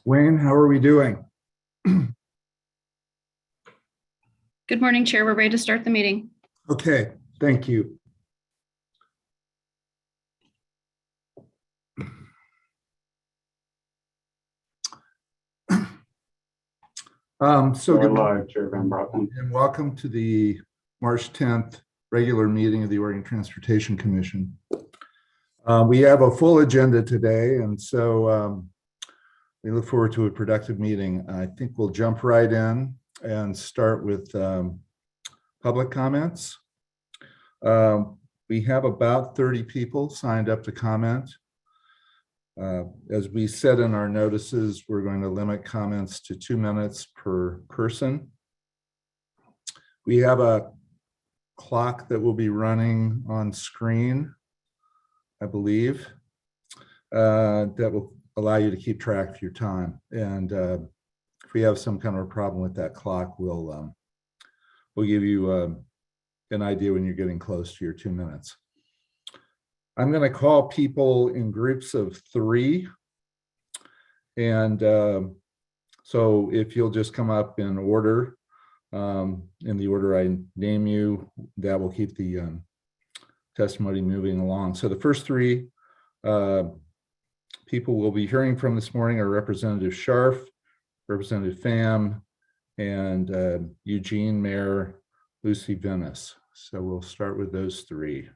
Wayne, how are we doing? Good morning, Chair. We're ready to start the meeting. Okay, thank you. We're live, Chair Van Brockman. And welcome to the March 10th regular meeting of the Oregon Transportation Commission. We have a full agenda today, and so we look forward to a productive meeting. I think we'll jump right in and start with public comments. We have about 30 people signed up to comment. As we said in our notices, we're going to limit comments to 2 minutes per person. We have a clock that will be running on screen, I believe, that will allow you to keep track of your time. And if we have some kind of a problem with that clock, we'll give you an idea when you're getting close to your 2 minutes. I'm going to call people in groups of 3. And so if you'll just come up in order, in the order I name you, that will keep the testimony moving along. So the first 3 people we'll be hearing from this morning are Representative Scharf, Representative Pham, and Eugene Mayor Lucy Venice. So we'll start with those 3.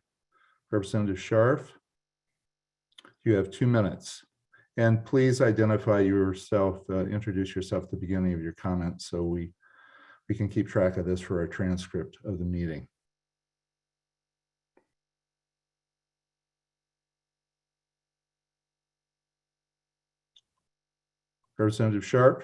Representative Scharf, you have 2 minutes. And please identify yourself, introduce yourself at the beginning of your comments so we can keep track of this for our transcript of the meeting. Representative Scharf.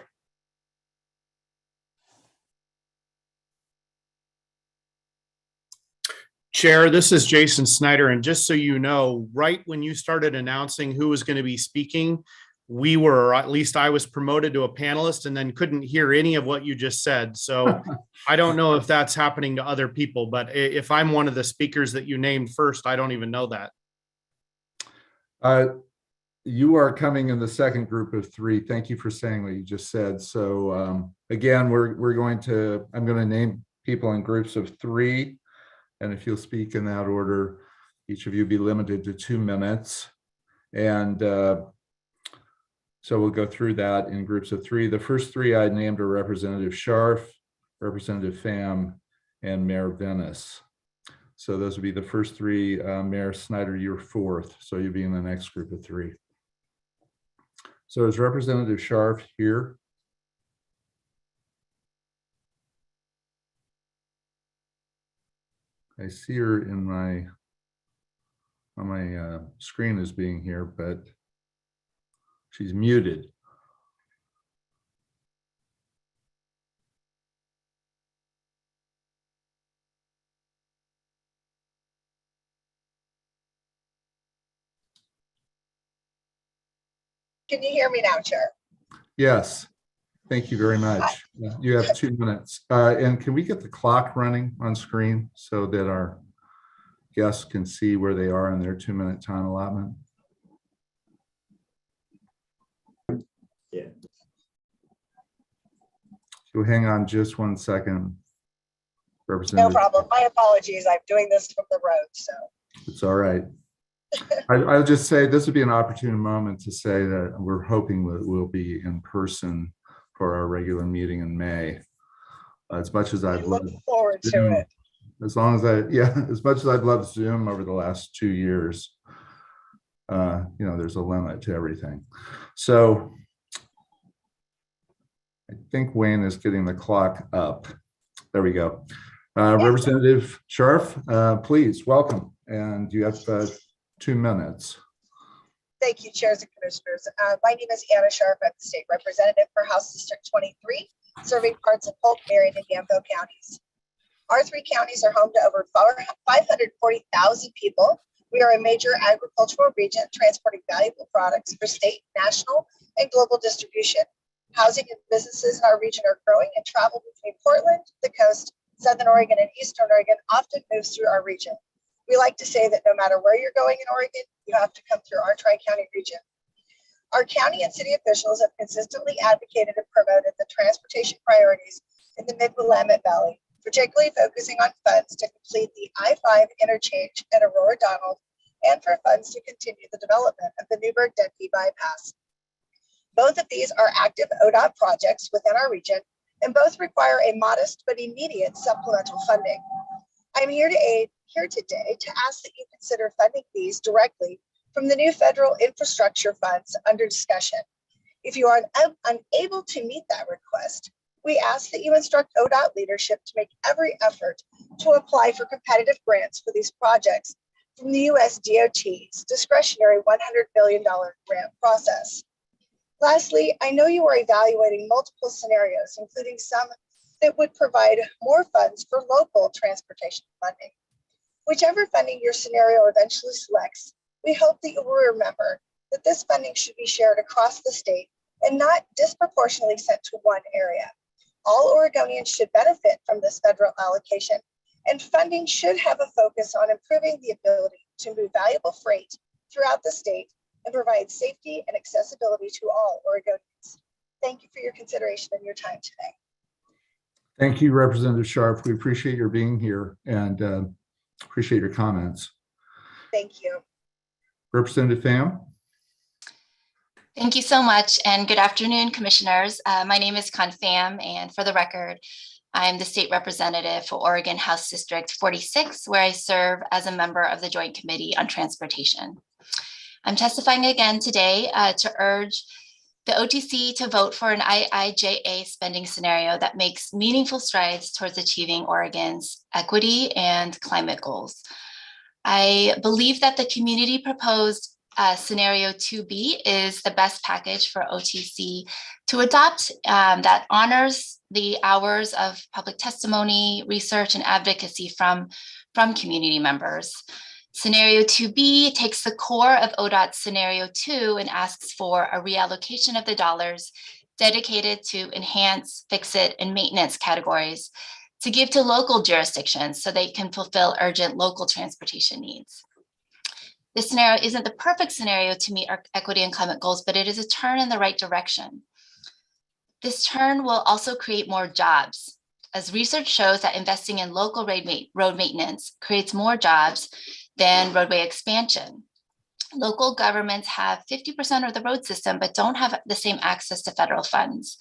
Chair, this is Jason Snyder, and just so you know, right when you started announcing who was going to be speaking, we were, or at least I was promoted to a panelist and then couldn't hear any of what you just said. So I don't know if that's happening to other people, but if I'm one of the speakers that you named first, I don't even know that. You are coming in the second group of 3. Thank you for saying what you just said. So again, I'm going to name people in groups of 3. And if you'll speak in that order, each of you be limited to 2 minutes. And so we'll go through that in groups of 3. The first 3 I named are Representative Scharf, Representative Pham, and Mayor Venice. So those would be the first 3. Mayor Snyder, you're 4th, so you'll be in the next group of 3. So is Representative Scharf here? I see her on my screen as being here, but she's muted. Can you hear me now, Chair? Yes. Thank you very much. You have 2 minutes. And can we get the clock running on screen so that our guests can see where they are in their 2-minute time allotment? Yeah. So hang on just 1 second. No problem. My apologies. I'm doing this from the road, so. It's all right. I'll just say this would be an opportune moment to say that we're hoping that we'll be in person for our regular meeting in May. As much as I've look forward to it. As much as I've loved Zoom over the last 2 years, there's a limit to everything. So I think Wayne is getting the clock up. There we go. Representative Scharf, please, welcome. And you have 2 minutes. Thank you, Chairs and Commissioners. My name is Anna Scharf. I'm the State Representative for House District 23, serving parts of Polk, Marion, and Yamhill counties. Our 3 counties are home to over 540,000 people. We are a major agricultural region transporting valuable products for state, national, and global distribution. Housing and businesses in our region are growing, and travel between Portland, the coast, Southern Oregon, and Eastern Oregon often moves through our region. We like to say that no matter where you're going in Oregon, you have to come through our Tri-County region. Our county and city officials have consistently advocated and promoted the transportation priorities in the Mid-Willamette Valley, particularly focusing on funds to complete the I-5 interchange at Aurora Donald and for funds to continue the development of the Newburgh-Denby bypass. Both of these are active ODOT projects within our region, and both require a modest but immediate supplemental funding. I'm here today to ask that you consider funding these directly from the new federal infrastructure funds under discussion. If you are unable to meet that request, we ask that you instruct ODOT leadership to make every effort to apply for competitive grants for these projects from the US DOT's discretionary $100 billion grant process. Lastly, I know you are evaluating multiple scenarios, including some that would provide more funds for local transportation funding. Whichever funding your scenario eventually selects, we hope that you will remember that this funding should be shared across the state and not disproportionately sent to one area. All Oregonians should benefit from this federal allocation, and funding should have a focus on improving the ability to move valuable freight throughout the state and provide safety and accessibility to all Oregonians. Thank you for your consideration and your time today. Thank you, Representative Sharp. We appreciate your being here and appreciate your comments. Thank you. Representative Pham. Thank you so much, and good afternoon, commissioners. My name is Con Pham, and for the record, I'm the state representative for Oregon House District 46, where I serve as a member of the Joint Committee on Transportation. I'm testifying again today to urge the OTC to vote for an IIJA spending scenario that makes meaningful strides towards achieving Oregon's equity and climate goals. I believe that the community proposed scenario 2B is the best package for OTC to adopt that honors the hours of public testimony, research, and advocacy from community members. Scenario 2B takes the core of ODOT Scenario 2 and asks for a reallocation of the dollars dedicated to enhance, fix-it, and maintenance categories to give to local jurisdictions so they can fulfill urgent local transportation needs. This scenario isn't the perfect scenario to meet our equity and climate goals, but it is a turn in the right direction. This turn will also create more jobs, as research shows that investing in local road maintenance creates more jobs than roadway expansion. Local governments have 50% of the road system, but don't have the same access to federal funds.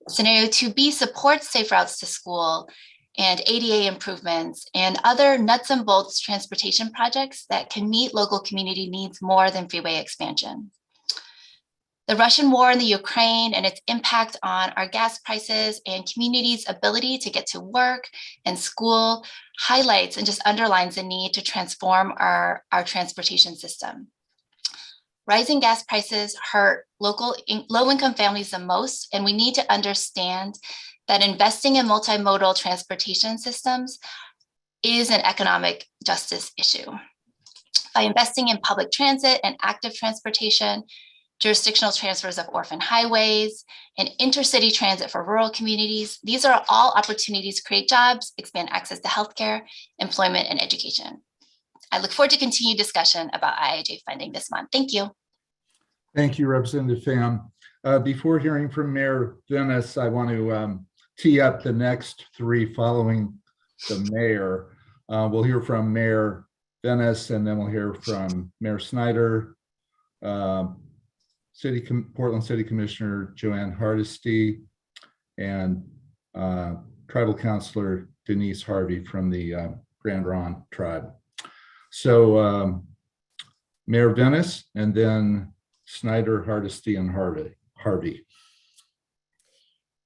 Scenario 2B supports safe routes to school and ADA improvements and other nuts and bolts transportation projects that can meet local community needs more than freeway expansion. The Russian war in the Ukraine and its impact on our gas prices and communities' ability to get to work and school highlights and just underlines the need to transform our transportation system. Rising gas prices hurt low-income families the most, and we need to understand that investing in multimodal transportation systems is an economic justice issue. By investing in public transit and active transportation, jurisdictional transfers of orphan highways, and intercity transit for rural communities, these are all opportunities to create jobs, expand access to healthcare, employment, and education. I look forward to continued discussion about IIJ funding this month. Thank you. Thank you, Representative Pham. Before hearing from Mayor Dennis, I want to tee up the next three following the mayor. We'll hear from Mayor Dennis, and then we'll hear from Mayor Snyder, Portland City Commissioner Joanne Hardesty, and Tribal Councilor Denise Harvey from the Grand Ronde tribe. So Mayor Dennis, and then Snyder, Hardesty, and Harvey.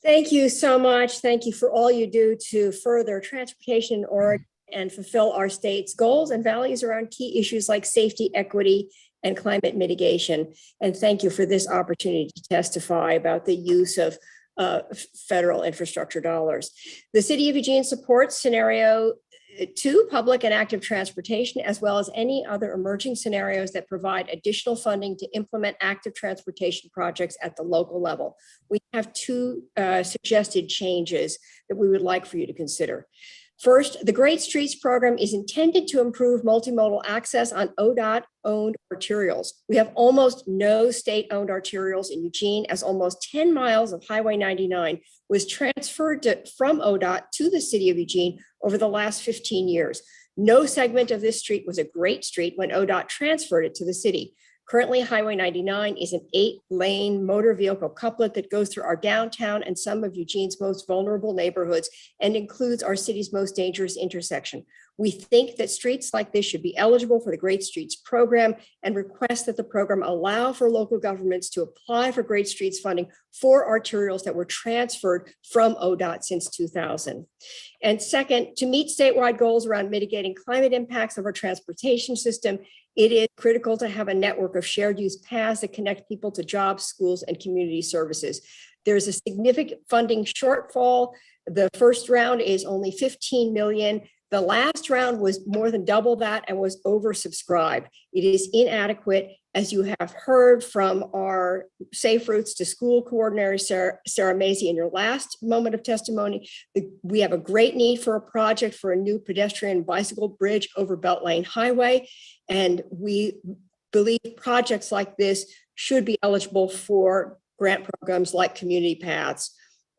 Thank you so much. Thank you for all you do to further transportation in Oregon and fulfill our state's goals and values around key issues like safety, equity, and climate mitigation. And thank you for this opportunity to testify about the use of federal infrastructure dollars. The City of Eugene supports Scenario 2, public and active transportation, as well as any other emerging scenarios that provide additional funding to implement active transportation projects at the local level. We have two suggested changes that we would like for you to consider. First, the Great Streets program is intended to improve multimodal access on ODOT-owned arterials. We have almost no state-owned arterials in Eugene, as almost 10 miles of Highway 99 was transferred from ODOT to the city of Eugene over the last 15 years. No segment of this street was a great street when ODOT transferred it to the city. Currently, Highway 99 is an 8-lane motor vehicle couplet that goes through our downtown and some of Eugene's most vulnerable neighborhoods and includes our city's most dangerous intersection. We think that streets like this should be eligible for the Great Streets program and request that the program allow for local governments to apply for Great Streets funding for arterials that were transferred from ODOT since 2000. And second, to meet statewide goals around mitigating climate impacts of our transportation system, it is critical to have a network of shared use paths that connect people to jobs, schools, and community services. There's a significant funding shortfall. The first round is only 15 million. The last round was more than double that and was oversubscribed. It is inadequate, as you have heard from our Safe Routes to School coordinator, Sarah Mazie, in your last moment of testimony. We have a great need for a project for a new pedestrian bicycle bridge over Beltline Highway. And we believe projects like this should be eligible for grant programs like Community Paths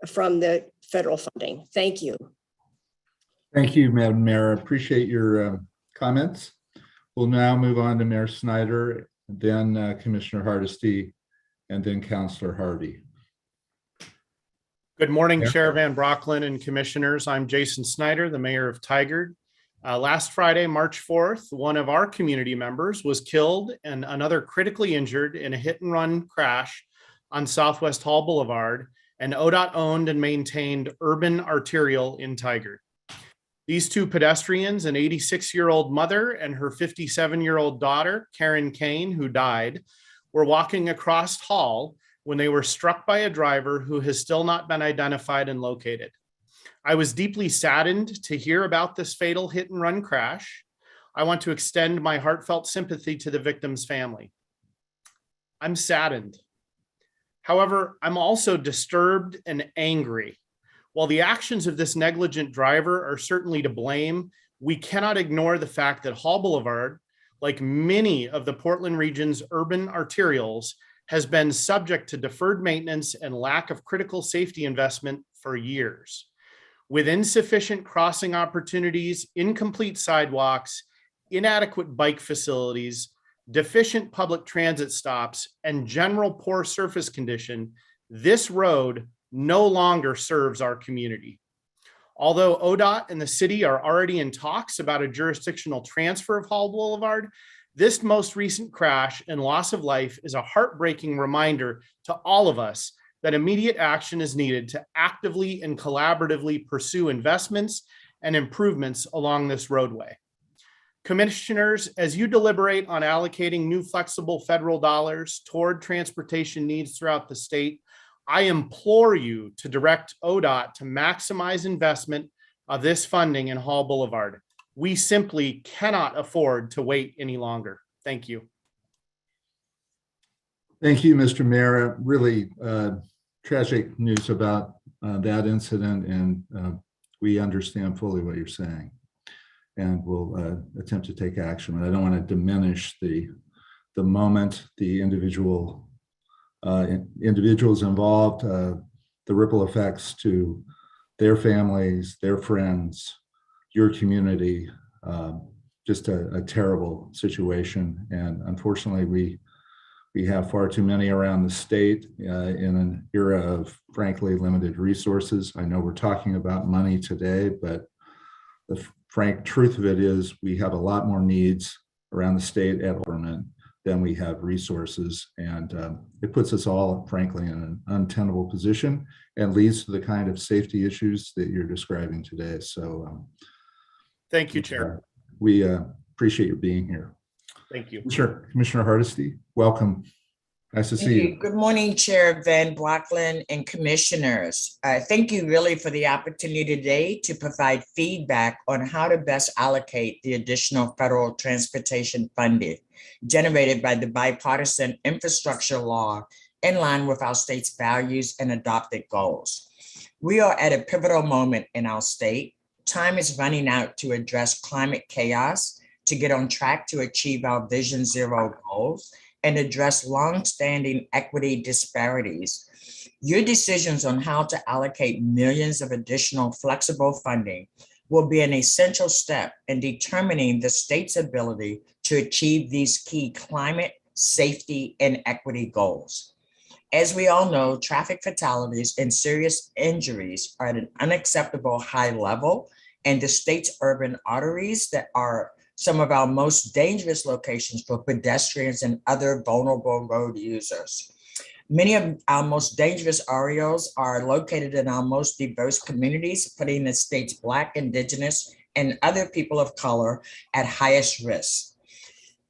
from the federal funding. Thank you. Thank you, Madam Mayor. Appreciate your comments. We'll now move on to Mayor Snyder, then Commissioner Hardesty, and then Councilor Harvey. Good morning, Yeah. Chair Van Brocklin and Commissioners. I'm Jason Snyder, the Mayor of Tigard. Last Friday, March 4th, one of our community members was killed and another critically injured in a hit and run crash on Southwest Hall Boulevard, an ODOT owned and maintained urban arterial in Tigard. These two pedestrians, an 86-year-old mother and her 57-year-old daughter, Karen Kane, who died, were walking across Hall when they were struck by a driver who has still not been identified and located. I was deeply saddened to hear about this fatal hit and run crash. I want to extend my heartfelt sympathy to the victim's family. I'm saddened. However, I'm also disturbed and angry. While the actions of this negligent driver are certainly to blame, we cannot ignore the fact that Hall Boulevard, like many of the Portland region's urban arterials, has been subject to deferred maintenance and lack of critical safety investment for years. With insufficient crossing opportunities, incomplete sidewalks, inadequate bike facilities, deficient public transit stops, and general poor surface condition, this road no longer serves our community. Although ODOT and the city are already in talks about a jurisdictional transfer of Hall Boulevard, this most recent crash and loss of life is a heartbreaking reminder to all of us that immediate action is needed to actively and collaboratively pursue investments and improvements along this roadway. Commissioners, as you deliberate on allocating new flexible federal dollars toward transportation needs throughout the state, I implore you to direct ODOT to maximize investment of this funding in Hall Boulevard. We simply cannot afford to wait any longer. Thank you. Thank you, Mr. Mayor. Really tragic news about that incident, and we understand fully what you're saying, and we'll attempt to take action. But I don't want to diminish the moment, the individuals involved, the ripple effects to their families, their friends, your community. Just a terrible situation, and unfortunately, we have far too many around the state in an era of, frankly, limited resources. I know we're talking about money today, but the frank truth of it is we have a lot more needs around the state and government than we have resources. And it puts us all, frankly, in an untenable position and leads to the kind of safety issues that you're describing today. So thank you, Chair. We appreciate you being here. Thank you. Sure. Commissioner Hardesty, welcome. Nice to see you. Good morning, Chair Van Brocklin and Commissioners. Thank you really for the opportunity today to provide feedback on how to best allocate the additional federal transportation funding generated by the bipartisan infrastructure law in line with our state's values and adopted goals. We are at a pivotal moment in our state. Time is running out to address climate chaos, to get on track to achieve our Vision Zero goals, and address longstanding equity disparities. Your decisions on how to allocate millions of additional flexible funding will be an essential step in determining the state's ability to achieve these key climate, safety, and equity goals. As we all know, traffic fatalities and serious injuries are at an unacceptable high level, and the state's urban arteries that are some of our most dangerous locations for pedestrians and other vulnerable road users. Many of our most dangerous areas are located in our most diverse communities, putting the state's Black, Indigenous, and other people of color at highest risk.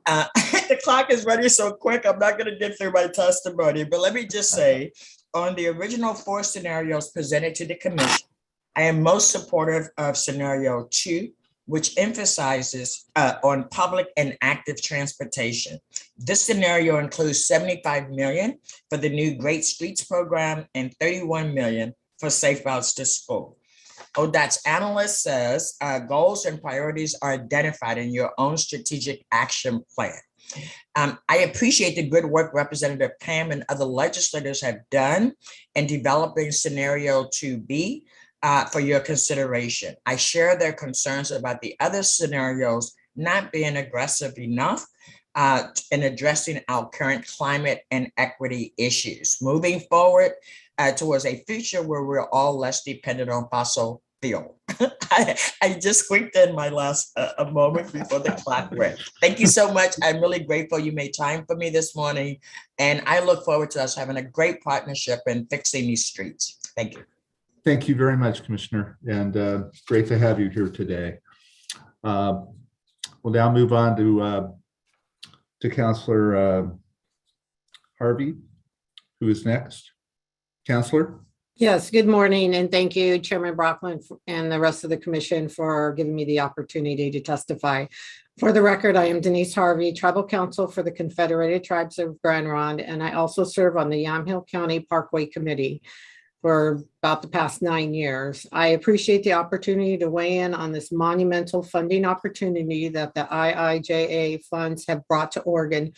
The clock is running so quick, I'm not going to get through my testimony, but let me just say, on the original 4 scenarios presented to the commission, I am most supportive of scenario 2, which emphasizes on public and active transportation. This scenario includes $75 million for the new Great Streets program and $31 million for Safe Routes to School. ODOT's analyst says goals and priorities are identified in your own strategic action plan. I appreciate the good work Representative Pam and other legislators have done in developing scenario 2B for your consideration. I share their concerns about the other scenarios not being aggressive enough in addressing our current climate and equity issues. Moving forward towards a future where we're all less dependent on fossil fuel. I just squeaked in my last a moment before the clock went. Thank you so much. I'm really grateful you made time for me this morning, and I look forward to us having a great partnership in fixing these streets. Thank you. Thank you very much, Commissioner, and great to have you here today. We'll now move on to Councillor Harvey, who is next. Councillor? Yes, good morning, and thank you, Chairman Brockland and the rest of the commission for giving me the opportunity to testify. For the record, I am Denise Harvey, Tribal Counsel for the Confederated Tribes of Grand Ronde, and I also serve on the Yamhill County Parkway Committee for about the past 9 years. I appreciate the opportunity to weigh in on this monumental funding opportunity that the IIJA funds have brought to Oregon,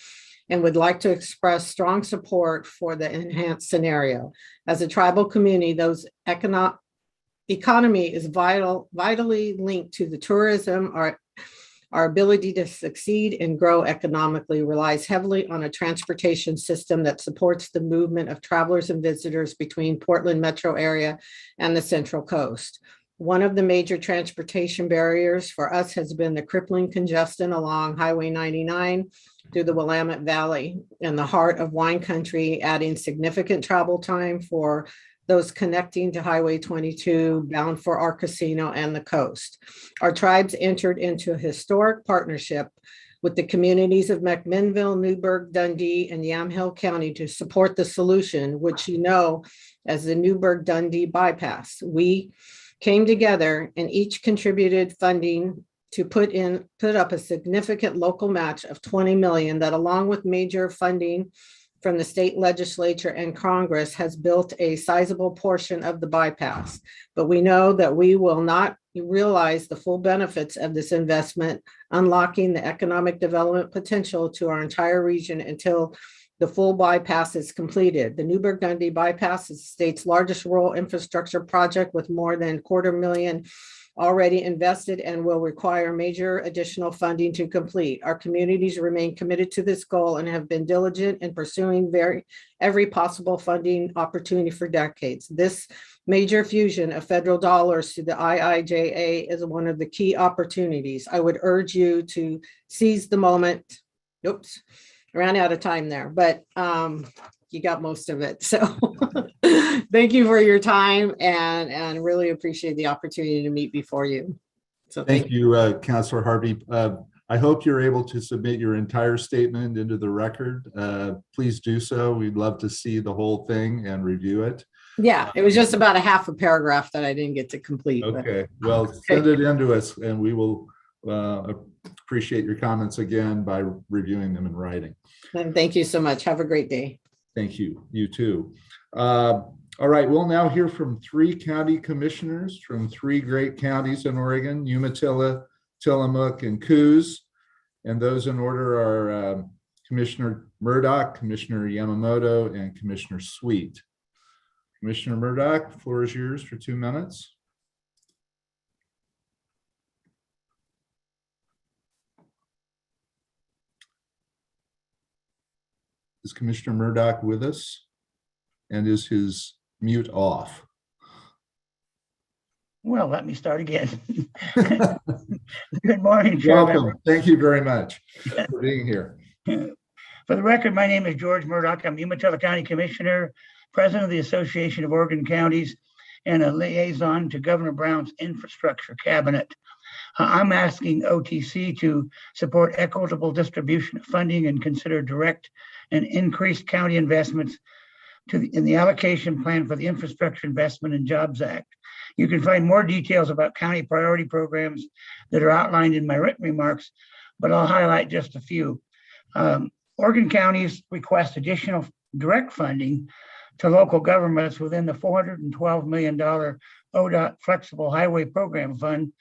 and would like to express strong support for the enhanced scenario. As a tribal community, those economy is vitally linked to the tourism. Our ability to succeed and grow economically relies heavily on a transportation system that supports the movement of travelers and visitors between Portland metro area and the Central Coast. One of the major transportation barriers for us has been the crippling congestion along Highway 99 through the Willamette Valley in the heart of wine country, adding significant travel time for those connecting to Highway 22 bound for our casino and the coast. Our tribes entered into a historic partnership with the communities of McMinnville, Newburgh, Dundee, and Yamhill County to support the solution, which you know as the Newburgh-Dundee bypass. We came together and each contributed funding to put up a significant local match of $20 million that, along with major funding from the state legislature and Congress, has built a sizable portion of the bypass. But we know that we will not realize the full benefits of this investment, unlocking the economic development potential to our entire region until the full bypass is completed. The Newburgh-Dundee bypass is the state's largest rural infrastructure project with more than $250,000 already invested and will require major additional funding to complete. Our communities remain committed to this goal and have been diligent in pursuing every possible funding opportunity for decades. This major fusion of federal dollars to the IIJA is one of the key opportunities. I would urge you to seize the moment. Oops, ran out of time there, but you got most of it. So thank you for your time and really appreciate the opportunity to meet before you. So thank you, Councillor Harvey. I hope you're able to submit your entire statement into the record. Please do so. We'd love to see the whole thing and review it. Yeah, it was just about a half a paragraph that I didn't get to complete. Okay, well, send it in to us and we will appreciate your comments again by reviewing them in writing. And thank you so much. Have a great day. Thank you. You too. All right, we'll now hear from 3 county commissioners from 3 great counties in Oregon, Umatilla, Tillamook, and Coos. And those in order are Commissioner Murdoch, Commissioner Yamamoto, and Commissioner Sweet. Commissioner Murdoch, the floor is yours for 2 minutes. Is Commissioner Murdoch with us? And is his mute off? Well, let me start again. Good morning, Chair. Welcome. Thank you very much for being here. For the record, my name is George Murdoch. I'm Umatilla County Commissioner, President of the Association of Oregon Counties, and a liaison to Governor Brown's Infrastructure Cabinet. I'm asking OTC to support equitable distribution of funding and consider direct and increased county investments in the allocation plan for the Infrastructure Investment and Jobs Act. You can find more details about county priority programs that are outlined in my written remarks, but I'll highlight just a few. Oregon counties request additional direct funding to local governments within the $412 million ODOT Flexible Highway Program Fund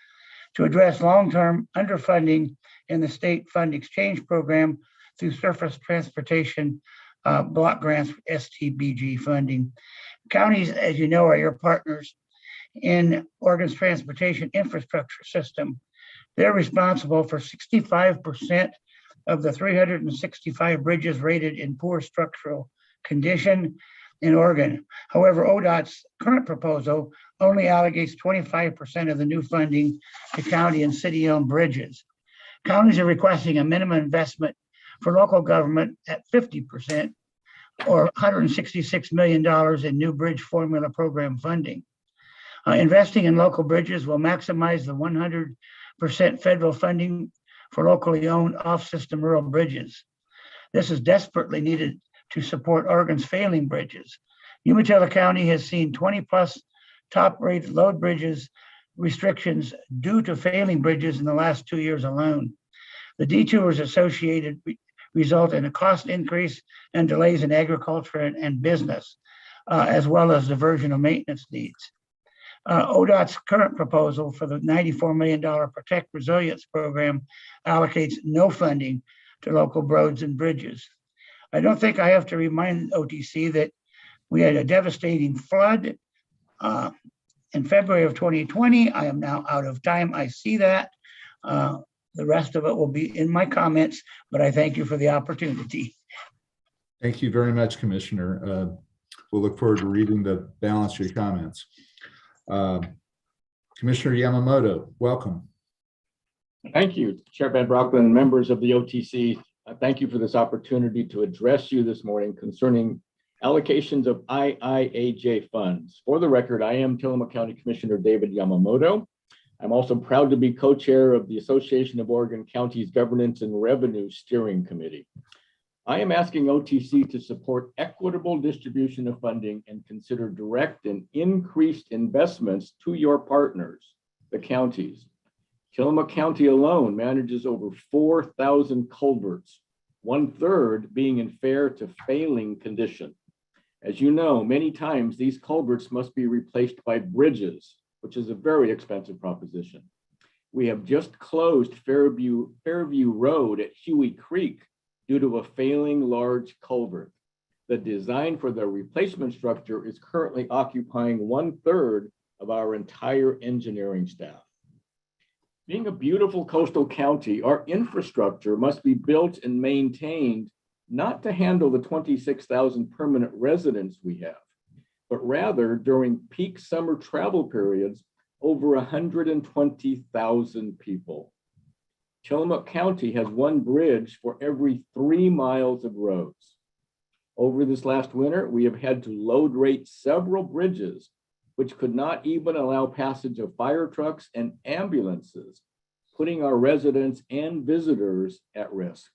to address long-term underfunding in the State Fund Exchange Program through Surface Transportation Block Grants, STBG funding. Counties, as you know, are your partners in Oregon's transportation infrastructure system. They're responsible for 65% of the 365 bridges rated in poor structural condition in Oregon. However, ODOT's current proposal only allocates 25% of the new funding to county and city-owned bridges. Counties are requesting a minimum investment for local government at 50%, or $166 million in new bridge formula program funding. Investing in local bridges will maximize the 100% federal funding for locally owned off-system rural bridges. This is desperately needed to support Oregon's failing bridges. Umatilla County has seen 20+ top-rated load bridges restrictions due to failing bridges in the last 2 years alone. The detours associated result in a cost increase and delays in agriculture and business, as well as diversion of maintenance needs. ODOT's current proposal for the $94 million Protect Resilience program allocates no funding to local roads and bridges. I don't think I have to remind OTC that we had a devastating flood in February of 2020. I am now out of time. I see that. The rest of it will be in my comments, but I thank you for the opportunity. Thank you very much, Commissioner. We'll look forward to reading the balance of your comments. Commissioner Yamamoto, welcome. Thank you, Chair Van Brockland and members of the OTC. Thank you for this opportunity to address you this morning concerning allocations of IIAJ funds. For the record, I am Tillamook County Commissioner David Yamamoto. I'm also proud to be co-chair of the Association of Oregon Counties Governance and Revenue Steering Committee. I am asking OTC to support equitable distribution of funding and consider direct and increased investments to your partners, the counties. Tillamook County alone manages over 4,000 culverts, 1/3 being in fair to failing condition. As you know, many times these culverts must be replaced by bridges, which is a very expensive proposition. We have just closed Fairview Road at Huey Creek due to a failing large culvert. The design for the replacement structure is currently occupying 1/3 of our entire engineering staff. Being a beautiful coastal county, our infrastructure must be built and maintained not to handle the 26,000 permanent residents we have, but rather during peak summer travel periods, over 120,000 people. Tillamook County has one bridge for every 3 miles of roads. Over this last winter, we have had to load rate several bridges, which could not even allow passage of fire trucks and ambulances, putting our residents and visitors at risk.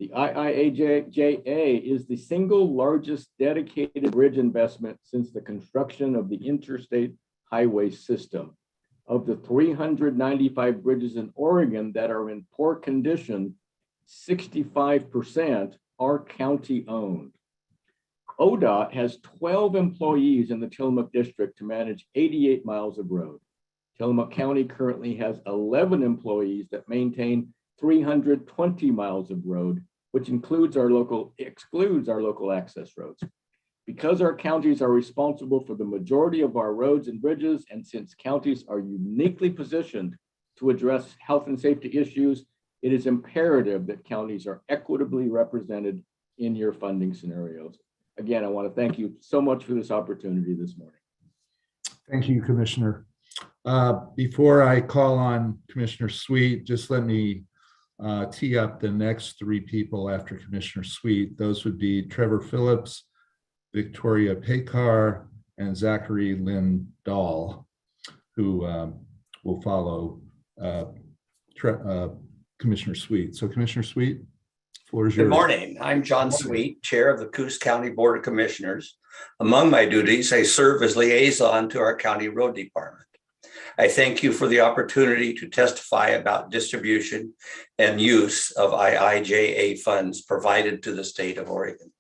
The IIAJA is the single largest dedicated bridge investment since the construction of the interstate highway system. Of the 395 bridges in Oregon that are in poor condition, 65% are county owned. ODOT has 12 employees in the Tillamook district to manage 88 miles of road. Tillamook County currently has 11 employees that maintain 320 miles of road, which excludes our local access roads. Because our counties are responsible for the majority of our roads and bridges, and since counties are uniquely positioned to address health and safety issues, it is imperative that counties are equitably represented in your funding scenarios. Again, I want to thank you so much for this opportunity this morning. Thank you, Commissioner. Before I call on Commissioner Sweet, just let me tee up the next three people after Commissioner Sweet. Those would be Trevor Phillips, Victoria Pacar, and Zachary Lindell, who will follow Commissioner Sweet. So Commissioner Sweet, floor is yours. Good morning. I'm John Sweet, Chair of the Coos County Board of Commissioners. Among my duties, I serve as liaison to our county road department. I thank you for the opportunity to testify about distribution and use of IIJA funds provided to the state of Oregon.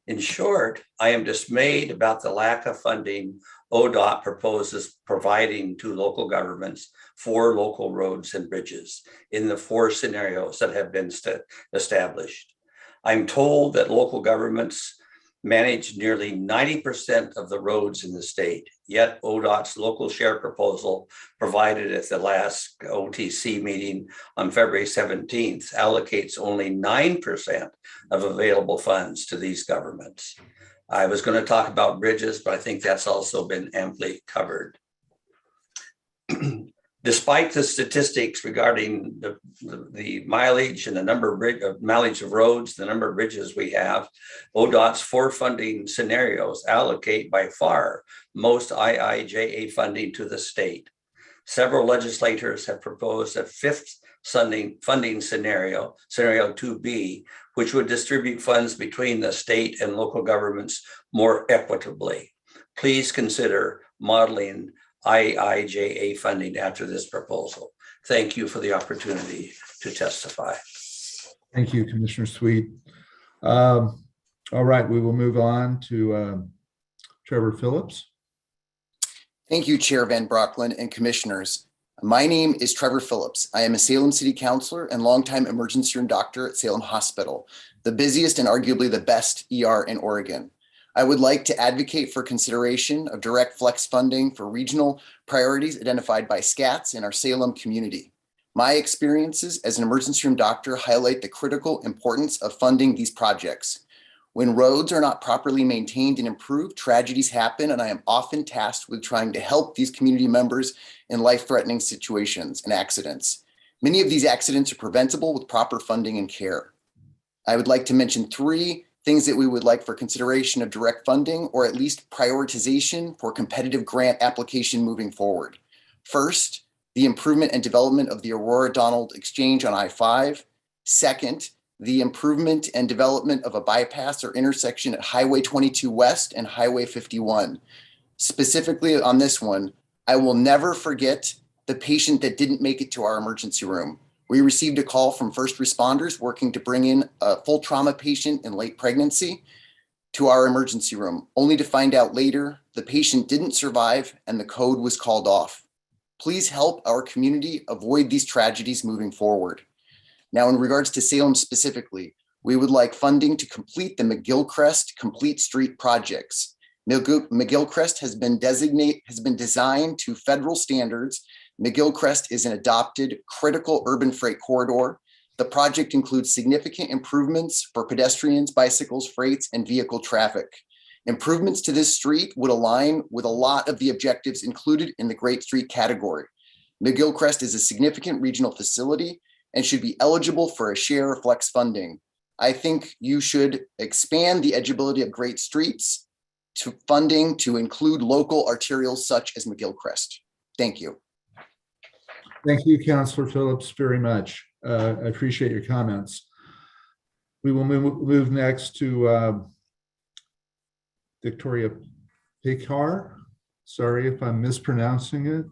In short, I am dismayed about the lack of funding ODOT proposes providing to local governments for local roads and bridges in the four scenarios that have been established. I'm told that local governments manage nearly 90% of the roads in the state, yet ODOT's local share proposal provided at the last OTC meeting on February 17th allocates only 9% of available funds to these governments. I was going to talk about bridges, but I think that's also been amply covered. Despite the statistics regarding the mileage and the number of mileage of roads, the number of bridges we have, ODOT's four funding scenarios allocate by far most IIJA funding to the state. Several legislators have proposed a fifth funding scenario, scenario 2B, which would distribute funds between the state and local governments more equitably. Please consider modeling IIJA funding after this proposal. Thank you for the opportunity to testify. Thank you, Commissioner Sweet. All right, we will move on to Trevor Phillips. Thank you, Chair Van Brocklin and Commissioners. My name is Trevor Phillips. I am a Salem City Councilor and longtime emergency room doctor at Salem Hospital, the busiest and arguably the best ER in Oregon. I would like to advocate for consideration of direct flex funding for regional priorities identified by SCATS in our Salem community. My experiences as an emergency room doctor highlight the critical importance of funding these projects. When roads are not properly maintained and improved, tragedies happen, and I am often tasked with trying to help these community members in life-threatening situations and accidents. Many of these accidents are preventable with proper funding and care. I would like to mention three things that we would like for consideration of direct funding, or at least prioritization for competitive grant application moving forward. First, the improvement and development of the Aurora Donald Exchange on I-5. Second, the improvement and development of a bypass or intersection at Highway 22 West and Highway 51. Specifically on this one, I will never forget the patient that didn't make it to our emergency room. We received a call from first responders working to bring in a full trauma patient in late pregnancy to our emergency room, only to find out later the patient didn't survive and the code was called off. Please help our community avoid these tragedies moving forward. Now, in regards to Salem specifically, we would like funding to complete the McGillcrest Complete Street projects. McGillcrest has been designed to federal standards. McGillcrest is an adopted critical urban freight corridor. The project includes significant improvements for pedestrians, bicycles, freights, and vehicle traffic. Improvements to this street would align with a lot of the objectives included in the Great Street category. McGillcrest is a significant regional facility and should be eligible for a share of flex funding. I think you should expand the eligibility of Great Streets to funding to include local arterials such as McGillcrest. Thank you. Thank you, Councilor Phillips, very much. I appreciate your comments. We will move next to Victoria Pacar. Sorry if I'm mispronouncing it.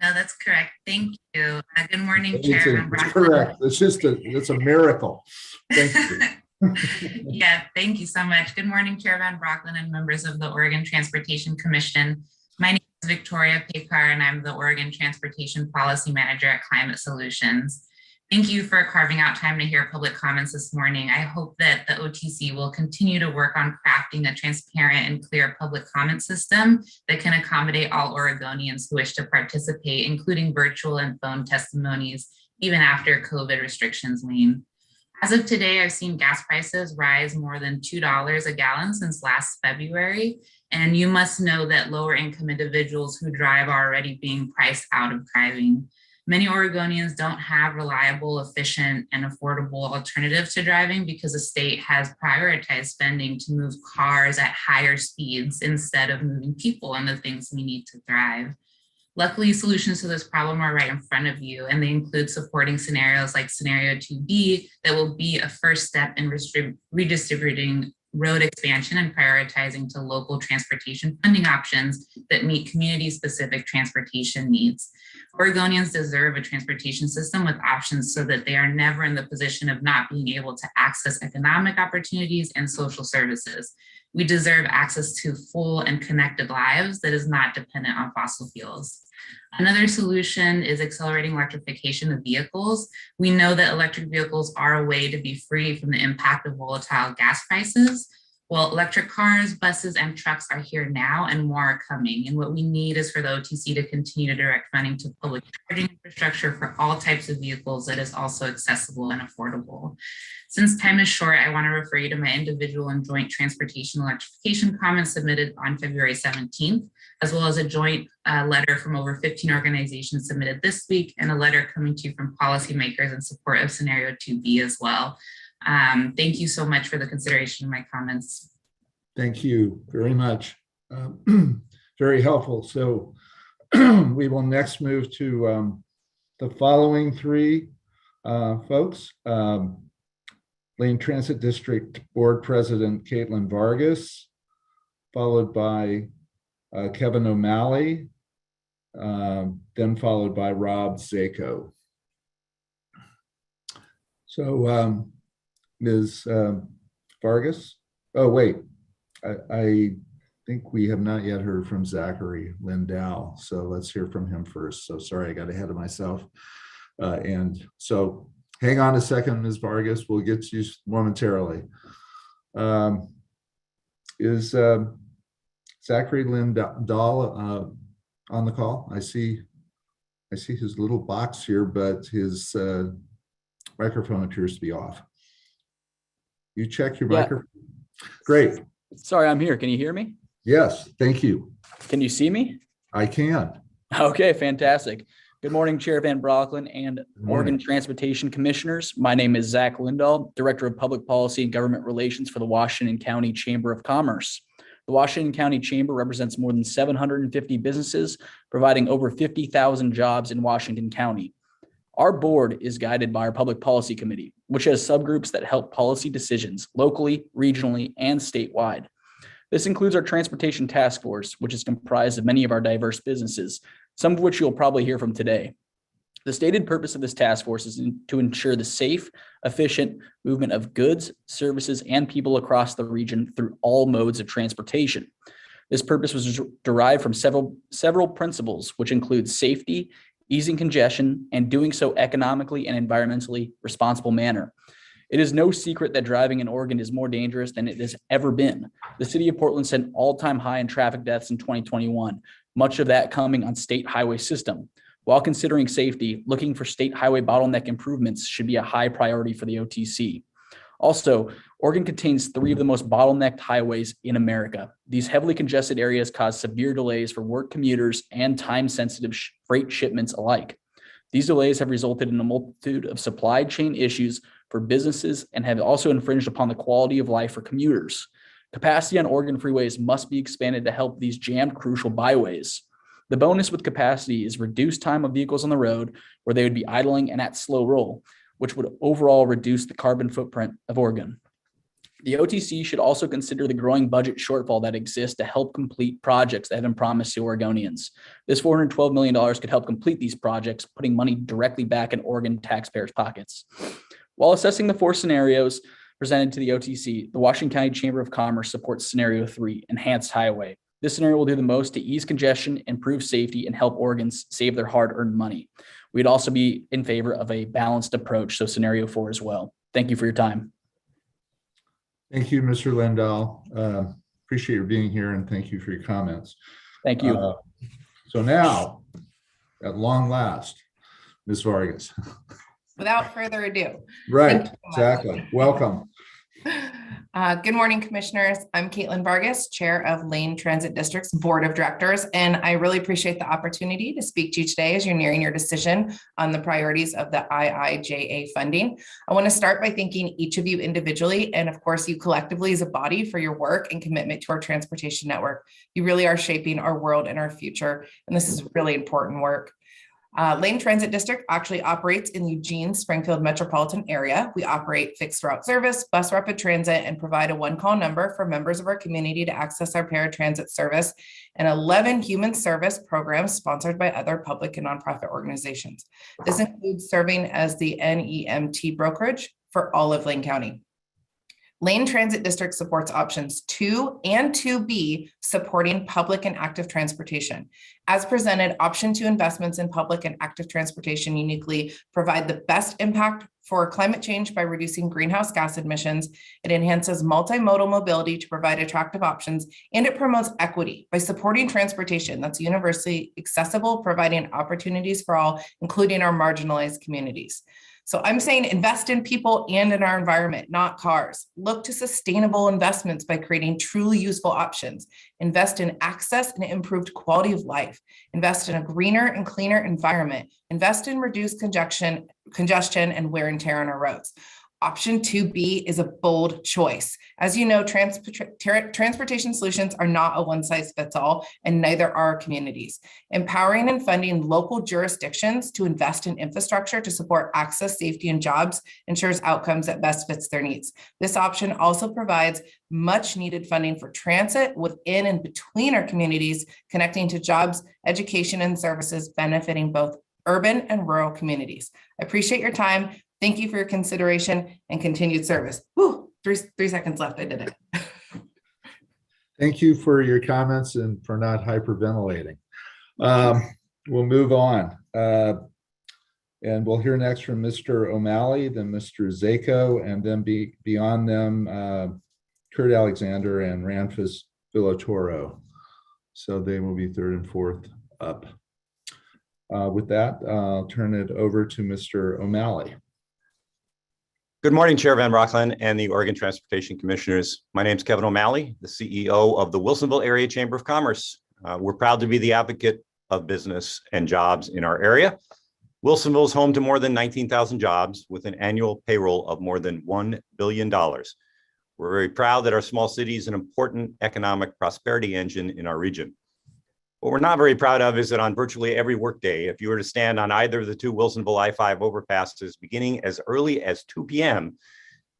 No, that's correct. Thank you. Good morning, Chair. It's correct. It's a miracle. Thank you. Yeah, thank you so much. Good morning, Chair Van Brocklin and members of the Oregon Transportation Commission. My name is Victoria Pacar, and I'm the Oregon Transportation Policy Manager at Climate Solutions. Thank you for carving out time to hear public comments this morning. I hope that the OTC will continue to work on crafting a transparent and clear public comment system that can accommodate all Oregonians who wish to participate, including virtual and phone testimonies, even after COVID restrictions wane. As of today, I've seen gas prices rise more than $2 a gallon since last February. And you must know that lower income individuals who drive are already being priced out of driving. Many Oregonians don't have reliable, efficient, and affordable alternatives to driving because the state has prioritized spending to move cars at higher speeds instead of moving people and the things we need to thrive. Luckily, solutions to this problem are right in front of you, and they include supporting scenarios like Scenario 2B that will be a first step in redistributing road expansion and prioritizing to local transportation funding options that meet community-specific transportation needs. Oregonians deserve a transportation system with options so that they are never in the position of not being able to access economic opportunities and social services. We deserve access to full and connected lives that is not dependent on fossil fuels. Another solution is accelerating electrification of vehicles. We know that electric vehicles are a way to be free from the impact of volatile gas prices. Well, electric cars, buses, and trucks are here now, and more are coming. And what we need is for the OTC to continue to direct funding to public charging infrastructure for all types of vehicles that is also accessible and affordable. Since time is short, I want to refer you to my individual and joint transportation electrification comments submitted on February 17th, as well as a joint letter from over 15 organizations submitted this week, and a letter coming to you from policymakers in support of Scenario 2B as well. Thank you so much for the consideration of my comments. Thank you very much. Very helpful. So we will next move to the following three folks. Lane Transit District Board President Caitlin Vargas, followed by Kevin OMalley, then followed by Rob Zako. So Ms. Vargas. Oh, wait, I think we have not yet heard from Zachary Lindell. So let's hear from him first. So sorry, I got ahead of myself. And so hang on a second, Ms. Vargas, we'll get to you momentarily. Is Zachary Lindell on the call? I see his little box here, but his microphone appears to be off. You check your microphone. Great. Sorry, I'm here. Can you hear me? Yes, thank you. Can you see me? I can. Okay, fantastic. Good morning, Chair Van Brocklin and Oregon Transportation Commissioners. My name is Zach Lindell, Director of Public Policy and Government Relations for the Washington County Chamber of Commerce. The Washington County Chamber represents more than 750 businesses, providing over 50,000 jobs in Washington County. Our board is guided by our Public Policy Committee, which has subgroups that help policy decisions locally, regionally, and statewide. This includes our Transportation Task Force, which is comprised of many of our diverse businesses, some of which you'll probably hear from today. The stated purpose of this task force is to ensure the safe, efficient movement of goods, services, and people across the region through all modes of transportation. This purpose was derived from several principles, which include safety, easing congestion, and doing so economically and environmentally responsible manner. It is no secret that driving in Oregon is more dangerous than it has ever been. The city of Portland set an all-time high in traffic deaths in 2021, much of that coming on state highway system. While considering safety, looking for state highway bottleneck improvements should be a high priority for the OTC. Also, Oregon contains 3 of the most bottlenecked highways in America. These heavily congested areas cause severe delays for work commuters and time-sensitive freight shipments alike. These delays have resulted in a multitude of supply chain issues for businesses and have also infringed upon the quality of life for commuters. Capacity on Oregon freeways must be expanded to help these jammed crucial byways. The bonus with capacity is reduced time of vehicles on the road where they would be idling and at slow roll, which would overall reduce the carbon footprint of Oregon. The OTC should also consider the growing budget shortfall that exists to help complete projects that have been promised to Oregonians. This $412 million could help complete these projects, putting money directly back in Oregon taxpayers' pockets. While assessing the 4 scenarios presented to the OTC, the Washington County Chamber of Commerce supports scenario 3, enhanced highway. This scenario will do the most to ease congestion, improve safety, and help Oregons save their hard-earned money. We'd also be in favor of a balanced approach, so scenario 4 as well. Thank you for your time. Thank you, Mr. Lindell. Appreciate your being here and thank you for your comments. Thank you. So now, at long last, Ms. Vargas. Without further ado. Right, exactly. Welcome. Good morning, commissioners. I'm Caitlin Vargas, Chair of Lane Transit District's Board of Directors, and I really appreciate the opportunity to speak to you today as you're nearing your decision on the priorities of the IIJA funding. I want to start by thanking each of you individually, and of course, you collectively as a body for your work and commitment to our transportation network. You really are shaping our world and our future, and this is really important work. Lane Transit District actually operates in Eugene, Springfield metropolitan area. We operate fixed route service, bus rapid transit, and provide a one-call number for members of our community to access our paratransit service and 11 human service programs sponsored by other public and nonprofit organizations. This includes serving as the NEMT brokerage for all of Lane County. Lane Transit District supports options 2 and 2B, supporting public and active transportation. As presented, option 2 investments in public and active transportation uniquely provide the best impact for climate change by reducing greenhouse gas emissions. It enhances multimodal mobility to provide attractive options, and it promotes equity by supporting transportation that's universally accessible, providing opportunities for all, including our marginalized communities. So I'm saying invest in people and in our environment, not cars. Look to sustainable investments by creating truly useful options. Invest in access and improved quality of life. Invest in a greener and cleaner environment. Invest in reduced congestion and wear and tear on our roads. Option 2B is a bold choice. As you know, transportation solutions are not a one-size-fits-all, and neither are communities. Empowering and funding local jurisdictions to invest in infrastructure to support access, safety, and jobs ensures outcomes that best fits their needs. This option also provides much-needed funding for transit within and between our communities, connecting to jobs, education, and services benefiting both urban and rural communities. I appreciate your time. Thank you for your consideration and continued service. Whew, three seconds left. I did it. Thank you for your comments and for not hyperventilating. We'll move on. And we'll hear next from Mr. OMalley, then Mr. Zako, and then beyond them, Kurt Alexander and Ranfus Villatoro. So they will be third and fourth up. With that, I'll turn it over to Mr. OMalley. Good morning, Chair Van Brocklin and the Oregon Transportation Commissioners. My name is Kevin OMalley, the CEO of the Wilsonville Area Chamber of Commerce. We're proud to be the advocate of business and jobs in our area. Wilsonville is home to more than 19,000 jobs with an annual payroll of more than $1 billion. We're very proud that our small city is an important economic prosperity engine in our region. What we're not very proud of is that on virtually every workday, if you were to stand on either of the two Wilsonville I-5 overpasses beginning as early as 2 p.m.,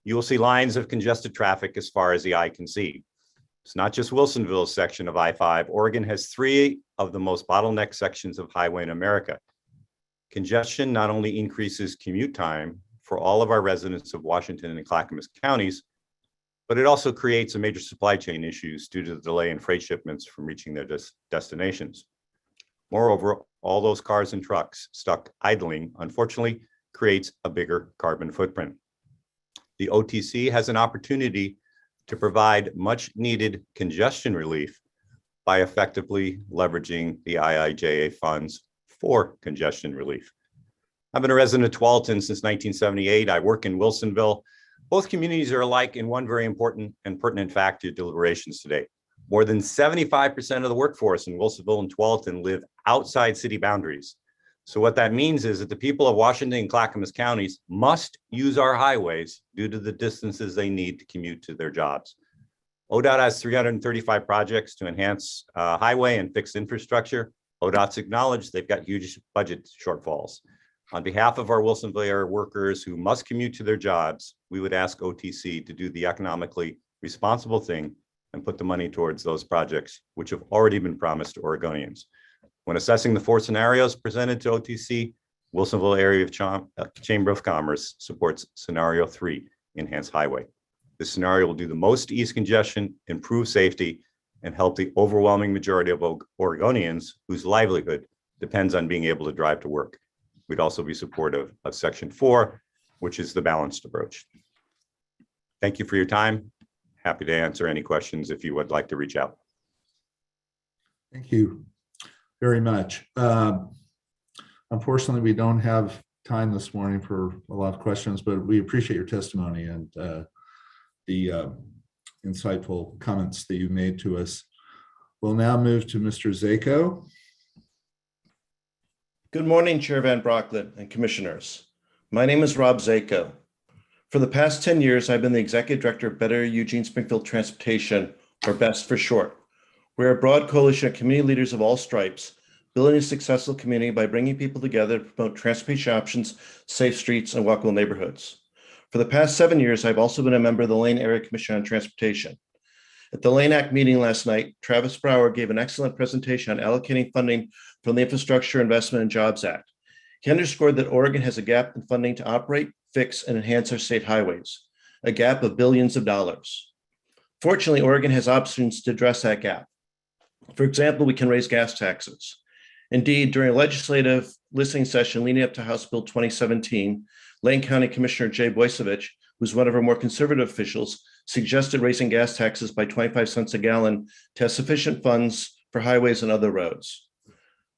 you will see lines of congested traffic as far as the eye can see. It's not just Wilsonville's section of I-5. Oregon has 3 of the most bottlenecked sections of highway in America. Congestion not only increases commute time for all of our residents of Washington and Clackamas counties, but it also creates a major supply chain issues due to the delay in freight shipments from reaching their destinations. Moreover, all those cars and trucks stuck idling, unfortunately, creates a bigger carbon footprint. The OTC has an opportunity to provide much needed congestion relief by effectively leveraging the IIJA funds for congestion relief. I've been a resident of Tualatin since 1978. I work in Wilsonville. Both communities are alike in one very important and pertinent fact to deliberations today. More than 75% of the workforce in Wilsonville and Tualatin live outside city boundaries. So what that means is that the people of Washington and Clackamas counties must use our highways due to the distances they need to commute to their jobs. ODOT has 335 projects to enhance highway and fixed infrastructure. ODOT's acknowledged they've got huge budget shortfalls. On behalf of our Wilsonville area workers who must commute to their jobs, we would ask OTC to do the economically responsible thing and put the money towards those projects, which have already been promised to Oregonians. When assessing the 4 scenarios presented to OTC, Wilsonville Area Chamber of Commerce supports scenario 3, enhanced highway. This scenario will do the most to ease congestion, improve safety, and help the overwhelming majority of Oregonians whose livelihood depends on being able to drive to work. We'd also be supportive of Section 4, which is the balanced approach. Thank you for your time. Happy to answer any questions if you would like to reach out. Thank you very much. Unfortunately, we don't have time this morning for a lot of questions, but we appreciate your testimony and the insightful comments that you made to us. We'll now move to Mr. Zako. Good morning, Chair Van Brocklen and Commissioners. My name is Rob Zako. For the past 10 years, I've been the Executive Director of Better Eugene Springfield Transportation, or BEST for short. We're a broad coalition of community leaders of all stripes, building a successful community by bringing people together to promote transportation options, safe streets, and walkable neighborhoods. For the past 7 years, I've also been a member of the Lane Area Commission on Transportation. At the Lane Act meeting last night, Travis Brower gave an excellent presentation on allocating funding from the Infrastructure Investment and Jobs Act. He underscored that Oregon has a gap in funding to operate, fix, and enhance our state highways, a gap of billions of dollars. Fortunately, Oregon has options to address that gap. For example, we can raise gas taxes. Indeed, during a legislative listening session leading up to House Bill 2017, Lane County Commissioner Jay Boycevich, who's one of our more conservative officials, suggested raising gas taxes by 25 cents a gallon to have sufficient funds for highways and other roads.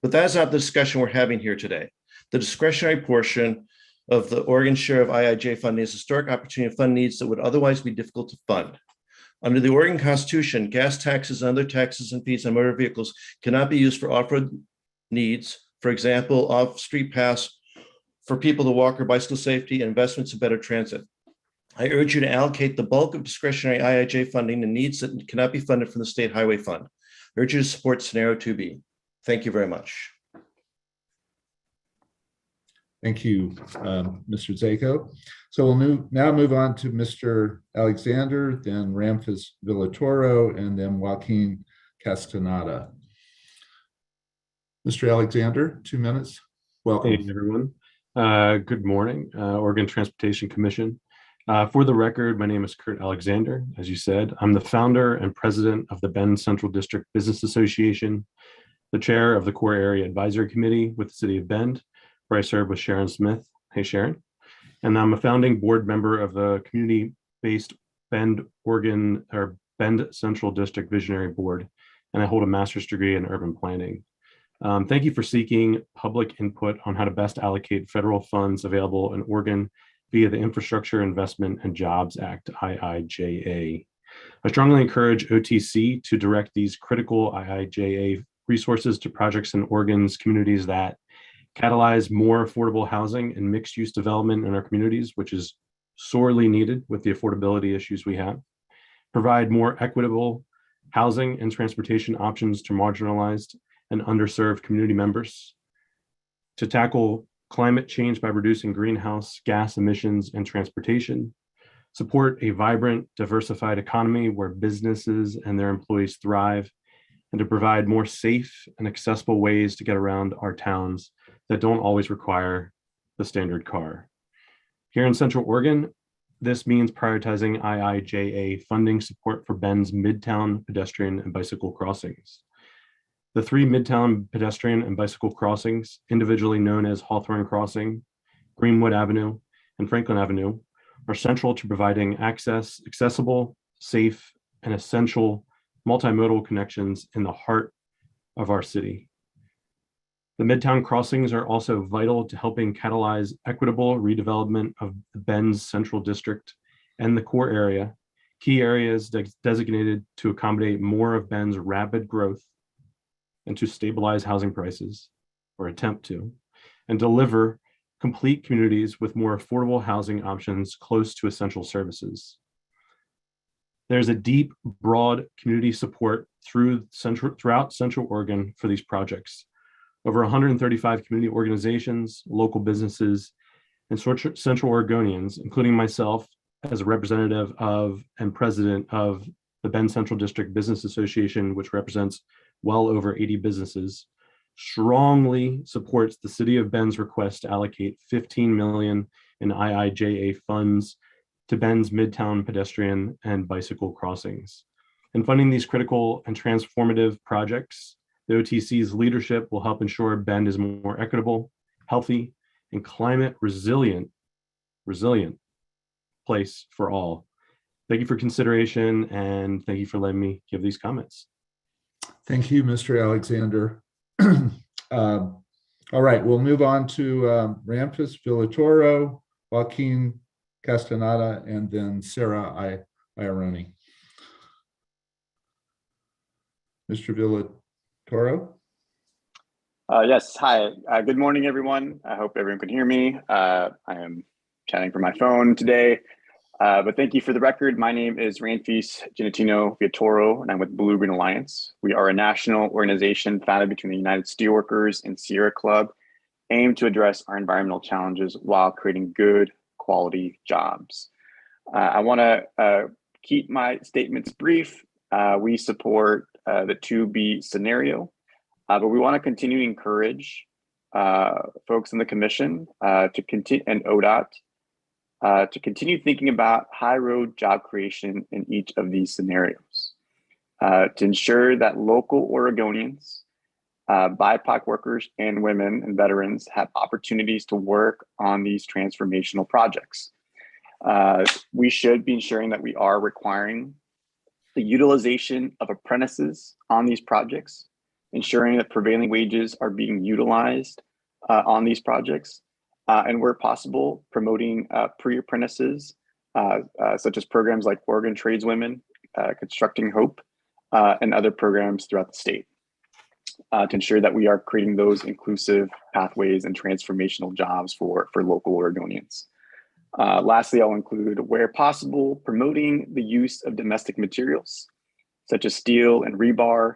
But that's not the discussion we're having here today. The discretionary portion of the Oregon share of IIJ funding is a historic opportunity to fund needs that would otherwise be difficult to fund. Under the Oregon Constitution, gas taxes and other taxes and fees on motor vehicles cannot be used for off-road needs, for example, off-street paths for people to walk or bicycle safety and investments in better transit. I urge you to allocate the bulk of discretionary IIJ funding to needs that cannot be funded from the State Highway Fund. I urge you to support scenario 2B. Thank you very much. Thank you, Mr. Zako. So we'll now move on to Mr. Alexander, then Ramphis Villatoro, and then Joaquin Castaneda. Mr. Alexander, 2 minutes. Welcome. Hey, everyone. Good morning, Oregon Transportation Commission. For the record, my name is Kurt Alexander. As you said, I'm the founder and president of the Bend Central District Business Association, the chair of the Core Area Advisory Committee with the City of Bend, where I serve with Sharon Smith. Hey, Sharon. And I'm a founding board member of the community-based Bend Central District Visionary Board, and I hold a master's degree in urban planning. Thank you for seeking public input on how to best allocate federal funds available in Oregon via the Infrastructure Investment and Jobs Act, IIJA. I strongly encourage OTC to direct these critical IIJA resources to projects in Oregon's communities that catalyze more affordable housing and mixed-use development in our communities, which is sorely needed with the affordability issues we have, provide more equitable housing and transportation options to marginalized and underserved community members, to tackle climate change by reducing greenhouse gas emissions and transportation, support a vibrant, diversified economy where businesses and their employees thrive, and to provide more safe and accessible ways to get around our towns that don't always require the standard car. Here in Central Oregon, this means prioritizing IIJA funding support for Bend's Midtown pedestrian and bicycle crossings. The 3 Midtown pedestrian and bicycle crossings, individually known as Hawthorne Crossing, Greenwood Avenue, and Franklin Avenue, are central to providing accessible, safe, and essential multimodal connections in the heart of our city. The Midtown crossings are also vital to helping catalyze equitable redevelopment of the Bend's Central District and the core area, key areas designated to accommodate more of Bend's rapid growth and to stabilize housing prices, or attempt to, and deliver complete communities with more affordable housing options close to essential services. There's a deep, broad community support throughout Central Oregon for these projects. Over 135 community organizations, local businesses, and Central Oregonians, including myself as a representative of and president of the Bend Central District Business Association, which represents well over 80 businesses, strongly supports the City of Bend's request to allocate $15 million in IIJA funds to Bend's Midtown pedestrian and bicycle crossings. In funding these critical and transformative projects, the OTC's leadership will help ensure Bend is more equitable, healthy, and climate resilient place for all. Thank you for consideration, and thank you for letting me give these comments. Thank you, Mr. Alexander. All right, we'll move on to Ramphis Villatoro, Joaquin Castaneda, and then Sarah Iannarone. Mr. Villatoro? Yes, hi. Good morning, everyone. I hope everyone can hear me. I am chatting from my phone today, but thank you for the record. My name is Ramphis Genatino Villatoro, and I'm with Blue Green Alliance. We are a national organization founded between the United Steelworkers and Sierra Club, aimed to address our environmental challenges while creating good quality jobs. I want to keep my statements brief. We support the 2B scenario, but we want to continue to encourage folks in the commission to continue, and ODOT, to continue thinking about high road job creation in each of these scenarios, to ensure that local Oregonians, BIPOC workers and women and veterans have opportunities to work on these transformational projects. We should be ensuring that we are requiring the utilization of apprentices on these projects, ensuring that prevailing wages are being utilized on these projects, and where possible, promoting pre-apprentices, such as programs like Oregon Tradeswomen, Constructing Hope, and other programs throughout the state, to ensure that we are creating those inclusive pathways and transformational jobs for local Oregonians. Lastly, I'll include, where possible, promoting the use of domestic materials, such as steel and rebar.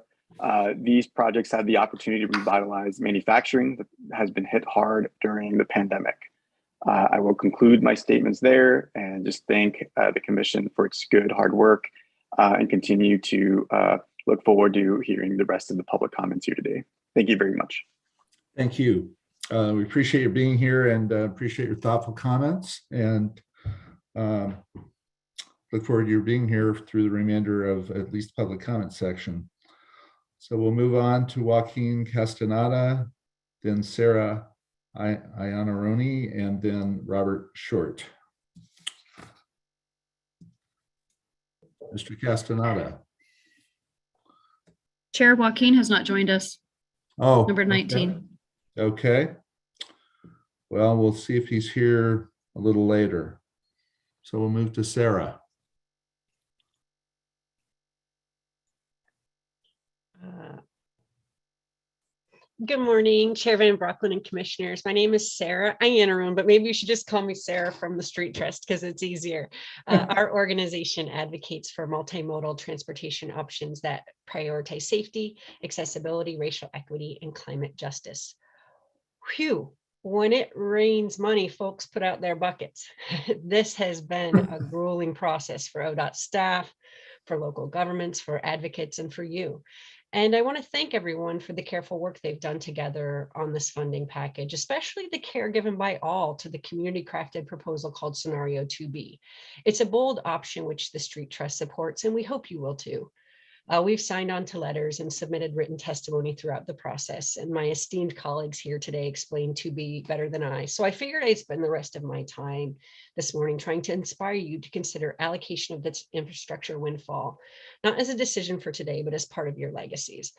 These projects have the opportunity to revitalize manufacturing that has been hit hard during the pandemic. I will conclude my statements there and just thank the Commission for its good, hard work, and continue to look forward to hearing the rest of the public comments here today. Thank you very much. Thank you. We appreciate your being here and appreciate your thoughtful comments, and look forward to your being here through the remainder of at least public comment section. So we'll move on to Joaquin Castaneda, then Sarah Iannarone, and then Robert Short. Mr. Castaneda. Chair Joaquin has not joined us. Oh, number 19. Okay. Well, we'll see if he's here a little later. So we'll move to Sarah. Good morning, Chair Van Brocklin and Commissioners. My name is Sarah Iannarone, but maybe you should just call me Sarah from the Street Trust because it's easier. Our organization advocates for multimodal transportation options that prioritize safety, accessibility, racial equity, and climate justice. Phew, when it rains money, folks put out their buckets. This has been a grueling process for ODOT staff, for local governments, for advocates, and for you. And I want to thank everyone for the careful work they've done together on this funding package, especially the care given by all to the community crafted proposal called Scenario 2B. It's a bold option which the Street Trust supports, and we hope you will too. We've signed on to letters and submitted written testimony throughout the process, and my esteemed colleagues here today explained 2B better than I. So I figured I'd spend the rest of my time this morning trying to inspire you to consider allocation of this infrastructure windfall, not as a decision for today, but as part of your legacies.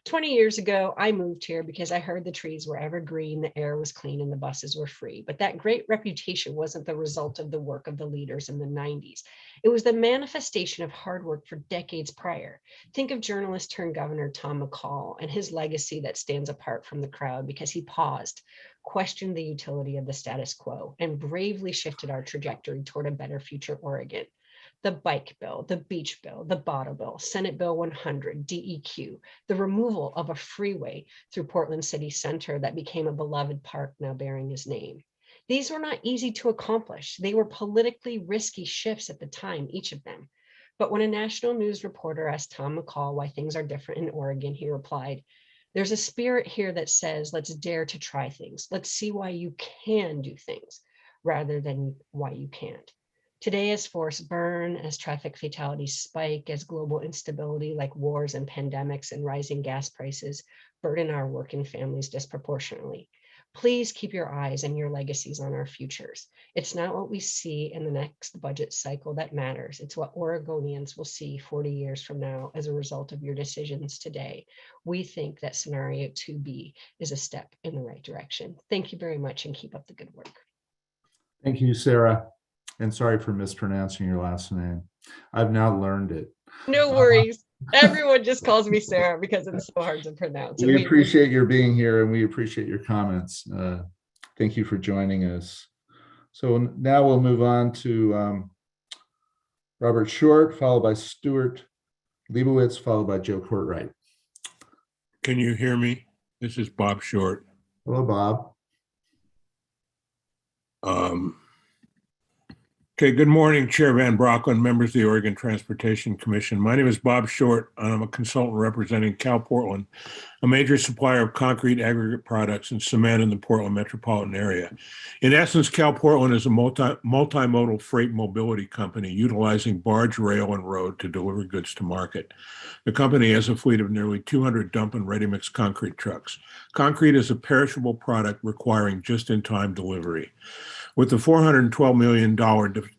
20 years ago, I moved here because I heard the trees were evergreen, the air was clean, and the buses were free. But that great reputation wasn't the result of the work of the leaders in the 90s. It was the manifestation of hard work for decades prior. Think of journalist turned governor Tom McCall and his legacy that stands apart from the crowd because he paused, questioned the utility of the status quo, and bravely shifted our trajectory toward a better future Oregon. The bike bill, the beach bill, the bottle bill, Senate Bill 100, DEQ, the removal of a freeway through Portland City Center that became a beloved park now bearing his name. These were not easy to accomplish. They were politically risky shifts at the time, each of them. But when a national news reporter asked Tom McCall why things are different in Oregon, he replied, "There's a spirit here that says, let's dare to try things. Let's see why you can do things rather than why you can't." Today, as forests burn, as traffic fatalities spike, as global instability like wars and pandemics and rising gas prices burden our working families disproportionately. Please keep your eyes and your legacies on our futures. It's not what we see in the next budget cycle that matters. It's what Oregonians will see 40 years from now as a result of your decisions today. We think that scenario 2B is a step in the right direction. Thank you very much and keep up the good work. Thank you, Sarah. And sorry for mispronouncing your last name. I've now learned it. No worries. Everyone just calls me Sarah because it's so hard to pronounce. We appreciate your being here and we appreciate your comments. Thank you for joining us. So now we'll move on to Robert Short, followed by Stuart Liberwicz, followed by Joe Courtright. Can you hear me? This is Bob Short. Hello, Bob. Okay, good morning, Chair Van Brocklin, members of the Oregon Transportation Commission. My name is Bob Short, and I'm a consultant representing Cal Portland, a major supplier of concrete aggregate products and cement in the Portland metropolitan area. In essence, Cal Portland is a multimodal freight mobility company utilizing barge, rail, and road to deliver goods to market. The company has a fleet of nearly 200 dump and ready-mix concrete trucks. Concrete is a perishable product requiring just-in-time delivery. With the $412 million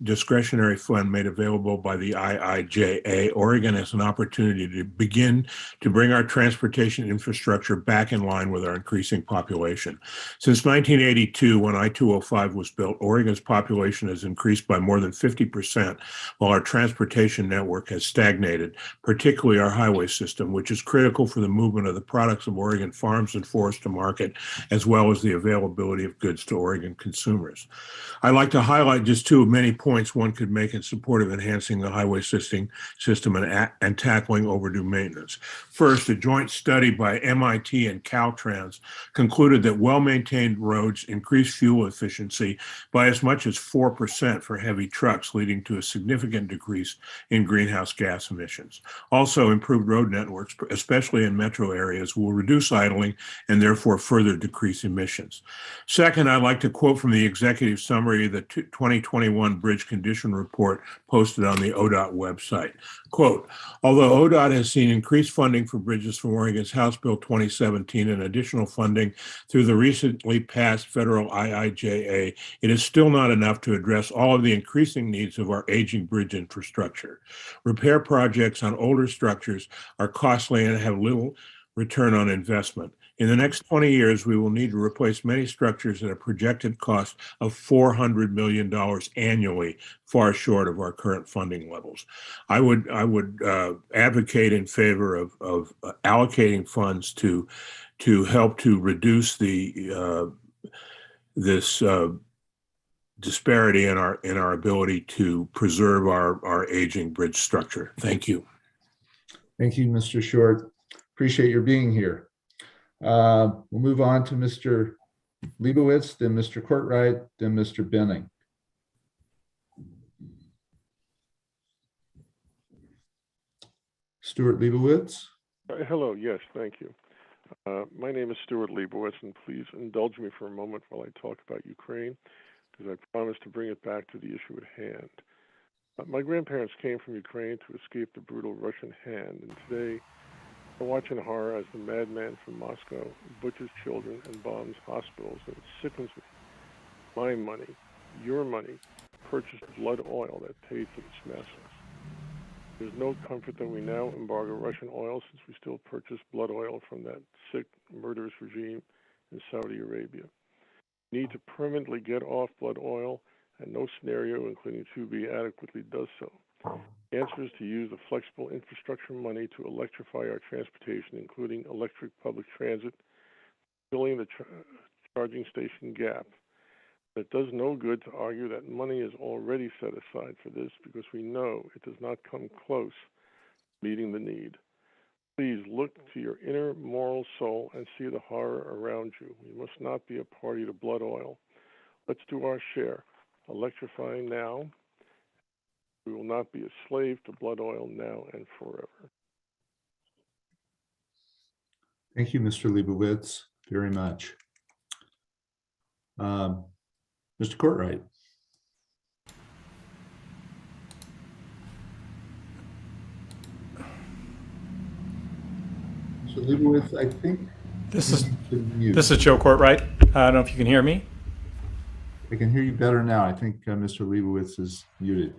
discretionary fund made available by the IIJA, Oregon has an opportunity to begin to bring our transportation infrastructure back in line with our increasing population. Since 1982, when I-205 was built, Oregon's population has increased by more than 50%, while our transportation network has stagnated, particularly our highway system, which is critical for the movement of the products of Oregon farms and forests to market, as well as the availability of goods to Oregon consumers. I'd like to highlight just two of many points one could make in support of enhancing the highway system and tackling overdue maintenance. First, a joint study by MIT and Caltrans concluded that well-maintained roads increase fuel efficiency by as much as 4% for heavy trucks, leading to a significant decrease in greenhouse gas emissions. Also, improved road networks, especially in metro areas, will reduce idling and therefore further decrease emissions. Second, I'd like to quote from the executive summary of the 2021 Bridge Condition Report posted on the ODOT website. Quote, although ODOT has seen increased funding for bridges from Oregon's House Bill 2017 and additional funding through the recently passed federal IIJA, it is still not enough to address all of the increasing needs of our aging bridge infrastructure. Repair projects on older structures are costly and have little return on investment. In the next 20 years, we will need to replace many structures at a projected cost of $400 million annually, far short of our current funding levels. I would advocate in favor of allocating funds to help to reduce the this disparity in our ability to preserve our aging bridge structure. Thank you. Thank you, Mr. Short. Appreciate your being here. We'll move on to Mr. Liberwicz, then Mr. Courtright, then Mr. Benning. Stuart Liberwicz. Hello, yes, thank you. My name is Stuart Liberwicz, and please indulge me for a moment while I talk about Ukraine, because I promised to bring it back to the issue at hand. My grandparents came from Ukraine to escape the brutal Russian hand, and today I watch in horror as the madman from Moscow butchers children and bombs hospitals, and it sickens me. My money, your money, purchased blood oil that paid for this massacre. There's no comfort that we now embargo Russian oil, since we still purchase blood oil from that sick, murderous regime in Saudi Arabia. We need to permanently get off blood oil, and no scenario, including 2B, adequately does so. The answer is to use the flexible infrastructure money to electrify our transportation, including electric public transit, filling the charging station gap. It does no good to argue that money is already set aside for this, because we know it does not come close to meeting the need. Please look to your inner moral soul and see the horror around you. We must not be a party to blood oil. Let's do our share, electrifying now. We will not be a slave to blood oil now and forever. Thank you, Mr. Liberwicz, very much. Mr. Courtright. Liberwicz, I think. This you is need to mute. this is Joe Courtright. I don't know if you can hear me. I can hear you better now. I think Mr. Leibowitz is muted.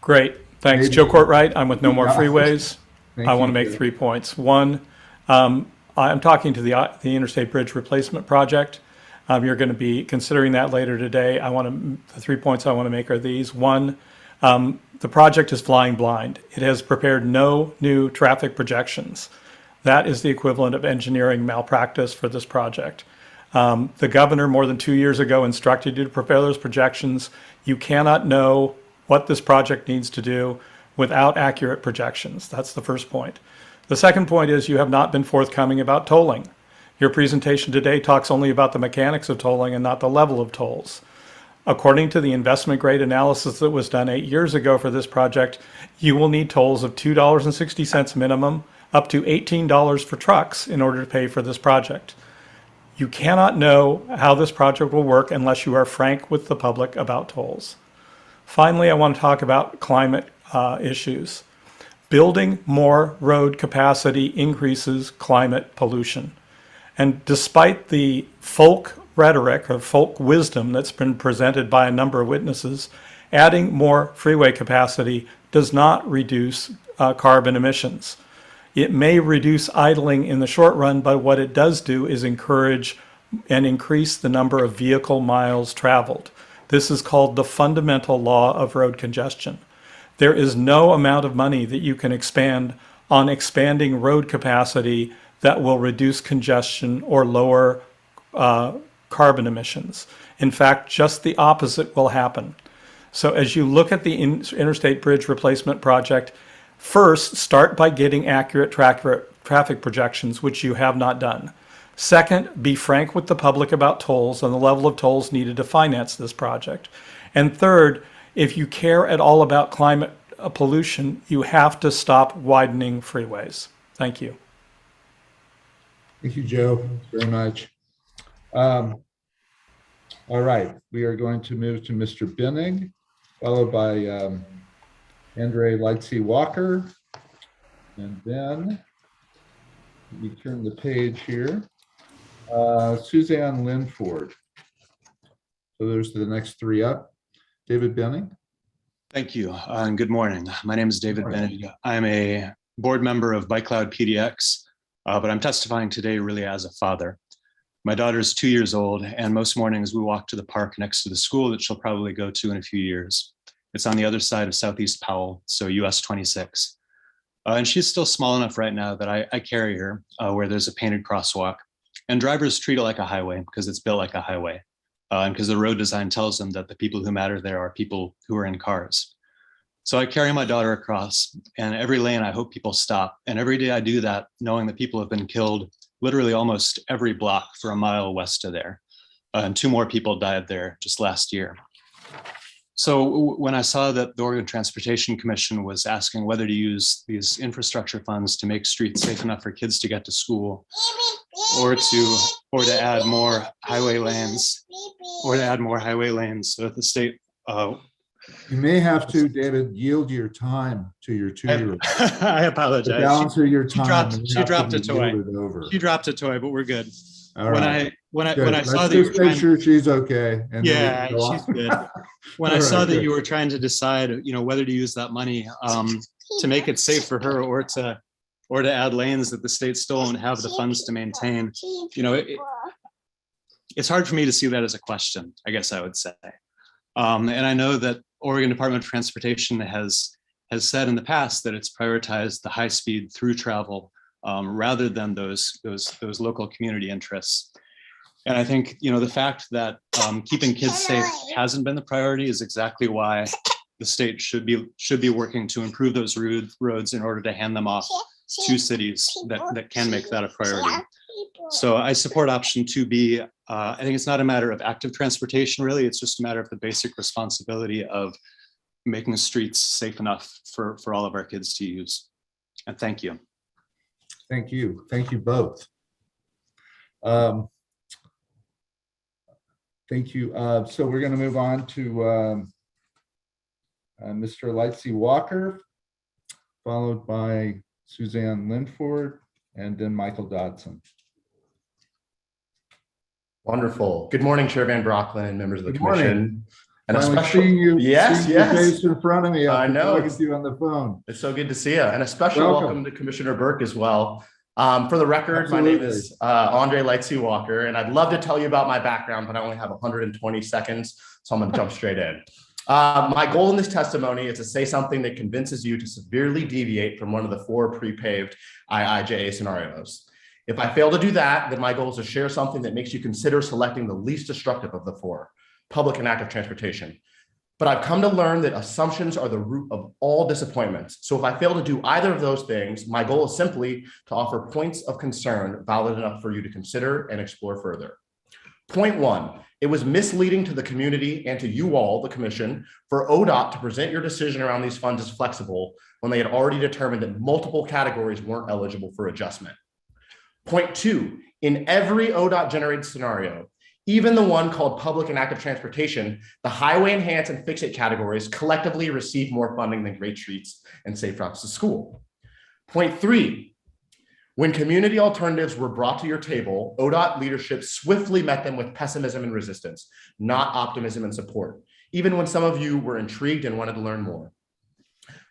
Great. Thanks. Maybe. Joe Courtright. I'm with No More Yeah. Freeways. Thank I want to you, make Joe. 3 points. One, I'm talking to the Interstate Bridge Replacement Project. You're going to be considering that later today. The 3 points I want to make are these. One, the project is flying blind. It has prepared no new traffic projections. That is the equivalent of engineering malpractice for this project. The governor more than 2 years ago instructed you to prepare those projections. You cannot know what this project needs to do without accurate projections. That's the first point. The second point is you have not been forthcoming about tolling. Your presentation today talks only about the mechanics of tolling and not the level of tolls. According to the investment grade analysis that was done 8 years ago for this project, you will need tolls of $2.60 minimum, up to $18 for trucks in order to pay for this project. You cannot know how this project will work unless you are frank with the public about tolls. Finally, I want to talk about climate issues. Building more road capacity increases climate pollution. And despite the folk rhetoric or folk wisdom that's been presented by a number of witnesses, adding more freeway capacity does not reduce carbon emissions. It may reduce idling in the short run, but what it does do is encourage and increase the number of vehicle miles traveled. This is called the fundamental law of road congestion. There is no amount of money that you can expand on expanding road capacity that will reduce congestion or lower carbon emissions. In fact, just the opposite will happen. So as you look at the Interstate Bridge Replacement Project, first, start by getting accurate traffic projections, which you have not done. Second, be frank with the public about tolls and the level of tolls needed to finance this project. And third, if you care at all about climate pollution, you have to stop widening freeways. Thank you. Thank you, Joe, very much. All right, we are going to move to Mr. Binning, followed by Andre Lightsey Walker, and then we turn the page here. Suzanne Linford. So there's the next 3 up. David Binning. Thank you, and good morning. My name is David Binning. I'm a board member of Bike Cloud PDX, but I'm testifying today really as a father. My daughter is 2 years old, and most mornings we walk to the park next to the school that she'll probably go to in a few years. It's on the other side of Southeast Powell, so US 26. And she's still small enough right now that I carry her where there's a painted crosswalk. And drivers treat it like a highway because it's built like a highway. And because the road design tells them that the people who matter there are people who are in cars. So I carry my daughter across, and every lane I hope people stop. And every day I do that, knowing that people have been killed literally almost every block for a mile west of there. And 2 more people died there just last year. So when I saw that the Oregon Transportation Commission was asking whether to use these infrastructure funds to make streets safe enough for kids to get to school, or to add more highway lanes, so that the state. You may have to, David, yield your time to your 2-year-old. I apologize. The balance of your time. She dropped a toy. She dropped a toy, but we're good. All right. When I saw that you were trying, make sure she's okay. And yeah, she's good. When I saw that you were trying to decide, whether to use that money to make it safe for her or to add lanes that the state still won't have the funds to maintain, it's hard for me to see that as a question, I guess I would say. And I know that Oregon Department of Transportation has said in the past that it's prioritized the high speed through travel rather than those local community interests. And I think, the fact that keeping kids safe hasn't been the priority is exactly why the state should be working to improve those roads in order to hand them off to cities that can make that a priority. So I support option 2B. I think it's not a matter of active transportation, really. It's just a matter of the basic responsibility of making the streets safe enough for all of our kids to use. And thank you. Thank you. Thank you both. Thank you. So we're going to move on to Mr. Lightsey Walker, followed by Suzanne Linford, and then Michael Dodson. Wonderful. Good morning, Chair Van Brocklen and members of the Good morning. commission. And Finally a special, seeing you, yes, seeing your yes. face in front of me. I know. It's you on the phone. It's so good to see you. And a special welcome to Commissioner Burke as well. For the record, Absolutely. My name is Andre Lightsey Walker, and I'd love to tell you about my background, but I only have 120 seconds, so I'm going to jump straight in. My goal in this testimony is to say something that convinces you to severely deviate from one of the 4 pre-paved IIJA scenarios. If I fail to do that, then my goal is to share something that makes you consider selecting the least destructive of the 4, public and active transportation. But I've come to learn that assumptions are the root of all disappointments. So if I fail to do either of those things, my goal is simply to offer points of concern valid enough for you to consider and explore further. Point 1, it was misleading to the community and to you all, the commission, for ODOT to present your decision around these funds as flexible when they had already determined that multiple categories weren't eligible for adjustment. Point 2, in every ODOT generated scenario, even the one called public and active transportation, the highway enhance and fix it categories collectively receive more funding than great streets and safe routes to school. Point 3, when community alternatives were brought to your table, ODOT leadership swiftly met them with pessimism and resistance, not optimism and support, even when some of you were intrigued and wanted to learn more.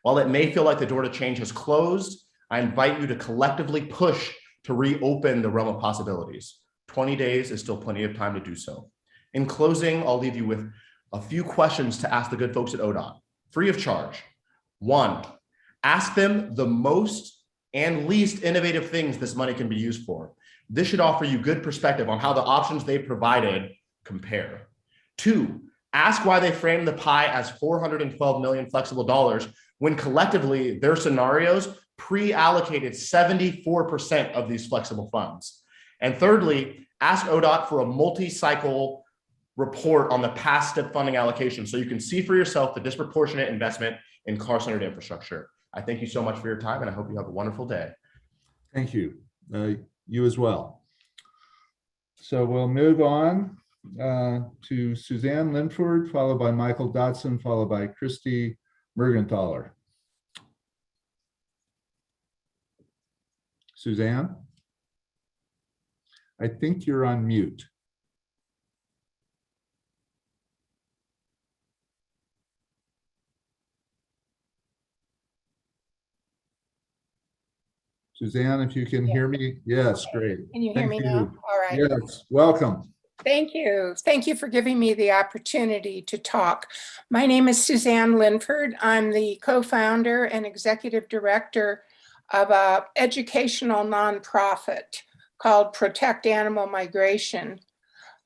While it may feel like the door to change has closed, I invite you to collectively push to reopen the realm of possibilities. 20 days is still plenty of time to do so. In closing, I'll leave you with a few questions to ask the good folks at ODOT, free of charge. 1, ask them the most and least innovative things this money can be used for. This should offer you good perspective on how the options they provided compare. 2, ask why they framed the pie as $412 million flexible dollars when collectively their scenarios pre-allocated 74% of these flexible funds. And thirdly, ask ODOT for a multi-cycle report on the past step funding allocation so you can see for yourself the disproportionate investment in car-centered infrastructure. I thank you so much for your time, and I hope you have a wonderful day. Thank you. You as well. So we'll move on to Suzanne Linford, followed by Michael Dodson, followed by Christy Mergenthaler. Suzanne? I think you're on mute. Suzanne, if you can hear me. Yes, great. Can you hear me now? All right. Yes, welcome. Thank you. Thank you for giving me the opportunity to talk. My name is Suzanne Linford. I'm the co-founder and executive director of an educational nonprofit called Protect Animal Migration.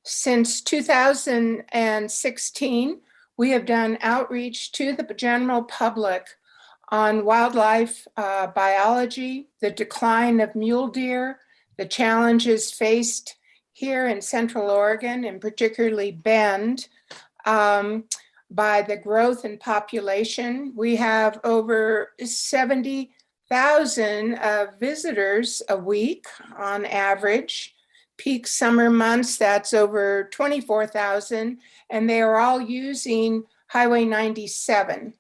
Since 2016, we have done outreach to the general public on wildlife biology, the decline of mule deer, the challenges faced here in Central Oregon, and particularly Bend, by the growth in population. We have over 70,000 visitors a week on average. Peak summer months, that's over 24,000, and they are all using Highway 97.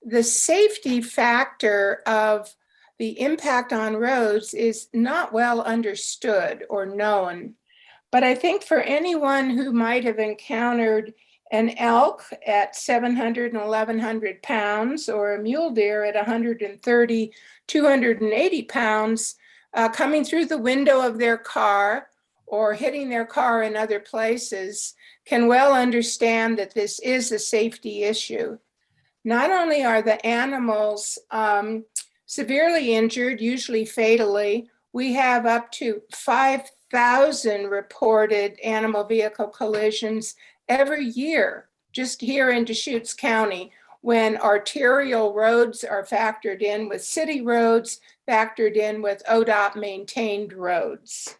The safety factor of the impact on roads is not well understood or known. But I think for anyone who might have encountered an elk at 700 and 1,100 pounds or a mule deer at 130, 280 pounds coming through the window of their car or hitting their car in other places can well understand that this is a safety issue. Not only are the animals severely injured, usually fatally, we have up to 5,000 reported animal vehicle collisions every year, just here in Deschutes County, when arterial roads are factored in with city roads, factored in with ODOT maintained roads.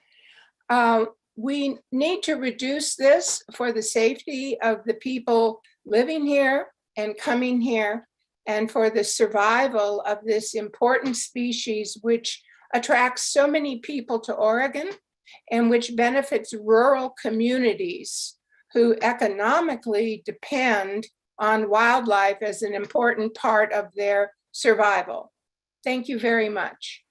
We need to reduce this for the safety of the people living here and coming here, and for the survival of this important species, which attracts so many people to Oregon and which benefits rural communities who economically depend on wildlife as an important part of their survival. Thank you very much.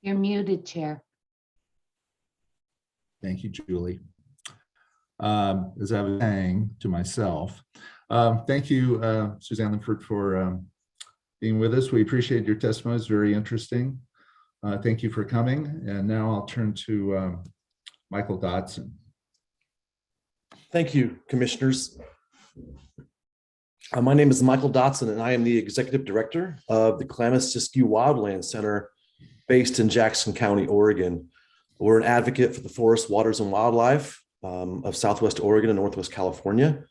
You're muted, Chair. Thank you, Julie. As I was saying to myself, thank you, Suzanne Linford, for being with us. We appreciate your testimony. It's very interesting. Thank you for coming. And now I'll turn to Michael Dodson. Thank you, commissioners. My name is Michael Dodson, and I am the Executive Director of the Klamath-Siskiyou Wildland Center based in Jackson County, Oregon. We're an advocate for the forest, waters, and wildlife of Southwest Oregon and Northwest California.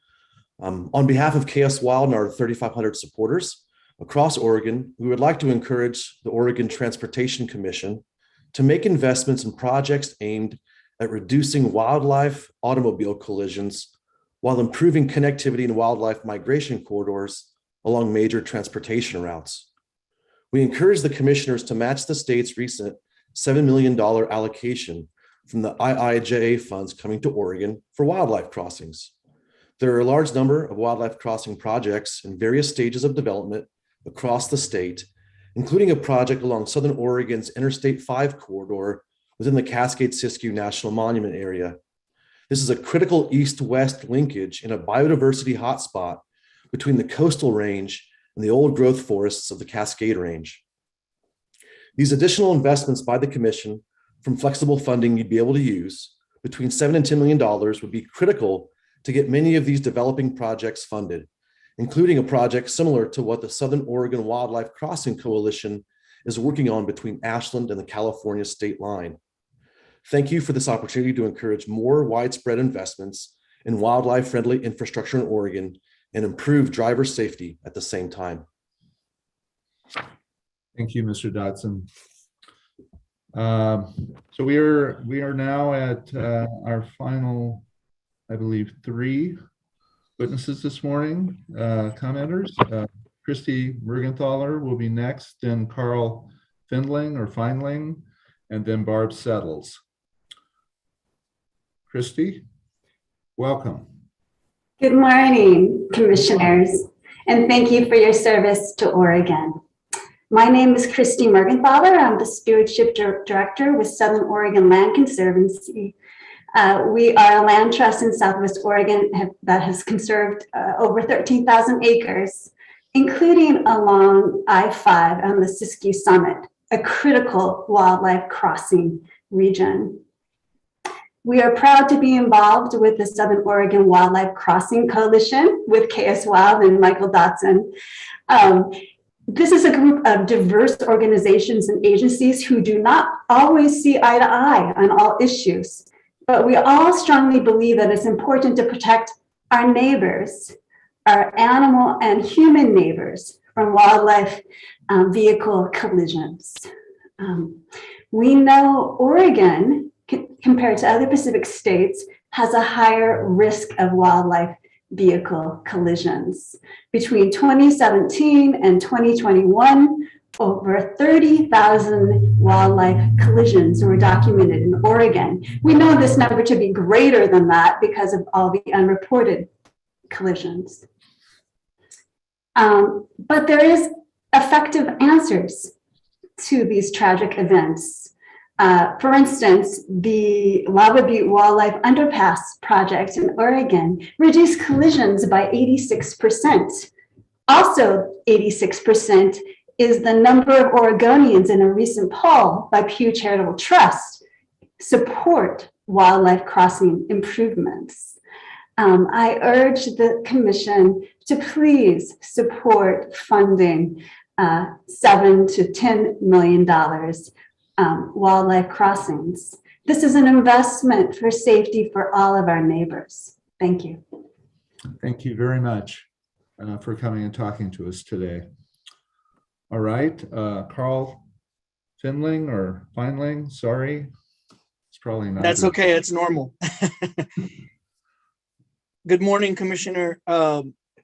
On behalf of KS Wild and our 3,500 supporters across Oregon, we would like to encourage the Oregon Transportation Commission to make investments in projects aimed at reducing wildlife automobile collisions while improving connectivity and wildlife migration corridors along major transportation routes. We encourage the commissioners to match the state's recent $7 million allocation from the IIJA funds coming to Oregon for wildlife crossings. There are a large number of wildlife crossing projects in various stages of development across the state, including a project along Southern Oregon's Interstate 5 corridor within the Cascade-Siskiyou National Monument area. This is a critical east-west linkage in a biodiversity hotspot between the coastal range and the old growth forests of the Cascade Range. These additional investments by the commission from flexible funding you'd be able to use between $7 and $10 million would be critical to get many of these developing projects funded, including a project similar to what the Southern Oregon Wildlife Crossing Coalition is working on between Ashland and the California state line. Thank you for this opportunity to encourage more widespread investments in wildlife-friendly infrastructure in Oregon and improve driver safety at the same time. Thank you, Mr. Dodson. So we are now at our final, I believe, 3 witnesses this morning, commenters. Christy Mergenthaler will be next, then Carl Findling, and then Barb Settles. Christy, welcome. Good morning, commissioners, and thank you for your service to Oregon. My name is Christy Mergenthaler. I'm the Stewardship Director with Southern Oregon Land Conservancy. We are a land trust in Southwest Oregon that has conserved over 13,000 acres, including along I-5 on the Siskiyou Summit, a critical wildlife crossing region. We are proud to be involved with the Southern Oregon Wildlife Crossing Coalition with KS Wild and Michael Dodson. This is a group of diverse organizations and agencies who do not always see eye to eye on all issues, but we all strongly believe that it's important to protect our neighbors, our animal and human neighbors, from wildlife vehicle collisions. We know Oregon, compared to other Pacific states, has a higher risk of wildlife vehicle collisions. Between 2017 and 2021, over 30,000 wildlife collisions were documented in Oregon. We know this number to be greater than that because of all the unreported collisions. But there is effective answers to these tragic events. For instance, the Lava Butte Wildlife Underpass project in Oregon reduced collisions by 86%. Also, 86% is the number of Oregonians in a recent poll by Pew Charitable Trust support wildlife crossing improvements. I urge the commission to please support funding $7 to $10 million wildlife crossings. This is an investment for safety for all of our neighbors. Thank you. Thank you very much for coming and talking to us today. All right, Carl Findling, sorry. It's probably not. That's okay, it's normal. Good morning, Commissioner,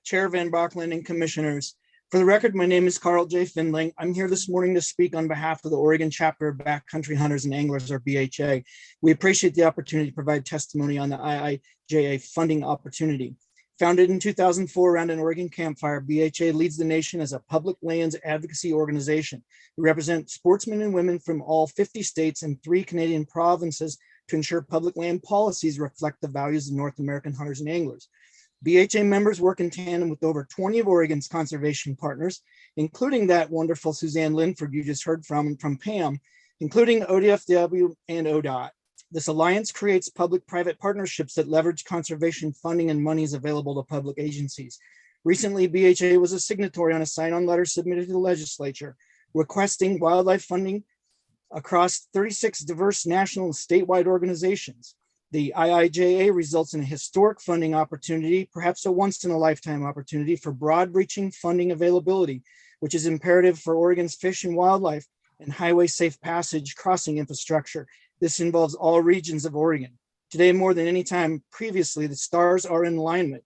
Chair Van Brockland and commissioners. For the record, my name is Carl J. Findling. I'm here this morning to speak on behalf of the Oregon chapter of Backcountry Hunters and Anglers, or BHA. We appreciate the opportunity to provide testimony on the IIJA funding opportunity. Founded in 2004 around an Oregon campfire, BHA leads the nation as a public lands advocacy organization. We represent sportsmen and women from all 50 states and 3 Canadian provinces to ensure public land policies reflect the values of North American hunters and anglers. BHA members work in tandem with over 20 of Oregon's conservation partners, including that wonderful Suzanne Linford you just heard from Pam, including ODFW and ODOT. This alliance creates public-private partnerships that leverage conservation funding and monies available to public agencies. Recently, BHA was a signatory on a sign-on letter submitted to the legislature requesting wildlife funding across 36 diverse national and statewide organizations. The IIJA results in a historic funding opportunity, perhaps a once-in-a-lifetime opportunity for broad-reaching funding availability, which is imperative for Oregon's fish and wildlife and highway safe passage crossing infrastructure. This involves all regions of Oregon. Today, more than any time previously, the stars are in alignment.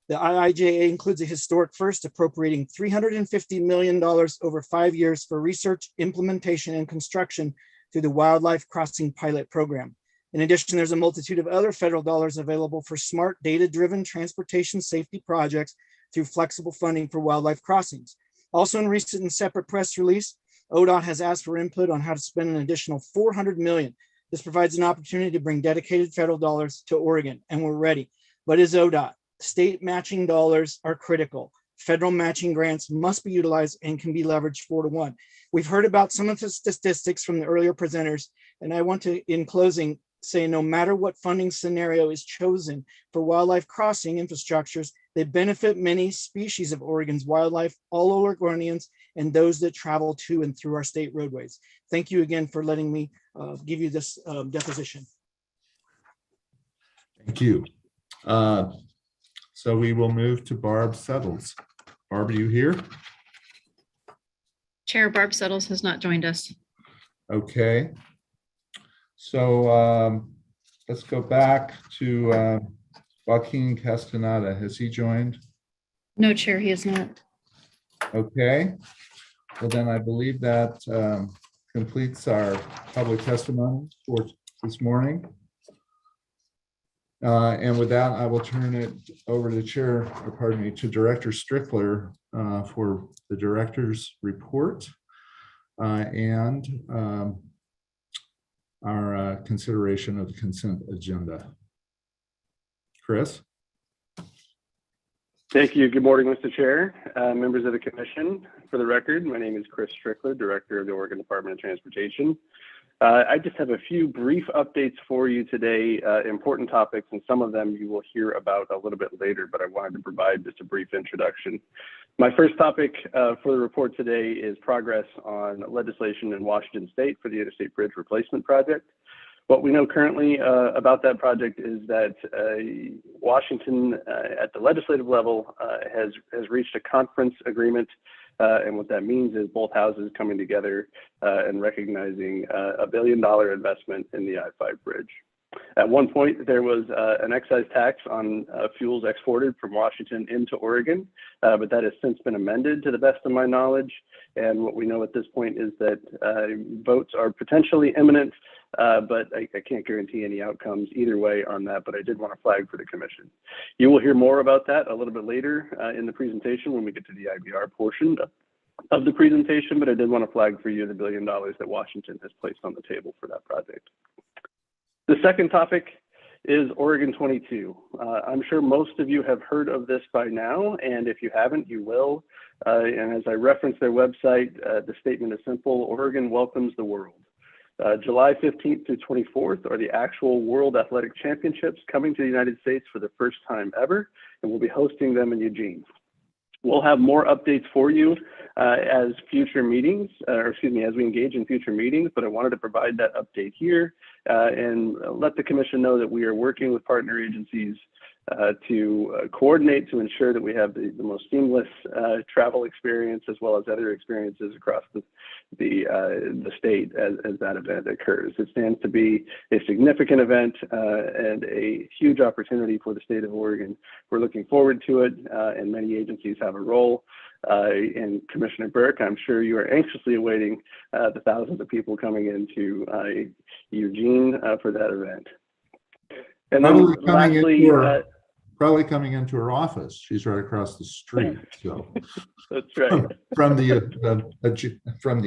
The IIJA includes a historic first, appropriating $350 million over 5 years for research, implementation, and construction through the Wildlife Crossing Pilot Program. In addition, there's a multitude of other federal dollars available for smart, data-driven transportation safety projects through flexible funding for wildlife crossings. Also, in recent and separate press release, ODOT has asked for input on how to spend an additional $400 million. This provides an opportunity to bring dedicated federal dollars to Oregon, and we're ready. But is ODOT? State matching dollars are critical. Federal matching grants must be utilized and can be leveraged 4-to-1. We've heard about some of the statistics from the earlier presenters, and I want to, in closing, say no matter what funding scenario is chosen for wildlife crossing infrastructures, they benefit many species of Oregon's wildlife, all Oregonians, and those that travel to and through our state roadways. Thank you again for letting me give you this deposition. Thank you. So we will move to Barb Settles. Barb, are you here? Chair Barb Settles has not joined us. Okay. So let's go back to Joaquin Castaneda. Has he joined? No, Chair, he is not. Okay. Well, then I believe that completes our public testimony for this morning. And with that, I will turn it over to to Director Strickler for the director's report and our consideration of the consent agenda. Chris? Thank you. Good morning, Mr. Chair, members of the commission. For the record, my name is Chris Strickler, Director of the Oregon Department of Transportation. I just have a few brief updates for you today, important topics, and some of them you will hear about a little bit later, but I wanted to provide just a brief introduction. My first topic for the report today is progress on legislation in Washington State for the Interstate Bridge Replacement Project. What we know currently about that project is that Washington at the legislative level has reached a conference agreement. And what that means is both houses coming together and recognizing a $1 billion investment in the I-5 bridge. At one point, there was an excise tax on fuels exported from Washington into Oregon, but that has since been amended to the best of my knowledge. And what we know at this point is that votes are potentially imminent, but I can't guarantee any outcomes either way on that, but I did want to flag for the commission. You will hear more about that a little bit later in the presentation when we get to the IBR portion of the presentation, but I did want to flag for you the $1 billion that Washington has placed on the table for that project. The second topic is Oregon 22. I'm sure most of you have heard of this by now, and if you haven't, you will. And as I reference their website, the statement is simple: Oregon welcomes the world. July 15th through 24th are the actual World Athletic Championships coming to the United States for the first time ever, and we'll be hosting them in Eugene. We'll have more updates for you as future meetings, as we engage in future meetings, but I wanted to provide that update here and let the commission know that we are working with partner agencies to coordinate to ensure that we have the most seamless travel experience as well as other experiences across the state as that event occurs. It stands to be a significant event and a huge opportunity for the state of Oregon. We're looking forward to it, and many agencies have a role. And Commissioner Burke, I'm sure you are anxiously awaiting the thousands of people coming into Eugene for that event. And then lastly, probably coming into her office. She's right across the street. So That's right. from the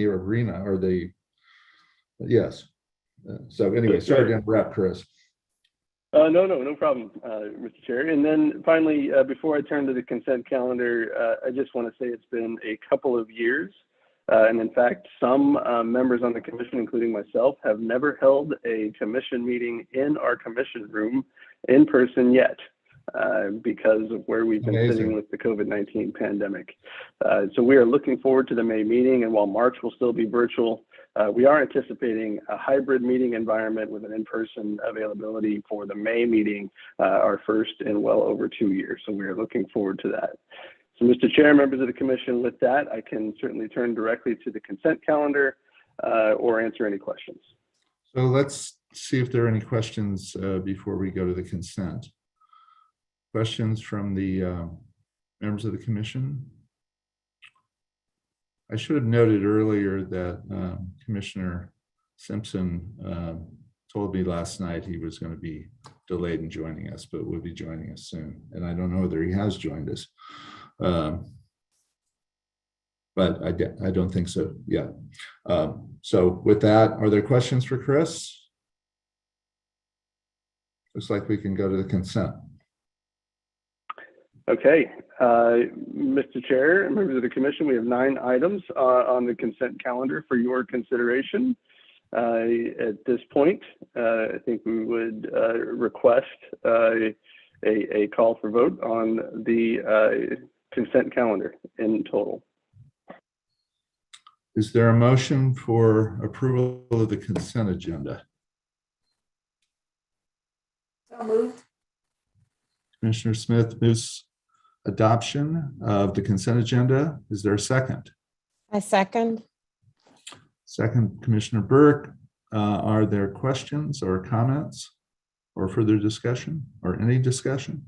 arena or the, yes. So anyway, That's sorry right. to interrupt, Chris. No problem, Mr. Chair. And then finally, before I turn to the consent calendar, I just want to say it's been a couple of years. And in fact, some members on the commission, including myself, have never held a commission meeting in our commission room in person yet because of where we've been sitting with the COVID-19 pandemic. So we are looking forward to the May meeting, and while March will still be virtual, we are anticipating a hybrid meeting environment with an in-person availability for the May meeting, our first in well over 2 years. So we are looking forward to that. So Mr. Chair, members of the commission, with that, I can certainly turn directly to the consent calendar or answer any questions. So let's see if there are any questions before we go to the consent. Questions from the members of the commission? I should have noted earlier that Commissioner Simpson told me last night he was going to be delayed in joining us, but will be joining us soon. And I don't know whether he has joined us. But I don't think so yet. So with that, are there questions for Chris? Looks like we can go to the consent. Okay, Mr. Chair, members of the commission, we have 9 items on the consent calendar for your consideration. At this point, I think we would request a call for vote on the consent calendar in total. Is there a motion for approval of the consent agenda? So moved. Commissioner Smith moves adoption of the consent agenda. Is there a second? I second. Second, Commissioner Burke. Are there questions or comments or further discussion or any discussion?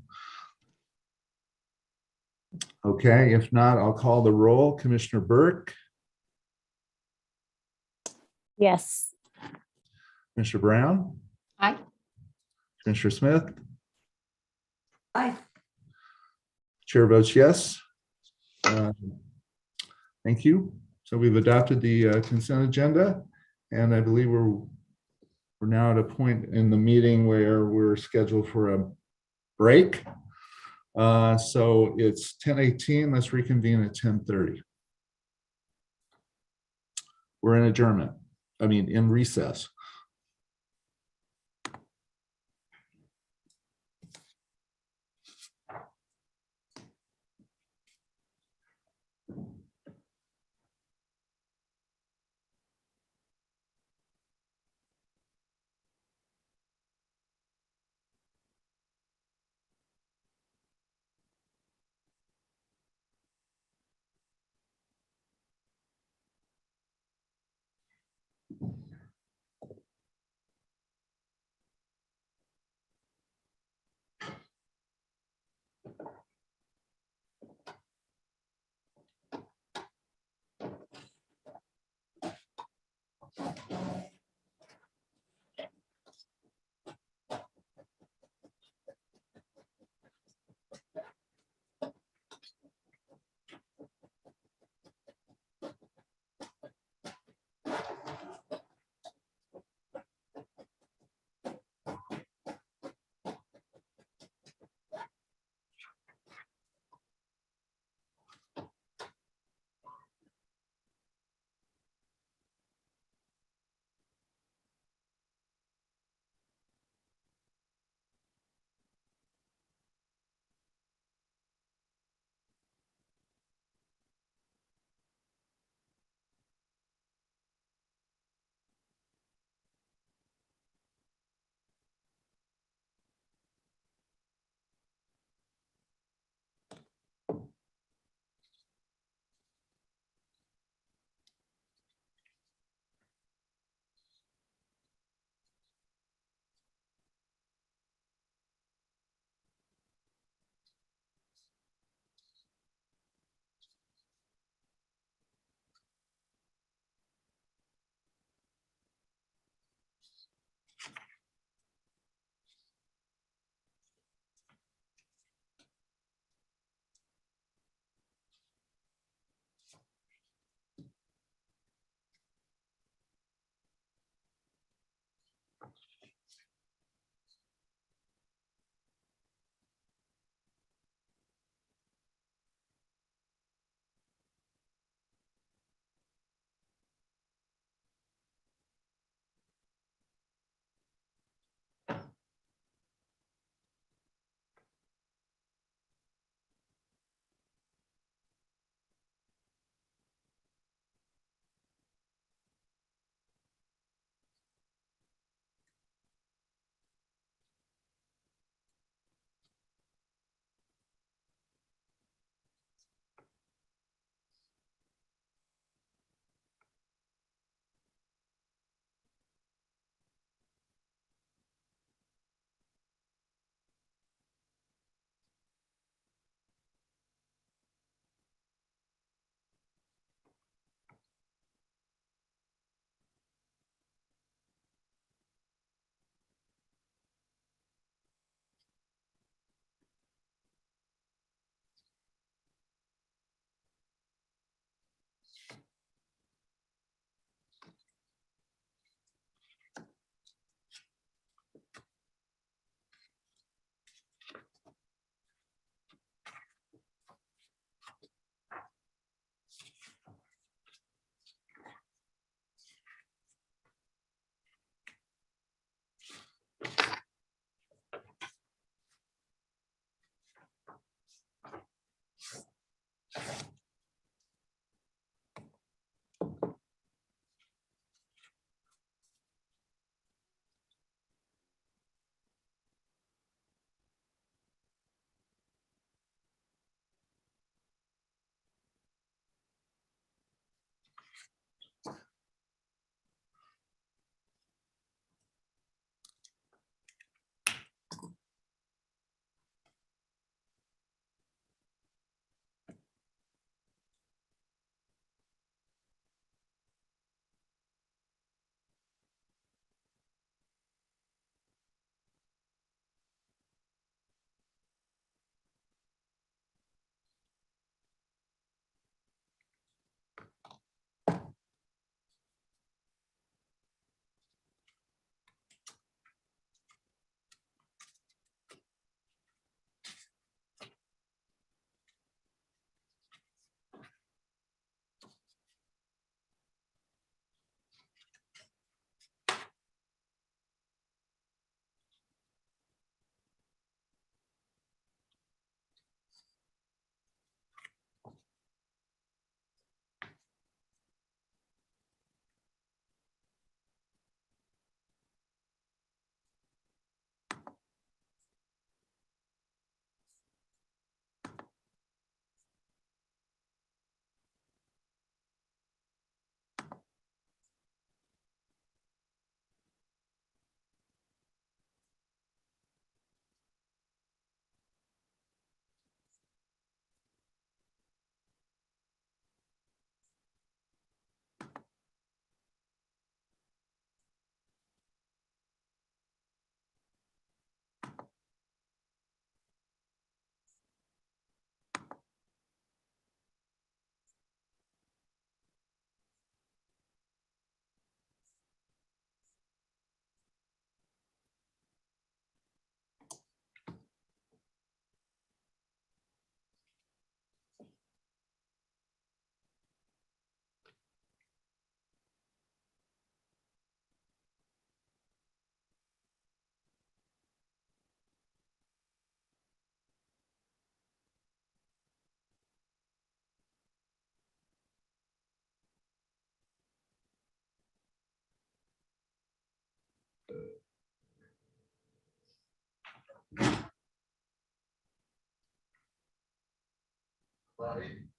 Okay, if not, I'll call the roll. Commissioner Burke. Yes. Commissioner Brown. Aye. Commissioner Smith. Aye. Chair votes yes. Thank you. So we've adopted the consent agenda, and I believe we're now at a point in the meeting where we're scheduled for a break. So it's 10:18. Let's reconvene at 10:30. We're in adjournment. I mean, in recess.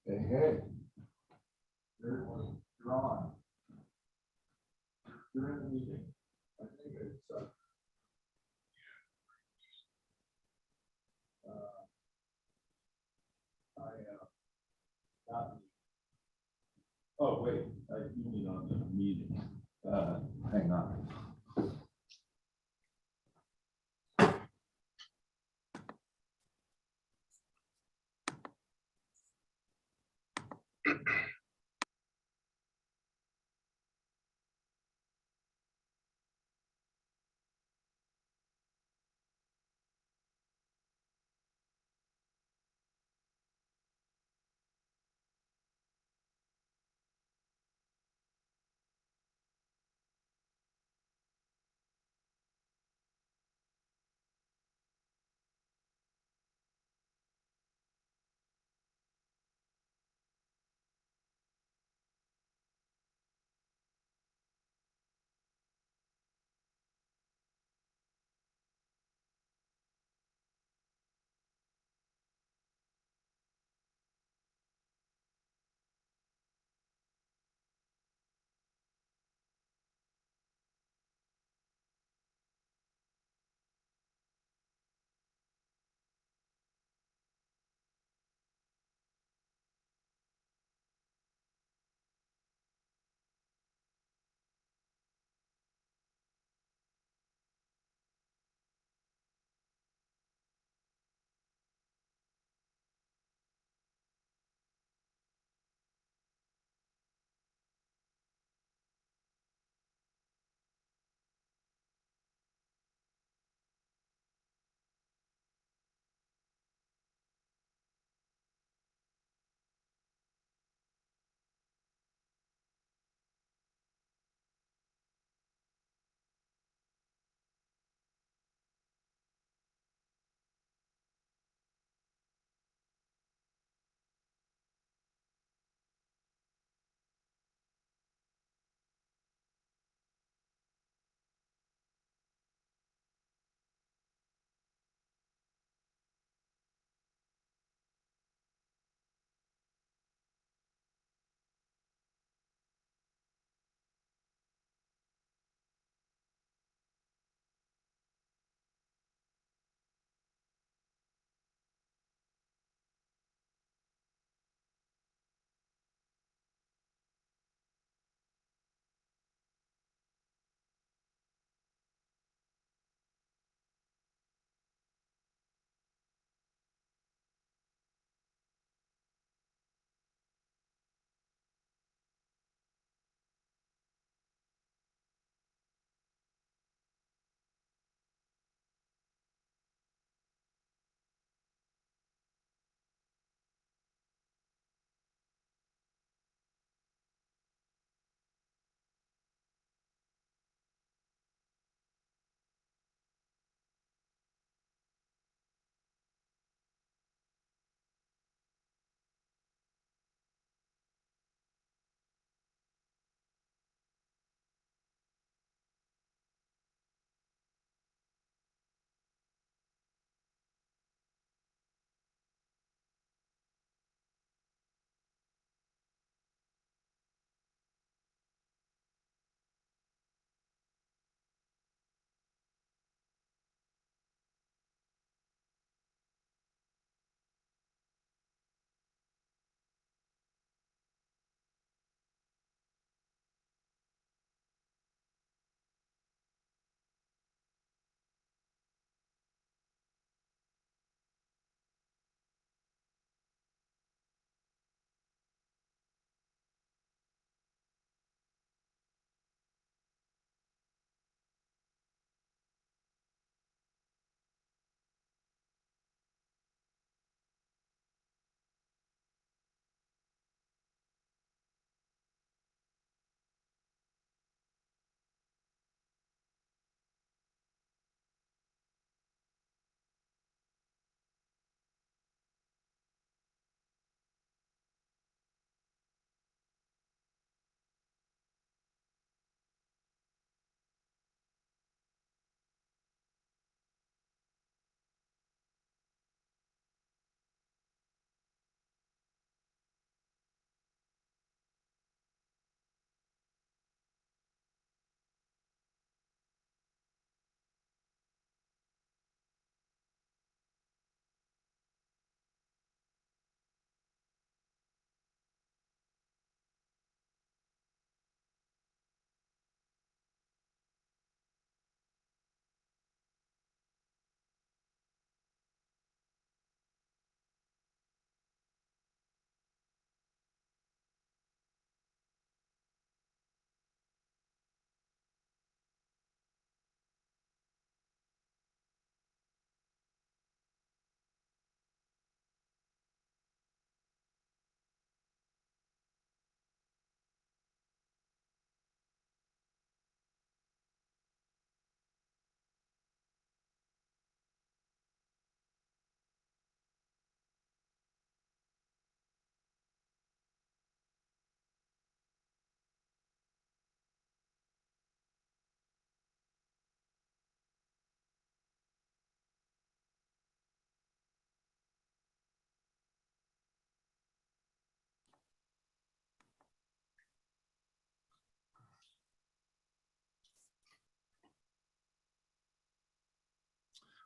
Hey. You're on. You're in the meeting. I think it's oh, wait, you mean on the meeting. Hang on.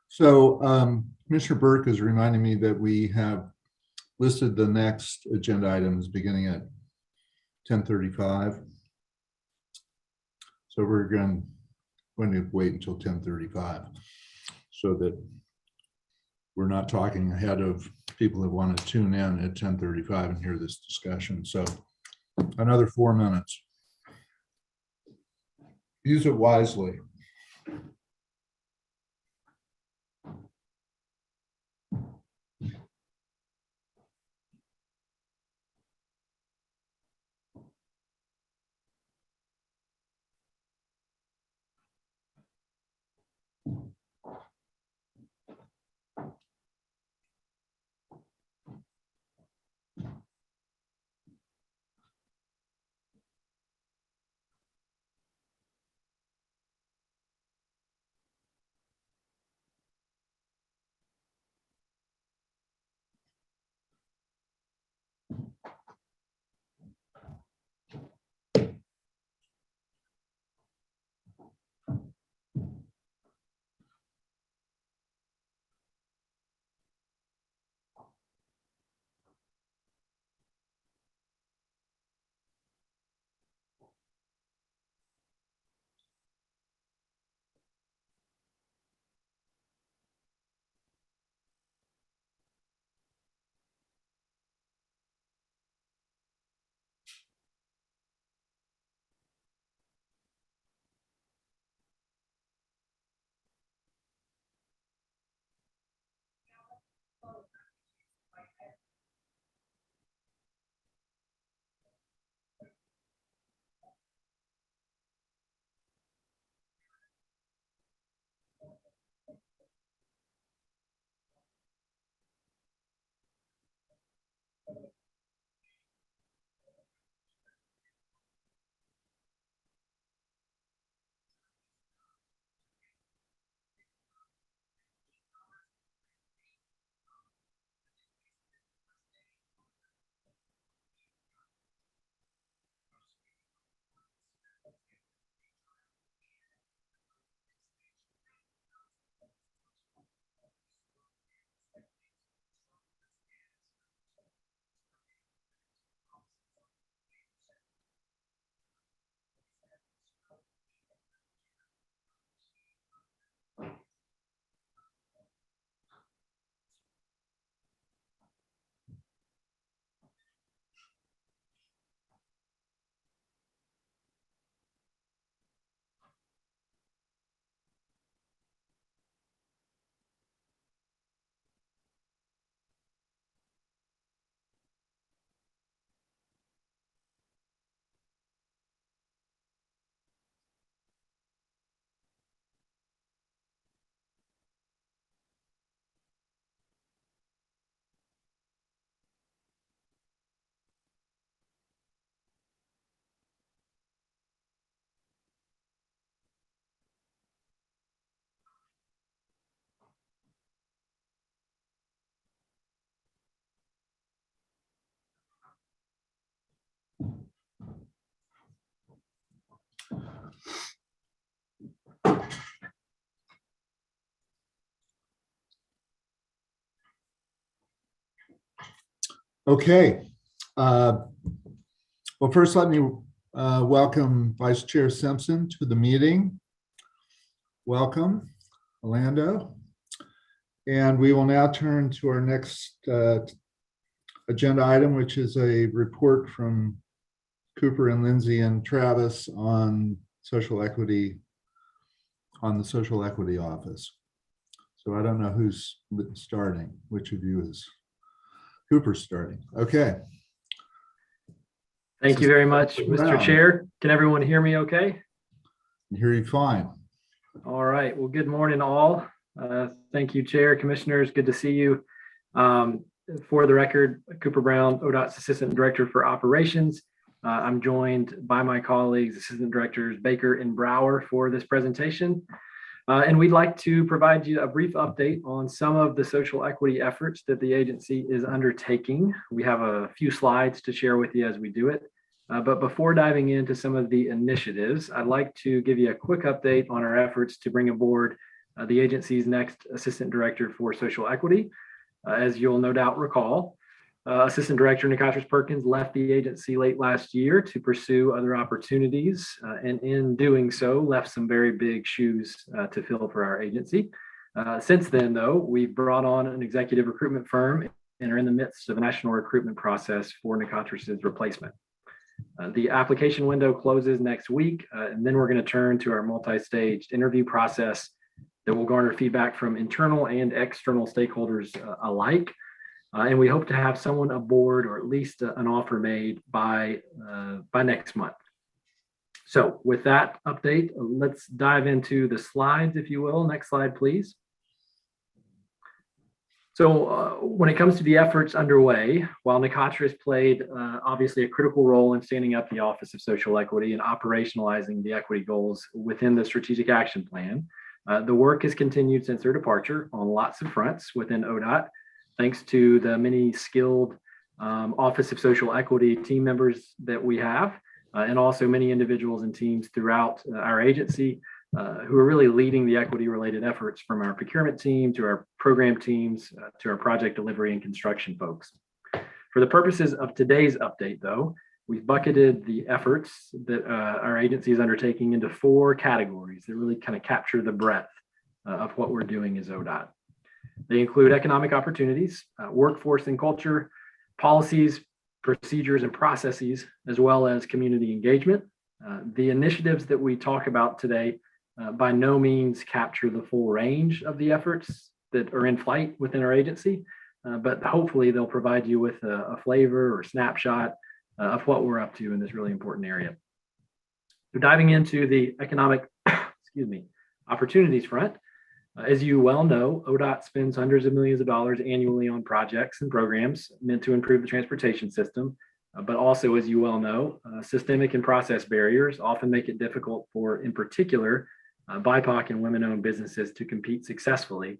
So Commissioner Burke is reminding me that we have listed the next agenda items beginning at 10:35. So we're going to wait until 10:35 so that we're not talking ahead of people that want to tune in at 10:35 and hear this discussion. So another 4 minutes. Use it wisely. Okay. Well, first, let me welcome Vice Chair Simpson to the meeting. Welcome, Orlando. And we will now turn to our next agenda item, which is a report from Cooper and Lindsay and Travis on social equity, on the Social Equity Office. So I don't know who's starting. Which of you is? Cooper's starting. Okay. Thank you very much, Mr. Chair. Can everyone hear me okay? I hear you fine. All right. Well, good morning, all. Thank you, Chair, Commissioners. Good to see you. For the record, Cooper Brown, ODOT's Assistant Director for Operations. I'm joined by my colleagues, Assistant Directors Baker and Brower, for this presentation. And we'd like to provide you a brief update on some of the social equity efforts that the agency is undertaking. We have a few slides to share with you as we do it. But before diving into some of the initiatives, I'd like to give you a quick update on our efforts to bring aboard the agency's next Assistant Director for Social Equity. As you'll no doubt recall, Assistant Director Nikatris Perkins left the agency late last year to pursue other opportunities, and in doing so, left some very big shoes to fill for our agency. Since then, though, we've brought on an executive recruitment firm and are in the midst of a national recruitment process for Nikatris's replacement. The application window closes next week, and then we're going to turn to our multi-staged interview process that will garner feedback from internal and external stakeholders alike. And we hope to have someone aboard, or at least an offer made by next month. So with that update, let's dive into the slides, if you will. Next slide, please. So when it comes to the efforts underway, while Nikatris played obviously a critical role in standing up the Office of Social Equity and operationalizing the equity goals within the Strategic Action Plan, the work has continued since their departure on lots of fronts within ODOT, thanks to the many skilled Office of Social Equity team members that we have, and also many individuals and teams throughout our agency who are really leading the equity-related efforts, from our procurement team to our program teams to our project delivery and construction folks. For the purposes of today's update, though, we've bucketed the efforts that our agency is undertaking into 4 categories that really kind of capture the breadth of what we're doing as ODOT. They include economic opportunities, workforce and culture, policies, procedures and processes, as well as community engagement. The initiatives that we talk about today by no means capture the full range of the efforts that are in flight within our agency, but hopefully they'll provide you with a flavor or snapshot of what we're up to in this really important area. So diving into the economic opportunities front, as you well know, ODOT spends hundreds of millions of dollars annually on projects and programs meant to improve the transportation system. But also, as you well know, systemic and process barriers often make it difficult for, in particular, BIPOC and women-owned businesses to compete successfully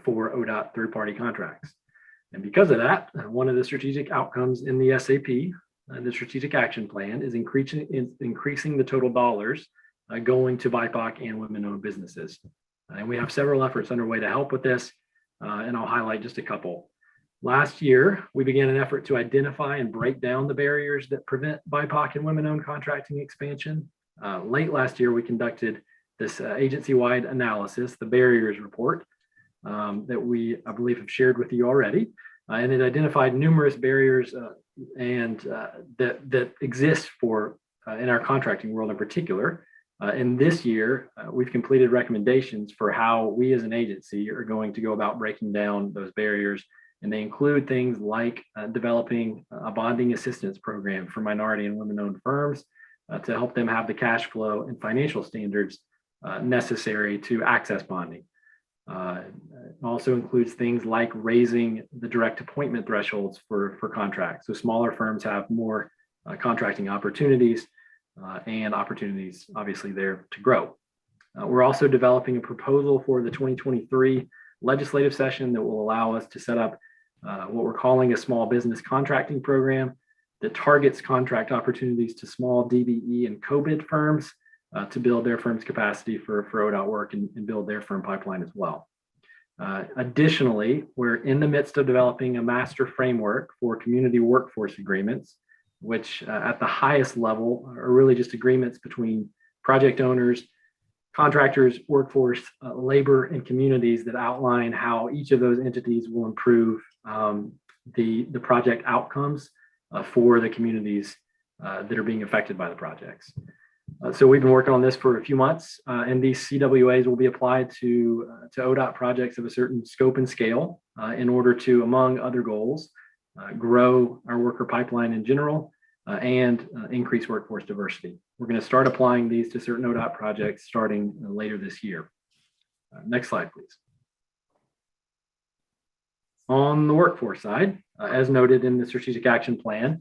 for ODOT third-party contracts. And because of that, one of the strategic outcomes in the SAP, the Strategic Action Plan, is increasing the total dollars going to BIPOC and women-owned businesses. And we have several efforts underway to help with this, and I'll highlight just a couple. Last year, we began an effort to identify and break down the barriers that prevent BIPOC and women-owned contracting expansion. Late last year, we conducted this agency-wide analysis, the barriers report, that we, I believe, have shared with you already. And it identified numerous barriers that exist for in our contracting world in particular. And this year, we've completed recommendations for how we as an agency are going to go about breaking down those barriers. And they include things like developing a bonding assistance program for minority and women-owned firms to help them have the cash flow and financial standards necessary to access bonding. It also includes things like raising the direct appointment thresholds for contracts. So smaller firms have more contracting opportunities and opportunities obviously there to grow. We're also developing a proposal for the 2023 legislative session that will allow us to set up what we're calling a small business contracting program that targets contract opportunities to small DBE and co-bid firms to build their firm's capacity for ODOT work and build their firm pipeline as well. Additionally, we're in the midst of developing a master framework for community workforce agreements, which at the highest level are really just agreements between project owners, contractors, workforce, labor, and communities that outline how each of those entities will improve the project outcomes for the communities that are being affected by the projects. So we've been working on this for a few months, and these CWAs will be applied to ODOT projects of a certain scope and scale in order to, among other goals, grow our worker pipeline in general and increase workforce diversity. We're going to start applying these to certain ODOT projects starting later this year. Next slide, please. On the workforce side, as noted in the Strategic Action Plan,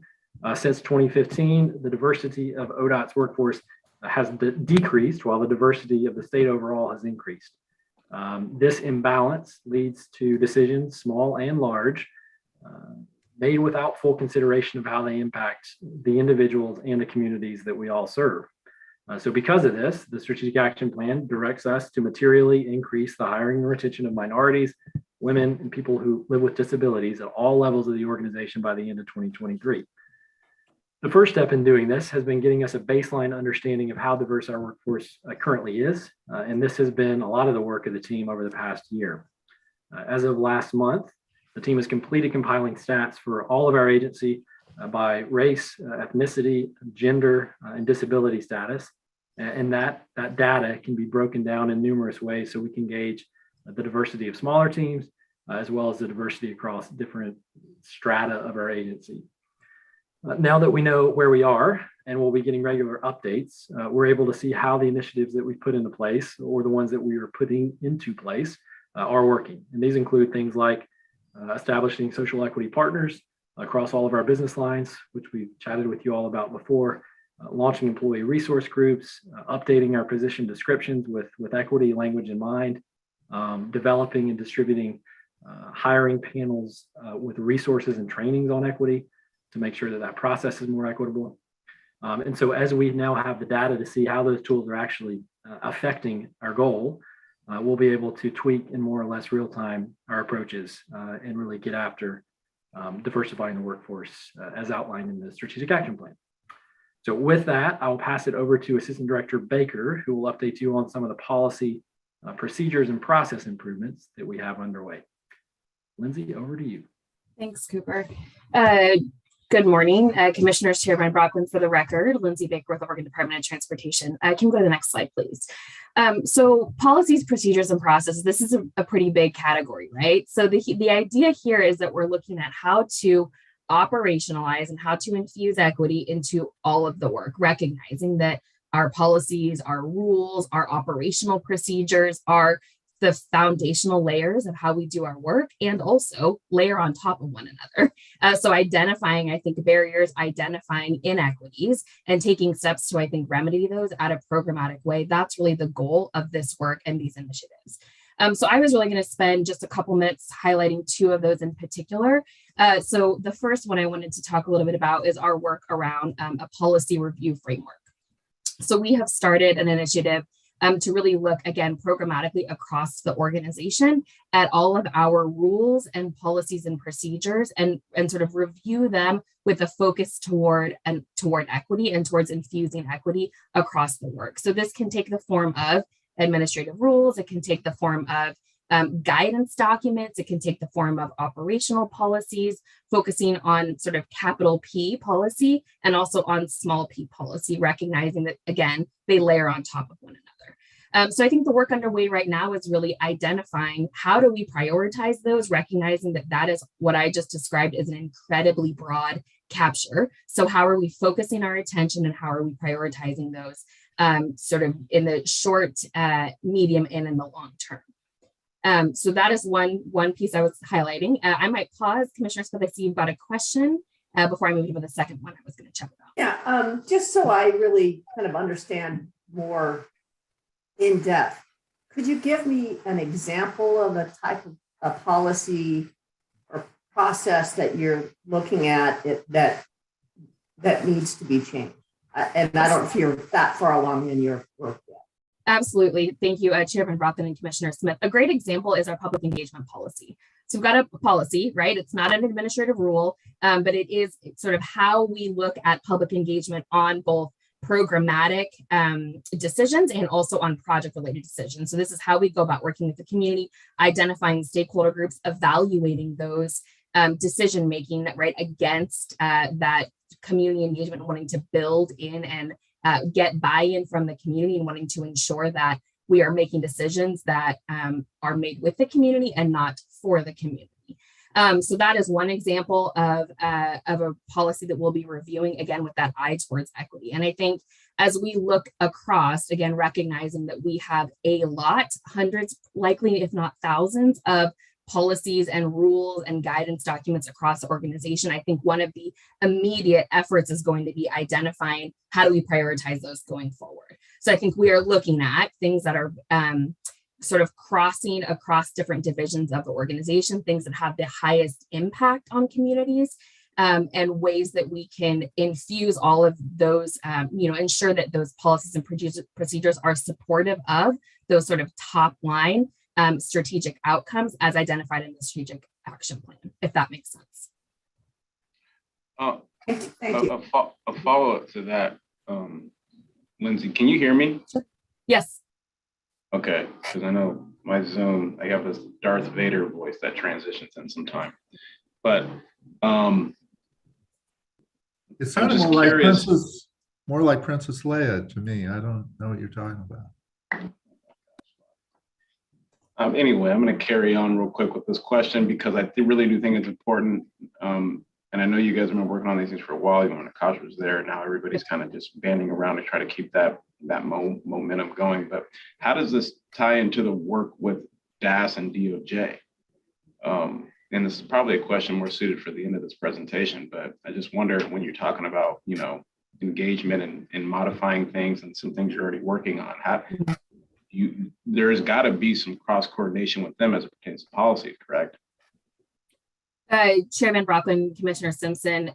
since 2015, the diversity of ODOT's workforce has decreased while the diversity of the state overall has increased. This imbalance leads to decisions, small and large, made without full consideration of how they impact the individuals and the communities that we all serve. So because of this, the strategic action plan directs us to materially increase the hiring and retention of minorities, women, and people who live with disabilities at all levels of the organization by the end of 2023. The first step in doing this has been getting us a baseline understanding of how diverse our workforce currently is. And this has been a lot of the work of the team over the past year. As of last month, the team has completed compiling stats for all of our agency by race, ethnicity, gender, and disability status. And that data can be broken down in numerous ways so we can gauge the diversity of smaller teams, as well as the diversity across different strata of our agency. Now that we know where we are and we'll be getting regular updates, we're able to see how the initiatives that we put into place or the ones that we are putting into place are working. And these include things like establishing social equity partners across all of our business lines, which we've chatted with you all about before, launching employee resource groups, updating our position descriptions with equity language in mind, developing and distributing hiring panels with resources and trainings on equity to make sure that that process is more equitable. And so as we now have the data to see how those tools are actually affecting our goal, we'll be able to tweak in more or less real time our approaches and really get after diversifying the workforce as outlined in the strategic action plan. So with that, I'll pass it over to Assistant Director Baker, who will update you on some of the policy procedures and process improvements that we have underway. Lindsay, over to you. Thanks, Cooper. Good morning, Commissioners, Chairman Brockman. For the record, Lindsay Baker with Oregon Department of Transportation. Can you go to the next slide, please? So policies, procedures, and processes, this is a pretty big category, right? So the idea here is that we're looking at how to operationalize and how to infuse equity into all of the work, recognizing that our policies, our rules, our operational procedures are the foundational layers of how we do our work and also layer on top of one another. So identifying, I think, barriers, identifying inequities, and taking steps to, I think, remedy those at a programmatic way. That's really the goal of this work and these initiatives. So I was really going to spend just a couple minutes highlighting two of those in particular. So the first one I wanted to talk a little bit about is our work around a policy review framework. So we have started an initiative to really look, again, programmatically across the organization at all of our rules and policies and procedures and sort of review them with a focus toward equity and towards infusing equity across the work. So this can take the form of administrative rules. It can take the form of guidance documents. It can take the form of operational policies, focusing on sort of capital P policy and also on small p policy, recognizing that, again, they layer on top of one another. So I think the work underway right now is really identifying how do we prioritize those, recognizing that that is what I just described as an incredibly broad capture. So how are we focusing our attention and how are we prioritizing those sort of in the short, medium, and in the long term? So that is one piece I was highlighting. I might pause, Commissioner Smith, I see you've got a question before I move to the second one I was going to check about. Yeah, just so I really kind of understand more in depth, could you give me an example of a type of a policy or process that you're looking at that needs to be changed? And I don't feel that far along in your work yet. Absolutely. Thank you, Chairman Brockman and Commissioner Smith. A great example is our public engagement policy. So we've got a policy, right? It's not an administrative rule, but it is sort of how we look at public engagement on both programmatic decisions and also on project-related decisions. So this is how we go about working with the community, identifying stakeholder groups, evaluating those decision-making, right, against that community engagement, wanting to build in and get buy-in from the community and wanting to ensure that we are making decisions that are made with the community and not for the community. So that is one example of a policy that we'll be reviewing, again, with that eye towards equity. And I think as we look across, again, recognizing that we have a lot, hundreds, likely, if not thousands of policies and rules and guidance documents across the organization, I think one of the immediate efforts is going to be identifying how do we prioritize those going forward. So I think we are looking at things that are sort of crossing across different divisions of the organization, things that have the highest impact on communities, and ways that we can infuse all of those, ensure that those policies and procedures are supportive of those sort of top line strategic outcomes as identified in the strategic action plan, if that makes sense. Thank you. A follow-up to that, Lindsay, can you hear me? Yes. Okay, because I know my Zoom, I have this Darth Vader voice that transitions in sometime. But it sounded more like Princess Leia to me. I don't know what you're talking about. Anyway, I'm going to carry on real quick with this question because I really do think it's important. And I know you guys have been working on these things for a while, even when Akash was there. Now everybody's kind of just banding around to try to keep that momentum going. But how does this tie into the work with DAS and DOJ? And this is probably a question more suited for the end of this presentation, but I just wonder when you're talking about, engagement and modifying things and some things you're already working on, there's got to be some cross coordination with them as it pertains to policy, correct? Chairman Brocklin, Commissioner Simpson,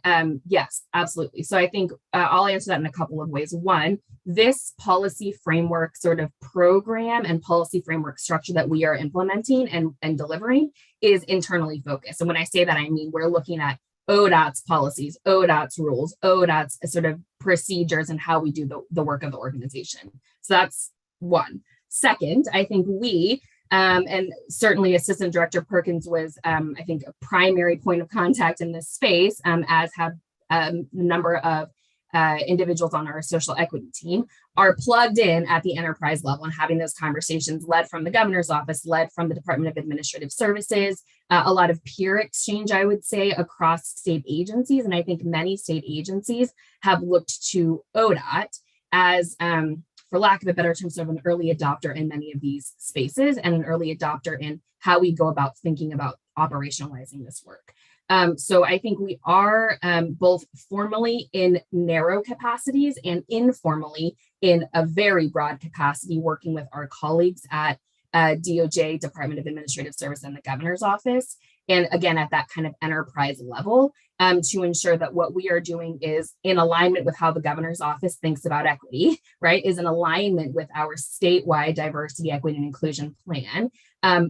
yes, absolutely. So I think I'll answer that in a couple of ways. One, this policy framework sort of program and policy framework structure that we are implementing and delivering is internally focused. And when I say that, I mean, we're looking at ODOT's policies, ODOT's rules, ODOT's sort of procedures and how we do the work of the organization. So that's one. Second, I think we, and certainly Assistant Director Perkins was, I think, a primary point of contact in this space, as have a number of individuals on our social equity team, are plugged in at the enterprise level and having those conversations led from the governor's office, led from the Department of Administrative Services, a lot of peer exchange, I would say, across state agencies. And I think many state agencies have looked to ODOT as, for lack of a better term, sort of an early adopter in many of these spaces and an early adopter in how we go about thinking about operationalizing this work. So I think we are both formally in narrow capacities and informally in a very broad capacity working with our colleagues at DOJ, Department of Administrative Service, and the governor's office. And again, at that kind of enterprise level, to ensure that what we are doing is in alignment with how the governor's office thinks about equity, right, is in alignment with our statewide diversity, equity, and inclusion plan,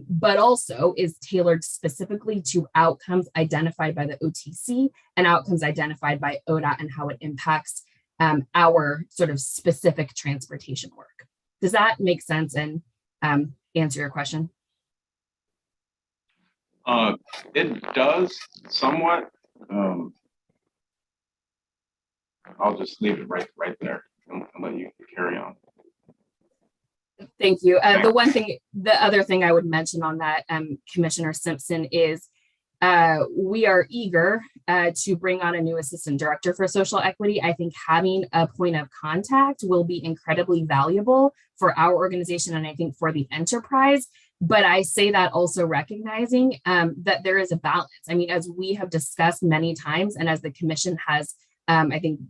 but also is tailored specifically to outcomes identified by the OTC and outcomes identified by ODOT and how it impacts our sort of specific transportation work. Does that make sense and answer your question? It does somewhat. I'll just leave it right there and let you carry on. Thank you. The other thing I would mention on that, Commissioner Simpson, is we are eager to bring on a new assistant director for social equity. I think having a point of contact will be incredibly valuable for our organization and I think for the enterprise. But I say that also recognizing that there is a balance. I mean, as we have discussed many times, and as the commission has, I think,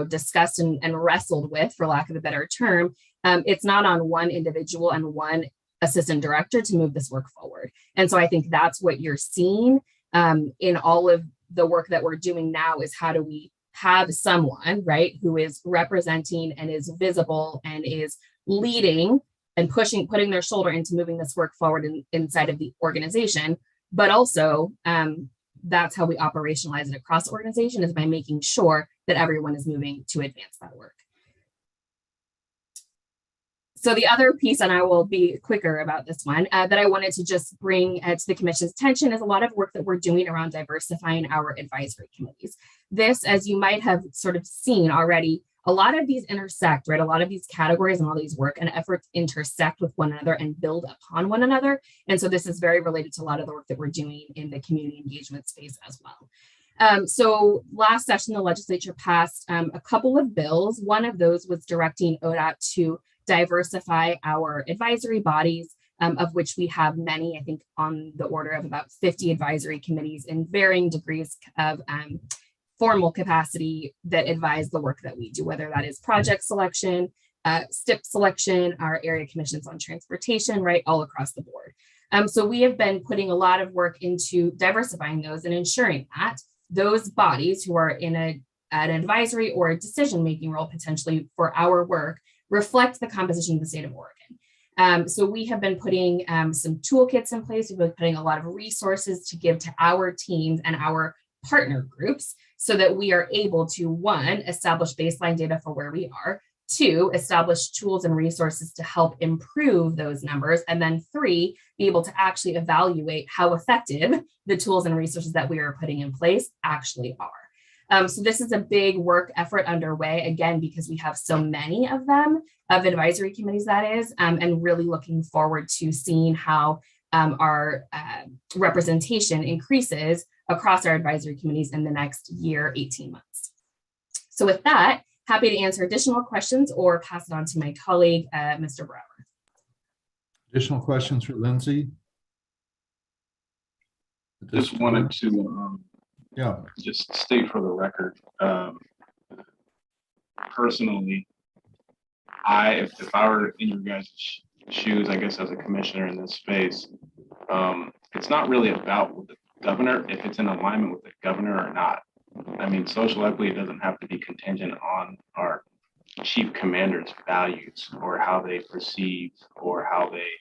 discussed and wrestled with, for lack of a better term, it's not on one individual and one assistant director to move this work forward. And so I think that's what you're seeing in all of the work that we're doing now is how do we have someone, right, who is representing and is visible and is leading and putting their shoulder into moving this work forward inside of the organization. But also, that's how we operationalize it across the organization is by making sure that everyone is moving to advance that work. So the other piece, and I will be quicker about this one, that I wanted to just bring to the commission's attention is a lot of work that we're doing around diversifying our advisory committees. This, as you might have sort of seen already, a lot of these intersect, right? A lot of these categories and all these work and efforts intersect with one another and build upon one another. And so this is very related to a lot of the work that we're doing in the community engagement space as well. So last session, the legislature passed a couple of bills. One of those was directing ODOT to diversify our advisory bodies, of which we have many, I think on the order of about 50 advisory committees in varying degrees of formal capacity that advise the work that we do, whether that is project selection, STIP selection, our area commissions on transportation, right, all across the board. So we have been putting a lot of work into diversifying those and ensuring that those bodies who are in an advisory or a decision-making role potentially for our work reflect the composition of the state of Oregon. So we have been putting some toolkits in place. We've been putting a lot of resources to give to our teams and our partner groups so that we are able to, one, establish baseline data for where we are, two, establish tools and resources to help improve those numbers, and then three, be able to actually evaluate how effective the tools and resources that we are putting in place actually are. So this is a big work effort underway, again, because we have so many of them, of advisory committees that is, and really looking forward to seeing how our representation increases across our advisory committees in the next year, 18 months. So with that, happy to answer additional questions or pass it on to my colleague, Mr. Brower. Additional questions for Lindsay? Just wanted to just state for the record, personally, if I were in your guys' shoes, I guess as a commissioner in this space, it's not really about the governor, if it's in alignment with the governor or not. I mean, social equity doesn't have to be contingent on our chief commander's values or how they perceive or how they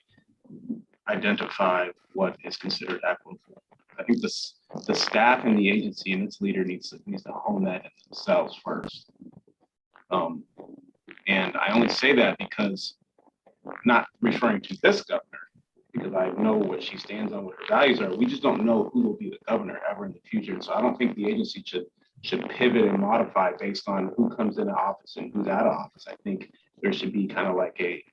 identify what is considered equitable. I think the staff and the agency and its leader needs to hone that in themselves first. And I only say that because, not referring to this governor, because I know what she stands on, what her values are. We just don't know who will be the governor ever in the future. So I don't think the agency should pivot and modify based on who comes into office and who's out of office. I think there should be kind of like a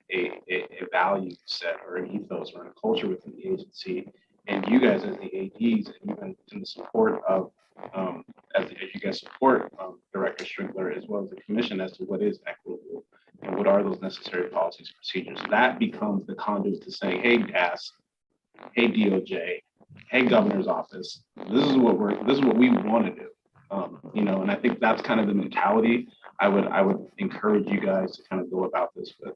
value set or an ethos or a culture within the agency. And you guys as the ADs, and even in the support of, as you guys support Director Strickler, as well as the commission, as to what is equitable and what are those necessary policies, procedures. That becomes the conduit to saying, hey, DAS, hey, DOJ, hey, governor's office, this is what we want to do. And I think that's kind of the mentality I would encourage you guys to kind of go about this with.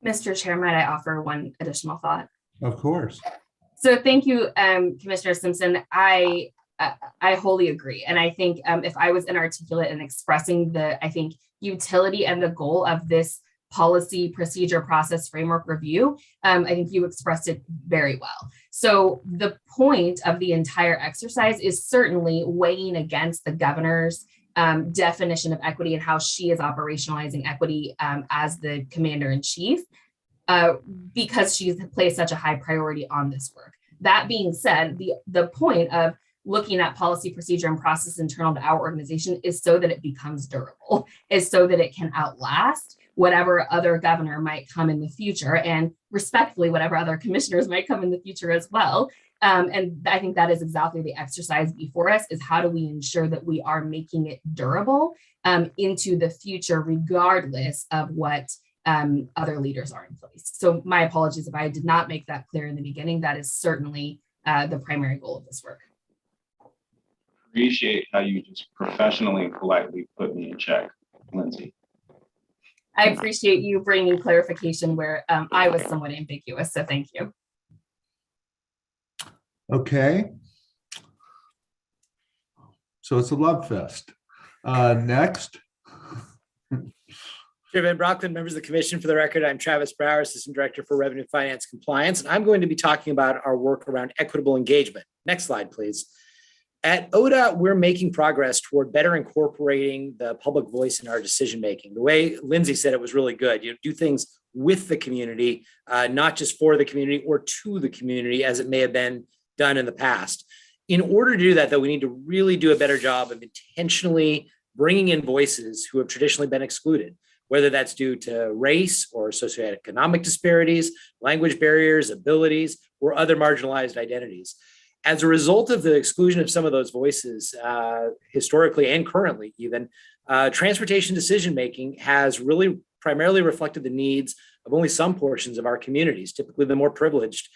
Mr. Chair, might I offer one additional thought? Of course. So thank you, Commissioner Simpson. I wholly agree. And I think if I was inarticulate in expressing the, I think, utility and the goal of this policy, procedure, process, framework review, I think you expressed it very well. So the point of the entire exercise is certainly weighing against the governor's definition of equity and how she is operationalizing equity as the commander-in-chief, because she's placed such a high priority on this work. That being said, the point of looking at policy, procedure, and process internal to our organization is so that it becomes durable, is so that it can outlast whatever other governor might come in the future, and respectfully, whatever other commissioners might come in the future as well. And I think that is exactly the exercise before us, is how do we ensure that we are making it durable into the future, regardless of what other leaders are in place. So my apologies if I did not make that clear in the beginning. That is certainly the primary goal of this work. Appreciate how you just professionally and politely put me in check, Lindsay. I appreciate you bringing clarification where I was somewhat ambiguous, so thank you. Okay. So it's a love fest. Next. Chair Van Brockland, members of the commission, for the record, I'm Travis Brower, Assistant Director for Revenue Finance Compliance, and I'm going to be talking about our work around equitable engagement. Next slide, please. At ODA, we're making progress toward better incorporating the public voice in our decision-making. The way Lindsay said it was really good. You do things with the community, not just for the community or to the community as it may have been done in the past. In order to do that, though, we need to really do a better job of intentionally bringing in voices who have traditionally been excluded, whether that's due to race or socioeconomic disparities, language barriers, abilities, or other marginalized identities. As a result of the exclusion of some of those voices, historically and currently even, transportation decision-making has really primarily reflected the needs of only some portions of our communities, typically the more privileged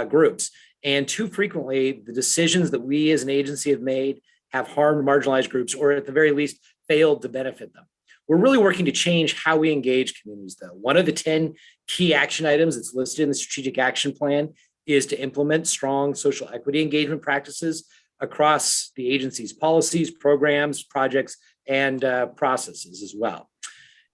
groups. And too frequently, the decisions that we as an agency have made have harmed marginalized groups, or at the very least, failed to benefit them. We're really working to change how we engage communities, though. One of the 10 key action items that's listed in the strategic action plan is to implement strong social equity engagement practices across the agency's policies, programs, projects, and processes as well.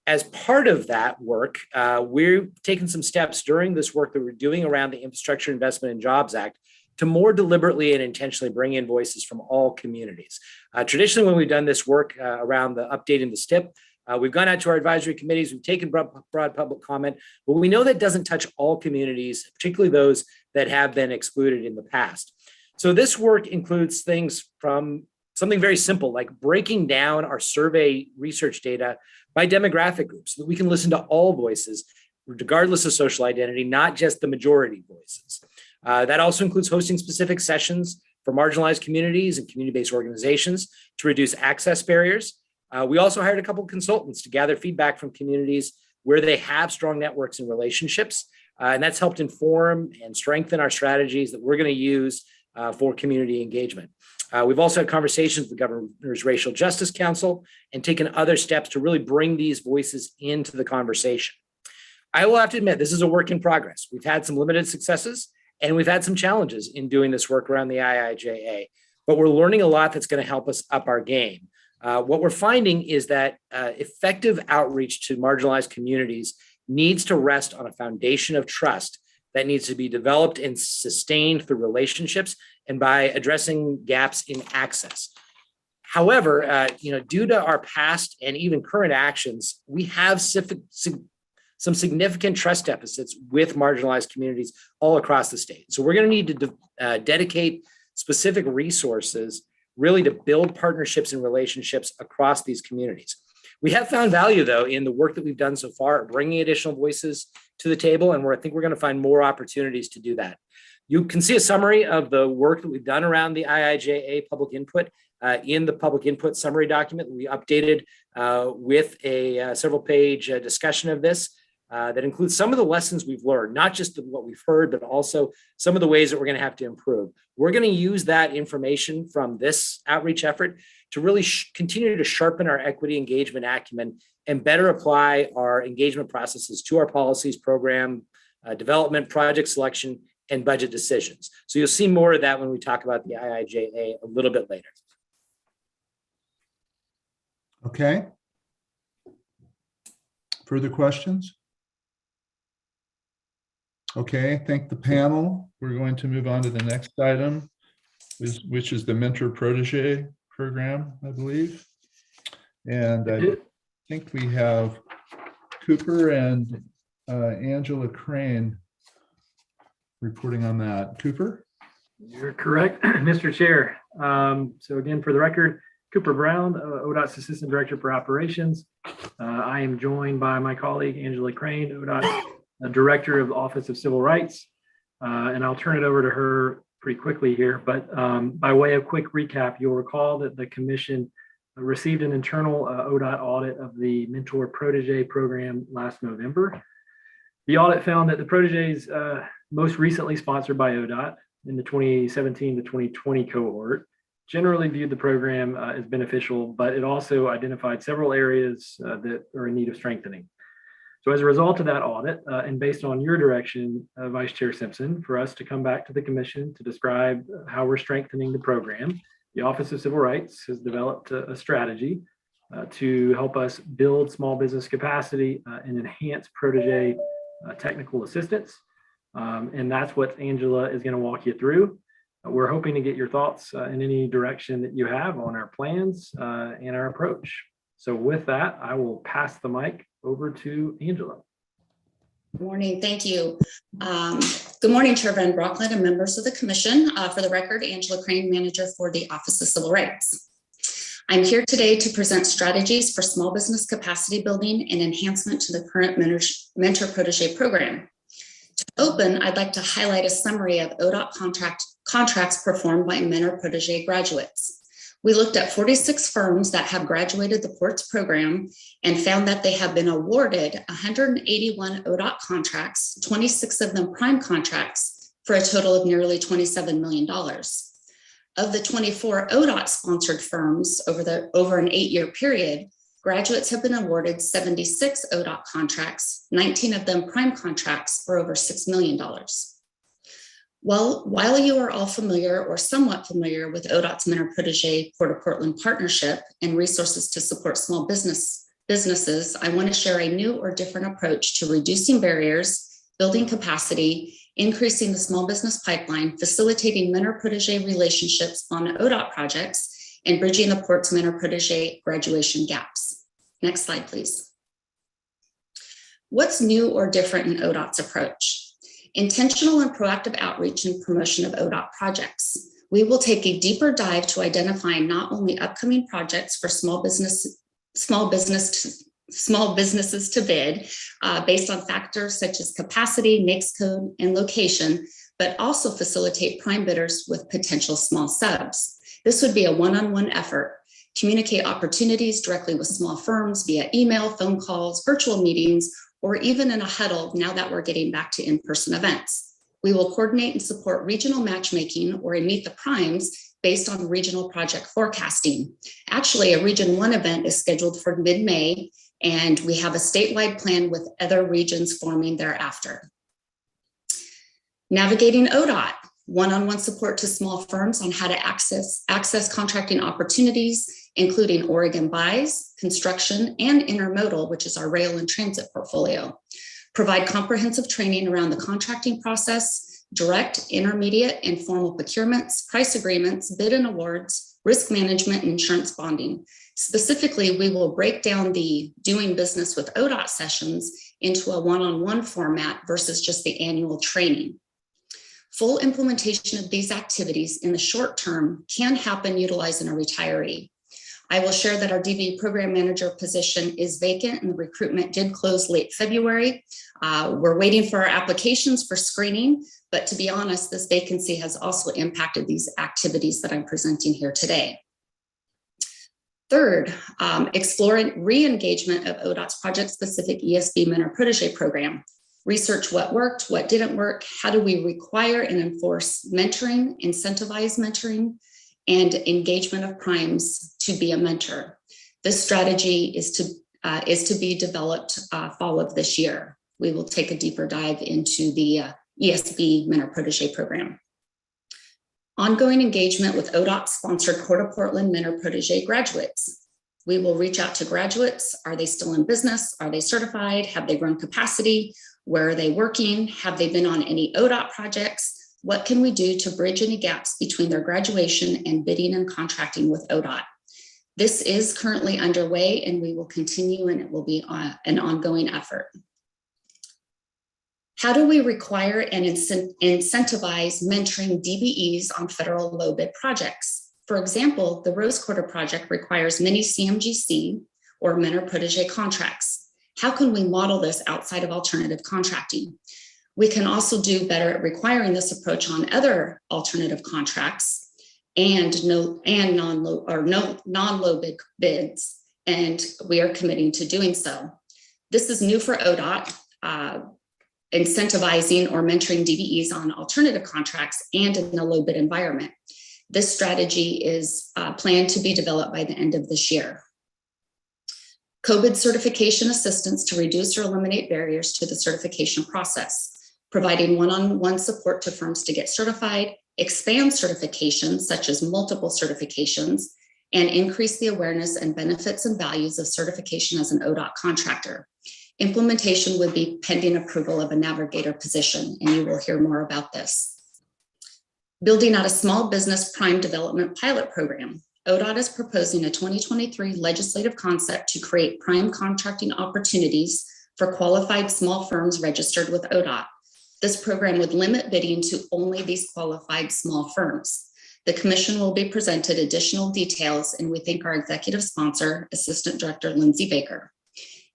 As part of that work, we're taking some steps during this work that we're doing around the Infrastructure Investment and Jobs Act to more deliberately and intentionally bring in voices from all communities. Traditionally, when we've done this work around the updating the STIP, we've gone out to our advisory committees, we've taken broad public comment, but we know that doesn't touch all communities, particularly those that have been excluded in the past. So this work includes things from something very simple, like breaking down our survey research data by demographic groups so that we can listen to all voices, regardless of social identity, not just the majority voices. That also includes hosting specific sessions for marginalized communities and community-based organizations to reduce access barriers. We also hired a couple of consultants to gather feedback from communities where they have strong networks and relationships. And that's helped inform and strengthen our strategies that we're going to use for community engagement. We've also had conversations with the Governor's Racial Justice Council and taken other steps to really bring these voices into the conversation. I will have to admit, this is a work in progress. We've had some limited successes and we've had some challenges in doing this work around the IIJA, but we're learning a lot that's going to help us up our game. What we're finding is that effective outreach to marginalized communities needs to rest on a foundation of trust that needs to be developed and sustained through relationships and by addressing gaps in access. However, due to our past and even current actions, we have some significant trust deficits with marginalized communities all across the state. So we're going to need to dedicate specific resources really to build partnerships and relationships across these communities. We have found value, though, in the work that we've done so far, bringing additional voices to the table, and I think we're going to find more opportunities to do that. You can see a summary of the work that we've done around the IIJA public input in the public input summary document we updated with a several-page discussion of this that includes some of the lessons we've learned, not just what we've heard, but also some of the ways that we're going to have to improve. We're going to use that information from this outreach effort to really continue to sharpen our equity engagement acumen and better apply our engagement processes to our policies, program development, project selection, and budget decisions. So you'll see more of that when we talk about the IIJA a little bit later. Okay. Further questions? Okay, thank the panel. We're going to move on to the next item, which is the Mentor Protege program, I believe. And I think we have Cooper and Angela Crane reporting on that. Cooper? You're correct, Mr. Chair. So again, for the record, Cooper Brown, ODOT's Assistant Director for Operations. I am joined by my colleague, Angela Crane, ODOT's Director of the Office of Civil Rights. And I'll turn it over to her pretty quickly here. But by way of quick recap, you'll recall that the Commission received an internal ODOT audit of the Mentor Protege program last November. The audit found that the proteges most recently sponsored by ODOT in the 2017 to 2020 cohort generally viewed the program as beneficial, but it also identified several areas that are in need of strengthening. So as a result of that audit, and based on your direction, Vice Chair Simpson, for us to come back to the Commission to describe how we're strengthening the program, the Office of Civil Rights has developed a strategy to help us build small business capacity and enhance protege technical assistance. And that's what Angela is going to walk you through. We're hoping to get your thoughts in any direction that you have on our plans and our approach. So with that, I will pass the mic over to Angela. Good morning. Thank you. Good morning, Chair Van Brockland and members of the Commission. For the record, Angela Crane, Manager for the Office of Civil Rights. I'm here today to present strategies for small business capacity building and enhancement to the current Mentor Protege program. To open, I'd like to highlight a summary of ODOT contracts performed by Mentor Protege graduates. We looked at 46 firms that have graduated the PORTS program and found that they have been awarded 181 ODOT contracts, 26 of them prime contracts, for a total of nearly $27 million. Of the 24 ODOT-sponsored firms over an 8-year period, graduates have been awarded 76 ODOT contracts, 19 of them prime contracts for over $6 million. While you are all familiar or somewhat familiar with ODOT's Mentor Protege Port of Portland partnership and resources to support small businesses, I want to share a new or different approach to reducing barriers, building capacity, increasing the small business pipeline, facilitating Mentor Protege relationships on ODOT projects, and bridging the Port's Mentor Protege graduation gaps. Next slide, please. What's new or different in ODOT's approach? Intentional and proactive outreach and promotion of ODOT projects. We will take a deeper dive to identify not only upcoming projects for small businesses to bid based on factors such as capacity, NAICS code, and location, but also facilitate prime bidders with potential small subs. This would be a one-on-one effort. Communicate opportunities directly with small firms via email, phone calls, virtual meetings, or even in a huddle now that we're getting back to in-person events. We will coordinate and support regional matchmaking or meet the primes based on regional project forecasting. Actually, a Region 1 event is scheduled for mid-May, and we have a statewide plan with other regions forming thereafter. Navigating ODOT, one-on-one support to small firms on how to access contracting opportunities, including Oregon buys, construction, and intermodal, which is our rail and transit portfolio. Provide comprehensive training around the contracting process, direct, intermediate, and formal procurements, price agreements, bid and awards, risk management, and insurance bonding. Specifically, we will break down the doing business with ODOT sessions into a one-on-one format versus just the annual training. Full implementation of these activities in the short term can happen utilizing a retiree. I will share that our DB program manager position is vacant and the recruitment did close late February. We're waiting for our applications for screening, but to be honest, this vacancy has also impacted these activities that I'm presenting here today. Third, exploring re-engagement of ODOT's project-specific ESB Mentor Protege program. Research what worked, what didn't work, how do we require and enforce mentoring, incentivize mentoring, and engagement of primes to be a mentor. This strategy is to be developed fall of this year. We will take a deeper dive into the ESB Mentor Protege program. Ongoing engagement with ODOT-sponsored Port of Portland Mentor Protege graduates. We will reach out to graduates. Are they still in business? Are they certified? Have they grown capacity? Where are they working? Have they been on any ODOT projects? What can we do to bridge any gaps between their graduation and bidding and contracting with ODOT? This is currently underway and we will continue, and it will be an ongoing effort. How do we require and incentivize mentoring DBEs on federal low bid projects? For example, the Rose Quarter project requires many CMGC or Mentor Protege contracts. How can we model this outside of alternative contracting? We can also do better at requiring this approach on other alternative contracts and non-low bid bids, and we are committing to doing so. This is new for ODOT, incentivizing or mentoring DBEs on alternative contracts and in a low bid environment. This strategy is planned to be developed by the end of this year. COVID certification assistance to reduce or eliminate barriers to the certification process, providing one-on-one support to firms to get certified, expand certifications such as multiple certifications, and increase the awareness and benefits and values of certification as an ODOT contractor. Implementation would be pending approval of a navigator position, and you will hear more about this. Building out a small business prime development pilot program. ODOT is proposing a 2023 legislative concept to create prime contracting opportunities for qualified small firms registered with ODOT. This program would limit bidding to only these qualified small firms. The commission will be presented additional details, and we thank our executive sponsor, Assistant Director Lindsay Baker.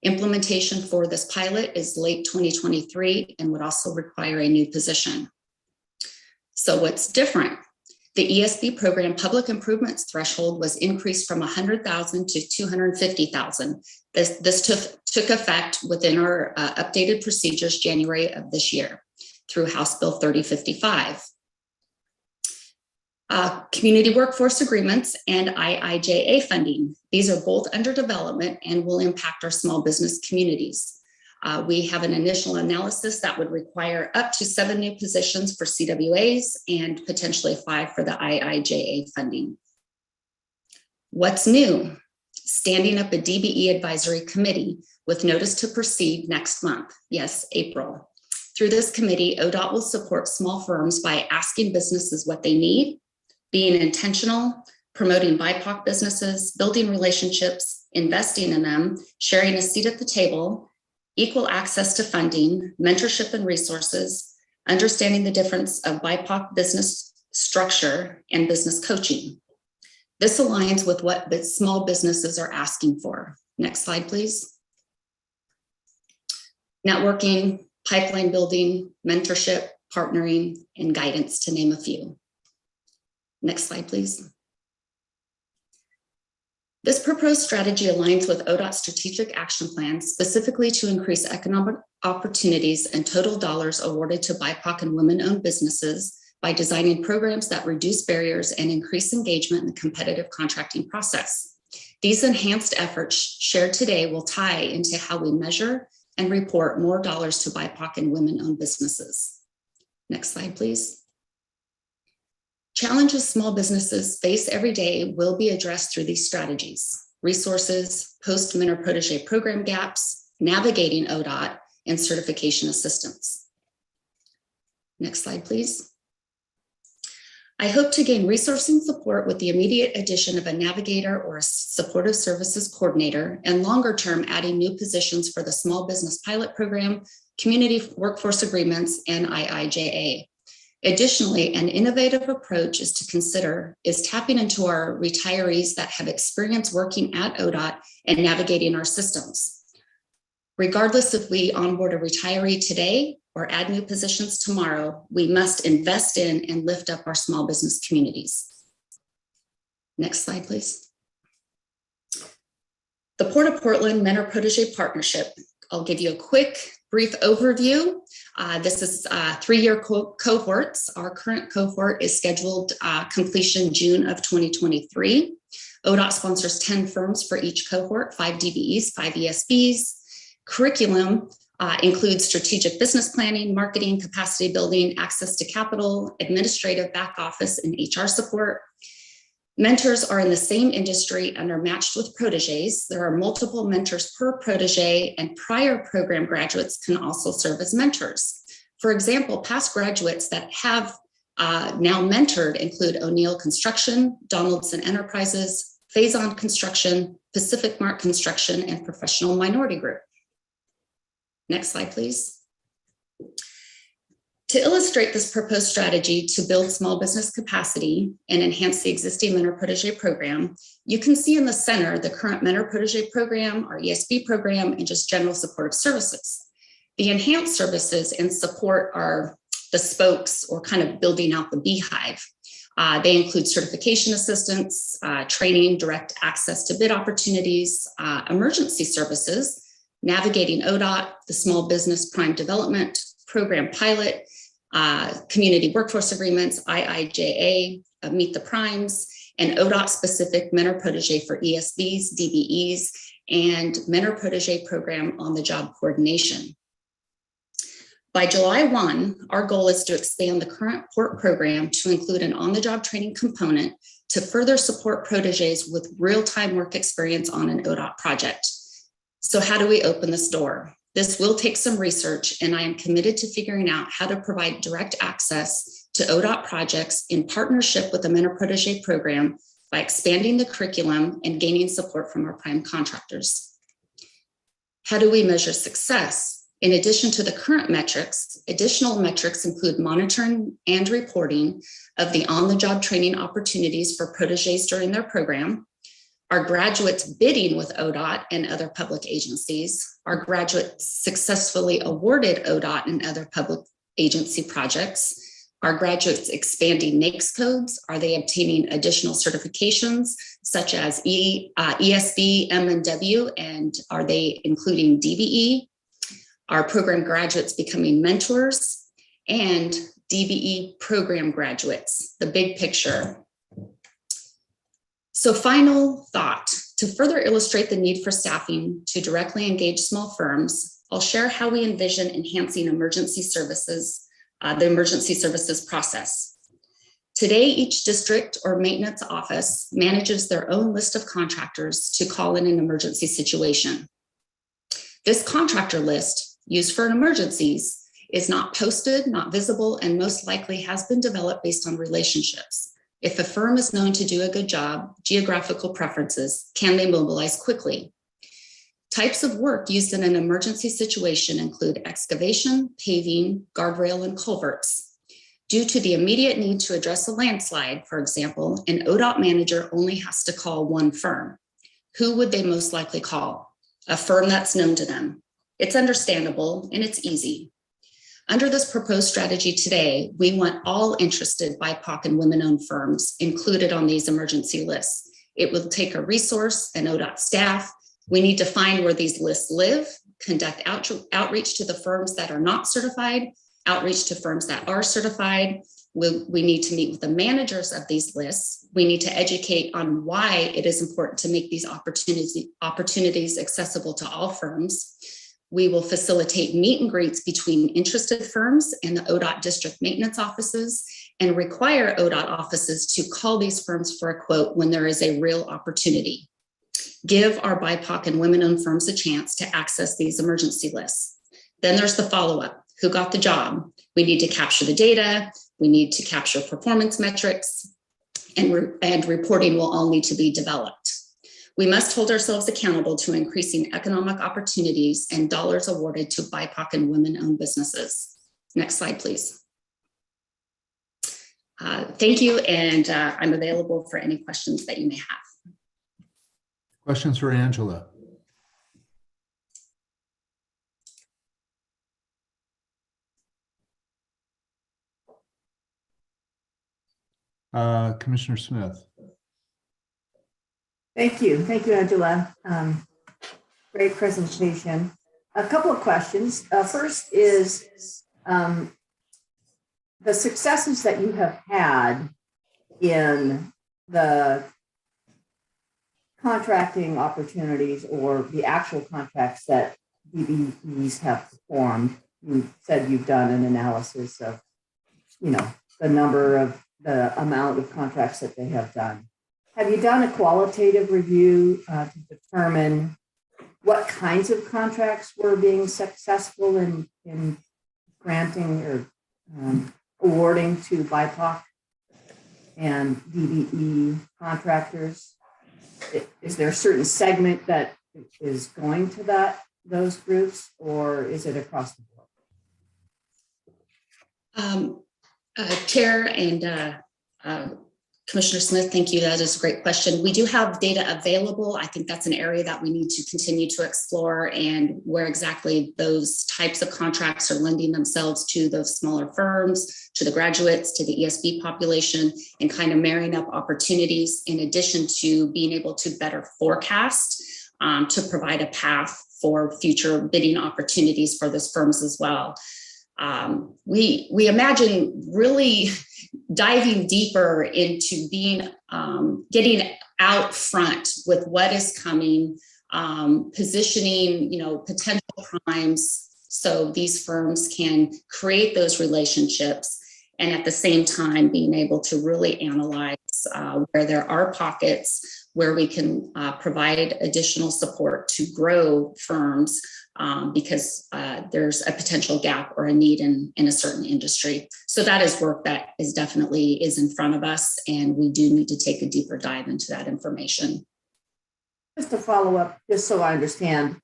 Implementation for this pilot is late 2023 and would also require a new position. So what's different? The ESB program public improvements threshold was increased from 100,000 to 250,000. This took effect within our updated procedures January of this year through House Bill 3055. Community workforce agreements and IIJA funding. These are both under development and will impact our small business communities. We have an initial analysis that would require up to 7 new positions for CWAs and potentially 5 for the IIJA funding. What's new? Standing up a DBE advisory committee with notice to proceed next month. Yes, April. Through this committee, ODOT will support small firms by asking businesses what they need, being intentional, promoting BIPOC businesses, building relationships, investing in them, sharing a seat at the table, equal access to funding, mentorship and resources, understanding the difference of BIPOC business structure and business coaching. This aligns with what small businesses are asking for. Next slide, please. Networking, pipeline building, mentorship, partnering, and guidance, to name a few. Next slide, please. This proposed strategy aligns with ODOT's strategic action plan, specifically to increase economic opportunities and total dollars awarded to BIPOC and women-owned businesses by designing programs that reduce barriers and increase engagement in the competitive contracting process. These enhanced efforts shared today will tie into how we measure and report more dollars to BIPOC and women-owned businesses. Next slide, please. Challenges small businesses face every day will be addressed through these strategies: resources, post-mentor-protege program gaps, navigating ODOT, and certification assistance. Next slide, please. I hope to gain resourcing support with the immediate addition of a navigator or a supportive services coordinator, and longer term adding new positions for the small business pilot program, community workforce agreements, and IIJA. Additionally, an innovative approach is tapping into our retirees that have experience working at ODOT and navigating our systems. Regardless if we onboard a retiree today or add new positions tomorrow, we must invest in and lift up our small business communities. Next slide, please. The Port of Portland Mentor-Protege Partnership. I'll give you a quick, brief overview. This is 3-year cohorts. Our current cohort is scheduled completion June of 2023. ODOT sponsors 10 firms for each cohort, 5 DBEs, 5 ESBs. Curriculum includes strategic business planning, marketing, capacity building, access to capital, administrative back office, and HR support. Mentors are in the same industry and are matched with proteges. There are multiple mentors per protege, and prior program graduates can also serve as mentors. For example, past graduates that have now mentored include O'Neill Construction, Donaldson Enterprises, Faison Construction, Pacific Mark Construction, and Professional Minority Group. Next slide, please. To illustrate this proposed strategy to build small business capacity and enhance the existing mentor-protege program, you can see in the center the current mentor-protege program, our ESB program, and just general supportive services. The enhanced services and support are the spokes, or kind of building out the beehive. They include certification assistance, training, direct access to bid opportunities, emergency services, navigating ODOT, the small business prime development program pilot, community workforce agreements, IIJA, Meet the Primes, and ODOT-specific mentor-protege for ESBs, DBEs, and mentor-protege program on-the-job coordination. By July 1, our goal is to expand the current PORT program to include an on-the-job training component to further support proteges with real-time work experience on an ODOT project. So how do we open this door? This will take some research, and I am committed to figuring out how to provide direct access to ODOT projects in partnership with the mentor-protege program by expanding the curriculum and gaining support from our prime contractors. How do we measure success? In addition to the current metrics, additional metrics include monitoring and reporting of the on-the-job training opportunities for proteges during their program, our graduates bidding with ODOT and other public agencies, our graduates successfully awarded ODOT and other public agency projects, our graduates expanding NAICS codes, are they obtaining additional certifications such as ESB, M&W, and are they including DBE? Our program graduates becoming mentors, and DBE program graduates, the big picture. So final thought, to further illustrate the need for staffing to directly engage small firms, I'll share how we envision enhancing emergency services, the emergency services process. Today, each district or maintenance office manages their own list of contractors to call in an emergency situation. This contractor list, used for emergencies, is not posted, not visible, and most likely has been developed based on relationships. If a firm is known to do a good job, geographical preferences, can they mobilize quickly? Types of work used in an emergency situation include excavation, paving, guardrail, and culverts. Due to the immediate need to address a landslide, for example, an ODOT manager only has to call one firm. Who would they most likely call? A firm that's known to them. It's understandable and it's easy. Under this proposed strategy today, we want all interested BIPOC and women-owned firms included on these emergency lists. It will take a resource and ODOT staff. We need to find where these lists live, conduct outreach to the firms that are not certified, outreach to firms that are certified. We need to meet with the managers of these lists. We need to educate on why it is important to make these opportunities accessible to all firms. We will facilitate meet and greets between interested firms and the ODOT district maintenance offices and require ODOT offices to call these firms for a quote when there is a real opportunity. Give our BIPOC and women-owned firms a chance to access these emergency lists. Then there's the follow-up. Who got the job? We need to capture the data. We need to capture performance metrics, and reporting will all need to be developed. We must hold ourselves accountable to increasing economic opportunities and dollars awarded to BIPOC and women-owned businesses. Next slide, please. Thank you, and I'm available for any questions that you may have. Questions for Angela? Commissioner Smith. Thank you, Angela. Great presentation. A couple of questions. First is the successes that you have had in the contracting opportunities or the actual contracts that DBEs have performed. You said you've done an analysis of, the amount of contracts that they have done. Have you done a qualitative review to determine what kinds of contracts were being successful in granting or awarding to BIPOC and DBE contractors? Is there a certain segment that is going to those groups, or is it across the board? Chair and Commissioner Smith, thank you. That is a great question. We do have data available. I think that's an area that we need to continue to explore, and where exactly those types of contracts are lending themselves to those smaller firms, to the graduates, to the ESB population, and kind of marrying up opportunities in addition to being able to better forecast to provide a path for future bidding opportunities for those firms as well. We imagine really diving deeper into getting out front with what is coming, positioning, potential primes so these firms can create those relationships, and at the same time being able to really analyze where there are pockets where we can provide additional support to grow firms because there's a potential gap or a need in a certain industry. So that is work that is definitely in front of us, and we do need to take a deeper dive into that information. Just to follow up, just so I understand,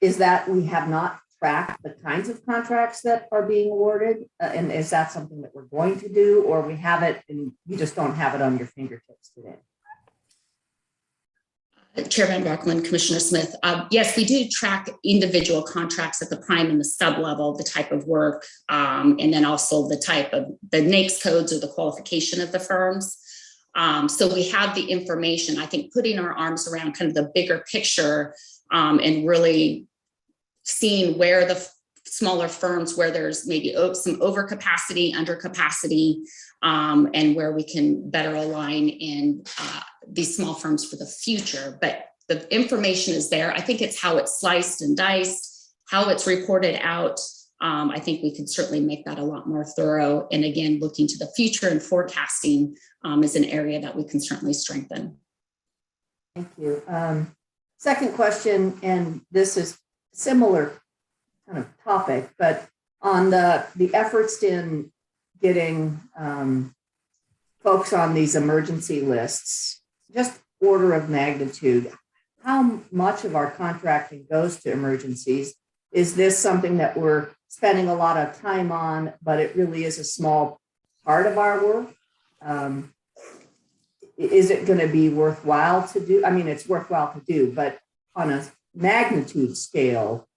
is that we have not tracked the kinds of contracts that are being awarded? And is that something that we're going to do, or we have it and you just don't have it on your fingertips today? Chair Van Broekelen, Commissioner Smith. Yes, we do track individual contracts at the prime and the sub level, the type of work, and then also the type of the NAICS codes or the qualification of the firms. So we have the information. I think putting our arms around kind of the bigger picture and really seeing where the smaller firms, where there's maybe some overcapacity, undercapacity, and where we can better align in these small firms for the future. But the information is there. I think it's how it's sliced and diced how it's reported out, I think we could certainly make that a lot more thorough. And again, looking to the future and forecasting is an area that we can certainly strengthen. Thank you. Second question, and this is similar kind of topic, but on the efforts in getting folks on these emergency lists, just order of magnitude, how much of our contracting goes to emergencies? Is this something that we're spending a lot of time on, but it really is a small part of our work? Is it going to be worthwhile to do? I mean, it's worthwhile to do, but on a magnitude scale,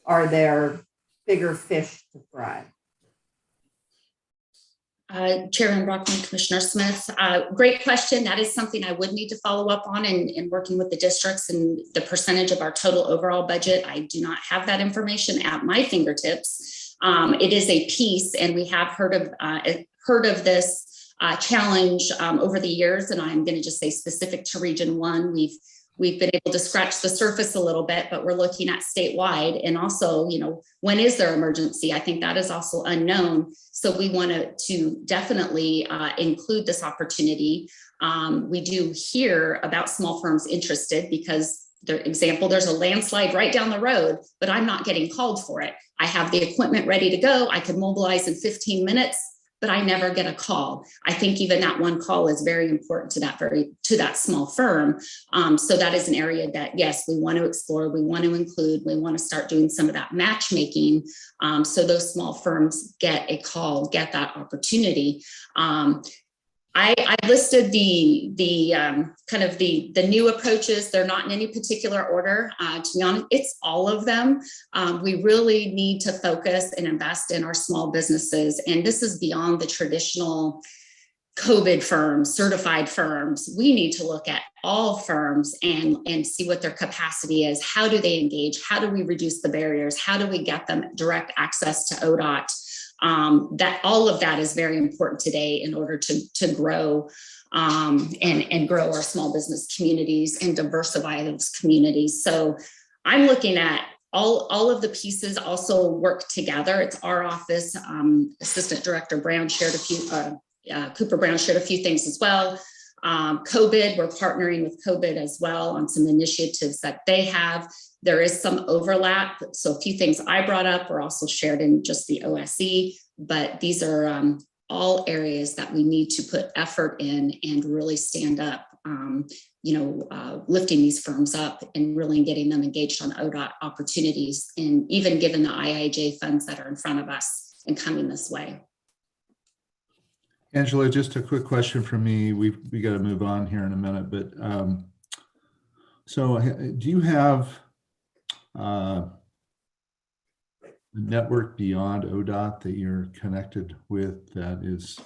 are there bigger fish to fry? Chairman Brockman, Commissioner Smith, great question. That is something I would need to follow up on in working with the districts and the percentage of our total overall budget. I do not have that information at my fingertips. It is a piece, and we have heard of this challenge over the years, and I'm going to just say specific to Region 1. We've been able to scratch the surface a little bit, but we're looking at statewide, and also, when is there emergency? I think that is also unknown. So we want to definitely include this opportunity. We do hear about small firms interested because, there's a landslide right down the road, but I'm not getting called for it. I have the equipment ready to go. I can mobilize in 15 minutes. But I never get a call. I think even that one call is very important to that small firm. So that is an area that, yes, we want to explore, we want to include, we want to start doing some of that matchmaking, so those small firms get a call, get that opportunity. I listed the kind of the new approaches. They're not in any particular order. To be honest, it's all of them. We really need to focus and invest in our small businesses. And this is beyond the traditional COVID firms, certified firms. We need to look at all firms and see what their capacity is. How do they engage? How do we reduce the barriers? How do we get them direct access to ODOT? That all of that is very important today in order to grow and grow our small business communities and diversify those communities. So I'm looking at all of the pieces also work together. It's our office. Assistant Director Brown shared Cooper Brown shared a few things as well. COVID, we're partnering with COVID as well on some initiatives that they have. There is some overlap. So a few things I brought up were also shared in just the OSE, but these are all areas that we need to put effort in and really stand up, lifting these firms up and really getting them engaged on ODOT opportunities, and even given the IIJ funds that are in front of us and coming this way. Angela, just a quick question from me. We got to move on here in a minute, but so do you have a network beyond ODOT that you're connected with that is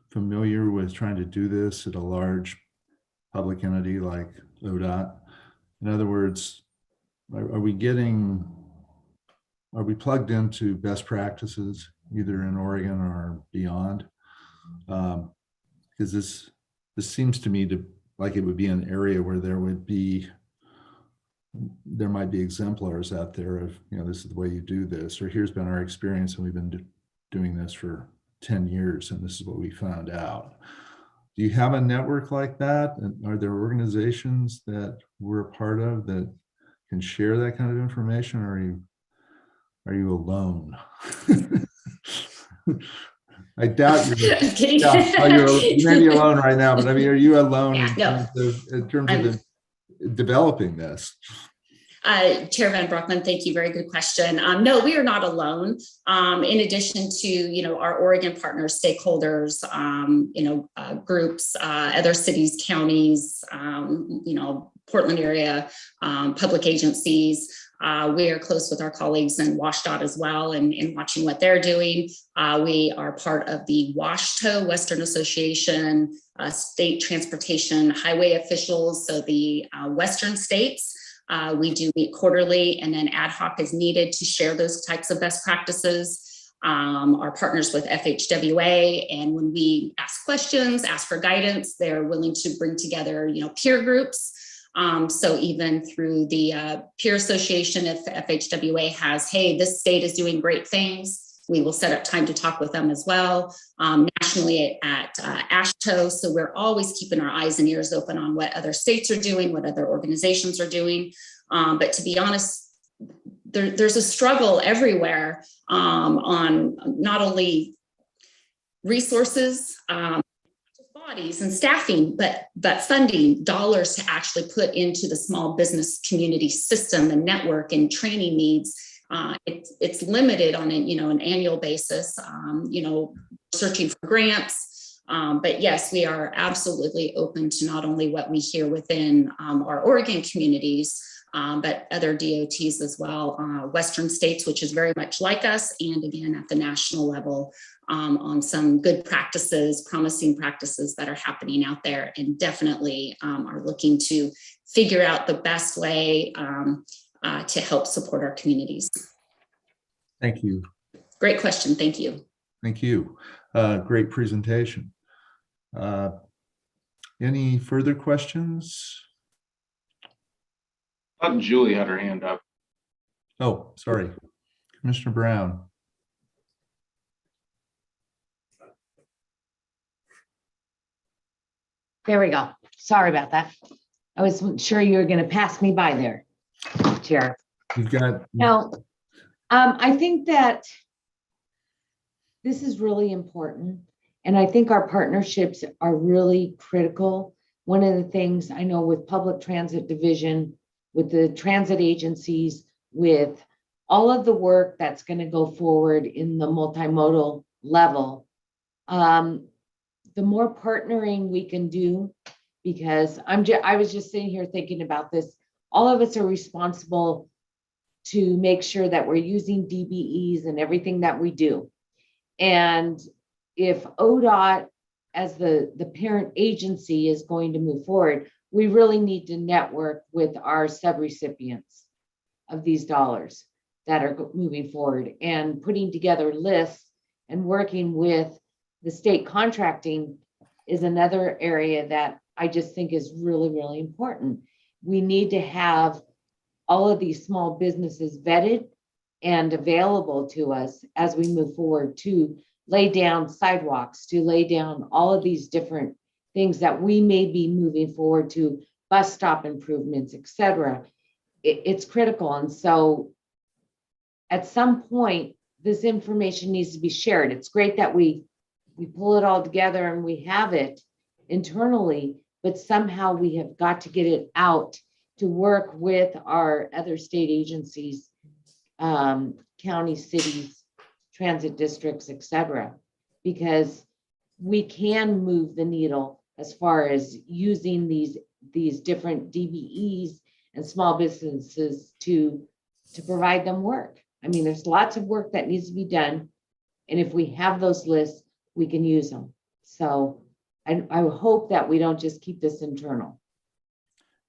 familiar with trying to do this at a large public entity like ODOT? In other words, are we plugged into best practices either in Oregon or beyond? Because this seems to me like it would be an area where there might be exemplars out there of, this is the way you do this, or here's been our experience and we've been doing this for 10 years and this is what we found out. Do you have a network like that? And are there organizations that we're a part of that can share that kind of information, or are you alone? I doubt you're maybe alone right now, but I mean, are you alone in terms of developing this? Chair Van Brockman, thank you. Very good question. No, we are not alone. In addition to, our Oregon partners, stakeholders, groups, other cities, counties, Portland area, public agencies. We are close with our colleagues in WashDOT as well and watching what they're doing. We are part of the WashTO, Western Association, State Transportation Highway Officials. So the Western states, we do meet quarterly and then ad hoc is needed to share those types of best practices. Our partners with FHWA, and when we ask questions, ask for guidance, they're willing to bring together, peer groups So even through the peer association, if FHWA has, hey, this state is doing great things, we will set up time to talk with them as well. Nationally at ASHTO, so we're always keeping our eyes and ears open on what other states are doing, what other organizations are doing. But to be honest, there's a struggle everywhere on not only resources, bodies and staffing, but funding dollars to actually put into the small business community system and network and training needs. It's limited on an annual basis, searching for grants. But yes, we are absolutely open to not only what we hear within our Oregon communities, but other DOTs as well, Western states, which is very much like us, and again, at the national level, on some good practices, promising practices that are happening out there, and definitely are looking to figure out the best way to help support our communities. Thank you. Great question. Thank you. Thank you. Great presentation. Any further questions? I thought Julie had her hand up. Oh, sorry. Commissioner Brown. There we go. Sorry about that. I wasn't sure you were going to pass me by there, Chair. You've got. Now, I think that this is really important, and I think our partnerships are really critical. One of the things I know with Public Transit Division, with the transit agencies, with all of the work that's going to go forward in the multimodal level, the more partnering we can do, because I was just sitting here thinking about this. All of us are responsible to make sure that we're using DBEs and everything that we do. And if ODOT as the parent agency is going to move forward, we really need to network with our subrecipients of these dollars that are moving forward, and putting together lists and working with the state contracting is another area that I just think is really, really important. We need to have all of these small businesses vetted and available to us as we move forward to lay down sidewalks, to lay down all of these different things that we may be moving forward to, bus stop improvements, et cetera. It's critical. And so at some point, this information needs to be shared. It's great that we pull it all together and we have it internally, but somehow we have got to get it out to work with our other state agencies, counties, cities, transit districts, et cetera, because we can move the needle as far as using these different DBEs and small businesses to provide them work. I mean, there's lots of work that needs to be done. And if we have those lists, we can use them. So I hope that we don't just keep this internal.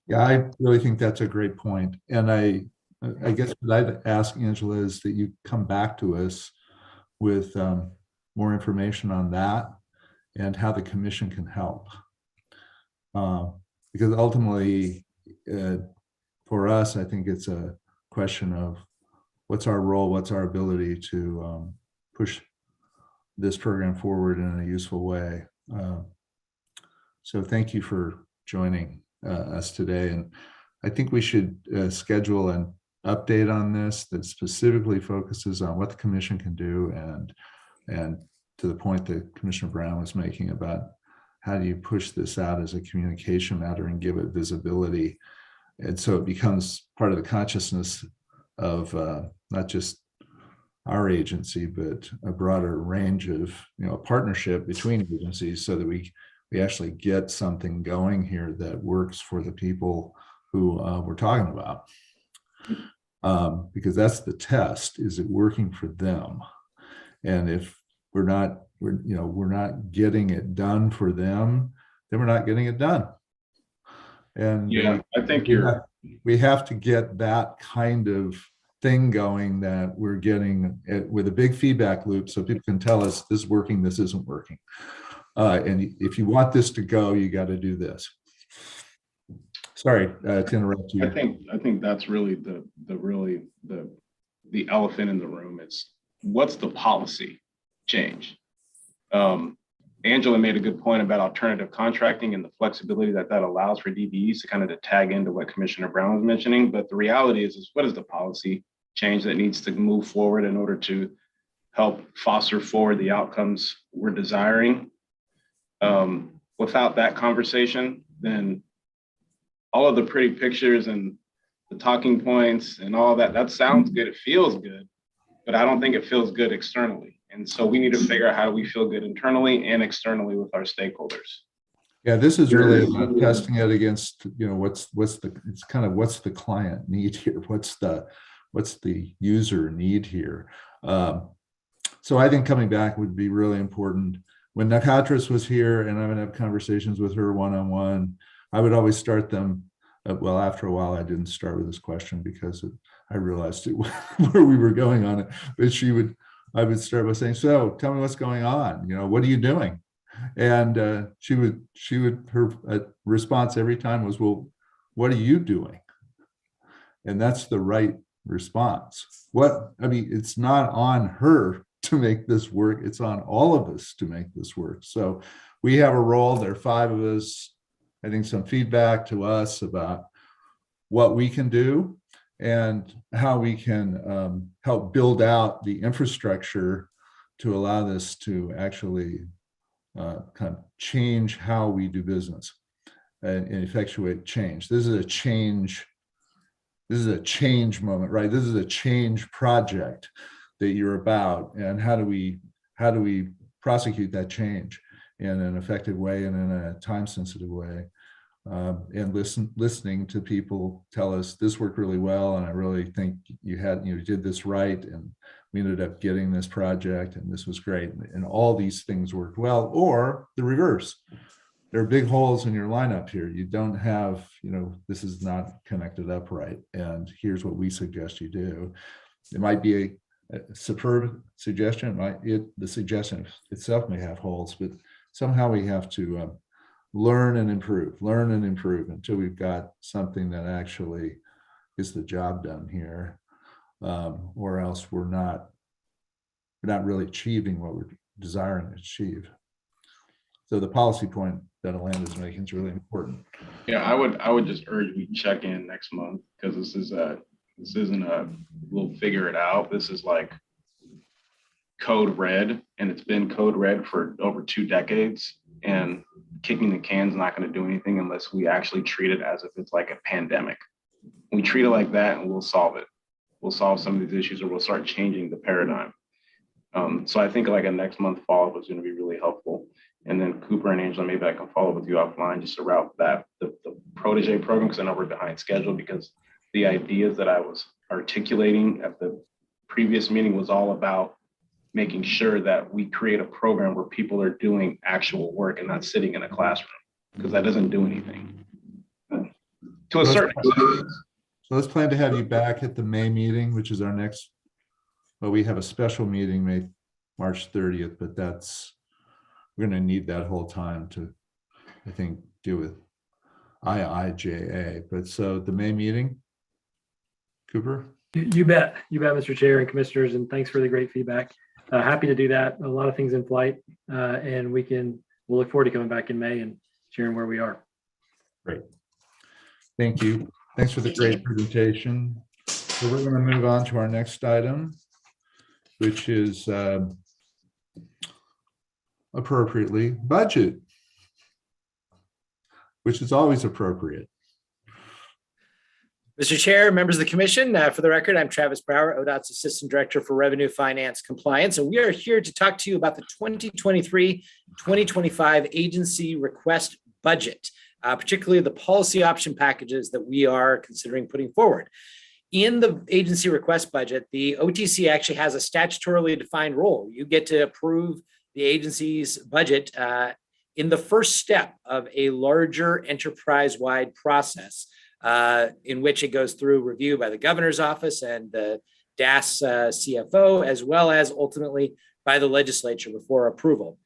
Yeah, I really think that's a great point. And I guess what I'd ask Angela is that you come back to us with more information on that and how the commission can help. Because ultimately, for us, I think it's a question of what's our role, what's our ability to push this program forward in a useful way. So thank you for joining us today. And I think we should schedule an update on this that specifically focuses on what the commission can do, and to the point that Commissioner Brown was making about how do you push this out as a communication matter and give it visibility. And so it becomes part of the consciousness of not just our agency, but a broader range of, a partnership between agencies, so that we actually get something going here that works for the people who we're talking about. Because that's the test: is it working for them? And if we're not getting it done for them, then we're not getting it done. And yeah, I think we have to get that kind of thing going, that we're getting it with a big feedback loop, so people can tell us this is working, this isn't working. And if you want this to go, you got to do this. Sorry to interrupt you. I think that's really the elephant in the room. It's what's the policy change? Angela made a good point about alternative contracting and the flexibility that allows for DBEs to kind of tag into what Commissioner Brown was mentioning. But the reality is what is the policy change that needs to move forward in order to help foster forward the outcomes we're desiring? Without that conversation, then all of the pretty pictures and the talking points and all that sounds good. It feels good, but I don't think it feels good externally. And so we need to figure out how do we feel good internally and externally with our stakeholders. Yeah, this is really about testing it against, what's the client need here? What's the user need here? So I think coming back would be really important. When Nakatris was here and I would have conversations with her one-on-one, I would always start them. Well, after a while, I didn't start with this question because I realized where we were going on it. But I would start by saying, "So, tell me what's going on. What are you doing?" And her response every time was, "Well, what are you doing?" And that's the right response. It's not on her to make this work. It's on all of us to make this work. So we have a role. There are 5 of us. I think some feedback to us about what we can do and how we can help build out the infrastructure to allow this to actually kind of change how we do business and effectuate change. This is a change moment, right? This is a change project that you're about, and how do we prosecute that change in an effective way and in a time-sensitive way, and listening to people tell us this worked really well, and I really think you did this right, and we ended up getting this project, and this was great, and all these things worked well, or the reverse. There are big holes in your lineup here. You don't have, this is not connected up right, and here's what we suggest you do. It might be a superb suggestion. The suggestion itself may have holes, but somehow we have to learn and improve until we've got something that actually gets the job done here, or else we're not really achieving what we're desiring to achieve. So the policy point that Alanda is making is really important. Yeah, I would just urge we check in next month, because this isn't a we'll figure it out. This is like code red, and it's been code red for over 2 decades, and kicking the can's not going to do anything unless we actually treat it as if it's like a pandemic. We treat it like that and we'll solve it. We'll solve some of these issues, or we'll start changing the paradigm. So I think like a next month follow-up is going to be really helpful. And then Cooper and Angela, maybe I can follow up with you offline just to route that the protege program, because I know we're behind schedule, because the ideas that I was articulating at the previous meeting was all about making sure that we create a program where people are doing actual work and not sitting in a classroom, because that doesn't do anything to a certain extent. So let's plan to have you back at the May meeting, which is our next, we have a special meeting March 30th, but we're going to need that whole time to, I think, deal with IIJA. But so the May meeting, Cooper? You bet, Mr. Chair and Commissioners, and thanks for the great feedback. Happy to do that. A lot of things in flight, and we'll look forward to coming back in May and sharing where we are. Great. Thank you. Thanks for the great presentation. So we're going to move on to our next item, which is appropriately budget, which is always appropriate. Mr. Chair, members of the commission, for the record, I'm Travis Brower, ODOT's Assistant Director for Revenue Finance Compliance, and we are here to talk to you about the 2023-2025 agency request budget, particularly the policy option packages that we are considering putting forward. In the agency request budget, the OTC actually has a statutorily defined role. You get to approve the agency's budget in the first step of a larger enterprise-wide process, in which it goes through review by the governor's office and the DAS CFO, as well as ultimately by the legislature before approval.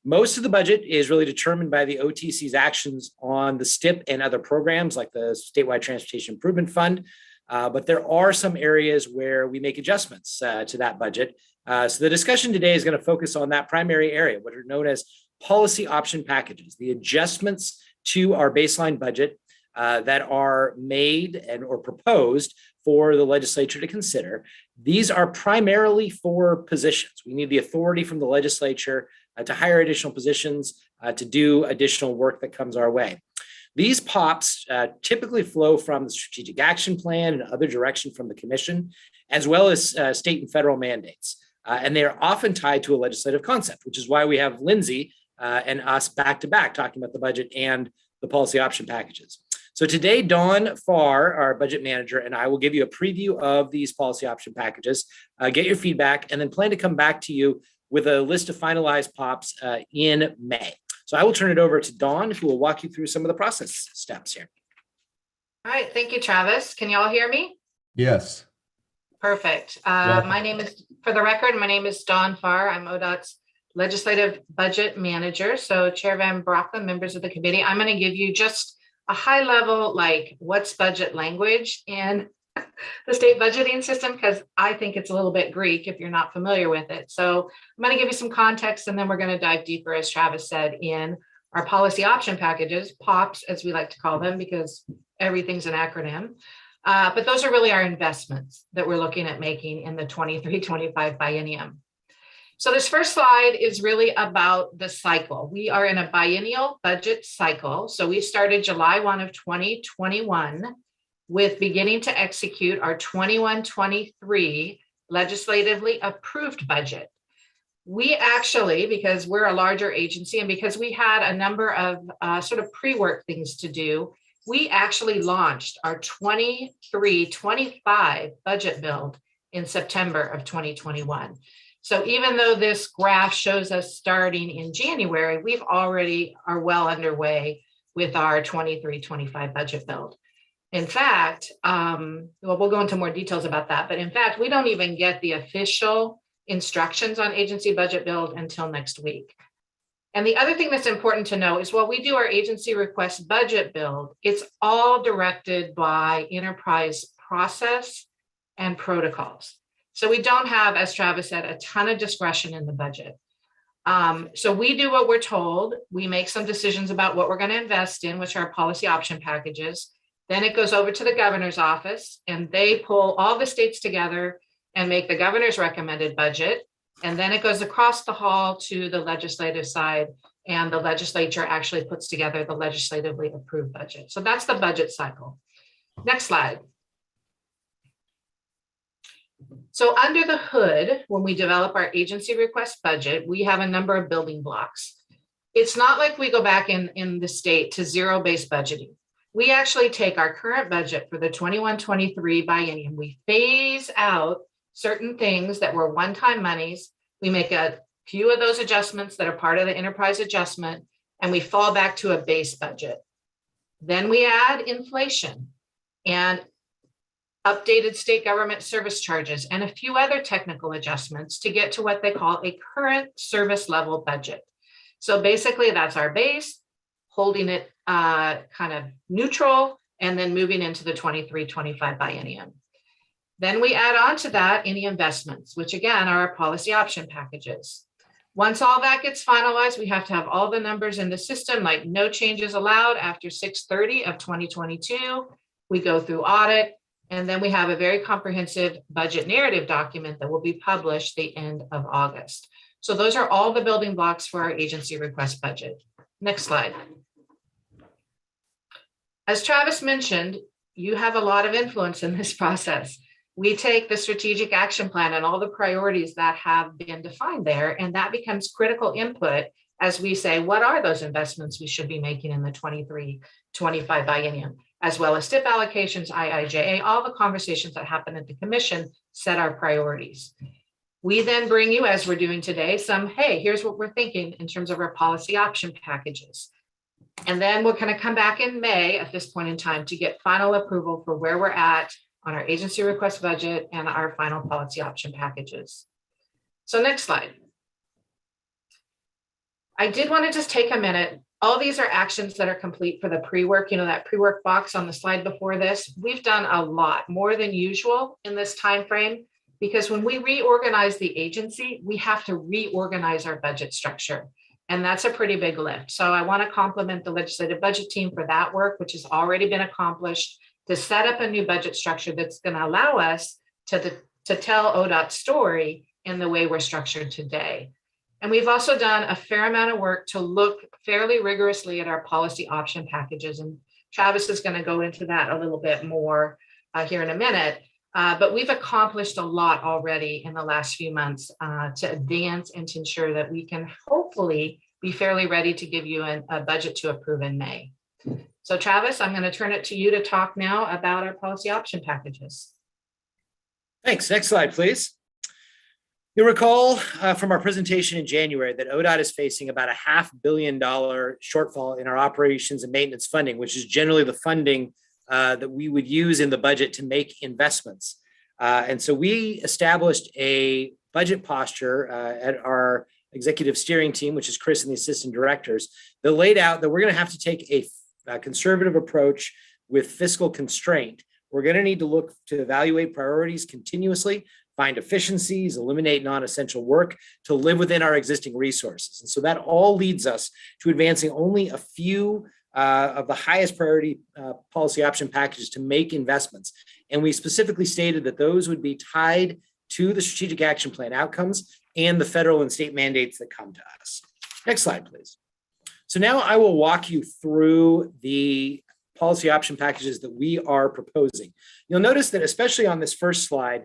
Most of the budget is really determined by the OTC's actions on the STIP and other programs like the Statewide Transportation Improvement Fund. But there are some areas where we make adjustments to that budget. So the discussion today is going to focus on that primary area, what are known as policy option packages, the adjustments to our baseline budget that are made and or proposed for the legislature to consider. These are primarily for positions. We need the authority from the legislature to hire additional positions, to do additional work that comes our way. These POPs typically flow from the strategic action plan and other direction from the commission, as well as state and federal mandates. And they are often tied to a legislative concept, which is why we have Lindsay and us back to back talking about the budget and the policy option packages. So today, Dawn Farr, our budget manager, and I will give you a preview of these policy option packages, get your feedback, and then plan to come back to you with a list of finalized POPs in May. So I will turn it over to Dawn, who will walk you through some of the process steps here. All right, thank you, Travis. Can you all hear me? Yes. Perfect. My name is, for the record, my name is Dawn Farr. I'm ODOT's Legislative Budget Manager. So Chair Van Broecklyn, members of the committee, I'm going to give you just a high level, like what's budget language in the state budgeting system, because I think it's a little bit Greek if you're not familiar with it. So I'm going to give you some context, and then we're going to dive deeper, as Travis said, in our policy option packages, POPs, as we like to call them, because everything's an acronym. But those are really our investments that we're looking at making in the 23-25 biennium. So this first slide is really about the cycle. We are in a biennial budget cycle. So we started July 1 of 2021 with beginning to execute our 21-23 legislatively approved budget. We actually, because we're a larger agency and because we had a number of sort of pre-work things to do, we actually launched our 23-25 budget build in September of 2021. So even though this graph shows us starting in January, we've already are well underway with our 23-25 budget build. In fact, well, we'll go into more details about that, but in fact, we don't even get the official instructions on agency budget build until next week. And the other thing that's important to know is while we do our agency request budget build, it's all directed by enterprise process and protocols. So we don't have, as Travis said, a ton of discretion in the budget. So we do what we're told. We make some decisions about what we're going to invest in, which are policy option packages. Then it goes over to the governor's office, and they pull all the states together and make the governor's recommended budget. And then it goes across the hall to the legislative side, and the legislature actually puts together the legislatively approved budget. So that's the budget cycle. Next slide. So under the hood, when we develop our agency request budget, we have a number of building blocks. It's not like we go back in the state to zero-based budgeting. We actually take our current budget for the 21-23 biennium. We phase out certain things that were one-time monies. We make a few of those adjustments that are part of the enterprise adjustment, and we fall back to a base budget. Then we add inflation and updated state government service charges and a few other technical adjustments to get to what they call a current service level budget. So basically that's our base, holding it kind of neutral, and then moving into the 23-25 biennium. Then we add on to that any investments, which again are our policy option packages. Once all that gets finalized, we have to have all the numbers in the system, like no changes allowed after 6/30 of 2022. We go through audit, and then we have a very comprehensive budget narrative document that will be published the end of August. So those are all the building blocks for our agency request budget. Next slide. As Travis mentioned, you have a lot of influence in this process. We take the strategic action plan and all the priorities that have been defined there, and that becomes critical input as we say, what are those investments we should be making in the 23-25 biennium, as well as STIP allocations, IIJA, all the conversations that happen at the commission set our priorities. We then bring you, as we're doing today, some, hey, here's what we're thinking in terms of our policy option packages. And then we're going to come back in May at this point in time to get final approval for where we're at on our agency request budget and our final policy option packages. So next slide. I did want to just take a minute. All these are actions that are complete for the pre-work, that pre-work box on the slide before this. We've done a lot more than usual in this time frame, because when we reorganize the agency, we have to reorganize our budget structure. And that's a pretty big lift. So I want to compliment the legislative budget team for that work, which has already been accomplished, to set up a new budget structure that's going to allow us to tell ODOT's story in the way we're structured today. And we've also done a fair amount of work to look fairly rigorously at our policy option packages. And Travis is going to go into that a little bit more here in a minute. But we've accomplished a lot already in the last few months to advance and to ensure that we can hopefully be fairly ready to give you a budget to approve in May. So Travis, I'm going to turn it to you to talk now about our policy option packages. Thanks. Next slide, please. You'll recall from our presentation in January that ODOT is facing about a $500 million shortfall in our operations and maintenance funding, which is generally the funding that we would use in the budget to make investments. And so we established a budget posture at our executive steering team, which is Chris and the assistant directors, that laid out that we're going to have to take a conservative approach with fiscal constraint. We're going to need to look to evaluate priorities continuously, find efficiencies, eliminate non-essential work to live within our existing resources. And so that all leads us to advancing only a few of the highest priority policy option packages to make investments. And we specifically stated that those would be tied to the strategic action plan outcomes and the federal and state mandates that come to us. Next slide, please. So now I will walk you through the policy option packages that we are proposing. You'll notice that especially on this first slide,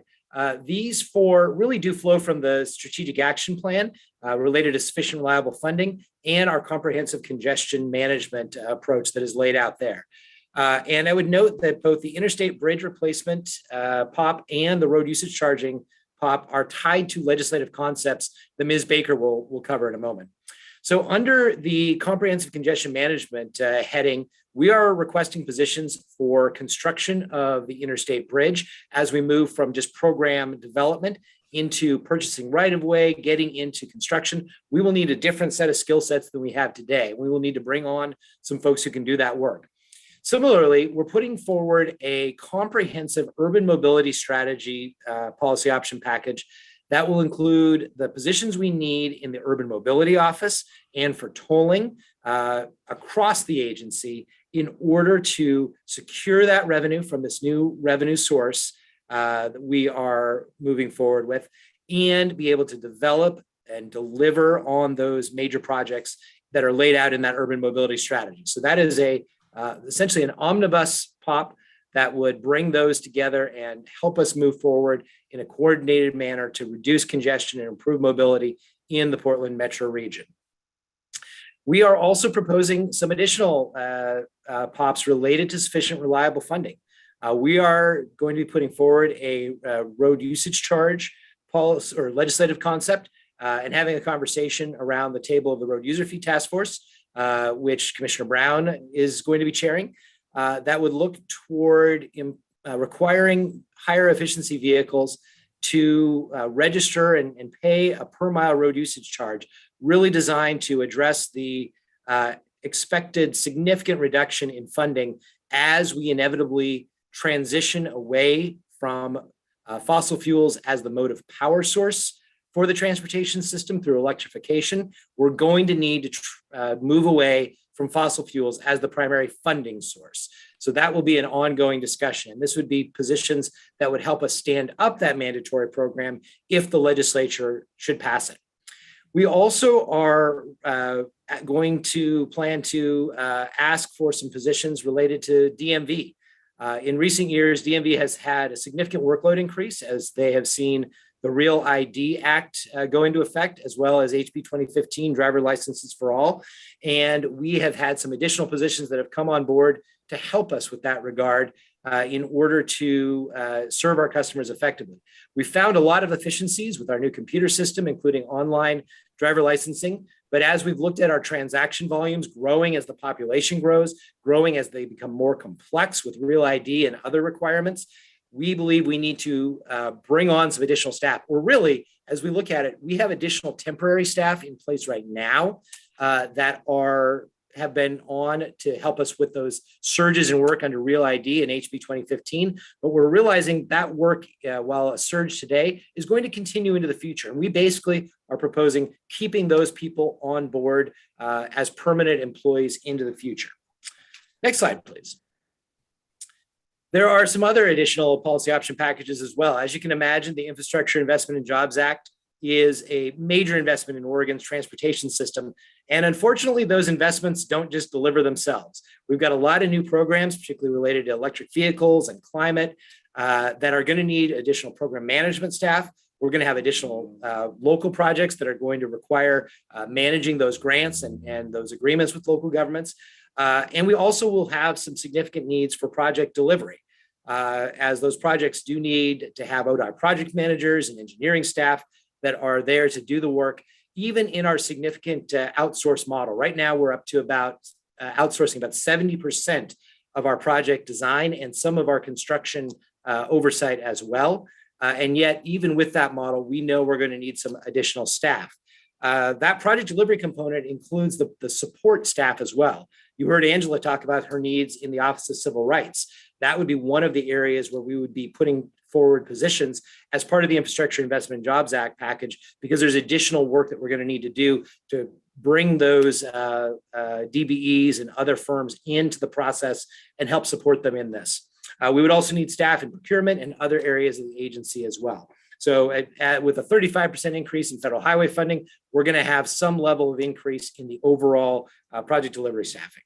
these four really do flow from the strategic action plan related to sufficient reliable funding and our comprehensive congestion management approach that is laid out there. And I would note that both the interstate bridge replacement POP and the road usage charging POP are tied to legislative concepts that Ms. Baker will cover in a moment. So under the comprehensive congestion management heading, we are requesting positions for construction of the interstate bridge as we move from just program development into purchasing right-of-way, getting into construction. We will need a different set of skill sets than we have today. We will need to bring on some folks who can do that work. Similarly, we're putting forward a comprehensive urban mobility strategy policy option package that will include the positions we need in the urban mobility office and for tolling across the agency in order to secure that revenue from this new revenue source that we are moving forward with and be able to develop and deliver on those major projects that are laid out in that urban mobility strategy. So that is essentially an omnibus POP that would bring those together and help us move forward in a coordinated manner to reduce congestion and improve mobility in the Portland metro region. We are also proposing some additional POPs related to sufficient reliable funding. We are going to be putting forward a road usage charge policy or legislative concept and having a conversation around the table of the road user fee task force, which Commissioner Brown is going to be chairing. That would look toward requiring higher efficiency vehicles to register and pay a per mile road usage charge, really designed to address the expected significant reduction in funding as we inevitably transition away from fossil fuels as the mode of power source for the transportation system through electrification. We're going to need to move away from fossil fuels as the primary funding source. So that will be an ongoing discussion. This would be positions that would help us stand up that mandatory program if the legislature should pass it. We also are going to plan to ask for some positions related to DMV. In recent years, DMV has had a significant workload increase as they have seen the Real ID Act go into effect, as well as HB 2015 driver licenses for all. And we have had some additional positions that have come on board to help us with that regard in order to serve our customers effectively. We found a lot of efficiencies with our new computer system, including online driver licensing. But as we've looked at our transaction volumes growing as the population grows, growing as they become more complex with Real ID and other requirements, we believe we need to bring on some additional staff. Or really, as we look at it, we have additional temporary staff in place right now that have been on to help us with those surges in work under Real ID and HB 2015. But we're realizing that work, while a surge today, is going to continue into the future. And we basically are proposing keeping those people on board as permanent employees into the future. Next slide, please. There are some other additional policy option packages as well. As you can imagine, the Infrastructure Investment and Jobs Act is a major investment in Oregon's transportation system. And unfortunately, those investments don't just deliver themselves. We've got a lot of new programs, particularly related to electric vehicles and climate, that are going to need additional program management staff. We're going to have additional local projects that are going to require managing those grants and those agreements with local governments. And we also will have some significant needs for project delivery, as those projects do need to have ODOT project managers and engineering staff that are there to do the work, even in our significant outsource model. Right now, we're up to about outsourcing about 70% of our project design and some of our construction oversight as well. And yet, even with that model, we know we're going to need some additional staff. That project delivery component includes the support staff as well. You heard Angela talk about her needs in the Office of Civil Rights. That would be one of the areas where we would be putting forward positions as part of the Infrastructure Investment and Jobs Act package, because there's additional work that we're going to need to do to bring those DBEs and other firms into the process and help support them in this. We would also need staff in procurement and other areas of the agency as well. So with a 35% increase in federal highway funding, we're going to have some level of increase in the overall project delivery staffing.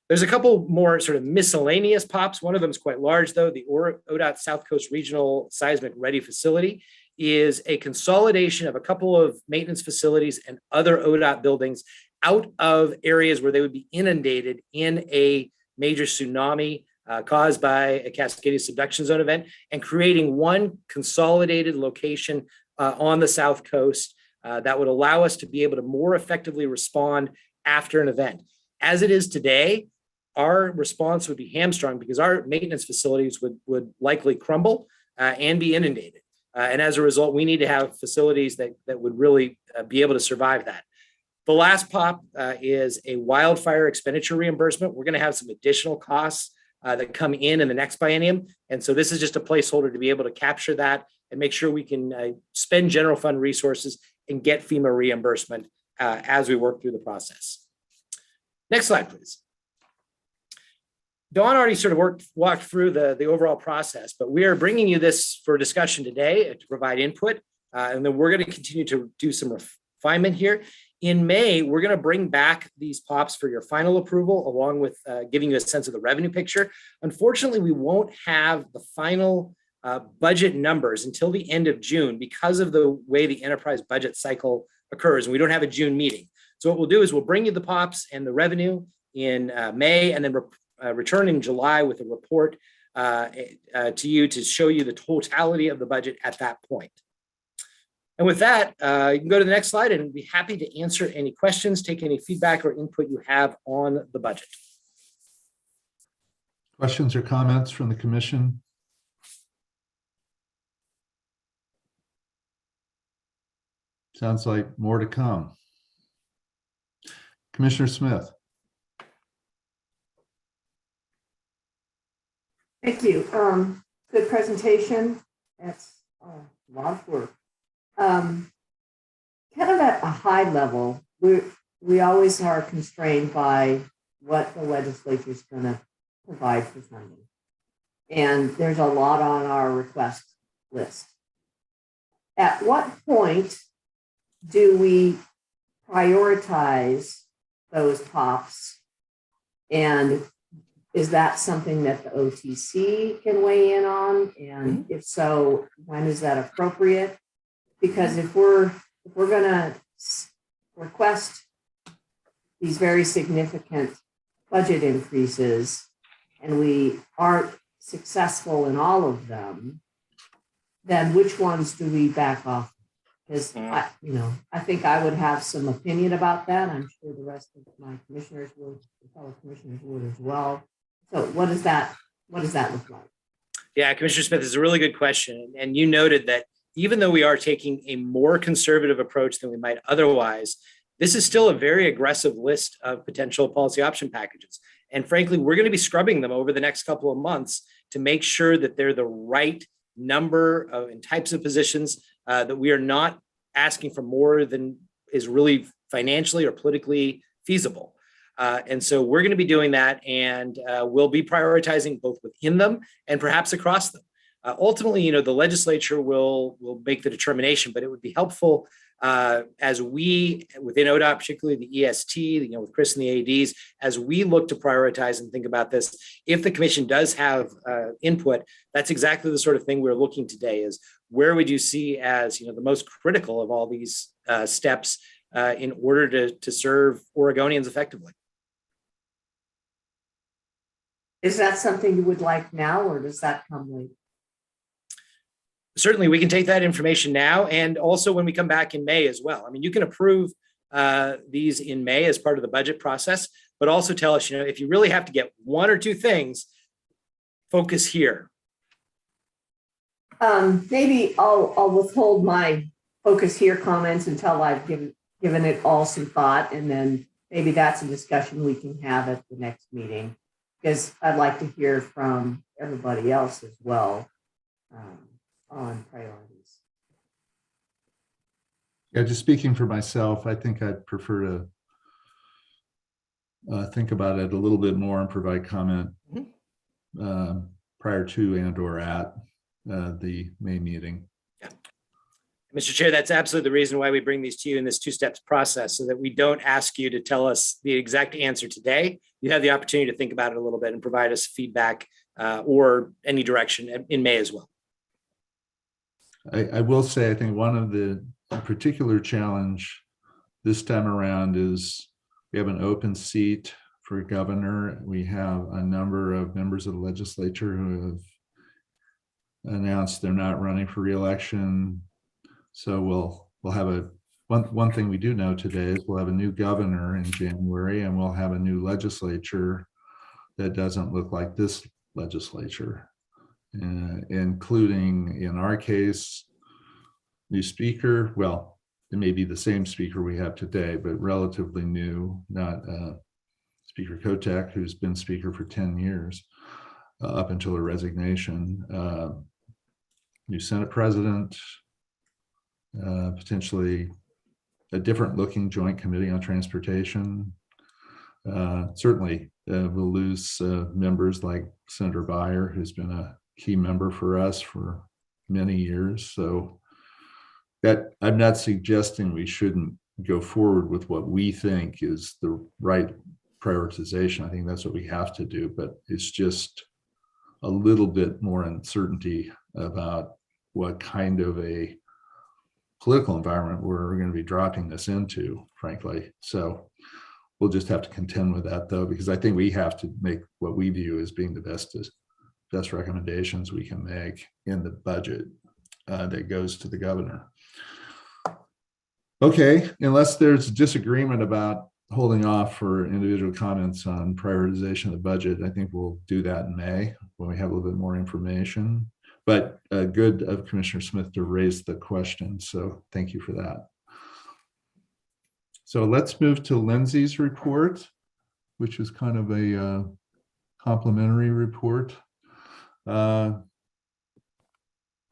There's a couple more sort of miscellaneous pops. One of them is quite large, though. The ODOT South Coast Regional Seismic Ready Facility is a consolidation of a couple of maintenance facilities and other ODOT buildings out of areas where they would be inundated in a major tsunami caused by a Cascadia subduction zone event, and creating one consolidated location on the South Coast that would allow us to be able to more effectively respond after an event. As it is today, our response would be hamstrung because our maintenance facilities would likely crumble and be inundated. And as a result, we need to have facilities that would really be able to survive that. The last pop is a wildfire expenditure reimbursement. We're going to have some additional costs that come in the next biennium. And so this is just a placeholder to be able to capture that and make sure we can spend general fund resources and get FEMA reimbursement as we work through the process. Next slide, please. Dawn already sort of walked through the overall process, but we are bringing you this for discussion today to provide input. And then we're going to continue to do some refinement here. In May, we're going to bring back these POPs for your final approval, along with giving you a sense of the revenue picture. Unfortunately, we won't have the final budget numbers until the end of June because of the way the enterprise budget cycle occurs, and we don't have a June meeting. So what we'll do is we'll bring you the POPs and the revenue in May, and then return in July with a report to you to show you the totality of the budget at that point. And with that, you can go to the next slide, and we'll be happy to answer any questions, take any feedback or input you have on the budget. Questions or comments from the commission? Sounds like more to come. Commissioner Smith. Thank you. Good presentation. That's a lot of work. Kind of at a high level, we always are constrained by what the legislature is going to provide for funding. And there's a lot on our request list. At what point do we prioritize those POPs? And is that something that the OTC can weigh in on? And if so, when is that appropriate? Because if we're going to request these very significant budget increases and we aren't successful in all of them, then which ones do we back off? Because I think I would have some opinion about that. I'm sure the rest of my commissioners would, fellow commissioners would as well. So what does that look like? Yeah, Commissioner Smith, is a really good question. And you noted that even though we are taking a more conservative approach than we might otherwise, this is still a very aggressive list of potential policy option packages. And frankly, we're going to be scrubbing them over the next couple of months to make sure that they're the right number of and types of positions, that we are not asking for more than is really financially or politically feasible. And so we're going to be doing that, and we'll be prioritizing both within them and perhaps across them. Ultimately, the legislature will make the determination, but it would be helpful as we, within ODOT, particularly the EST, with Chris and the ADs, as we look to prioritize and think about this, if the commission does have input, that's exactly the sort of thing we're looking today is where would you see as, the most critical of all these steps in order to serve Oregonians effectively. Is that something you would like now, or does that come later? Certainly, we can take that information now, and also when we come back in May as well. I mean, you can approve these in May as part of the budget process, but also tell us, if you really have to get one or two things, focus here. Maybe I'll withhold my focus here comments until I've given it all some thought, and then maybe that's a discussion we can have at the next meeting, because I'd like to hear from everybody else as well on priorities. Yeah, just speaking for myself, I think I'd prefer to think about it a little bit more and provide comment prior to and or at the May meeting. Yeah. Mr. Chair, that's absolutely the reason why we bring these to you in this two-steps process, so that we don't ask you to tell us the exact answer today. You have the opportunity to think about it a little bit and provide us feedback or any direction in May as well. I will say, I think one of the particular challenge this time around is we have an open seat for governor. We have a number of members of the legislature who have announced they're not running for re-election. So we'll have one thing we do know today is we'll have a new governor in January, and we'll have a new legislature that doesn't look like this legislature. Including, in our case, new speaker. Well, it may be the same speaker we have today, but relatively new, not Speaker Kotek, who's been speaker for 10 years up until her resignation. New Senate president, potentially a different looking joint committee on transportation. Certainly we'll lose members like Senator Beyer, who's been a key member for us for many years. So that I'm not suggesting we shouldn't go forward with what we think is the right prioritization. I think that's what we have to do, but it's just a little bit more uncertainty about what kind of a political environment we're going to be dropping this into, frankly. So we'll just have to contend with that, though, because I think we have to make what we view as being the best recommendations we can make in the budget that goes to the governor. Okay, unless there's disagreement about holding off for individual comments on prioritization of the budget, I think we'll do that in May when we have a little bit more information. But good of Commissioner Smith to raise the question, so thank you for that. So let's move to Lindsay's report, which is kind of a complimentary report.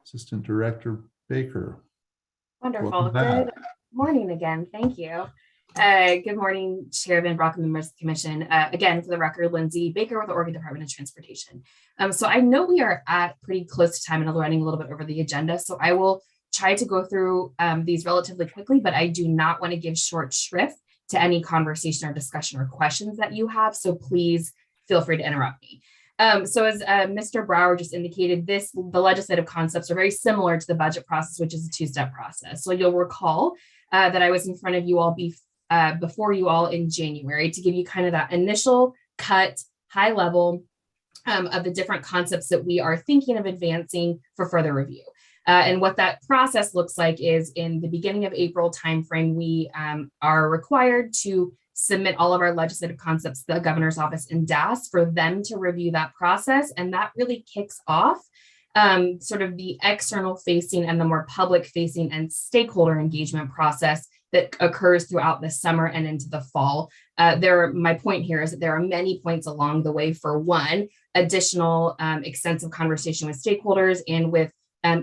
Assistant Director Baker. Wonderful. Good morning again. Thank you. Good morning, Chair Van Brock and members of the Commission. Again, for the record, Lindsay Baker with the Oregon Department of Transportation. So I know we are at pretty close to time and running a little bit over the agenda, so I will try to go through these relatively quickly, but I do not want to give short shrift to any conversation or discussion or questions that you have, so please feel free to interrupt me. So as Mr. Brower just indicated, the legislative concepts are very similar to the budget process, which is a two-step process. So you'll recall that I was in front of you all before you all in January to give you kind of that initial cut, high level of the different concepts that we are thinking of advancing for further review. And what that process looks like is in the beginning of April timeframe, we are required to submit all of our legislative concepts to the governor's office in DAS for them to review that process. And that really kicks off sort of the external facing and the more public facing and stakeholder engagement process that occurs throughout the summer and into the fall. My point here is that there are many points along the way for one, additional extensive conversation with stakeholders and with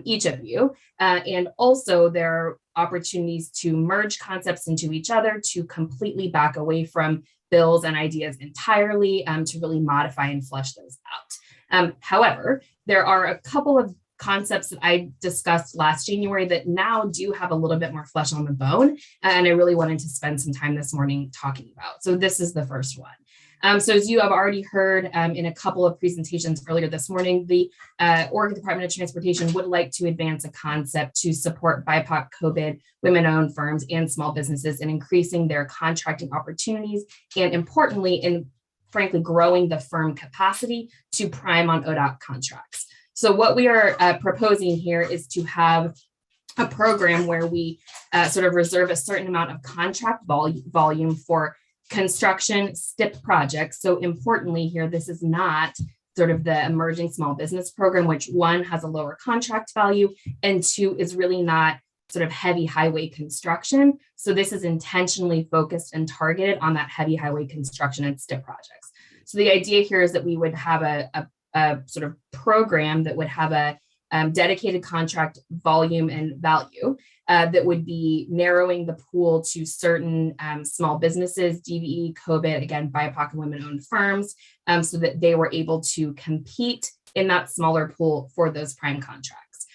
each of you. And also there are opportunities to merge concepts into each other, to completely back away from bills and ideas entirely, to really modify and flesh those out. However, there are a couple of concepts that I discussed last January that now do have a little bit more flesh on the bone, and I really wanted to spend some time this morning talking about. So this is the first one. So as you have already heard in a couple of presentations earlier this morning, the Oregon Department of Transportation would like to advance a concept to support BIPOC, COVID, women-owned firms and small businesses in increasing their contracting opportunities, and importantly, in frankly growing the firm capacity to prime on ODOT contracts. So what we are proposing here is to have a program where we sort of reserve a certain amount of contract volume for construction STIP projects. So importantly here, this is not sort of the emerging small business program, which one has a lower contract value and two is really not sort of heavy highway construction. So this is intentionally focused and targeted on that heavy highway construction and STIP projects. So the idea here is that we would have a sort of program that would have a dedicated contract volume and value that would be narrowing the pool to certain small businesses, DVE, COVID, again, BIPOC and women-owned firms, so that they were able to compete in that smaller pool for those prime contracts.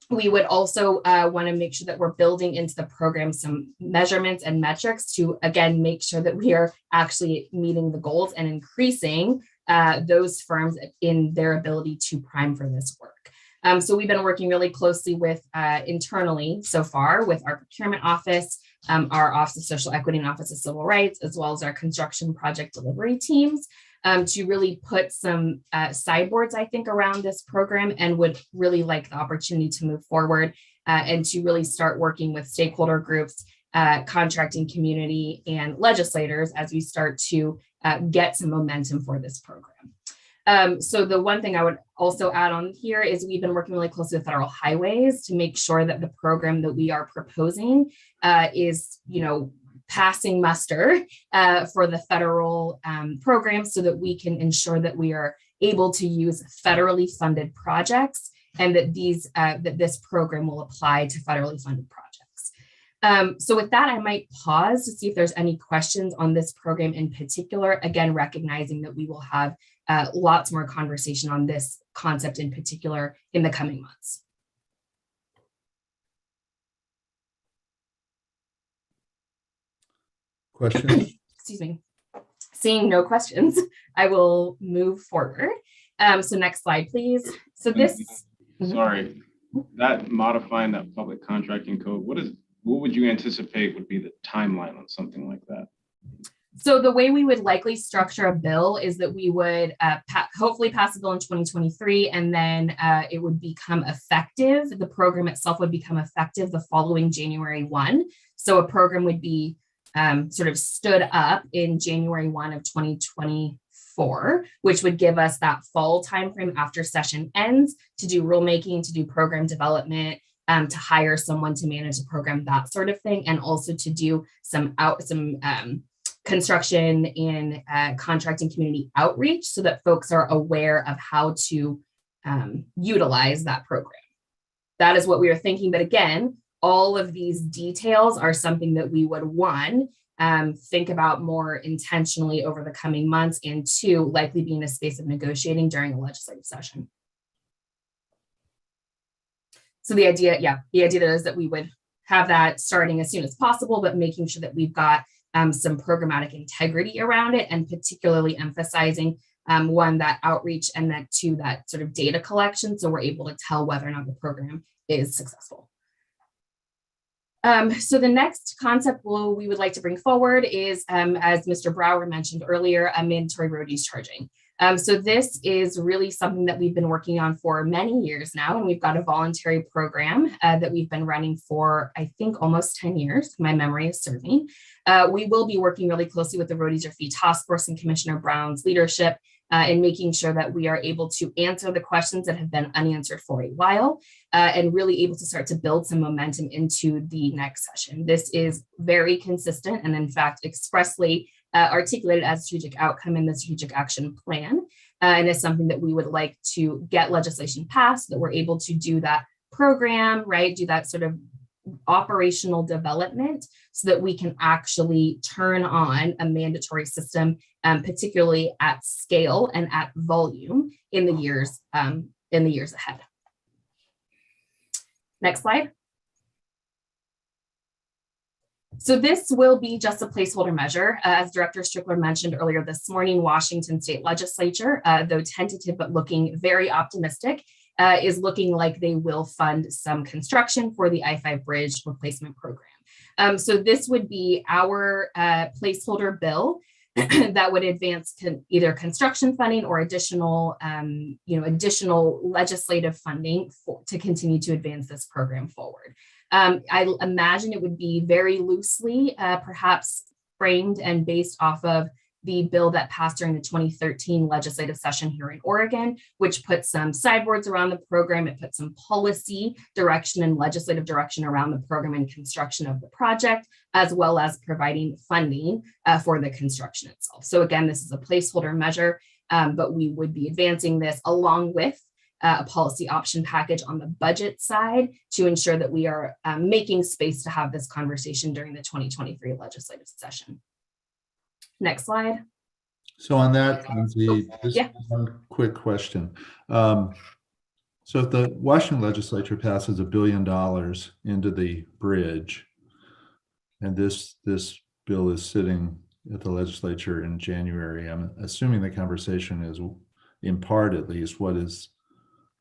We would also want to make sure that we're building into the program some measurements and metrics to, again, make sure that we are actually meeting the goals and increasing those firms in their ability to prime for this work. So we've been working really closely with internally so far with our procurement office, our Office of Social Equity and Office of Civil Rights, as well as our construction project delivery teams to really put some sideboards, I think, around this program, and would really like the opportunity to move forward and to really start working with stakeholder groups, contracting community, and legislators as we start to get some momentum for this program. So the one thing I would also add on here is we've been working really closely with federal highways to make sure that the program that we are proposing is, passing muster for the federal program, so that we can ensure that we are able to use federally funded projects, and that this program will apply to federally funded projects. So with that, I might pause to see if there's any questions on this program in particular, again, recognizing that we will have lots more conversation on this concept in particular in the coming months. Questions? Excuse me. Seeing no questions, I will move forward. So next slide, please. So this. Sorry, that modifying that public contracting code, what would you anticipate would be the timeline on something like that? So the way we would likely structure a bill is that we would hopefully pass a bill in 2023, and then it would become effective. The program itself would become effective the following January 1. So a program would be sort of stood up in January 1 of 2024, which would give us that fall timeframe after session ends to do rulemaking, to do program development, to hire someone to manage the program, that sort of thing, and also to do some construction and contracting community outreach so that folks are aware of how to utilize that program. That is what we are thinking. But again, all of these details are something that we would, one, think about more intentionally over the coming months, and two, likely be in a space of negotiating during a legislative session. So the idea is that we would have that starting as soon as possible, but making sure that we've got some programmatic integrity around it, and particularly emphasizing one, that outreach, and then two, that sort of data collection, so we're able to tell whether or not the program is successful. So the next concept we would like to bring forward is, as Mr. Brower mentioned earlier, a mandatory road use charging. So this is really something that we've been working on for many years now, and we've got a voluntary program that we've been running for, I think, almost 10 years. My memory is serving. We will be working really closely with the Road User Fee Task Force and Commissioner Brown's leadership and making sure that we are able to answer the questions that have been unanswered for a while, and really able to start to build some momentum into the next session. This is very consistent and in fact expressly articulated as a strategic outcome in the strategic action plan. And it's something that we would like to get legislation passed, that we're able to do that program, right? Do that sort of operational development so that we can actually turn on a mandatory system, particularly at scale and at volume in the years ahead. Next slide. So this will be just a placeholder measure. As Director Strickler mentioned earlier this morning, Washington State Legislature, though tentative but looking very optimistic, is looking like they will fund some construction for the I-5 bridge replacement program. So this would be our placeholder bill that would advance either construction funding or additional legislative funding to continue to advance this program forward. I imagine it would be very loosely, perhaps framed and based off of the bill that passed during the 2013 legislative session here in Oregon, which put some sideboards around the program. It put some policy direction and legislative direction around the program and construction of the project, as well as providing funding for the construction itself. So again, this is a placeholder measure, but we would be advancing this along with a policy option package on the budget side to ensure that we are making space to have this conversation during the 2023 legislative session. Next slide. So on that, Lindsay, just one quick question. So if the Washington legislature passes $1 billion into the bridge, and this bill is sitting at the legislature in January, I'm assuming the conversation is, in part at least, what is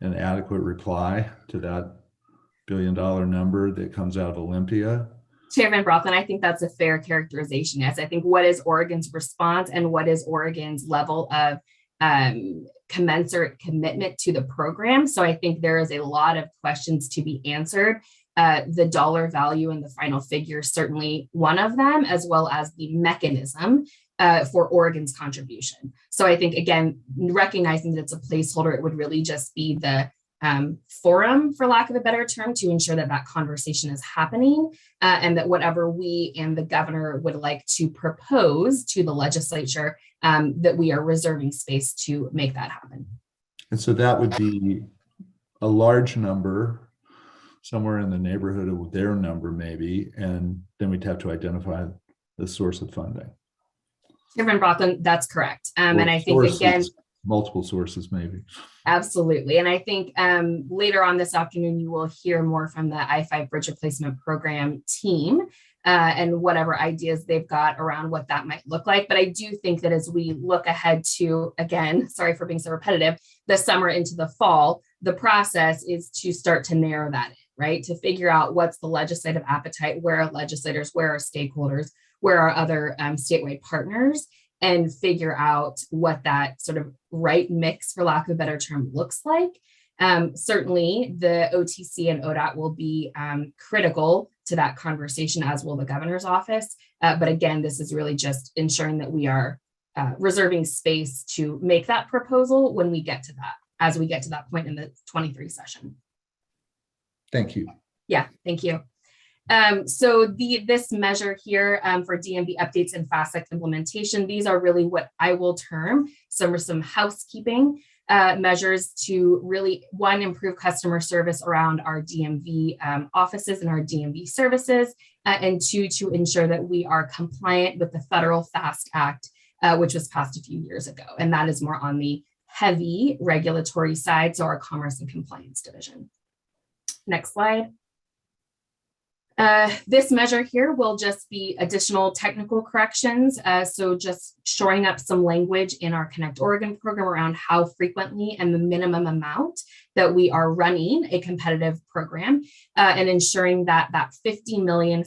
an adequate reply to that $1 billion number that comes out of Olympia? Chairman Brocklin, I think that's a fair characterization. Yes, I think what is Oregon's response and what is Oregon's level of commensurate commitment to the program. So I think there is a lot of questions to be answered. The dollar value and the final figure is certainly one of them, as well as the mechanism for Oregon's contribution. So I think, again, recognizing that it's a placeholder, it would really just be the forum, for lack of a better term, to ensure that that conversation is happening, and that whatever we and the governor would like to propose to the legislature, that we are reserving space to make that happen. And so that would be a large number, somewhere in the neighborhood of their number maybe, and then we'd have to identify the source of funding. Chairman Brocklin, that's correct. And I think, again, multiple sources maybe. Absolutely. And I think later on this afternoon, you will hear more from the I-5 Bridge Replacement Program team and whatever ideas they've got around what that might look like. But I do think that as we look ahead to, again, sorry for being so repetitive, the summer into the fall, the process is to start to narrow that in, right? To figure out what's the legislative appetite, where are legislators, where are stakeholders, where are other statewide partners, and figure out what that sort of right mix, for lack of a better term, looks like. Certainly, the OTC and ODOT will be critical to that conversation, as will the governor's office. But again, this is really just ensuring that we are reserving space to make that proposal when we get to that, as we get to that point in the 23 session. Thank you. Yeah, thank you. So this measure here for DMV updates and FASTEC implementation, these are really what I will term some housekeeping measures to really, one, improve customer service around our DMV offices and our DMV services, and two, to ensure that we are compliant with the federal FAST Act, which was passed a few years ago. And that is more on the heavy regulatory side, so our Commerce and Compliance Division. Next slide. This measure here will just be additional technical corrections. So just shoring up some language in our Connect Oregon program around how frequently and the minimum amount that we are running a competitive program, and ensuring that that $50 million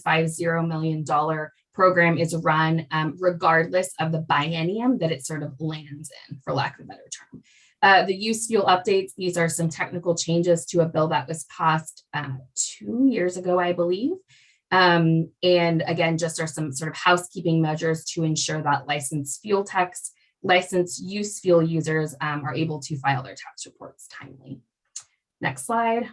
program is run regardless of the biennium that it sort of lands in, for lack of a better term. The use fuel updates, these are some technical changes to a bill that was passed 2 years ago, I believe. And again, just are some sort of housekeeping measures to ensure that licensed fuel techs licensed use fuel users are able to file their tax reports timely. Next slide.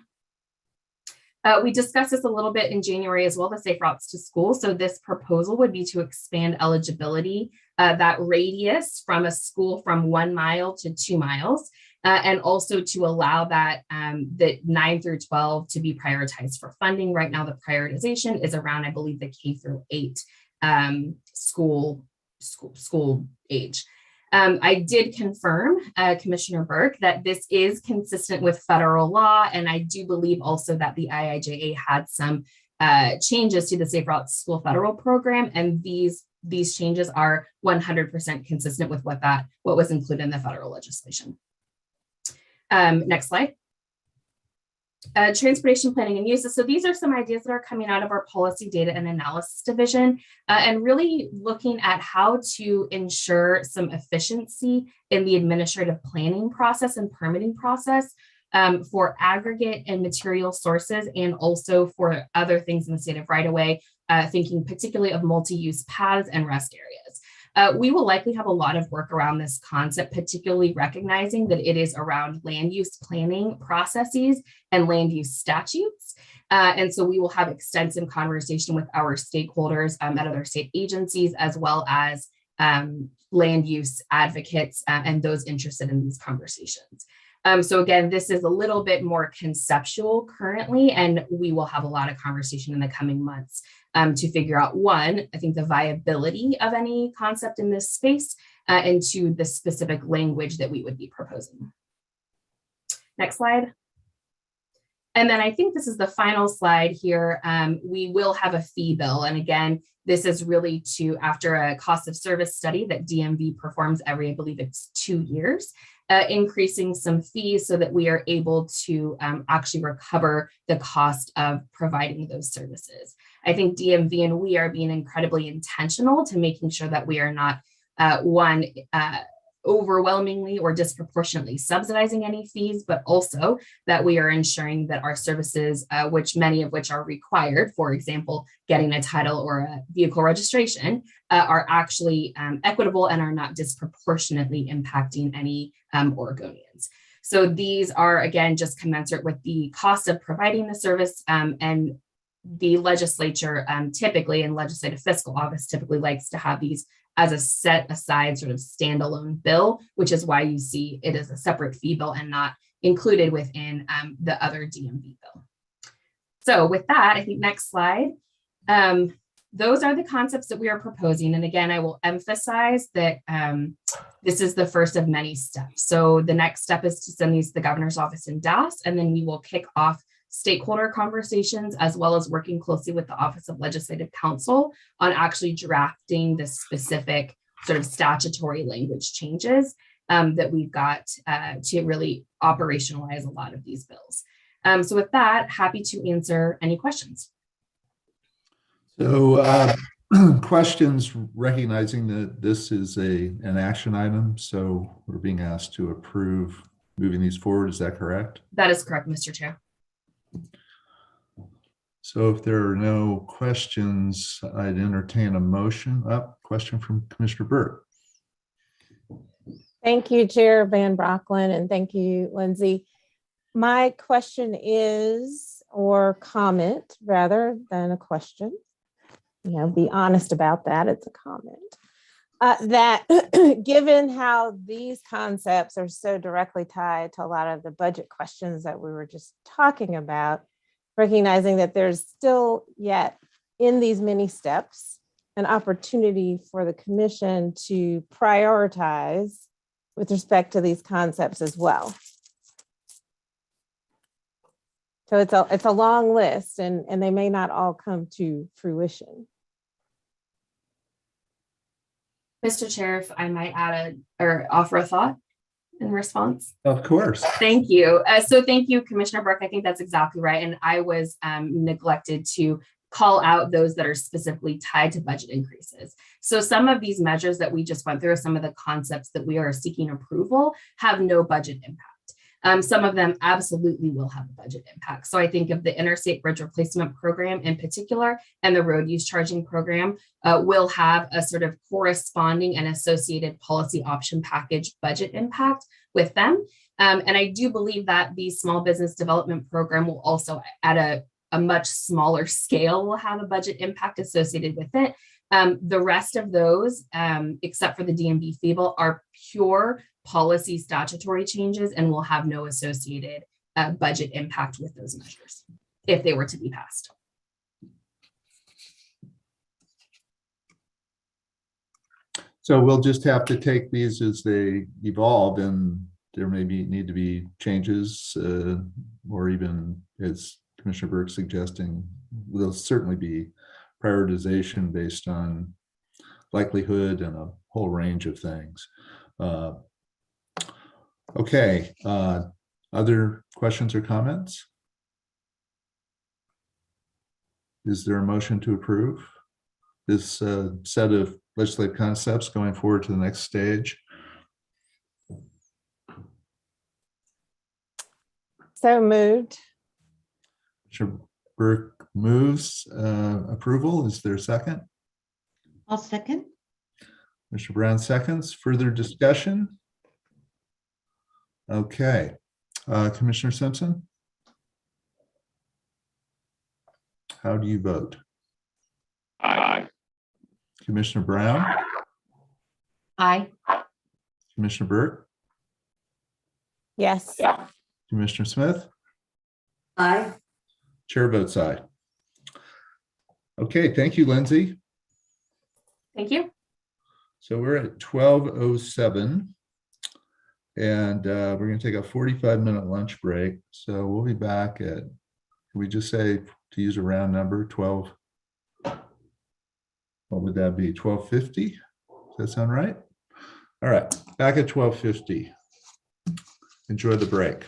We discussed this a little bit in January as well, the Safe Routes to School. So this proposal would be to expand eligibility, that radius from a school from 1 mile to 2 miles, and also to allow that the 9 through 12 to be prioritized for funding. Right now, the prioritization is around, I believe, the K through 8 school age. I did confirm, Commissioner Burke, that this is consistent with federal law, and I do believe also that the IIJA had some changes to the Safe Routes to School federal program, and these changes are 100% consistent with what was included in the federal legislation. Next slide. Transportation planning and uses. So these are some ideas that are coming out of our policy data and analysis division, and really looking at how to ensure some efficiency in the administrative planning process and permitting process for aggregate and material sources, and also for other things in the state of right-of-way, thinking particularly of multi-use paths and rest areas. We will likely have a lot of work around this concept, particularly recognizing that it is around land use planning processes and land use statutes. And so we will have extensive conversation with our stakeholders at other state agencies, as well as land use advocates and those interested in these conversations. So again, this is a little bit more conceptual currently, and we will have a lot of conversation in the coming months to figure out, one, I think the viability of any concept in this space, and two, the specific language that we would be proposing. Next slide. And then I think this is the final slide here. We will have a fee bill. And again, this is really to, after a cost of service study that DMV performs every, I believe it's 2 years, increasing some fees so that we are able to actually recover the cost of providing those services. I think DMV and we are being incredibly intentional to making sure that we are not, overwhelmingly or disproportionately subsidizing any fees, but also that we are ensuring that our services, which many of which are required, for example, getting a title or a vehicle registration, are actually equitable and are not disproportionately impacting any Oregonians. So these are, again, just commensurate with the cost of providing the service, and the legislature typically, and Legislative Fiscal Office typically likes to have these as a set aside sort of standalone bill, which is why you see it as a separate fee bill and not included within the other DMV bill. So with that, I think next slide. Those are the concepts that we are proposing. And again, I will emphasize that this is the first of many steps. So the next step is to send these to the governor's office in Dallas, and then we will kick off stakeholder conversations, as well as working closely with the Office of Legislative Counsel on actually drafting the specific sort of statutory language changes that we've got to really operationalize a lot of these bills. So with that, happy to answer any questions. So questions, recognizing that this is an action item, so we're being asked to approve moving these forward. Is that correct? That is correct, Mr. Chair. So if there are no questions, I'd entertain a motion. Question from Commissioner Burke. Thank you, Chair Van Brocklin, and thank you, Lindsay. My question is, or comment rather than a question, be honest about that, it's a comment, that given how these concepts are so directly tied to a lot of the budget questions that we were just talking about, recognizing that there's still yet in these many steps an opportunity for the commission to prioritize with respect to these concepts as well. So it's a long list, and they may not all come to fruition. Mr. Chair, if I might add or offer a thought in response. Of course. Thank you. So thank you, Commissioner Burke. I think that's exactly right. And I was neglected to call out those that are specifically tied to budget increases. So some of these measures that we just went through, some of the concepts that we are seeking approval, have no budget impact. Some of them absolutely will have a budget impact. So I think of the Interstate Bridge Replacement Program in particular and the Road Use Charging Program will have a sort of corresponding and associated policy option package budget impact with them. And I do believe that the Small Business Development Program will also, at a much smaller scale, will have a budget impact associated with it. The rest of those, except for the DMV feeble, are pure policy statutory changes and will have no associated budget impact with those measures if they were to be passed. So we'll just have to take these as they evolve, and there may need to be changes, or even, as Commissioner Burke suggesting, there'll certainly be prioritization based on likelihood and a whole range of things. Okay, other questions or comments? Is there a motion to approve this set of legislative concepts going forward to the next stage? So moved. Commissioner Burke moves approval. Is there a second? I'll second. Mr. Brown seconds. Further discussion? Okay. Commissioner Simpson? How do you vote? Aye. Commissioner Brown? Aye. Commissioner Burke? Yes. Commissioner Smith? Aye. Chair votes aye. Okay, thank you, Lindsay. Thank you. So we're at 12:07, and we're going to take a 45-minute lunch break. So we'll be back at, can we just say, to use a round number, 12, what would that be, 12:50? Does that sound right? All right, back at 12:50. Enjoy the break.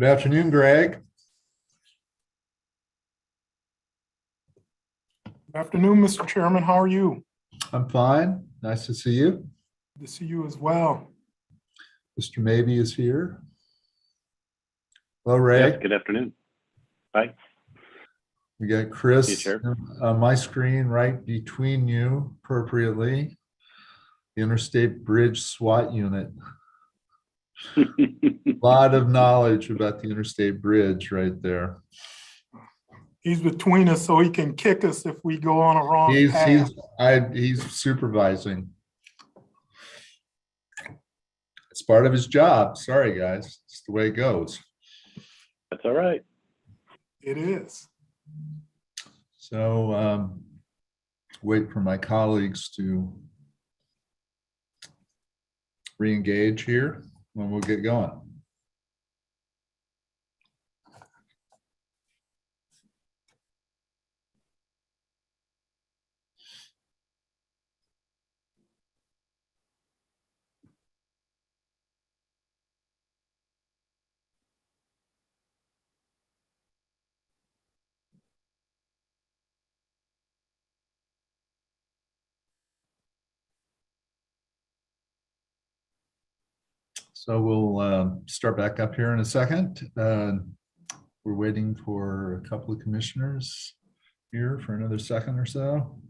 Good afternoon, Greg. Good afternoon, Mr. Chairman. How are you? I'm fine. Nice to see you. Good to see you as well. Mr. Maybe is here. Hello, Ray. Yes, good afternoon. Hi. We got Chris Hey, Chair. on my screen right between you appropriately. The Interstate Bridge SWAT Unit. A lot of knowledge about the Interstate Bridge right there. He's between us so he can kick us if we go on a wrong path. He's supervising. It's part of his job. Sorry, guys. It's the way it goes. That's all right. It is. So wait for my colleagues to re-engage here and we'll get going. So we'll start back up here in a second. We're waiting for a couple of commissioners here for another second or so.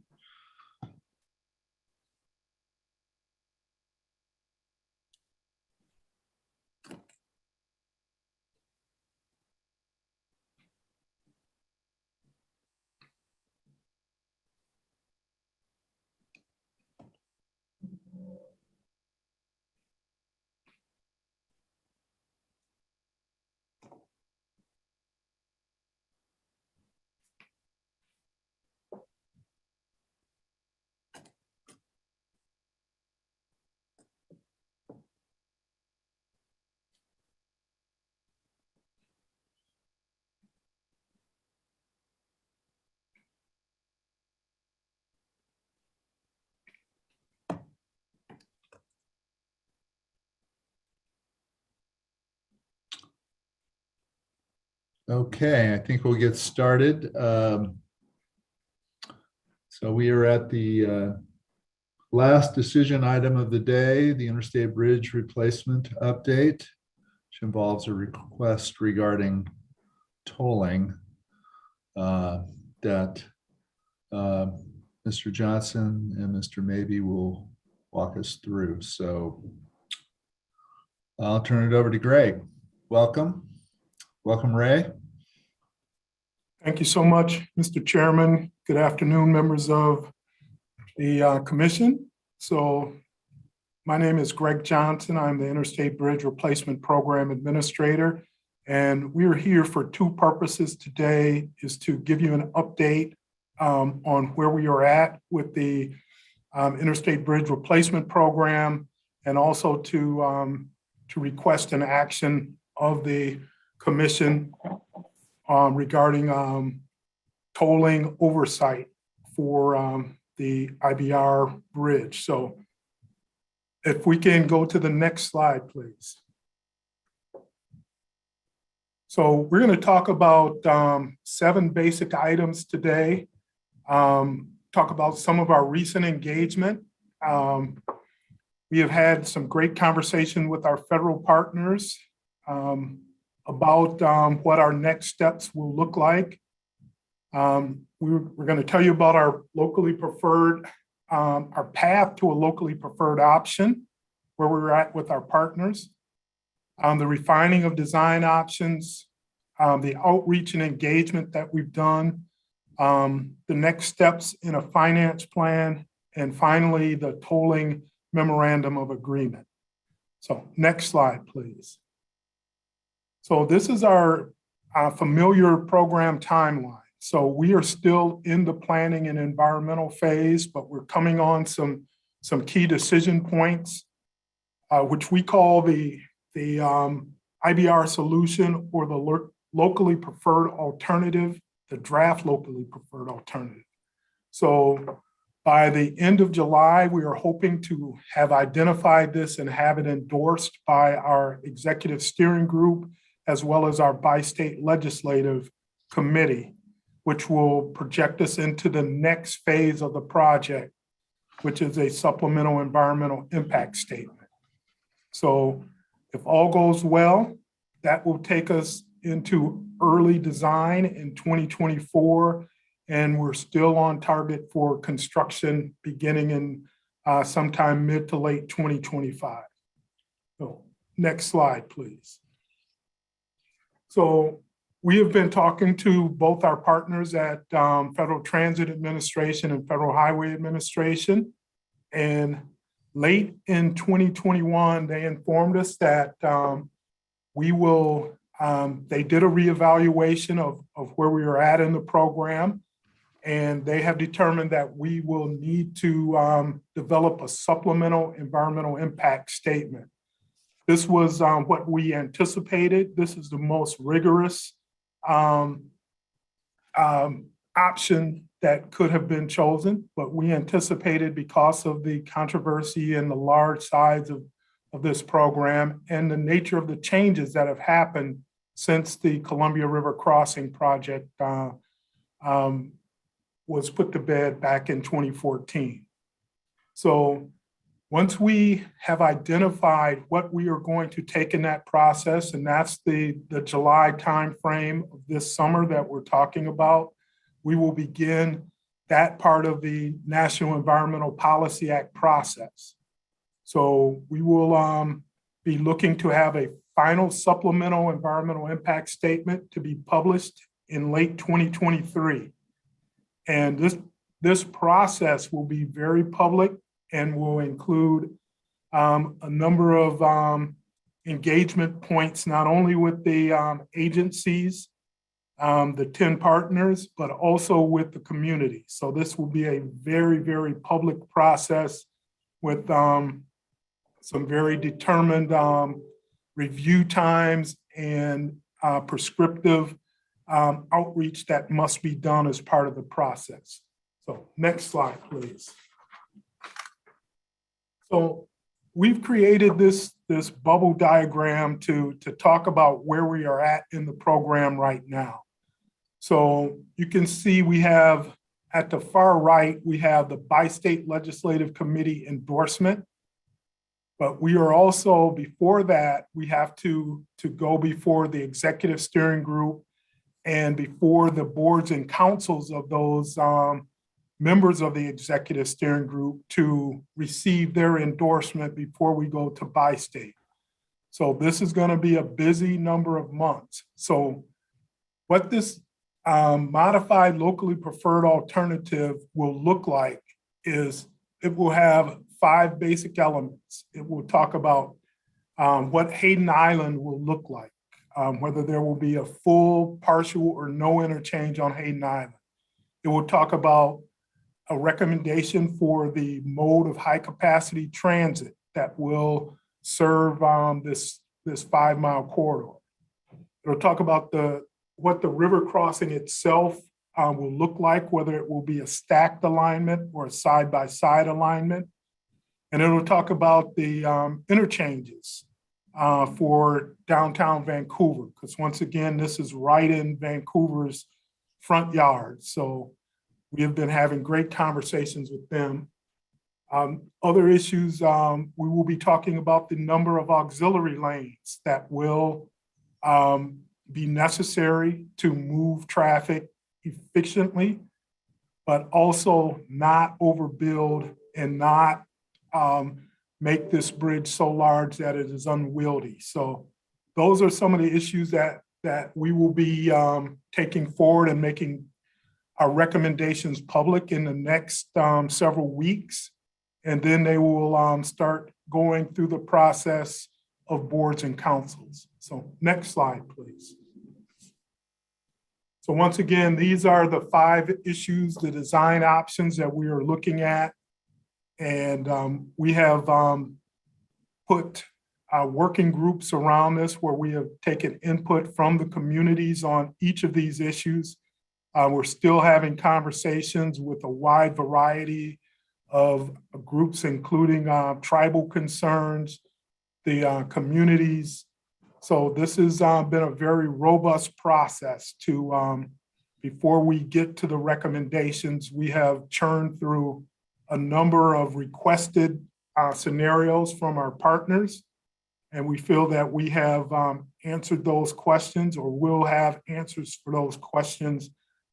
Okay, I think we'll get started. So we are at the last decision item of the day, the Interstate Bridge Replacement Update, which involves a request regarding tolling that Mr. Johnson and Mr. Maybe will walk us through. So I'll turn it over to Greg. Welcome. Welcome, Ray. Thank you so much, Mr. Chairman. Good afternoon, members of the commission. So my name is Greg Johnson. I'm the Interstate Bridge Replacement Program Administrator. And we're here for two purposes today, is to give you an update on where we are at with the Interstate Bridge Replacement Program, and also to request an action of the commission regarding tolling oversight for the IBR bridge. So if we can go to the next slide, please. So we're going to talk about 7 basic items today. Talk about some of our recent engagement. We have had some great conversation with our federal partners about what our next steps will look like. We're going to tell you about our locally preferred, our path to a locally preferred option, where we're at with our partners, the refining of design options, the outreach and engagement that we've done, the next steps in a finance plan, and finally, the tolling memorandum of agreement. So next slide, please. So this is our familiar program timeline. So we are still in the planning and environmental phase, but we're coming on some key decision points, which we call the IBR solution, or the locally preferred alternative, the draft locally preferred alternative. So by the end of July, we are hoping to have identified this and have it endorsed by our executive steering group as well as our bi-state legislative committee, which will project us into the next phase of the project, which is a supplemental environmental impact statement. So if all goes well, that will take us into early design in 2024, and we're still on target for construction beginning in sometime mid to late 2025. So next slide, please. So we have been talking to both our partners at Federal Transit Administration and Federal Highway Administration. And late in 2021, they informed us that they did a reevaluation of where we were at in the program. And they have determined that we will need to develop a supplemental environmental impact statement. This was what we anticipated. This is the most rigorous option that could have been chosen, but we anticipated, because of the controversy and the large size of this program and the nature of the changes that have happened since the Columbia River Crossing project was put to bed back in 2014. So once we have identified what we are going to take in that process, and that's the July timeframe of this summer that we're talking about, we will begin that part of the National Environmental Policy Act process. So we will be looking to have a final supplemental environmental impact statement to be published in late 2023. And this process will be very public and will include a number of engagement points, not only with the agencies, the 10 partners, but also with the community. So this will be a very, very public process with some very determined review times and prescriptive outreach that must be done as part of the process. So next slide, please. So we've created this bubble diagram to talk about where we are at in the program right now. So you can see we have, at the far right, we have the Bi-State Legislative Committee endorsement. But we are also, before that, we have to go before the Executive Steering Group and before the boards and councils of those members of the Executive Steering Group to receive their endorsement before we go to Bi-State. So this is going to be a busy number of months. So what this modified locally preferred alternative will look like is it will have 5 basic elements. It will talk about what Hayden Island will look like, whether there will be a full, partial, or no interchange on Hayden Island. It will talk about a recommendation for the mode of high capacity transit that will serve this 5-mile corridor. It'll talk about what the river crossing itself will look like, whether it will be a stacked alignment or a side-by-side alignment. And it'll talk about the interchanges for downtown Vancouver, because once again, this is right in Vancouver's front yard. So we have been having great conversations with them. Other issues, we will be talking about the number of auxiliary lanes that will be necessary to move traffic efficiently, but also not overbuild and not make this bridge so large that it is unwieldy. So those are some of the issues that we will be taking forward and making our recommendations public in the next several weeks. And then they will start going through the process of boards and councils. So next slide, please. So once again, these are the 5 issues, the design options that we are looking at. And we have put working groups around this where we have taken input from the communities on each of these issues. We're still having conversations with a wide variety of groups, including tribal concerns, the communities, So this has been a very robust process to, before we get to the recommendations, we have churned through a number of requested scenarios from our partners. And we feel that we have answered those questions or will have answers for those questions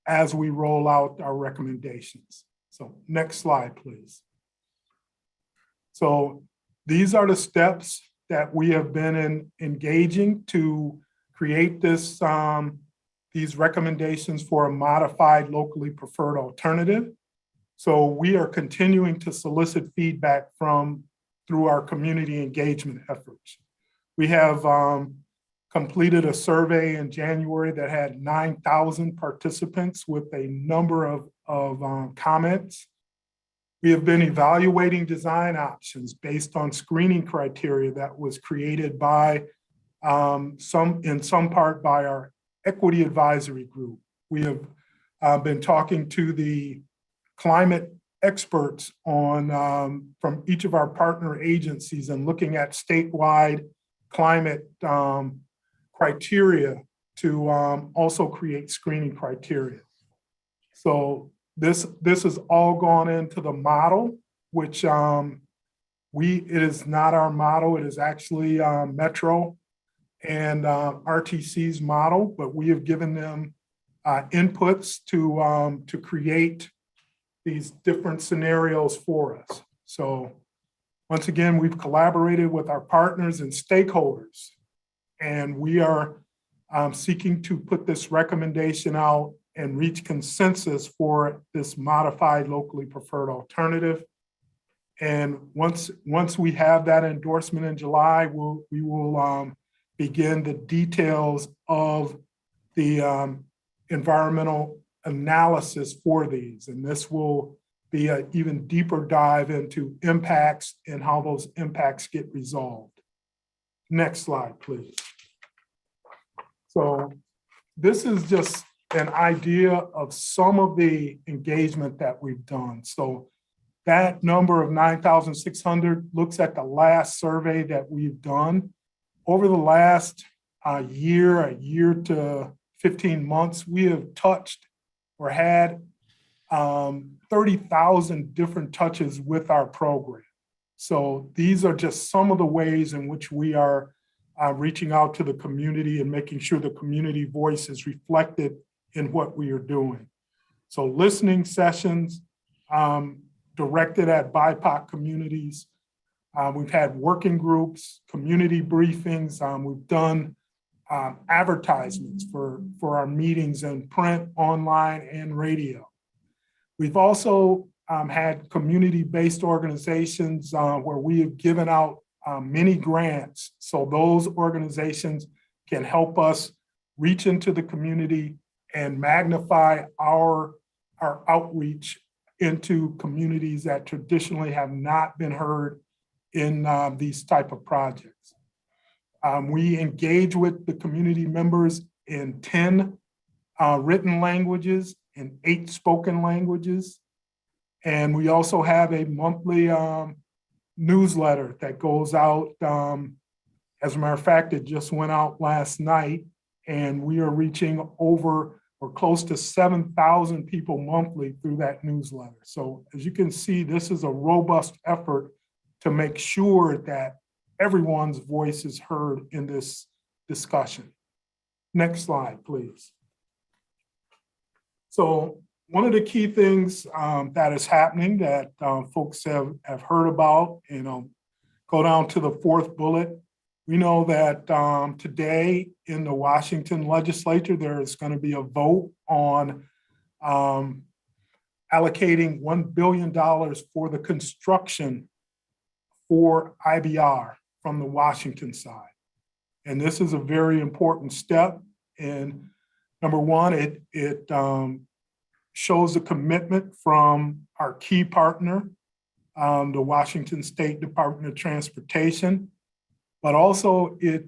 as we roll out our recommendations. So next slide, please. So these are the steps that we have been engaging to create this, these recommendations for a modified locally preferred alternative. So we are continuing to solicit feedback through our community engagement efforts. We have completed a survey in January that had 9,000 participants with a number of comments. We have been evaluating design options based on screening criteria that was created by in some part by our equity advisory group. We have been talking to the climate experts on from each of our partner agencies and looking at statewide climate criteria to also create screening criteria. So this has all gone into the model, which it is not our model. It is actually Metro and RTC's model, but we have given them inputs to create these different scenarios for us. So once again, we've collaborated with our partners and stakeholders, and we are seeking to put this recommendation out and reach consensus for this modified locally preferred alternative. And once we have that endorsement in July, we will begin the details of the environmental analysis for these. And this will be an even deeper dive into impacts and how those impacts get resolved. Next slide, please. So this is just an idea of some of the engagement that we've done. So that number of 9,600 looks at the last survey that we've done. Over the last year to 15 months, we have touched or had 30,000 different touches with our program. So these are just some of the ways in which we are reaching out to the community and making sure the community voice is reflected in what we are doing. So listening sessions directed at BIPOC communities. We've had working groups, community briefings. We've done advertisements for our meetings in print, online, and radio. We've also had community-based organizations where we have given out many grants. So those organizations can help us reach into the community and magnify our outreach into communities that traditionally have not been heard in these type of projects. We engage with the community members in 10 written languages and 8 spoken languages. And we also have a monthly newsletter that goes out. As a matter of fact, it just went out last night, and we are reaching over or close to 7,000 people monthly through that newsletter. So as you can see, this is a robust effort to make sure that everyone's voice is heard in this discussion. Next slide, please. So one of the key things that is happening that folks have heard about, go down to the 4th bullet. We know that today in the Washington legislature, there is going to be a vote on allocating $1 billion for the construction for IBR from the Washington side. And this is a very important step. And number one, it shows a commitment from our key partner, the Washington State Department of Transportation. But also it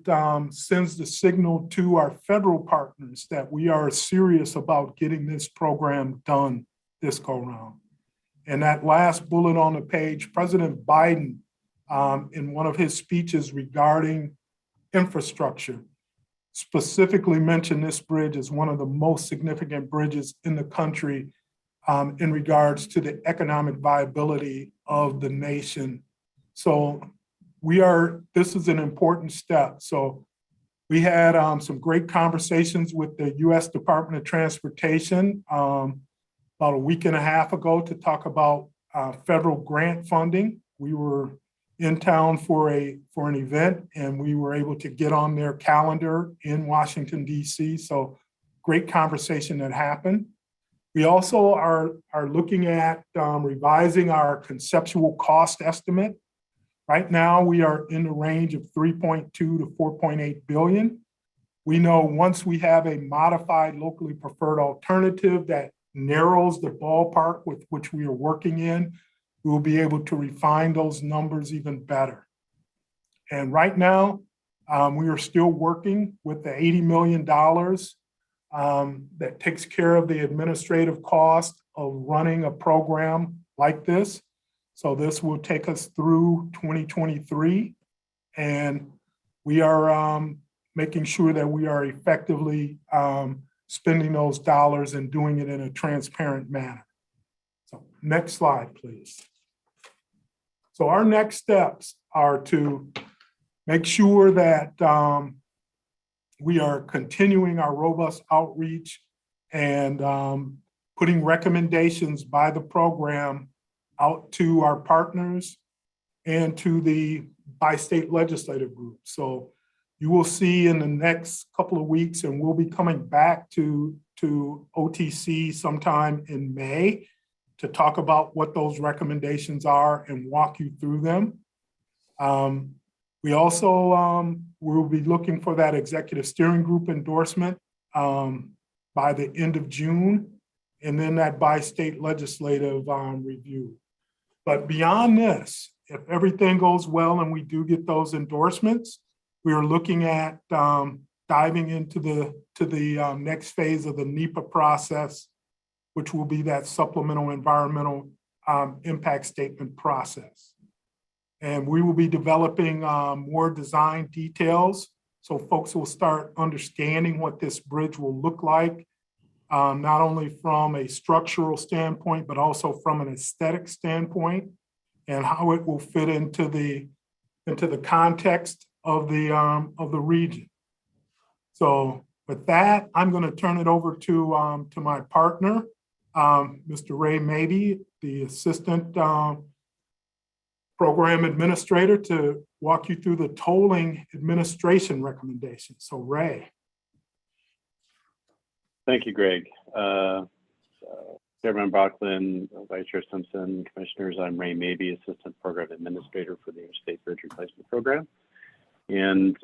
sends the signal to our federal partners that we are serious about getting this program done this go round. And that last bullet on the page, President Biden, in one of his speeches regarding infrastructure. Specifically mention this bridge as one of the most significant bridges in the country in regards to the economic viability of the nation. So this is an important step. So we had some great conversations with the U.S. Department of Transportation about a week and a half ago to talk about federal grant funding. We were in town for an event, and we were able to get on their calendar in Washington, D.C. So great conversation that happened. We also are looking at revising our conceptual cost estimate. Right now, we are in the range of 3.2 to 4.8 billion. We know once we have a modified locally preferred alternative that narrows the ballpark with which we are working in, we will be able to refine those numbers even better. And right now, we are still working with the $80 million that takes care of the administrative cost of running a program like this. So this will take us through 2023, and we are making sure that we are effectively spending those dollars and doing it in a transparent manner. So next slide, please. So our next steps are to make sure that we are continuing our robust outreach and putting recommendations by the program out to our partners and to the bi-state legislative group. So you will see in the next couple of weeks, and we'll be coming back to OTC sometime in May to talk about what those recommendations are and walk you through them. We also will be looking for that executive steering group endorsement by the end of June, and then that bi-state legislative review. But beyond this, if everything goes well and we do get those endorsements, we are looking at diving into the next phase of the NEPA process, which will be that supplemental environmental impact statement process. And we will be developing more design details so folks will start understanding what this bridge will look like, not only from a structural standpoint, but also from an aesthetic standpoint, and how it will fit into the context of the region. So with that, I'm going to turn it over to my partner, Mr. Ray Mabey, the Assistant Program Administrator, to walk you through the tolling administration recommendations. So Ray. Thank you, Greg. Chairman Brocklin, Vice Chair Simpson, Commissioners, I'm Ray Mabey, Assistant Program Administrator for the Interstate Bridge Replacement Program. And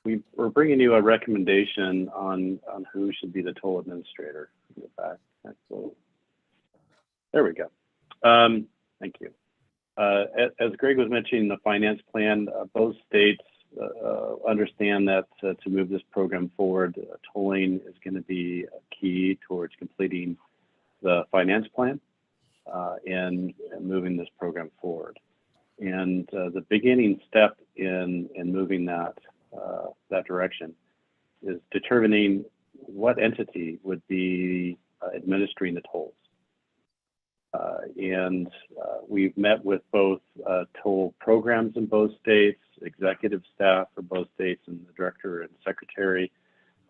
we're bringing you a recommendation on who should be the toll administrator. There we go. Thank you. As Greg was mentioning, the finance plan, both states understand that to move this program forward, tolling is going to be key towards completing the finance plan and moving this program forward. And the beginning step in moving that direction is determining what entity would be administering the tolls. And we've met with both toll programs in both states, executive staff for both states, and the director and secretary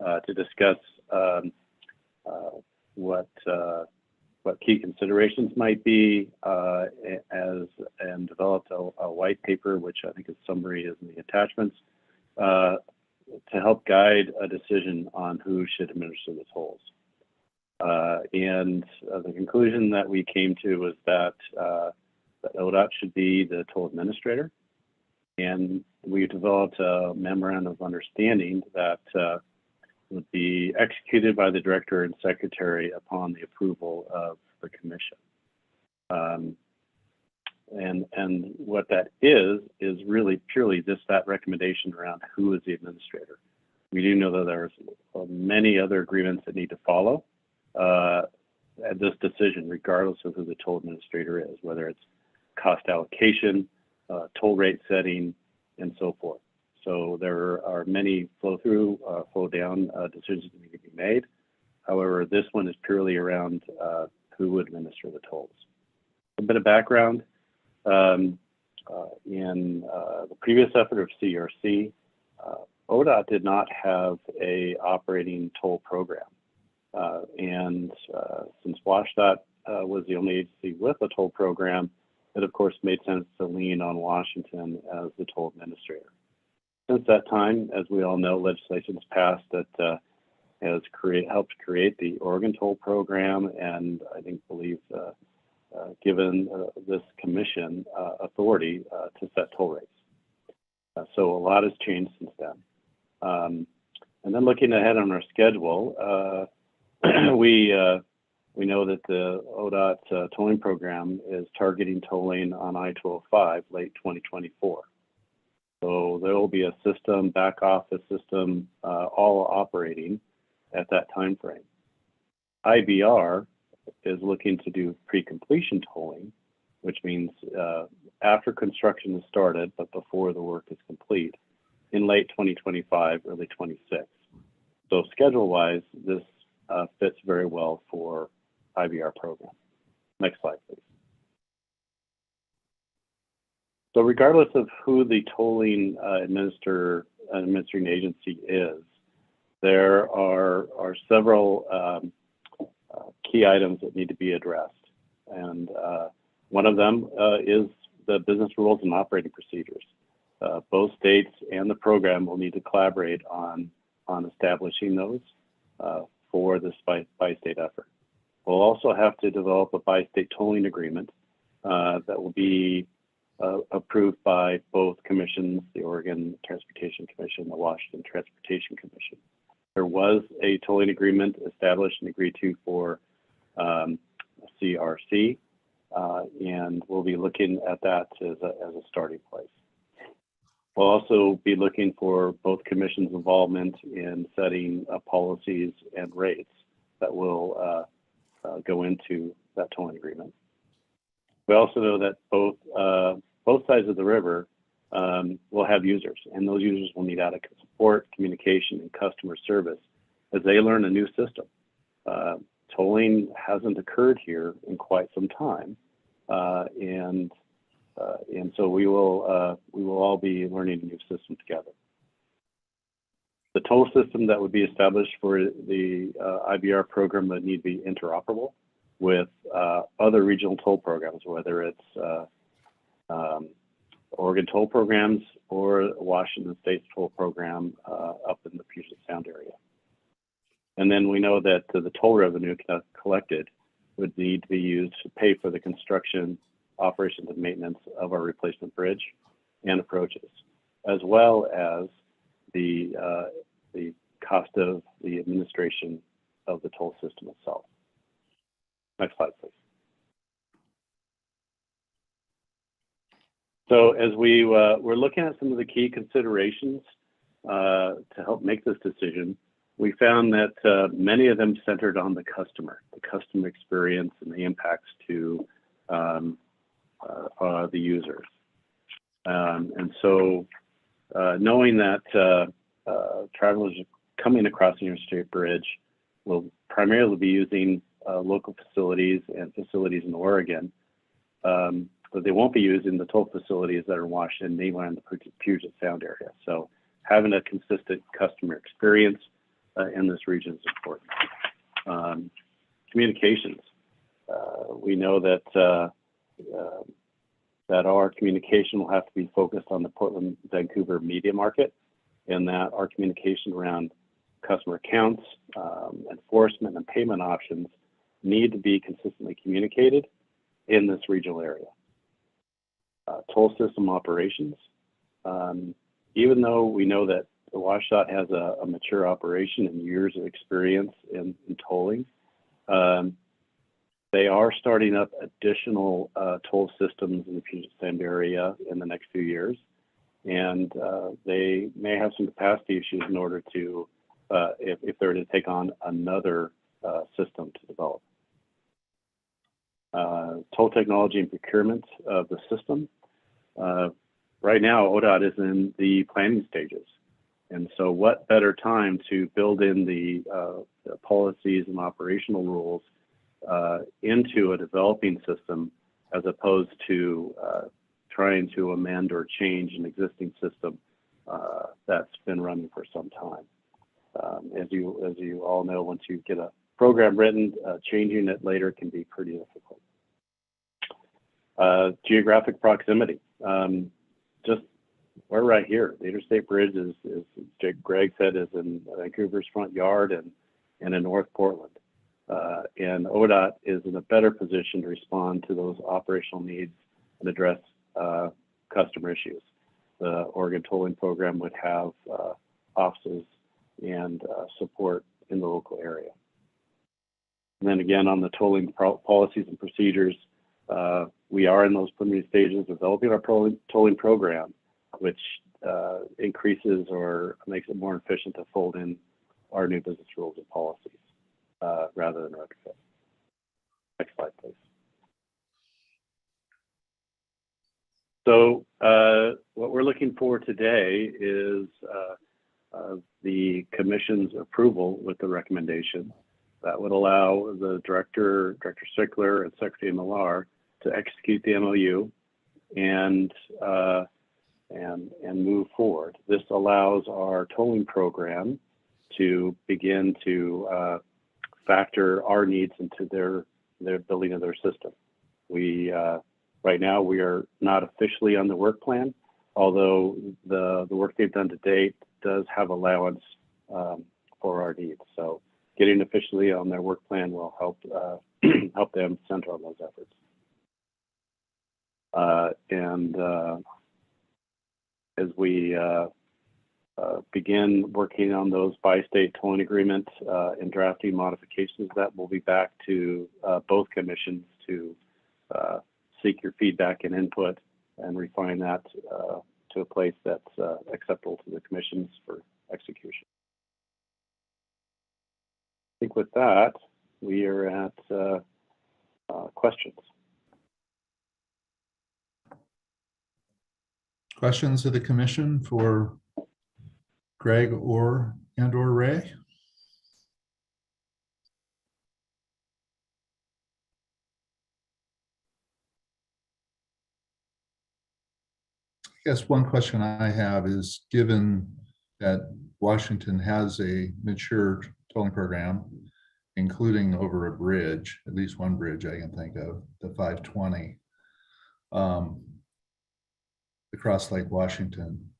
to discuss what key considerations might be, and developed a white paper, which I think is summary is in the attachments, to help guide a decision on who should administer the tolls. And the conclusion that we came to was that ODOT should be the toll administrator. And we developed a memorandum of understanding that would be executed by the director and secretary upon the approval of the commission. And what that is really purely just that recommendation around who is the administrator. We do know that there's many other agreements that need to follow at this decision, regardless of who the toll administrator is, whether it's cost allocation, toll rate setting, and so forth. So there are many flow through, flow down decisions that need to be made. However, this one is purely around who would administer the tolls. A bit of background. In the previous effort of CRC, ODOT did not have a operating toll program. Since WashDOT was the only agency with a toll program, it of course made sense to lean on Washington as the toll administrator. Since that time, as we all know, legislation has passed that has helped create the Oregon toll program, and I believe given this commission authority to set toll rates. So a lot has changed since then. And then looking ahead on our schedule, we know that the ODOT tolling program is targeting tolling on I-205 late 2024. So there will be a system, back office system, all operating at that time frame. IBR is looking to do pre-completion tolling, which means after construction is started, but before the work is complete, in late 2025, early 26. So schedule-wise, this fits very well for IBR program. Next slide, please. So regardless of who the tolling administering agency is, there are several key items that need to be addressed. And one of them is the business rules and operating procedures. Both states and the program will need to collaborate on establishing those for this bi-state effort. We'll also have to develop a bi-state tolling agreement that will be approved by both commissions, the Oregon Transportation Commission, the Washington Transportation Commission. There was a tolling agreement established and agreed to for CRC, and we'll be looking at that as a starting place. We'll also be looking for both commissions' involvement in setting policies and rates that will go into that tolling agreement. We also know that both sides of the river will have users, and those users will need adequate support, communication, and customer service as they learn a new system. Tolling hasn't occurred here in quite some time, and so we will all be learning a new system together. The toll system that would be established for the IBR program would need to be interoperable with other regional toll programs, whether it's Oregon toll programs or Washington State's toll program up in the Puget Sound area. And then we know that the toll revenue collected would need to be used to pay for the construction, operations, and maintenance of our replacement bridge and approaches, as well as the cost of the administration of the toll system itself. Next slide, please. So as we're looking at some of the key considerations to help make this decision, we found that many of them centered on the customer experience and the impacts to the users. And so knowing that travelers coming across the interstate bridge will primarily be using local facilities and facilities in Oregon, but they won't be using the toll facilities that are in Washington, mainly in the Puget Sound area. So having a consistent customer experience in this region is important. Communications. We know that that our communication will have to be focused on the Portland-Vancouver media market, and that our communication around customer accounts, enforcement, and payment options need to be consistently communicated in this regional area. Toll system operations. Even though we know that the WashDOT has a mature operation and years of experience in tolling, they are starting up additional toll systems in the Puget Sound area in the next few years, and they may have some capacity issues in order to, if they were to take on another system to develop. Toll technology and procurement of the system. Right now, ODOT is in the planning stages. And so what better time to build in the policies and operational rules into a developing system as opposed to trying to amend or change an existing system that's been running for some time. As you all know, once you get a program written, changing it later can be pretty difficult. Geographic proximity. Just we're right here. The Interstate Bridge is Greg said, is in Vancouver's front yard and in North Portland. And ODOT is in a better position to respond to those operational needs and address customer issues. The Oregon Tolling Program would have offices and support in the local area. And then again, on the tolling policies and procedures, we are in those preliminary stages of developing our tolling program, which increases or makes it more efficient to fold in our new business rules and policies rather than retrofit. Next slide, please. So what we're looking for today is the commission's approval with the recommendation that would allow the Director Strickler, and Secretary Millar to execute the MOU and move forward. This allows our tolling program to begin to factor our needs into their building of their system. We right now we are not officially on the work plan, although the work they've done to date does have allowance for our needs. So getting officially on their work plan will help help them center on those efforts. As we begin working on those bi-state tolling agreements and drafting modifications, that will be back to both commissions to seek your feedback and input and refine that to a place that's acceptable to the commissions for execution. I think with that, we are at questions. Questions of the commission for Greg or Ray? I guess one question I have is, given that Washington has a mature tolling program, including over a bridge, at least one bridge I can think of, the 520, across Lake Washington.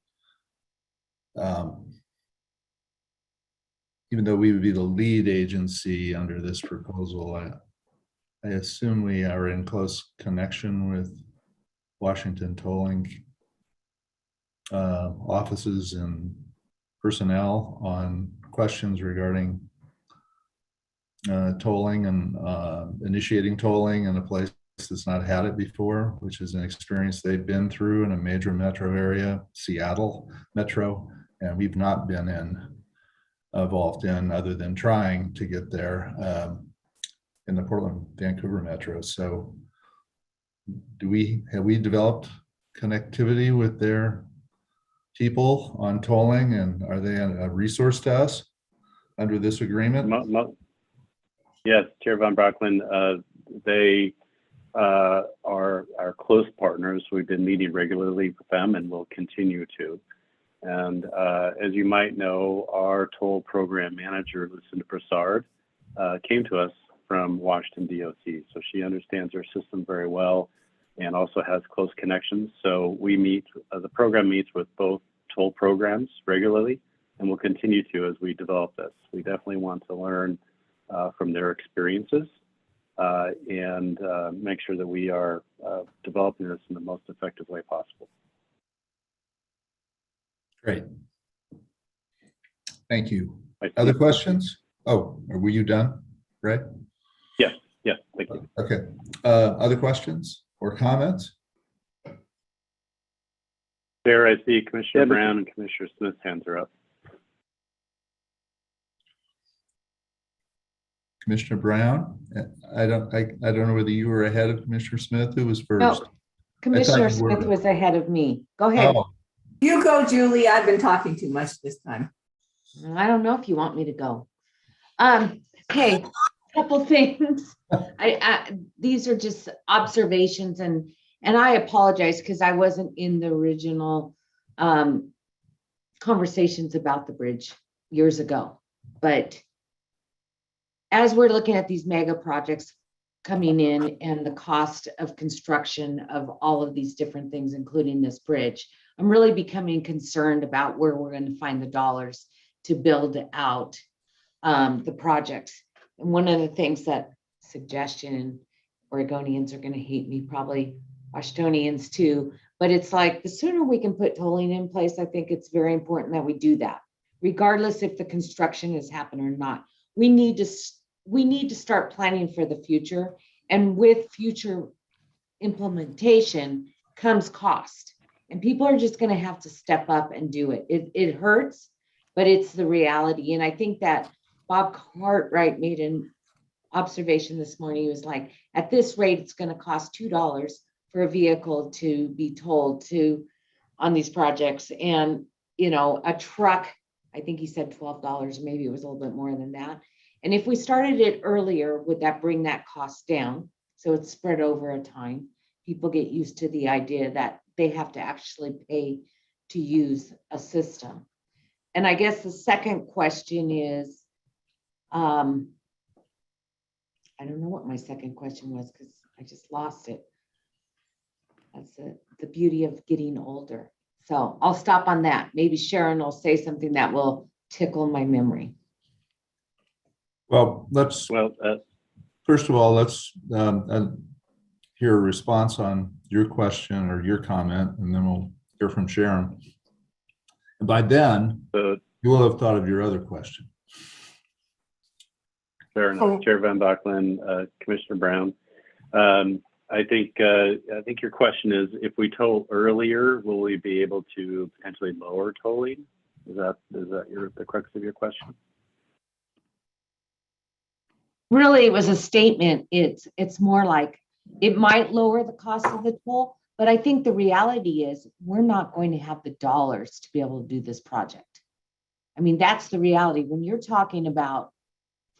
Even though we would be the lead agency under this proposal, I assume we are in close connection with Washington tolling offices and personnel on questions regarding tolling and initiating tolling in a place that's not had it before, which is an experience they've been through in a major metro area, Seattle metro, and we've not been involved in other than trying to get there in the Portland, Vancouver metro. So have we developed connectivity with their people on tolling, and are they a resource to us under this agreement? Yes, Chair Von Brocklin, they are our close partners. We've been meeting regularly with them and will continue to. And as you might know, our toll program manager, Lucinda Broussard, came to us from Washington DOT. So she understands our system very well and also has close connections. So we meet, the program meets with both toll programs regularly, and we'll continue to as we develop this. We definitely want to learn from their experiences and make sure that we are developing this in the most effective way possible. Great. Thank you. Other questions? Oh, were you done, right? Yes, yes, thank you. Okay. Other questions or comments? Chair, I see Commissioner Brown and Commissioner Smith's hands are up. Commissioner Brown, I don't know whether you were ahead of Commissioner Smith. Who was first? No, Commissioner Smith was ahead of me. Go ahead. Oh, You go, Julie. I've been talking too much this time. I don't know if you want me to go. Hey, couple things. These are just observations, and I apologize because I wasn't in the original conversations about the bridge years ago. But as we're looking at these mega projects coming in and the cost of construction of all of these different things, including this bridge, I'm really becoming concerned about where we're going to find the dollars to build out the projects. And one of the things that suggestion, Oregonians are going to hate me, probably Washingtonians too, but it's like the sooner we can put tolling in place, I think it's very important that we do that, regardless if the construction has happened or not. We need to start planning for the future, and with future implementation comes cost, and people are just going to have to step up and do it. It hurts, but it's the reality. And I think that Bob Courtright made an observation this morning. He was like, at this rate, it's going to cost $2 for a vehicle to be tolled on these projects. And, you know, a truck, I think he said $12, maybe it was a little bit more than that. And if we started it earlier, would that bring that cost down? So it's spread over a time. People get used to the idea that they have to actually pay to use a system. And I guess the second question is, I don't know what my second question was because I just lost it. That's it, the beauty of getting older. So I'll stop on that. Maybe Sharon will say something that will tickle my memory. Well, first of all, let's hear a response on your question or your comment, and then we'll hear from Sharon. And by then, you will have thought of your other question. Fair enough. Chair Van Bachlen, Commissioner Brown. I think your question is, if we toll earlier, will we be able to potentially lower tolling? Is that the crux of your question? Really, it was a statement. It's more like it might lower the cost of the toll, but I think the reality is we're not going to have the dollars to be able to do this project. I mean, that's the reality. When you're talking about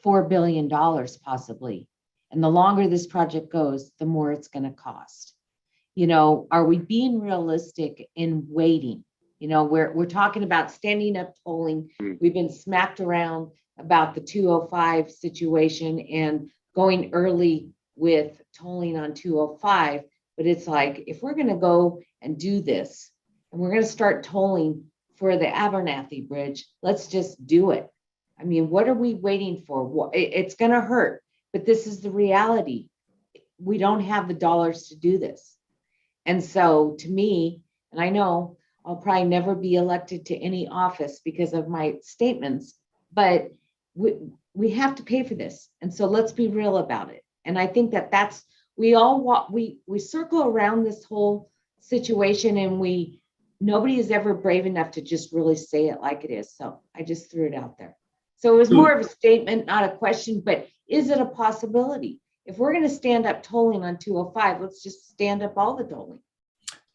$4 billion possibly, and the longer this project goes, the more it's going to cost. You know, are we being realistic in waiting? You know, we're talking about standing up tolling. We've been smacked around about the 205 situation and going early with tolling on 205. But it's like, if we're going to go and do this, and we're going to start tolling for the Abernathy Bridge, let's just do it. I mean, what are we waiting for? It's going to hurt, but this is the reality. We don't have the dollars to do this. And so to me, and I know I'll probably never be elected to any office because of my statements, but we have to pay for this. And so let's be real about it. And I think that's, we circle around this whole situation, and nobody is ever brave enough to just really say it like it is. So I just threw it out there. So it was more of a statement, not a question, but is it a possibility? If we're going to stand up tolling on 205, let's just stand up all the tolling.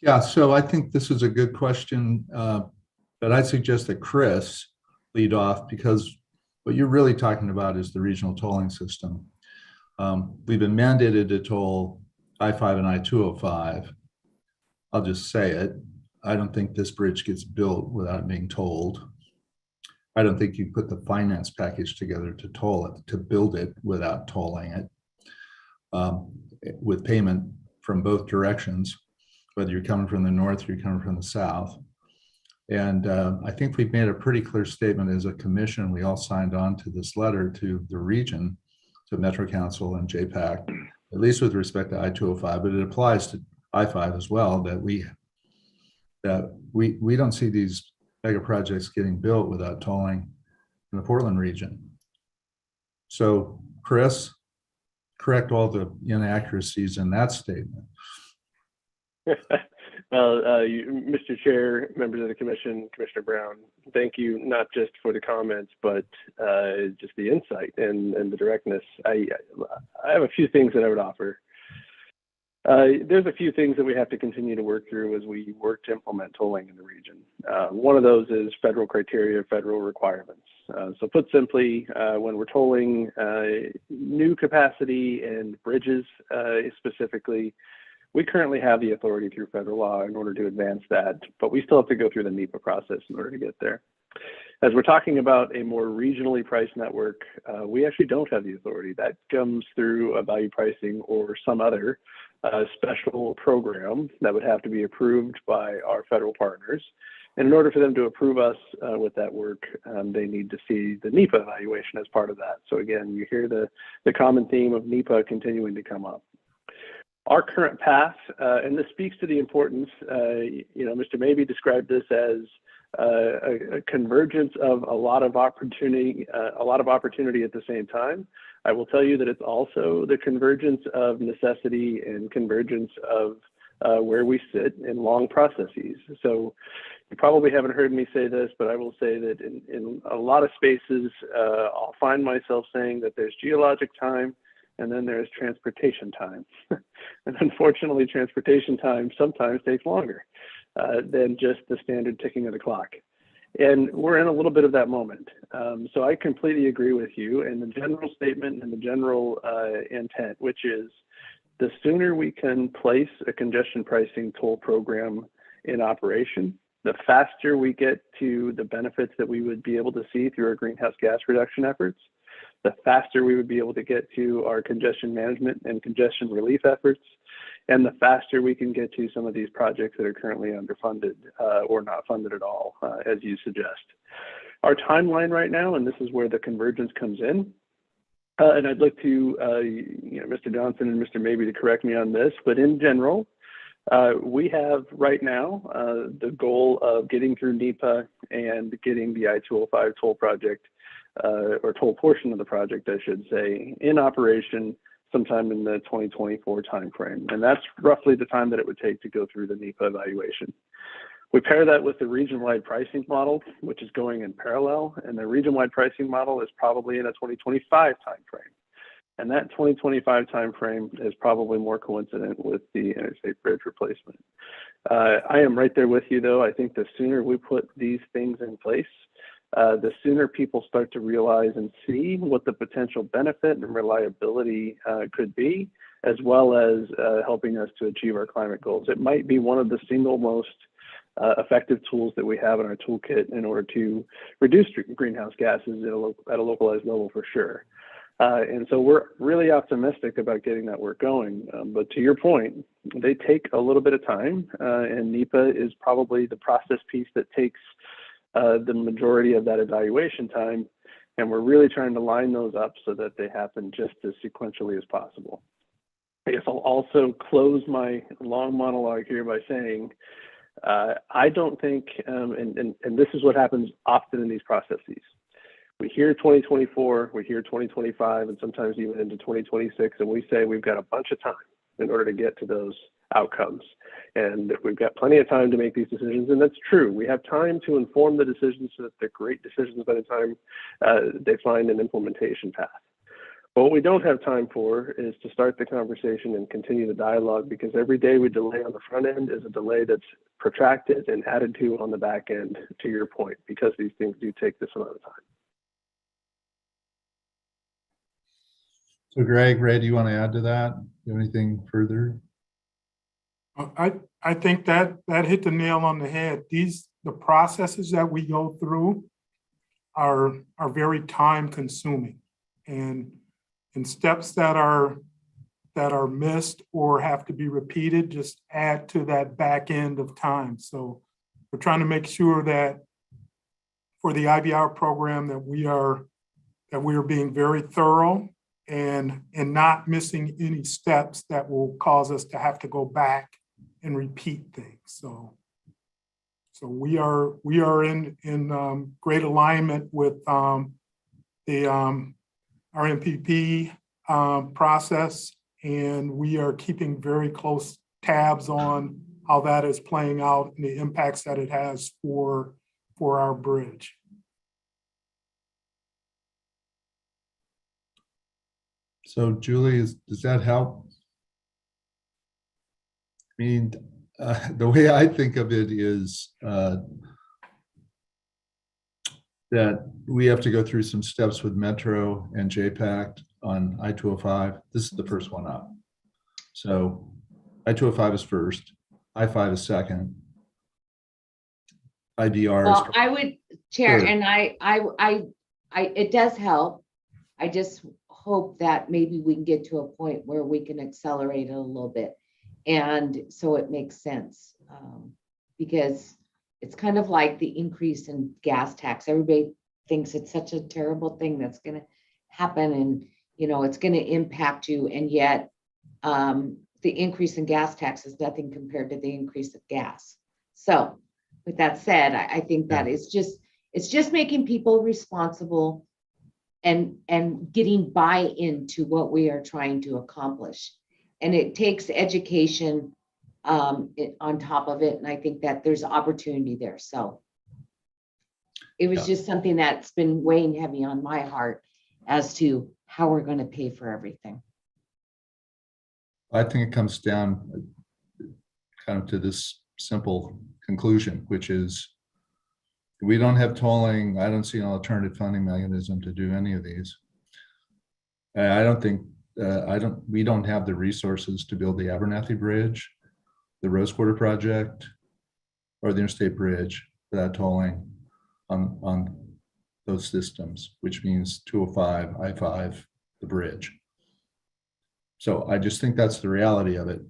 Yeah, so I think this is a good question, but I suggest that Chris lead off, because what you're really talking about is the regional tolling system. We've been mandated to toll I-5 and I-205. I'll just say it. I don't think this bridge gets built without it being tolled. I don't think you put the finance package together to toll it, to build it without tolling it, with payment from both directions, whether you're coming from the north or you're coming from the south. And I think we've made a pretty clear statement as a commission. We all signed on to this letter to the region, to Metro Council and JPAC, at least with respect to I-205, but it applies to I-5 as well, that we don't see these mega projects getting built without tolling in the Portland region. So Chris, correct all the inaccuracies in that statement. Well, Mr. Chair, members of the commission, Commissioner Brown, thank you not just for the comments, but just the insight and the directness. I have a few things that I would offer. There's a few things that we have to continue to work through as we work to implement tolling in the region. One of those is federal criteria, federal requirements. So put simply, when we're tolling new capacity and bridges specifically, we currently have the authority through federal law in order to advance that, but we still have to go through the NEPA process in order to get there. As we're talking about a more regionally priced network, we actually don't have the authority. That comes through a value pricing or some other special program that would have to be approved by our federal partners. And in order for them to approve us with that work, they need to see the NEPA evaluation as part of that. So again, you hear the common theme of NEPA continuing to come up. Our current path, and this speaks to the importance, Mr. Mabey described this as a convergence of a lot of opportunity at the same time. I will tell you that it's also the convergence of necessity and convergence of where we sit in long processes. So you probably haven't heard me say this, but I will say that in a lot of spaces, I'll find myself saying that there's geologic time and then there's transportation time. And unfortunately, transportation time sometimes takes longer than just the standard ticking of the clock. And we're in a little bit of that moment. So I completely agree with you and the general statement and the general intent, which is the sooner we can place a congestion pricing toll program in operation, the faster we get to the benefits that we would be able to see through our greenhouse gas reduction efforts, the faster we would be able to get to our congestion management and congestion relief efforts, and the faster we can get to some of these projects that are currently underfunded or not funded at all, as you suggest. Our timeline right now, and this is where the convergence comes in, and I'd like to, Mr. Johnson and Mr. Mabey to correct me on this, but in general, we have right now the goal of getting through NEPA and getting the I-205 toll project, or toll portion of the project, I should say, in operation sometime in the 2024 timeframe. And that's roughly the time that it would take to go through the NEPA evaluation. We pair that with the region-wide pricing model, which is going in parallel, and the region-wide pricing model is probably in a 2025 timeframe. And that 2025 timeframe is probably more coincident with the interstate bridge replacement. I am right there with you, though. I think the sooner we put these things in place, the sooner people start to realize and see what the potential benefit and reliability could be, as well as helping us to achieve our climate goals. It might be one of the single most effective tools that we have in our toolkit in order to reduce greenhouse gases at a localized level for sure. And so we're really optimistic about getting that work going. But to your point, they take a little bit of time, and NEPA is probably the process piece that takes the majority of that evaluation time. And we're really trying to line those up so that they happen just as sequentially as possible. I guess I'll also close my long monologue here by saying, I don't think, and this is what happens often in these processes. We hear 2024, we hear 2025, and sometimes even into 2026, and we say we've got a bunch of time in order to get to those outcomes. And we've got plenty of time to make these decisions, and that's true. We have time to inform the decisions so that they're great decisions by the time they find an implementation path. But what we don't have time for is to start the conversation and continue the dialogue, because every day we delay on the front end is a delay that's protracted and added to on the back end, to your point, because these things do take this amount of time. So Greg, Ray, do you want to add to that? Do you have anything further? I think that hit the nail on the head. The processes that we go through are very time consuming, and steps that are missed or have to be repeated just add to that back end of time. So we're trying to make sure that for the IBR program that we are being very thorough and not missing any steps that will cause us to have to go back and repeat things. So we are in great alignment with the RMPP process, and we are keeping very close tabs on how that is playing out and the impacts that it has for our bridge. So Julie, does that help? mean, the way I think of it is that we have to go through some steps with Metro and JPAC on I-205. This is the first one up. So I-205 is first, I-5 is second. IDR Well, is I would, Chair, third. and it does help. I just hope that maybe we can get to a point where we can accelerate it a little bit. And so it makes sense, because it's kind of like the increase in gas tax. Everybody thinks it's such a terrible thing that's going to happen, and it's going to impact you. And yet the increase in gas tax is nothing compared to the increase of gas. So with that said, I think that it's just making people responsible and getting buy-in to what we are trying to accomplish. And it takes education on top of it. And I think that there's opportunity there. So it was just something that's been weighing heavy on my heart as to how we're going to pay for everything. I think it comes down kind of to this simple conclusion, which is we don't have tolling. I don't see an alternative funding mechanism to do any of these. I don't think we don't have the resources to build the Abernathy Bridge, the Rose Quarter project, or the Interstate Bridge without tolling on those systems, which means 205, I-5, the bridge. So I just think that's the reality of it.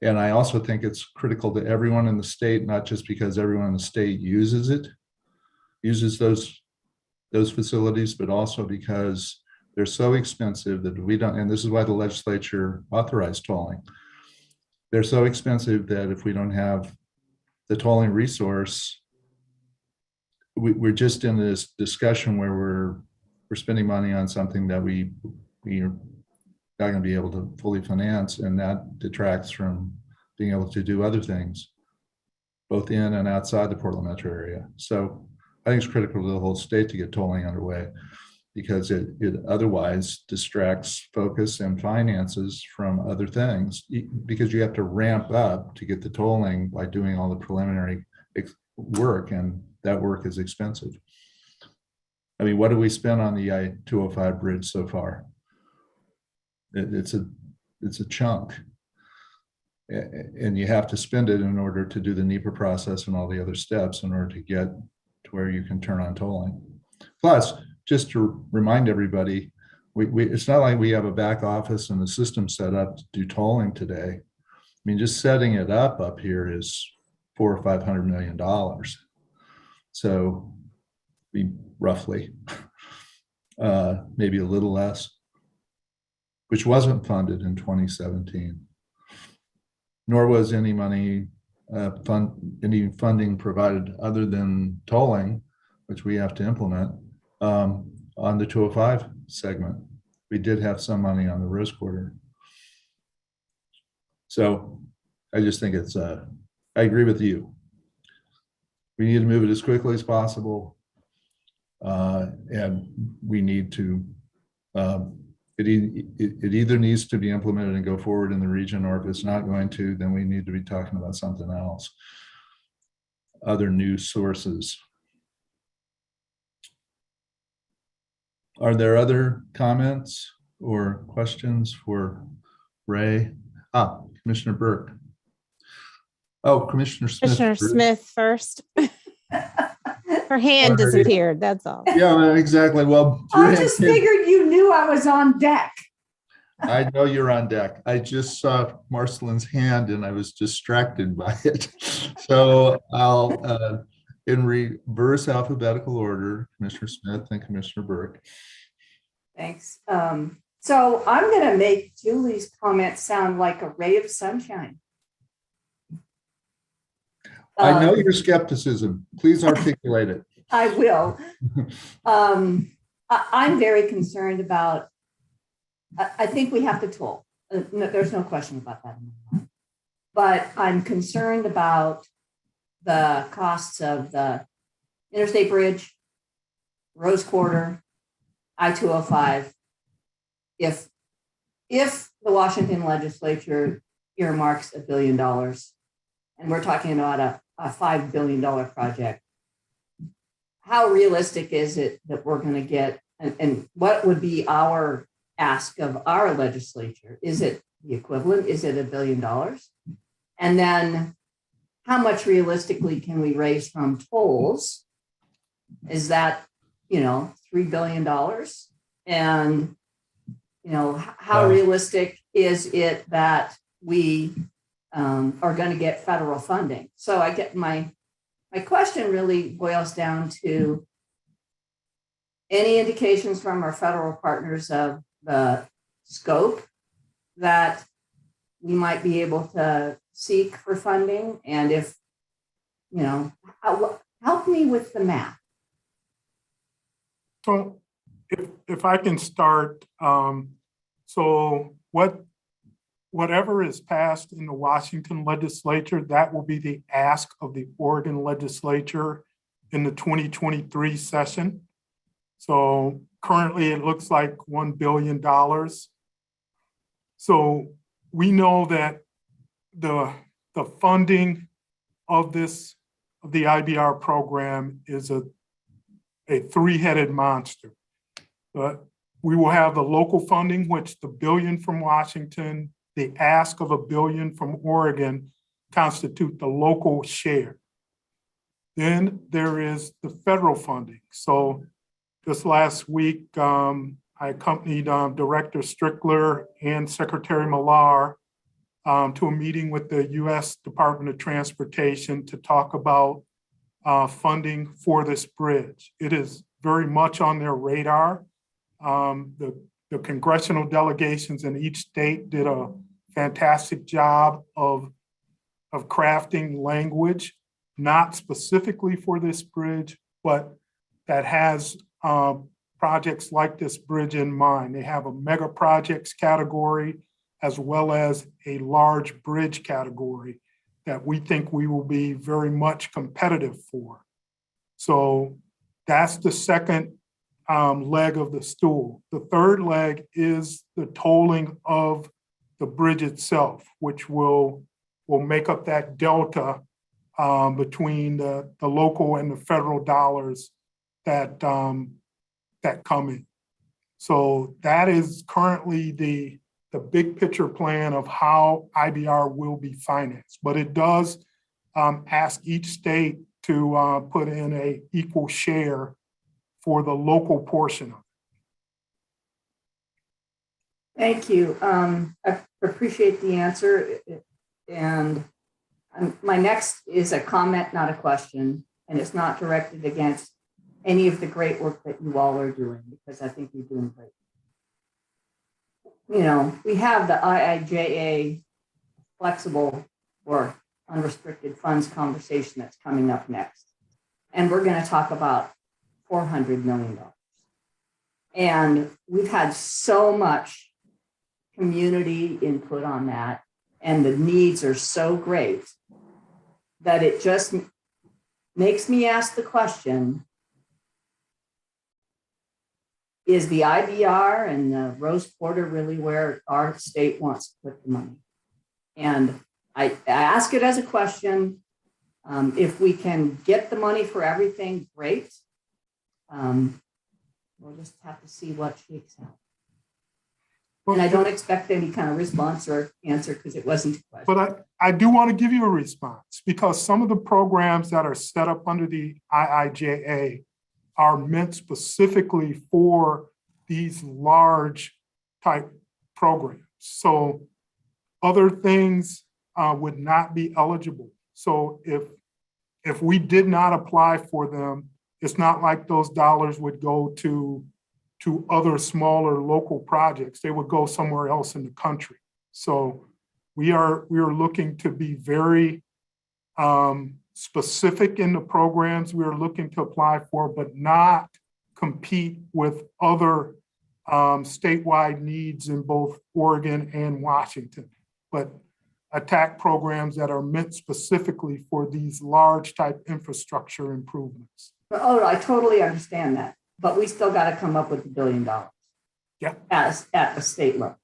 And I also think it's critical to everyone in the state, not just because everyone in the state uses those facilities, but also because they're so expensive that we don't, and this is why the legislature authorized tolling. They're so expensive that if we don't have the tolling resource, we're just in this discussion where we're spending money on something that we are not going to be able to fully finance, and that detracts from being able to do other things, both in and outside the Portland metro area. So I think it's critical to the whole state to get tolling underway, because it otherwise distracts focus and finances from other things, because you have to ramp up to get the tolling by doing all the preliminary work, and that work is expensive. I mean, what do we spend on the I-205 bridge so far? It's a chunk, and you have to spend it in order to do the NEPA process and all the other steps in order to get to where you can turn on tolling. Plus, just to remind everybody, it's not like we have a back office and a system set up to do tolling today. I mean, just setting it up here is $400 or $500 million. So we roughly, maybe a little less, which wasn't funded in 2017, nor was any money any funding provided other than tolling, which we have to implement on the 205 segment. We did have some money on the Rose Quarter. So I just think it's, I agree with you. We need to move it as quickly as possible. And we need to, it either needs to be implemented and go forward in the region, or if it's not going to, then we need to be talking about something else, other new sources. Are there other comments or questions for Ray? Commissioner Burke. Oh, Commissioner Smith. Commissioner Smith first. Her hand disappeared, that's all. Yeah, exactly. Well, I just figured you knew I was on deck. I know you're on deck. I just saw Marcelin's hand and I was distracted by it. So I'll, in reverse alphabetical order, Commissioner Smith and Commissioner Burke. Thanks. So I'm going to make Julie's comment sound like a ray of sunshine. I know your skepticism. Please articulate it. I will. I'm very concerned about, I think we have to toll. No, there's no question about that. But I'm concerned about the costs of the Interstate Bridge, Rose Quarter, I-205. If the Washington legislature earmarks $1 billion, and we're talking about a $5 billion project, how realistic is it that we're going to get, and what would be our ask of our legislature? Is it the equivalent? Is it $1 billion? And then how much realistically can we raise from tolls? Is that, $3 billion? And, how realistic is it that we are going to get federal funding? So I get my question really boils down to any indications from our federal partners of the scope that we might be able to seek for funding, and if, help me with the math. So if I can start, so whatever is passed in the Washington legislature, that will be the ask of the Oregon legislature in the 2023 session. So currently it looks like $1 billion. So we know that the funding of the IBR program is a three-headed monster. But we will have the local funding, which the $1 billion from Washington, the ask of $1 billion from Oregon constitute the local share. Then there is the federal funding. So this last week, I accompanied Director Strickler and Secretary Millar to a meeting with the U.S. Department of Transportation to talk about funding for this bridge. It is very much on their radar. The congressional delegations in each state did a fantastic job of crafting language, not specifically for this bridge, but that has projects like this bridge in mind. They have a mega projects category as well as a large bridge category that we think we will be very much competitive for. So that's the second leg of the stool. The third leg is the tolling of the bridge itself, which will make up that delta between the local and the federal dollars that come in. So that is currently the big picture plan of how IBR will be financed. But it does ask each state to put in an equal share for the local portion of it. Thank you. I appreciate the answer. And my next is a comment, not a question, and it's not directed against any of the great work that you all are doing, because I think you're doing great. We have the IIJA flexible or unrestricted funds conversation that's coming up next. And we're going to talk about $400 million. And we've had so much community input on that, and the needs are so great that it just makes me ask the question, is the IBR and the Rose Porter really where our state wants to put the money? And I ask it as a question. If we can get the money for everything, great. We'll just have to see what shakes out. And I don't expect any kind of response or answer because it wasn't a question. But I do want to give you a response, because some of the programs that are set up under the IIJA are meant specifically for these large type programs. So other things would not be eligible. So if we did not apply for them, it's not like those dollars would go to other smaller local projects. They would go somewhere else in the country. So we are looking to be very specific in the programs we are looking to apply for, but not compete with other statewide needs in both Oregon and Washington, but attack programs that are meant specifically for these large type infrastructure improvements. Oh, I totally understand that, but we still got to come up with $1 billion. Yeah. At the state level.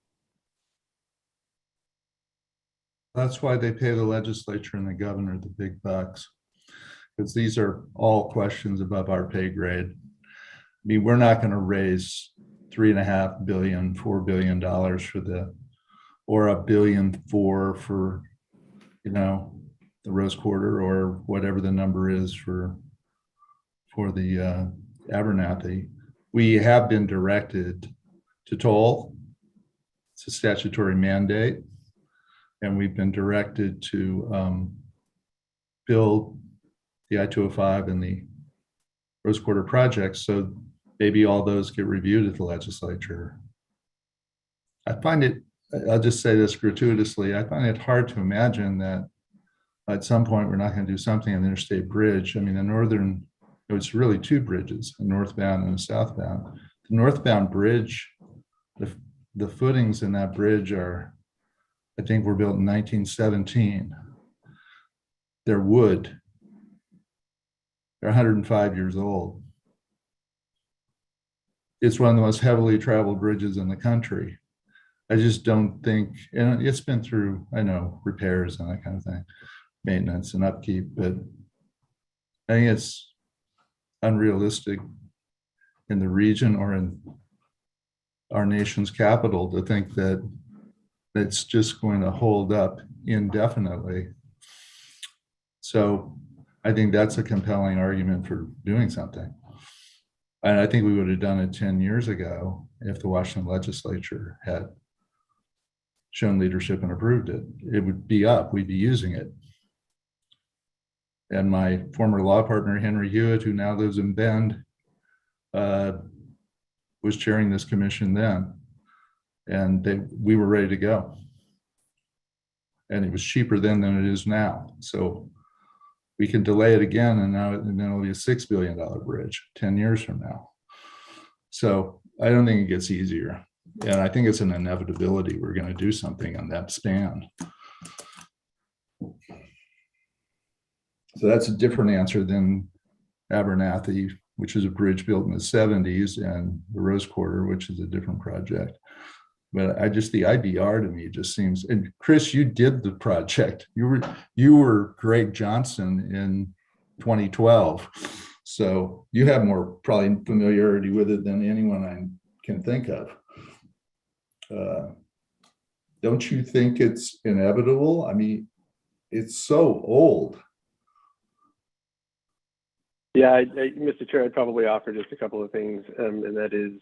That's why they pay the legislature and the governor the big bucks, because these are all questions above our pay grade. I mean, we're not going to raise $3.5 billion, $4 billion for the, or $1.4 billion for, you know, the Rose Quarter, or whatever the number is for the Abernathy. We have been directed to toll. It's a statutory mandate. And we've been directed to build the I-205 and the Rose Quarter projects. So maybe all those get reviewed at the legislature. I find it, I'll just say this gratuitously, I find it hard to imagine that at some point we're not going to do something on the interstate bridge. I mean, the northern, it's really two bridges, a northbound and a southbound. The northbound bridge, the footings in that bridge are, I think, were built in 1917. They're wood. They're 105 years old. It's one of the most heavily traveled bridges in the country. I just don't think, and it's been through, I know, repairs and that kind of thing, maintenance and upkeep, but I think it's unrealistic in the region or in our nation's capital to think that it's just going to hold up indefinitely. So I think that's a compelling argument for doing something. And I think we would have done it 10 years ago if the Washington legislature had shown leadership and approved it. It would be up, we'd be using it. And my former law partner, Henry Hewitt, who now lives in Bend, was chairing this commission then. And we were ready to go. And it was cheaper then than it is now. So we can delay it again, and then it'll be a $6 billion bridge 10 years from now. So I don't think it gets easier. And I think it's an inevitability. We're going to do something on that span. So that's a different answer than Abernathy, which is a bridge built in the 70s, and the Rose Quarter, which is a different project. But the IBR to me just seems, and Chris, you did the project. You were Greg Johnson in 2012. So you have more probably familiarity with it than anyone I can think of. Don't you think it's inevitable? I mean, it's so old. Yeah, Mr. Chair, I'd probably offer just a couple of things, and that is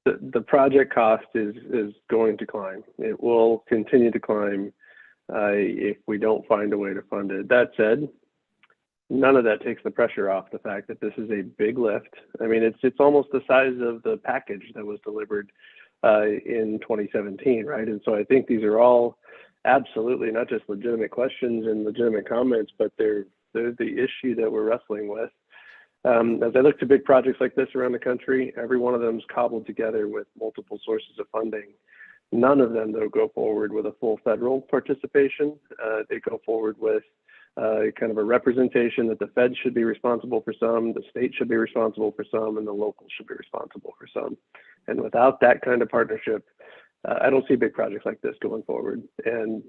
the project cost is going to climb. It will continue to climb if we don't find a way to fund it. That said, none of that takes the pressure off the fact that this is a big lift. I mean, it's almost the size of the package that was delivered in 2017, right? And so I think these are all absolutely not just legitimate questions and legitimate comments, but they're the issue that we're wrestling with. As I look to big projects like this around the country, every one of them is cobbled together with multiple sources of funding. None of them, though, go forward with a full federal participation. They go forward with kind of a representation that the Fed should be responsible for some, the state should be responsible for some, and the local should be responsible for some. And without that kind of partnership, I don't see big projects like this going forward. And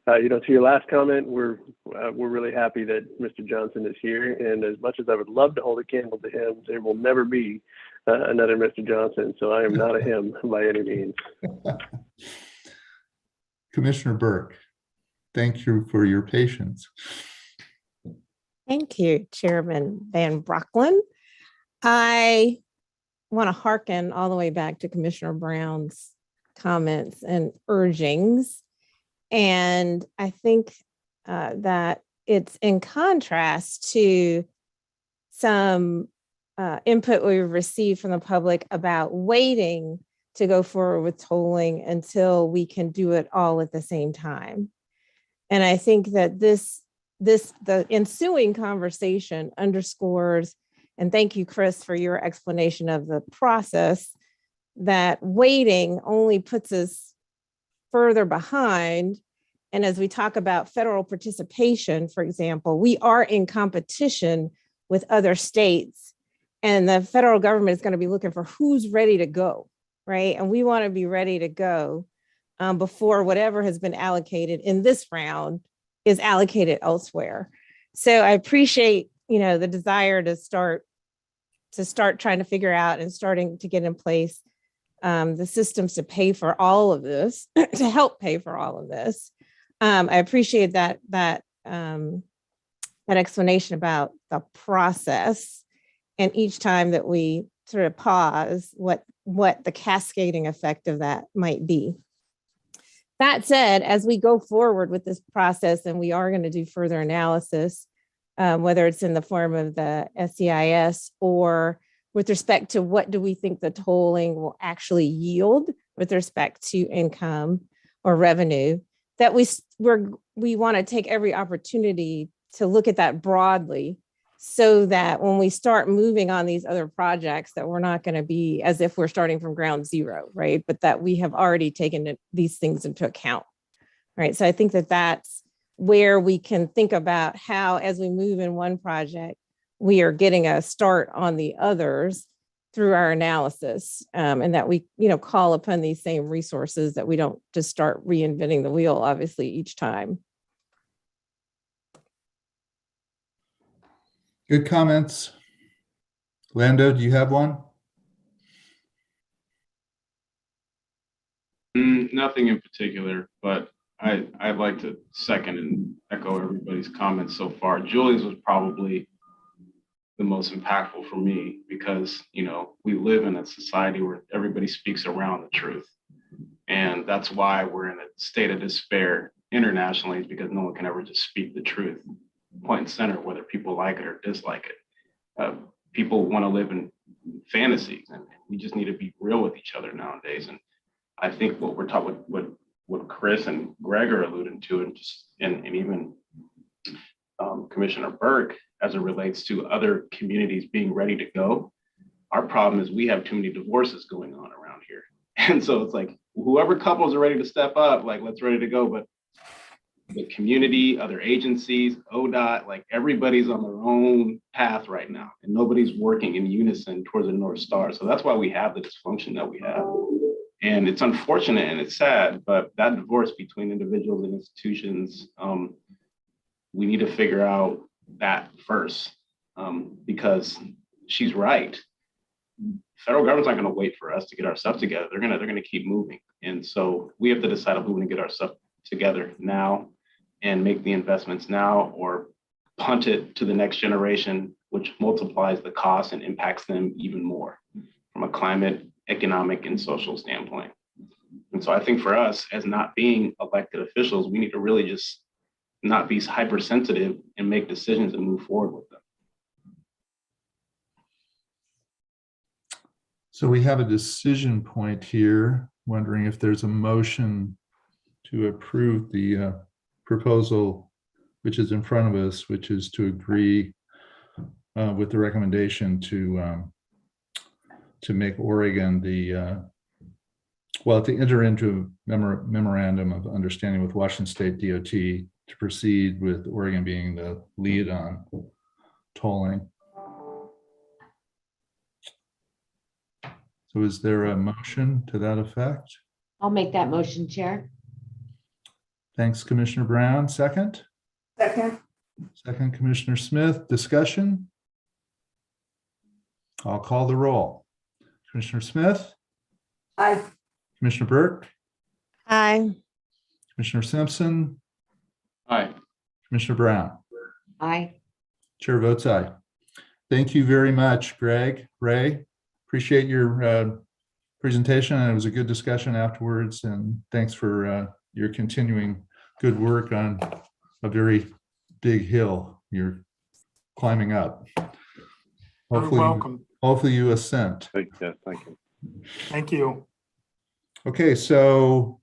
to your last comment, we're really happy that Mr. Johnson is here. And as much as I would love to hold a candle to him, there will never be another Mr. Johnson. So I am not a him by any means. Commissioner Burke, thank you for your patience. Thank you, Chairman Van Brocklin. I want to hearken all the way back to Commissioner Brown's comments and urgings. And I think that it's in contrast to some input we've received from the public about waiting to go forward with tolling until we can do it all at the same time. And I think that the ensuing conversation underscores, and thank you, Chris, for your explanation of the process, that waiting only puts us further behind. And as we talk about federal participation, for example, we are in competition with other states, and the federal government is going to be looking for who's ready to go, right? And we want to be ready to go before whatever has been allocated in this round is allocated elsewhere. So I appreciate, the desire to start trying to figure out and starting to get in place the systems to pay for all of this, to help pay for all of this. I appreciate that explanation about the process, and each time that we sort of pause, what the cascading effect of that might be. That said, as we go forward with this process, and we are going to do further analysis, whether it's in the form of the SEIS or with respect to what do we think the tolling will actually yield with respect to income or revenue, that we want to take every opportunity to look at that broadly, so that when we start moving on these other projects, that we're not going to be as if we're starting from ground zero, right? But that we have already taken these things into account, right? So I think that that's where we can think about how, as we move in one project, we are getting a start on the others through our analysis, and that we, call upon these same resources, that we don't just start reinventing the wheel, obviously, each time. Good comments. Lando, do you have one? Nothing in particular, but I'd like to second and echo everybody's comments so far. Julie's was probably the most impactful for me because, we live in a society where everybody speaks around the truth. And that's why we're in a state of despair internationally, is because no one can ever just speak the truth, point and center, whether people like it or dislike it. People want to live in fantasies, and we just need to be real with each other nowadays. And I think what we're talking, what Chris and Greg are alluding to, and even Commissioner Burke, as it relates to other communities being ready to go. Our problem is we have too many divorces going on around here. And so it's like, whoever couples are ready to step up, like, let's ready to go. But the community, other agencies, ODOT, like, everybody's on their own path right now, and nobody's working in unison towards a North Star. So that's why we have the dysfunction that we have. And it's unfortunate and it's sad, but that divorce between individuals and institutions, we need to figure out that first, because she's right. Federal government's not going to wait for us to get our stuff together. They're going to keep moving. And so we have to decide if we want to get our stuff together now and make the investments now, or punt it to the next generation, which multiplies the cost and impacts them even more from a climate, economic, and social standpoint. And so I think for us, as not being elected officials, we need to really just not be hypersensitive and make decisions and move forward with them. So we have a decision point here, wondering if there's a motion to approve the proposal which is in front of us, which is to agree with the recommendation to make Oregon to enter into a memorandum of understanding with Washington State DOT to proceed with Oregon being the lead on tolling. So is there a motion to that effect? I'll make that motion, Chair. Thanks, Commissioner Brown. Second? Second. Second, Commissioner Smith. Discussion? I'll call the roll. Commissioner Smith? Aye. Commissioner Burke? Aye. Commissioner Simpson? Aye. Commissioner Brown? Aye. Chair votes aye. Thank you very much, Greg, Ray. Appreciate your presentation, and it was a good discussion afterwards. And thanks for your continuing good work on a very big hill you're climbing up. You're welcome. Hopefully you ascend. Thank you. Thank you. Okay, so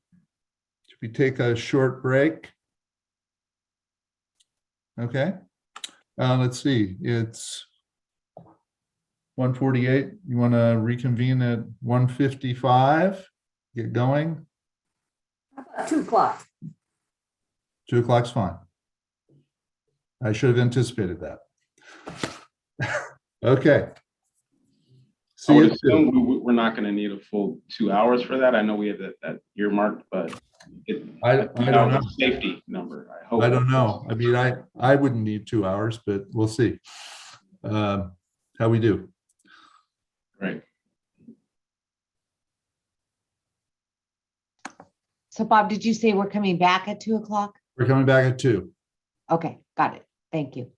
should we take a short break? Okay. Let's see. It's 1:48. You want to reconvene at 1:55? Get going? How about 2 o'clock? 2 o'clock's fine. I should have anticipated that. Okay. See I would you soon. assume we're not going to need a full 2 hours for that. I know we have that earmarked, but I think don't that was know. a safety number. I hope. I don't know. I mean, I wouldn't need 2 hours, but we'll see how we do. Right. So Bob, did you say we're coming back at 2 o'clock? We're coming back at 2. Okay, got it. Thank you.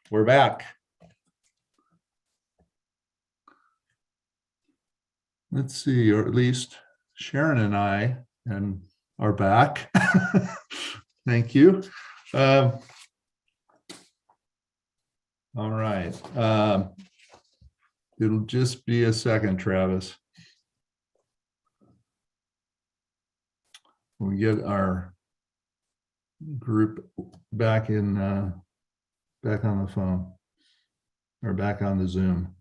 We're back. Let's see, or at least Sharon and I are back. Thank you. All right. It'll just be a second, Travis. We get our group back in, back on the phone or back on the Zoom.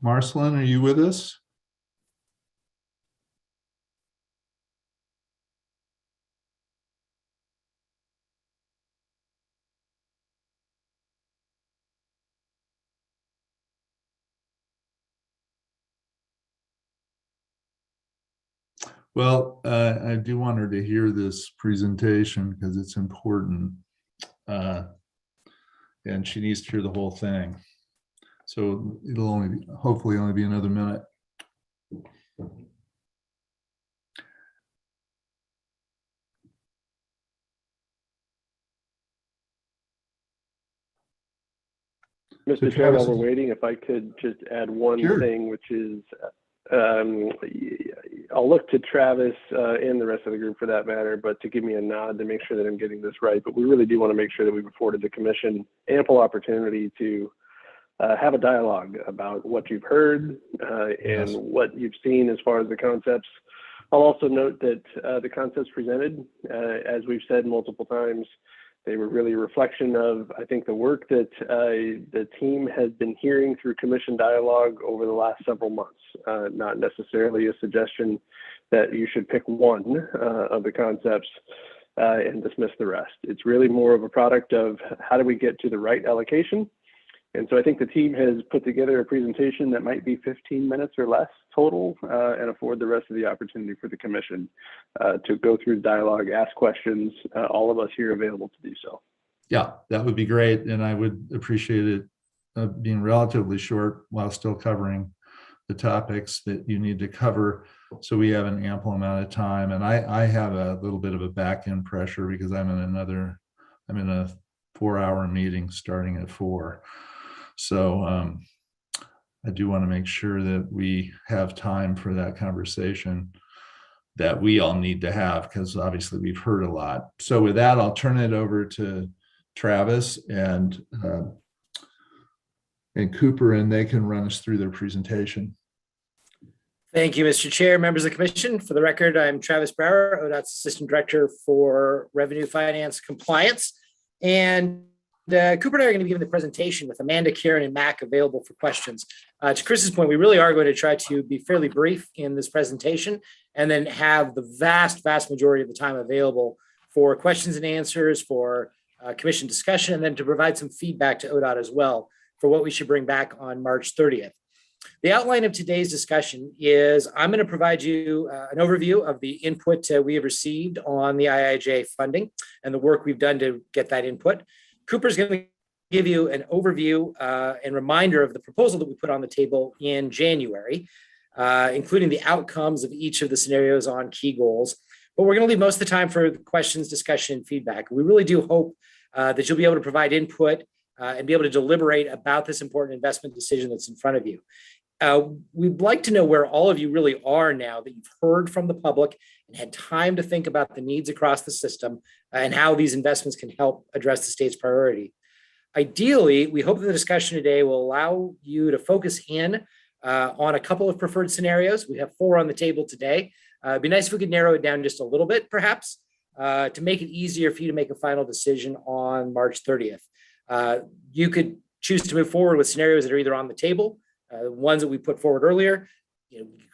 Marcelin, are you with us? Well, I do want her to hear this presentation because it's important. And she needs to hear the whole thing. So it'll only hopefully only be another minute. Mr. Chair, while we're waiting, if I could just add one thing, which is I'll look to Travis and the rest of the group for that matter, but to give me a nod to make sure that I'm getting this right. But we really do want to make sure that we've afforded the commission ample opportunity to have a dialogue about what you've heard and what you've seen as far as the concepts. I'll also note that the concepts presented, as we've said multiple times, they were really a reflection of, I think, the work that the team has been hearing through commission dialogue over the last several months, not necessarily a suggestion that you should pick one of the concepts and dismiss the rest. It's really more of a product of how do we get to the right allocation. And so I think the team has put together a presentation that might be 15 minutes or less total and afford the rest of the opportunity for the commission to go through dialogue, ask questions, all of us here available to do so. Yeah, that would be great. And I would appreciate it being relatively short while still covering the topics that you need to cover. So we have an ample amount of time. And I have a little bit of a back end pressure because I'm in a 4-hour meeting starting at 4. So I do want to make sure that we have time for that conversation that we all need to have, because obviously we've heard a lot. So with that, I'll turn it over to Travis and Cooper, and they can run us through their presentation. Thank you, Mr. Chair, members of the commission. For the record, I'm Travis Brower, ODOT's Assistant Director for Revenue Finance Compliance. And Cooper and I are going to be giving the presentation with Amanda, Karen, and Mac available for questions. To Chris's point, we really are going to try to be fairly brief in this presentation and then have the vast majority of the time available for questions and answers, for commission discussion, and then to provide some feedback to ODOT as well for what we should bring back on March 30th. The outline of today's discussion is I'm going to provide you an overview of the input we have received on the IIJA funding and the work we've done to get that input. Cooper's going to give you an overview and reminder of the proposal that we put on the table in January, including the outcomes of each of the scenarios on key goals. But we're going to leave most of the time for questions, discussion, and feedback. We really do hope that you'll be able to provide input and be able to deliberate about this important investment decision that's in front of you. We'd like to know where all of you really are now that you've heard from the public and had time to think about the needs across the system and how these investments can help address the state's priority. Ideally, we hope that the discussion today will allow you to focus in on a couple of preferred scenarios. We have 4 on the table today. It'd be nice if we could narrow it down just a little bit, perhaps, to make it easier for you to make a final decision on March 30th. You could choose to move forward with scenarios that are either on the table, ones that we put forward earlier,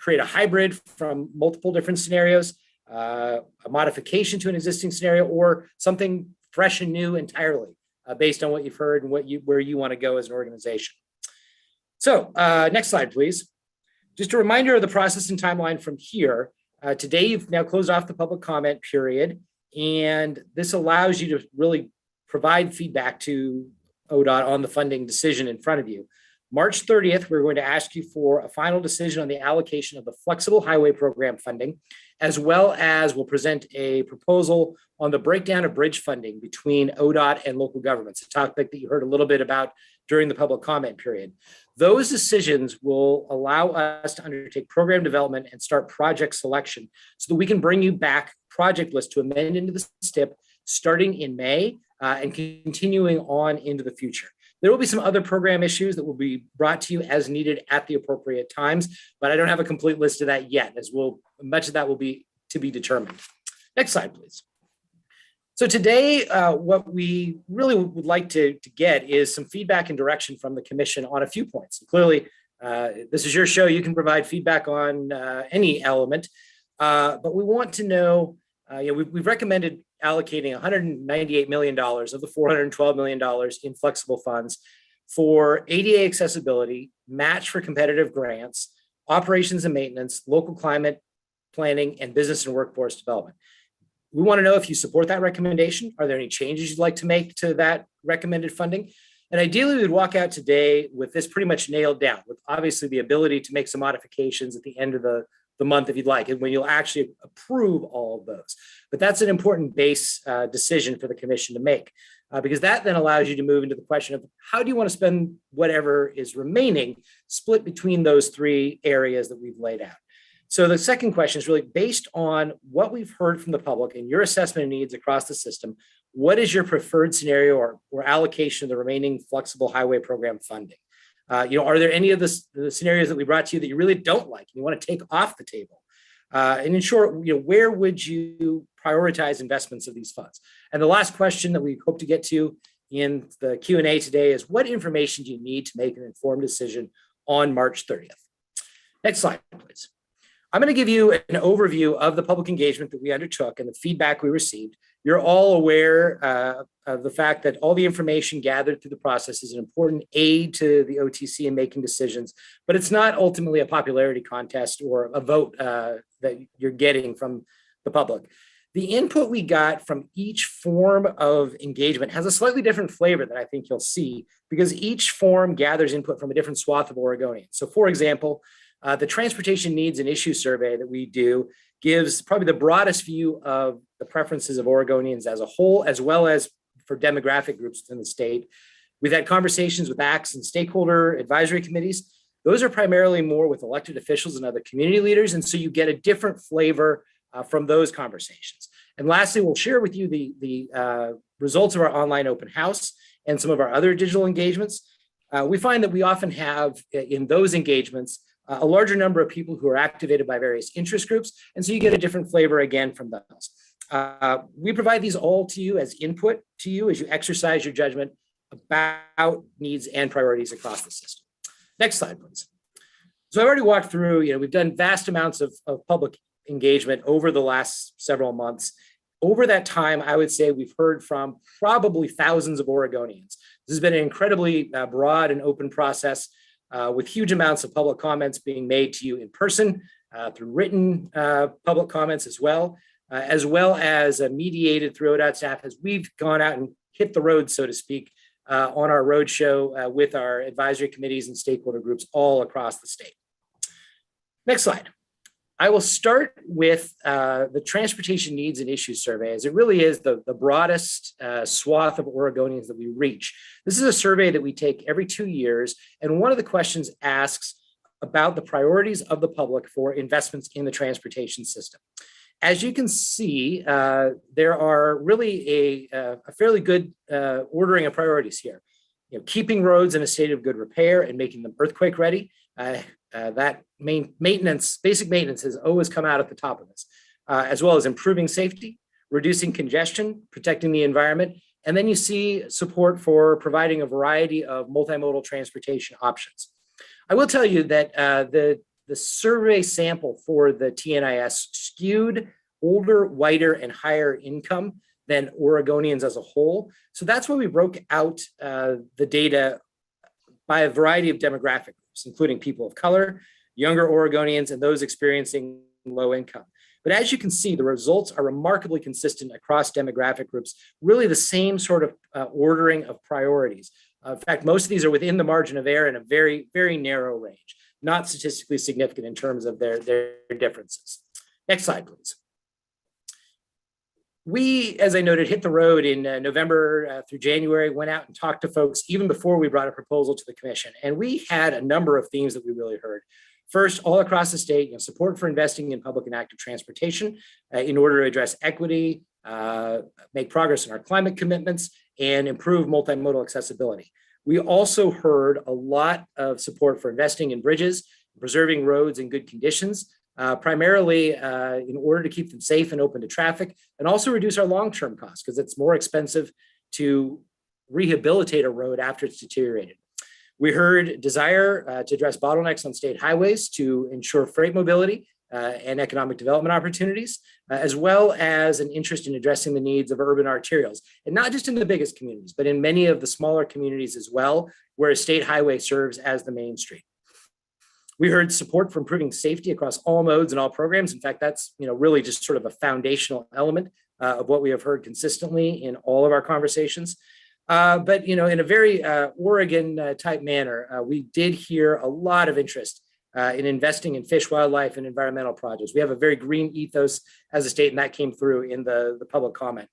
create a hybrid from multiple different scenarios, a modification to an existing scenario, or something fresh and new entirely based on what you've heard and where you want to go as an organization. So next slide, please. Just a reminder of the process and timeline from here. Today, you've now closed off the public comment period, and this allows you to really provide feedback to ODOT on the funding decision in front of you. March 30th, we're going to ask you for a final decision on the allocation of the flexible highway program funding, as well as we'll present a proposal on the breakdown of bridge funding between ODOT and local governments, a topic that you heard a little bit about during the public comment period. Those decisions will allow us to undertake program development and start project selection so that we can bring you back project lists to amend into the STIP starting in May and continuing on into the future. There will be some other program issues that will be brought to you as needed at the appropriate times, but I don't have a complete list of that yet, as much of that will be to be determined. Next slide, please. So today, what we really would like to get is some feedback and direction from the commission on a few points. Clearly, this is your show. You can provide feedback on any element, but we want to know, we've recommended allocating $198 million of the $412 million in flexible funds for ADA accessibility, match for competitive grants, operations and maintenance, local climate planning, and business and workforce development. We want to know if you support that recommendation. Are there any changes you'd like to make to that recommended funding? And ideally, we'd walk out today with this pretty much nailed down, with obviously the ability to make some modifications at the end of the month if you'd like, and when you'll actually approve all of those. But that's an important base decision for the commission to make, because that then allows you to move into the question of how do you want to spend whatever is remaining, split between those three areas that we've laid out. So the second question is really based on what we've heard from the public and your assessment of needs across the system. What is your preferred scenario or allocation of the remaining flexible highway program funding? Are there any of the scenarios that we brought to you that you really don't like and you want to take off the table? And in short, where would you prioritize investments of these funds? And the last question that we hope to get to in the Q&A today is what information do you need to make an informed decision on March 30th? Next slide, please. I'm going to give you an overview of the public engagement that we undertook and the feedback we received. You're all aware of the fact that all the information gathered through the process is an important aid to the OTC in making decisions, but it's not ultimately a popularity contest or a vote that you're getting from the public. The input we got from each form of engagement has a slightly different flavor that I think you'll see, because each form gathers input from a different swath of Oregonians. So for example, the transportation needs and issues survey that we do gives probably the broadest view of the preferences of Oregonians as a whole, as well as for demographic groups within the state. We've had conversations with ACTs and stakeholder advisory committees. Those are primarily more with elected officials and other community leaders. And so you get a different flavor from those conversations. And lastly, we'll share with you the results of our online open house and some of our other digital engagements. We find that we often have in those engagements a larger number of people who are activated by various interest groups. And so you get a different flavor again from those. We provide these all to you as input to you as you exercise your judgment about needs and priorities across the system. Next slide, please. So I already walked through, we've done vast amounts of public engagement over the last several months. Over that time, I would say we've heard from probably thousands of Oregonians. This has been an incredibly broad and open process with huge amounts of public comments being made to you in person, through written public comments as well as mediated through ODOT staff as we've gone out and hit the road, so to speak, on our roadshow with our advisory committees and stakeholder groups all across the state. Next slide. I will start with the transportation needs and issues survey, as it really is the broadest swath of Oregonians that we reach. This is a survey that we take every 2 years, and one of the questions asks about the priorities of the public for investments in the transportation system. As you can see, there are really a fairly good ordering of priorities here. Keeping roads in a state of good repair and making them earthquake ready. That basic maintenance has always come out at the top of this, as well as improving safety, reducing congestion, protecting the environment. And then you see support for providing a variety of multimodal transportation options. I will tell you that the survey sample for the TNIS skewed older, whiter, and higher income than Oregonians as a whole. So that's why we broke out the data by a variety of demographic groups, including people of color, younger Oregonians, and those experiencing low income. But as you can see, the results are remarkably consistent across demographic groups, really the same sort of ordering of priorities. In fact, most of these are within the margin of error in a very, very narrow range, not statistically significant in terms of their differences. Next slide, please. We, as I noted, hit the road in November through January, went out and talked to folks even before we brought a proposal to the commission. And we had a number of themes that we really heard. First, all across the state, support for investing in public and active transportation in order to address equity, make progress in our climate commitments, and improve multimodal accessibility. We also heard a lot of support for investing in bridges, preserving roads in good conditions, primarily in order to keep them safe and open to traffic, and also reduce our long-term costs because it's more expensive to rehabilitate a road after it's deteriorated. We heard desire to address bottlenecks on state highways to ensure freight mobility and economic development opportunities, as well as an interest in addressing the needs of urban arterials, and not just in the biggest communities, but in many of the smaller communities as well, where a state highway serves as the main street. We heard support for improving safety across all modes and all programs. In fact, that's really just sort of a foundational element of what we have heard consistently in all of our conversations. But in a very Oregon type manner, we did hear a lot of interest in investing in fish, wildlife, and environmental projects. We have a very green ethos as a state, and that came through in the public comment.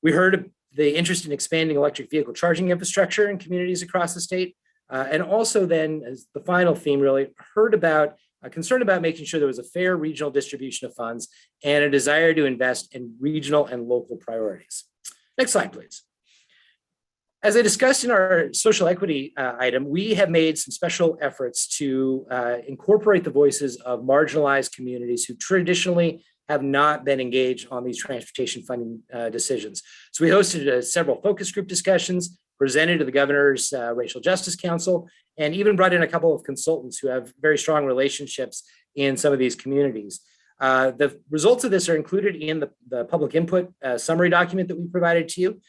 We heard the interest in expanding electric vehicle charging infrastructure in communities across the state. And also then, as the final theme, really heard about concern about making sure there was a fair regional distribution of funds and a desire to invest in regional and local priorities. Next slide, please. As I discussed in our social equity item, we have made some special efforts to incorporate the voices of marginalized communities who traditionally have not been engaged on these transportation funding decisions. So we hosted several focus group discussions, presented to the governor's Racial Justice Council, and even brought in a couple of consultants who have very strong relationships in some of these communities. The results of this are included in the public input summary document that we provided to you.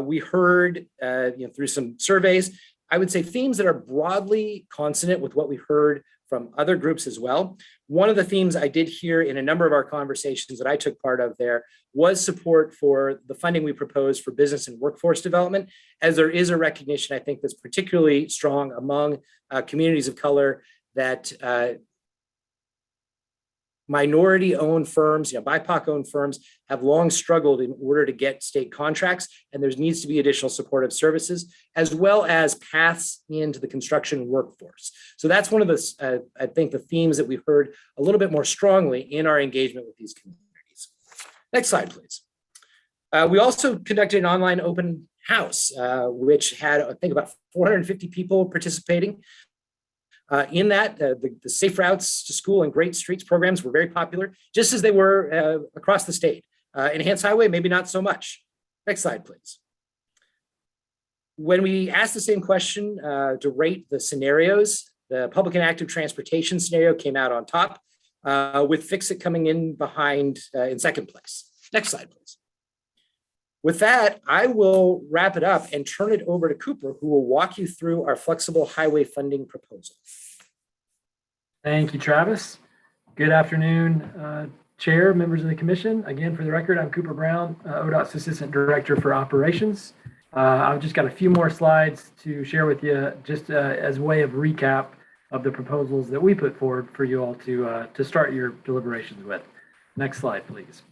We heard through some surveys, I would say themes that are broadly consonant with what we heard from other groups as well. One of the themes I did hear in a number of our conversations that I took part of there was support for the funding we proposed for business and workforce development, as there is a recognition, I think, that's particularly strong among communities of color that minority-owned firms, BIPOC-owned firms have long struggled in order to get state contracts, and there needs to be additional supportive services, as well as paths into the construction workforce. So that's one of the, I think, the themes that we've heard a little bit more strongly in our engagement with these communities. Next slide, please. We also conducted an online open house, which had, I think, about 450 people participating. In that, the Safe Routes to School and Great Streets programs were very popular, just as they were across the state. Enhanced Highway, maybe not so much. Next slide, please. When we asked the same question to rate the scenarios, the public and active transportation scenario came out on top, with Fix-It coming in behind in second place. Next slide, please. With that, I will wrap it up and turn it over to Cooper, who will walk you through our flexible highway funding proposal. Thank you, Travis. Good afternoon, Chair, members of the Commission. Again, for the record, I'm Cooper Brown, ODOT's Assistant Director for Operations. I've just got a few more slides to share with you, just as a way of recap of the proposals that we put forward for you all to start your deliberations with. Next slide, please.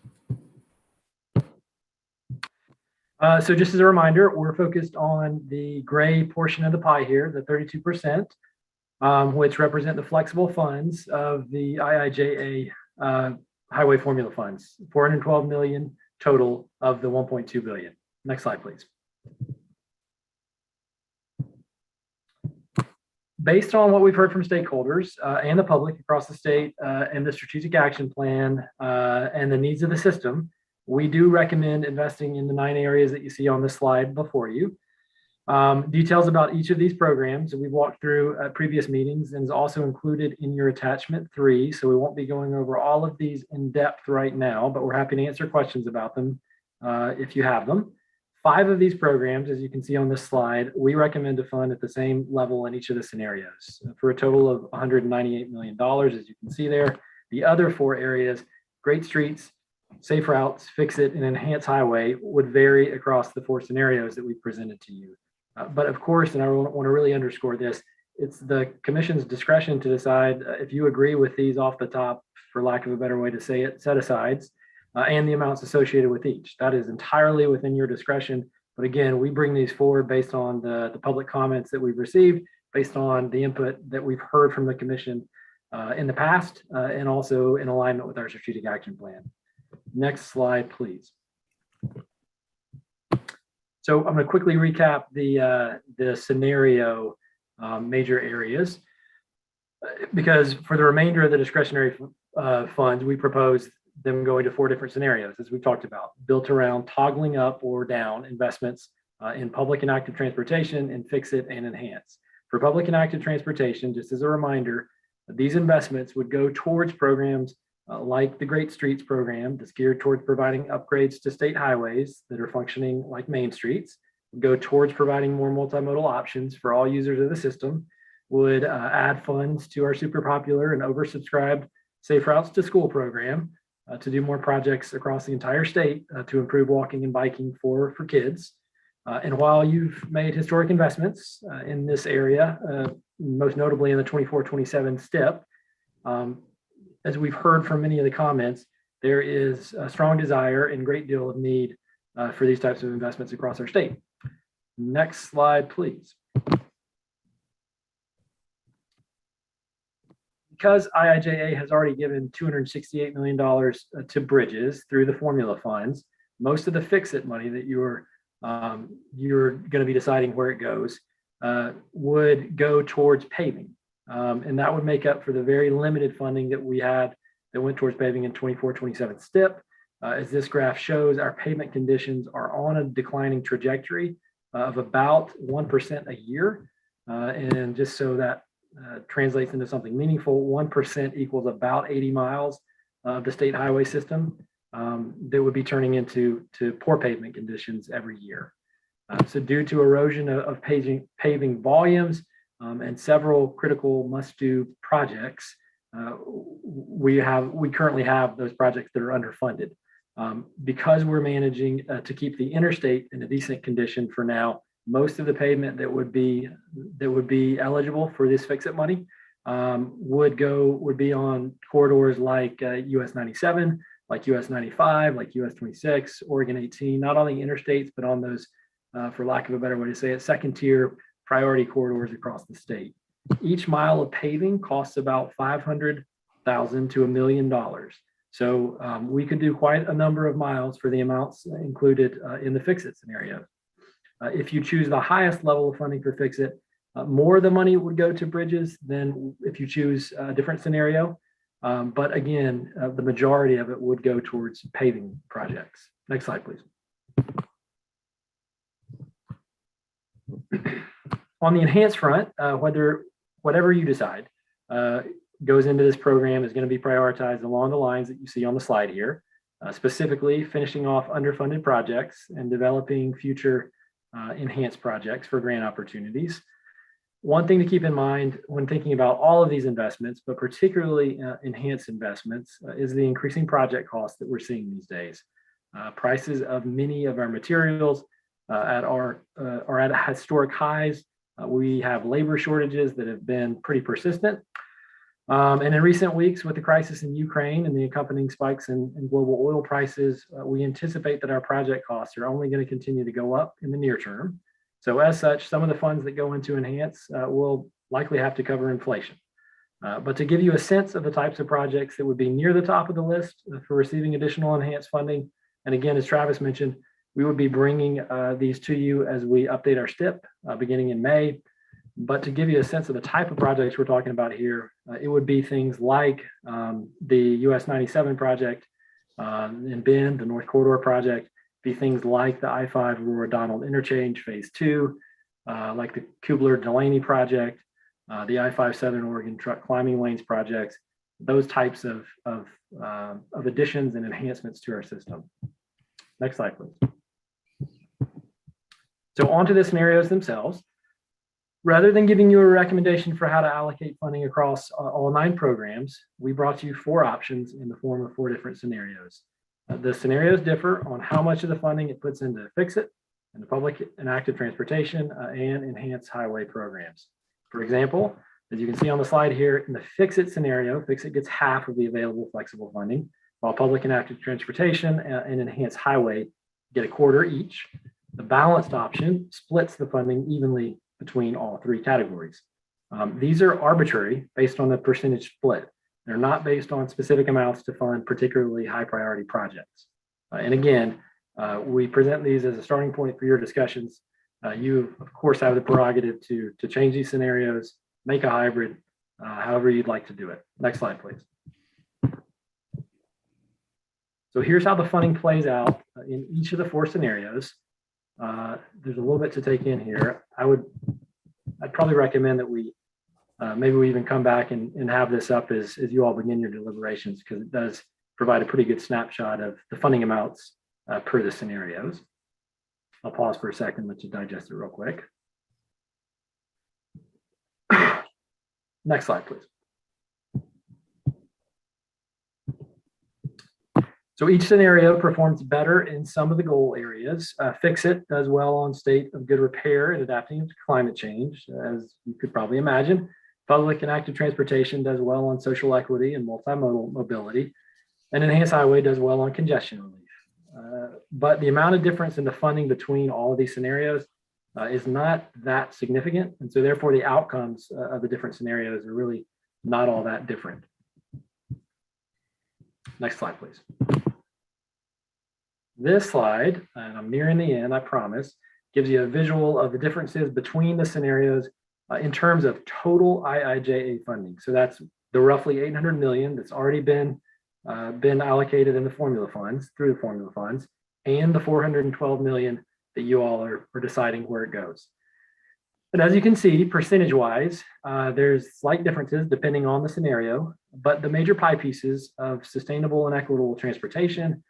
So just as a reminder, we're focused on the gray portion of the pie here, the 32%, which represent the flexible funds of the IIJA highway formula funds, 412 million total of the 1.2 billion. Next slide, please. Based on what we've heard from stakeholders and the public across the state and the strategic action plan and the needs of the system, we do recommend investing in the 9 areas that you see on this slide before you. Details about each of these programs that we've walked through at previous meetings and is also included in your attachment 3. So we won't be going over all of these in depth right now, but we're happy to answer questions about them if you have them. 5 of these programs, as you can see on this slide, we recommend to fund at the same level in each of the scenarios for a total of $198 million, as you can see there. The other 4 areas, Great Streets, Safe Routes, Fix It, and Enhance Highway, would vary across the 4 scenarios that we presented to you. But of course, and I want to really underscore this, it's the commission's discretion to decide if you agree with these off the top, for lack of a better way to say it, set-asides, and the amounts associated with each. That is entirely within your discretion. But again, we bring these forward based on the public comments that we've received, based on the input that we've heard from the commission in the past, and also in alignment with our strategic action plan. Next slide, please. So I'm going to quickly recap the scenario major areas, because for the remainder of the discretionary funds, we propose them going to 4 different scenarios, as we've talked about, built around toggling up or down investments in public and active transportation, and Fix It and Enhance. For public and active transportation, just as a reminder, these investments would go towards programs like the Great Streets program that's geared towards providing upgrades to state highways that are functioning like main streets, go towards providing more multimodal options for all users of the system, would add funds to our super popular and oversubscribed Safe Routes to School program to do more projects across the entire state to improve walking and biking for kids. And while you've made historic investments in this area, most notably in the 24-27 STIP, as we've heard from many of the comments, there is a strong desire and great deal of need for these types of investments across our state. Next slide, please. Because IIJA has already given $268 million to bridges through the formula funds, most of the Fix It money that you're going to be deciding where it goes would go towards paving. And that would make up for the very limited funding that we had that went towards paving in 24-27 STIP. As this graph shows, our pavement conditions are on a declining trajectory of about 1% a year. And just so that translates into something meaningful, 1% equals about 80 miles of the state highway system that would be turning into poor pavement conditions every year. So due to erosion of paving volumes and several critical must-do projects, we currently have those projects that are underfunded. Because we're managing to keep the interstate in a decent condition for now, most of the pavement that would be eligible for this Fix It money would be on corridors like US 97, like US 95, like US 26, Oregon 18, not on the interstates, but on those, for lack of a better way to say it, second tier priority corridors across the state. Each mile of paving costs about $500,000 to $1 million. So we could do quite a number of miles for the amounts included in the Fix It scenario. If you choose the highest level of funding for Fix It, more of the money would go to bridges than if you choose a different scenario. But again, the majority of it would go towards paving projects. Next slide, please. On the Enhance front, whatever you decide goes into this program is going to be prioritized along the lines that you see on the slide here, specifically finishing off underfunded projects and developing future Enhance projects for grant opportunities. One thing to keep in mind when thinking about all of these investments, but particularly Enhance investments, is the increasing project costs that we're seeing these days. Prices of many of our materials are at historic highs. We have labor shortages that have been pretty persistent. And in recent weeks, with the crisis in Ukraine and the accompanying spikes in global oil prices, we anticipate that our project costs are only going to continue to go up in the near term. So as such, some of the funds that go into Enhance will likely have to cover inflation. But to give you a sense of the types of projects that would be near the top of the list for receiving additional Enhance funding, and again, as Travis mentioned, we would be bringing these to you as we update our STIP beginning in May. But to give you a sense of the type of projects we're talking about here, it would be things like the US 97 project in Bend, the North Corridor project, be things like the I-5 Aurora Donald Interchange Phase 2, like the Kubler-Delaney project, the I-5 Southern Oregon Truck Climbing Lanes projects, those types of additions and enhancements to our system. Next slide, please. So onto the scenarios themselves. Rather than giving you a recommendation for how to allocate funding across all 9 programs, we brought you 4 options in the form of 4 different scenarios. The scenarios differ on how much of the funding it puts into Fix-It and the public and active transportation and enhanced highway programs. For example, as you can see on the slide here, in the Fix-It scenario, Fix-It gets half of the available flexible funding, while public and active transportation and enhanced highway get a quarter each. The balanced option splits the funding evenly between all 3 categories. These are arbitrary based on the percentage split. They're not based on specific amounts to fund particularly high priority projects. And again, we present these as a starting point for your discussions. You, of course, have the prerogative to change these scenarios, make a hybrid, however you'd like to do it. Next slide, please. So here's how the funding plays out in each of the 4 scenarios. There's a little bit to take in here. I'd probably recommend that we maybe we even come back and have this up as you all begin your deliberations, because it does provide a pretty good snapshot of the funding amounts per the scenarios. I'll pause for a second, let you digest it real quick. Next slide, please. So each scenario performs better in some of the goal areas. Fix-It does well on state of good repair and adapting to climate change, as you could probably imagine. Public and active transportation does well on social equity and multimodal mobility. And enhanced highway does well on congestion relief. But the amount of difference in the funding between all of these scenarios is not that significant. And so therefore the outcomes of the different scenarios are really not all that different. Next slide, please. This slide, and I'm nearing the end, I promise, gives you a visual of the differences between the scenarios in terms of total IIJA funding. So that's the roughly $800 million that's already been allocated in the formula funds, through the formula funds, and the $412 million that you all are deciding where it goes. But as you can see, percentage-wise, there's slight differences depending on the scenario, but the major pie pieces of sustainable and equitable transportation,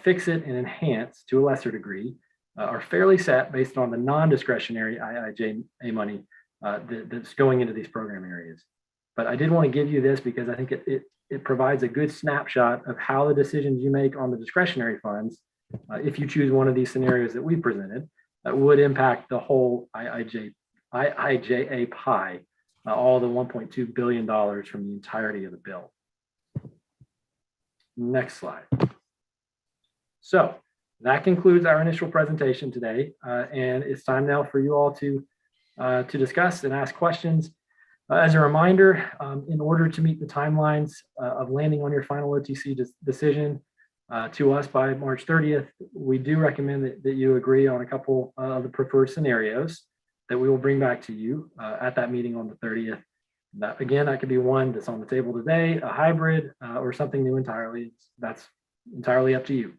Fix-It and Enhance to a lesser degree, are fairly set based on the non-discretionary IIJA money that's going into these program areas. But I did want to give you this because I think it provides a good snapshot of how the decisions you make on the discretionary funds, if you choose one of these scenarios that we presented, would impact the whole IIJA pie, all the $1.2 billion from the entirety of the bill. Next slide. So that concludes our initial presentation today, and it's time now for you all to discuss and ask questions. As a reminder, in order to meet the timelines of landing on your final OTC decision to us by March 30th, we do recommend that you agree on a couple of the preferred scenarios that we will bring back to you at that meeting on the 30th. That could be one that's on the table today, a hybrid, or something new entirely. That's entirely up to you.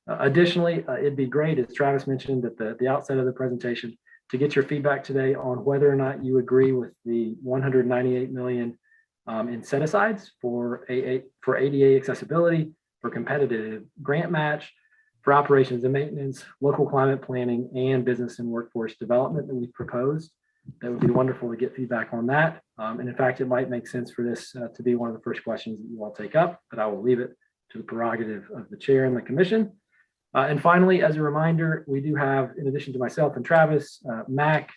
Additionally, it'd be great, as Travis mentioned at the outset of the presentation, to get your feedback today on whether or not you agree with the $198 million in set-asides for ADA accessibility, for competitive grant match, for operations and maintenance, local climate planning, and business and workforce development that we've proposed. That would be wonderful to get feedback on that. And in fact, it might make sense for this to be one of the first questions that you all take up, but I will leave it to the prerogative of the chair and the commission. And finally, as a reminder, we do have, in addition to myself and Travis, Mac,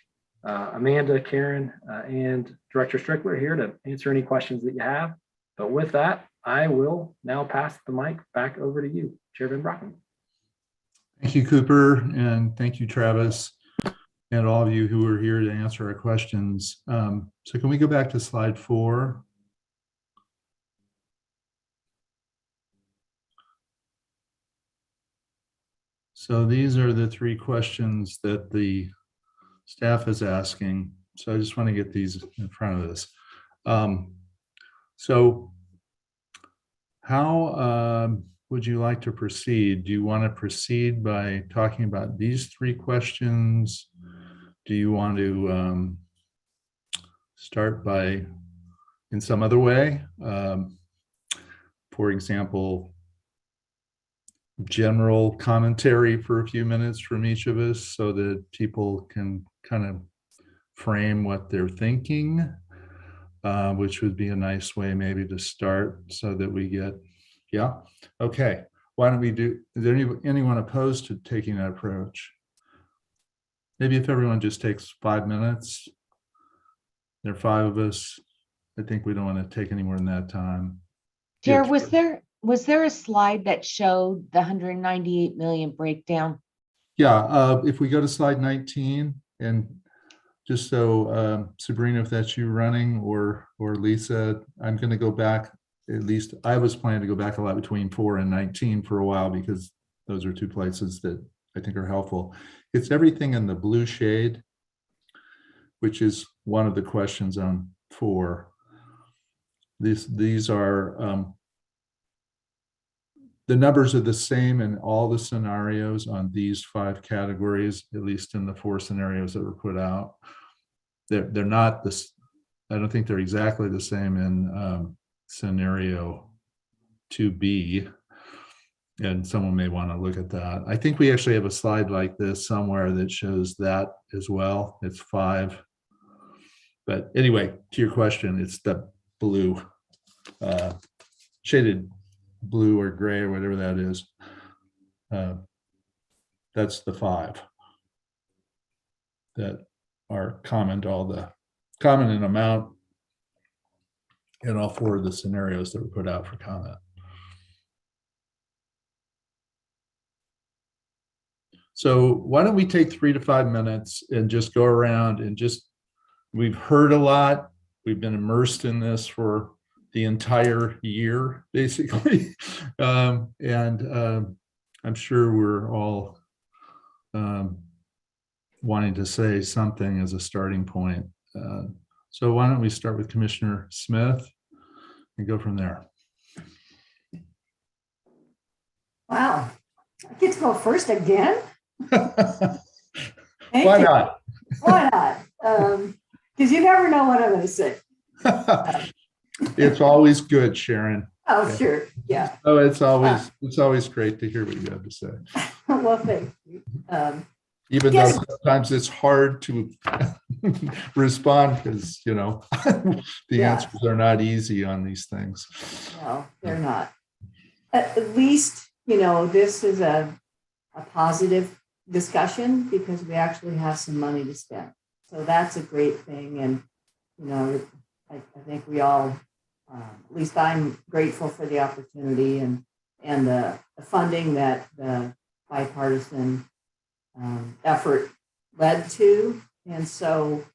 Amanda, Karen, and Director Strickler here to answer any questions that you have. But with that, I will now pass the mic back over to you, Chairman Brockman. Thank you, Cooper, and thank you, Travis, and all of you who are here to answer our questions. So can we go back to slide 4? So these are the 3 questions that the staff is asking. So I just want to get these in front of us. So how would you like to proceed? Do you want to proceed by talking about these 3 questions? Do you want to start by in some other way? For example, general commentary for a few minutes from each of us so that people can kind of frame what they're thinking, which would be a nice way maybe to start so that we get, yeah, okay. Why don't we do, is there anyone opposed to taking that approach? Maybe if everyone just takes 5 minutes, there are 5 of us. I think we don't want to take any more than that time. Chair, Yeah. was there a slide that showed the 198 million breakdown? Yeah, if we go to slide 19, and just so Sabrina, if that's you running, or Lisa, I'm going to go back. At least I was planning to go back a lot between 4 and 19 for a while, because those are 2 places that I think are helpful. It's everything in the blue shade, which is one of the questions on 4. These are the numbers are the same in all the scenarios on these 5 categories, at least in the 4 scenarios that were put out. They're not this. I don't think they're exactly the same in scenario 2B. And someone may want to look at that. I think we actually have a slide like this somewhere that shows that as well. It's 5. But anyway, to your question, it's the blue, shaded blue or gray or whatever that is. That's the 5 that are common to all the common in amount in all 4 of the scenarios that were put out for comment. So why don't we take 3 to 5 minutes and just go around and we've heard a lot. We've been immersed in this for the entire year, basically. I'm sure we're all wanting to say something as a starting point. So why don't we start with Commissioner Smith and go from there? Wow, I get to go first again? Why not? Why not? Because you never know what I'm going to say. It's always good, Sharon. Oh, yeah. Sure. Yeah. Oh, it's always great to hear what you have to say. Well, thank you. Even though sometimes it's hard to respond because, the answers are not easy on these things. No, they're not. At least, this is a positive discussion because we actually have some money to spend. So that's a great thing. And, I think we all, at least I'm grateful for the opportunity and the funding that the bipartisan effort led to. And so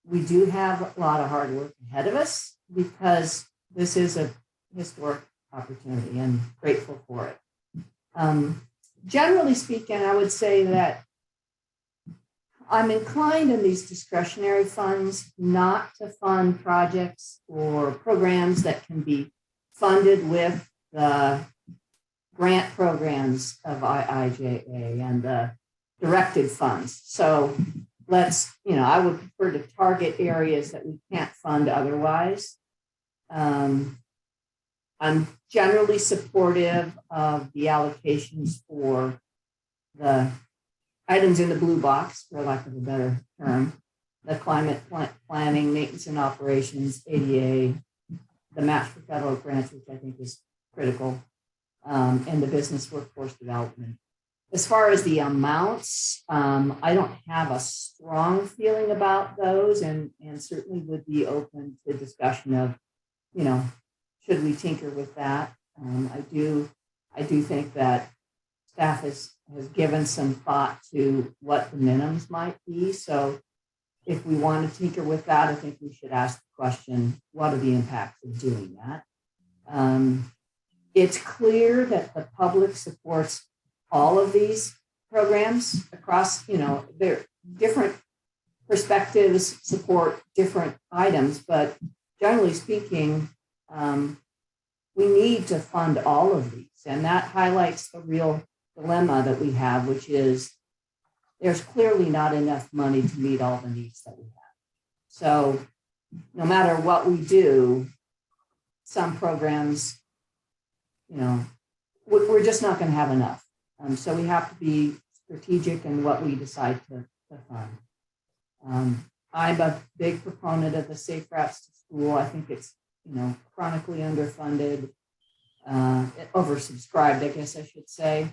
we do have a lot of hard work ahead of us because this is a historic opportunity and grateful for it. Generally speaking, I would say that I'm inclined in these discretionary funds not to fund projects or programs that can be funded with the grant programs of IIJA and the directed funds. So I would prefer to target areas that we can't fund otherwise. I'm generally supportive of the allocations for the items in the blue box, for lack of a better term, the climate planning, maintenance and operations, ADA, the match for federal grants, which I think is critical, and the business workforce development. As far as the amounts, I don't have a strong feeling about those and certainly would be open to discussion of, should we tinker with that? I do think that staff has given some thought to what the minimums might be. So if we want to tinker with that, I think we should ask the question, what are the impacts of doing that? It's clear that the public supports all of these programs across, their different perspectives support different items, but generally speaking, we need to fund all of these. And that highlights the real dilemma that we have, which is there's clearly not enough money to meet all the needs that we have. So no matter what we do, some programs, we're just not going to have enough. So we have to be strategic in what we decide to fund. I'm a big proponent of the Safe Routes to School. I think it's, chronically underfunded, oversubscribed, I guess I should say.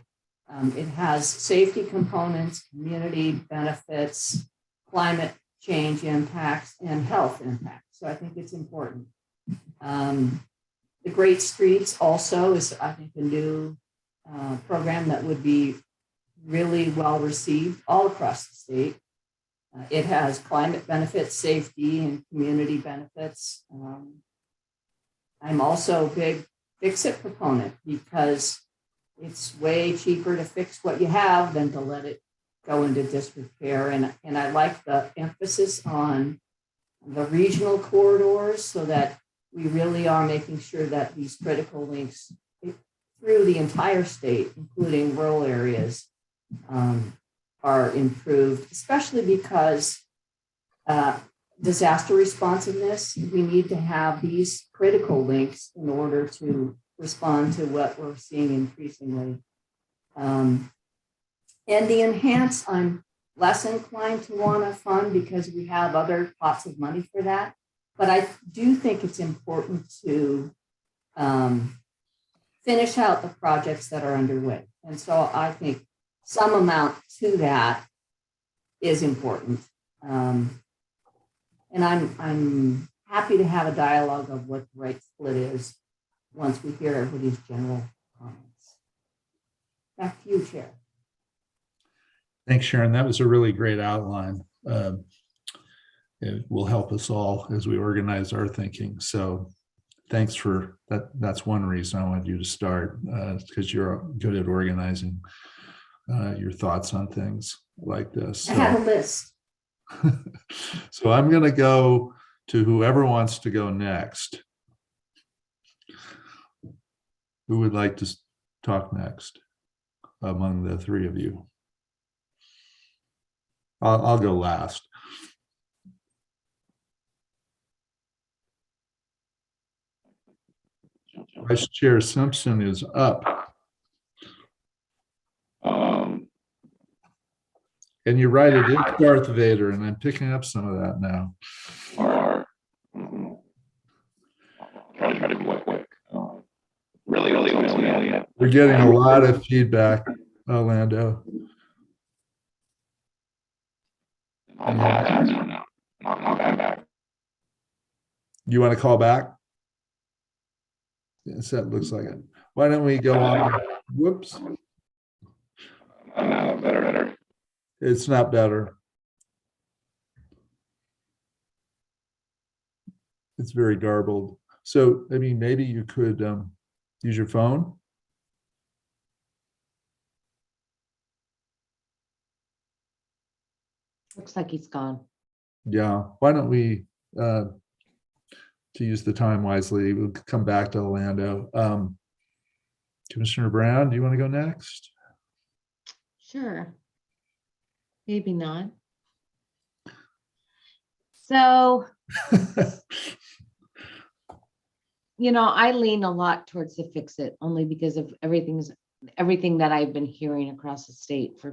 It has safety components, community benefits, climate change impacts, and health impacts. So I think it's important. The Great Streets also is, I think, a new program that would be really well received all across the state. It has climate benefits, safety, and community benefits. I'm also a big fix-it proponent because it's way cheaper to fix what you have than to let it go into disrepair. And I like the emphasis on the regional corridors so that we really are making sure that these critical links through the entire state, including rural areas, are improved, especially because disaster responsiveness, we need to have these critical links in order to respond to what we're seeing increasingly. And the enhance, I'm less inclined to want to fund because we have other pots of money for that. But I do think it's important to finish out the projects that are underway. And so I think some amount to that is important. And I'm happy to have a dialogue of what the right split is once we hear everybody's general comments. Back to you, Chair. Thanks, Sharon. That was a really great outline. It will help us all as we organize our thinking. So thanks for that. That's one reason I wanted you to start, because you're good at organizing your thoughts on things like this. So, I have a list. so I'm going to go to whoever wants to go next. Who would like to talk next among the three of you? I'll go last. Vice Chair Simpson is up. And you're right, it is Darth Vader, and I'm picking up some of that now. Try to be quick. Really. We're getting a lot of feedback, Orlando. You want to call back? Yes, that looks like it. Why don't we go on? Whoops. Better. It's not better. It's very garbled. So, I mean, maybe you could use your phone. Looks like he's gone. Yeah. Why don't we, to use the time wisely, we'll come back to Orlando. Commissioner Brown, do you want to go next? Sure. Maybe not. So, I lean a lot towards the fix it only because of everything that I've been hearing across the state for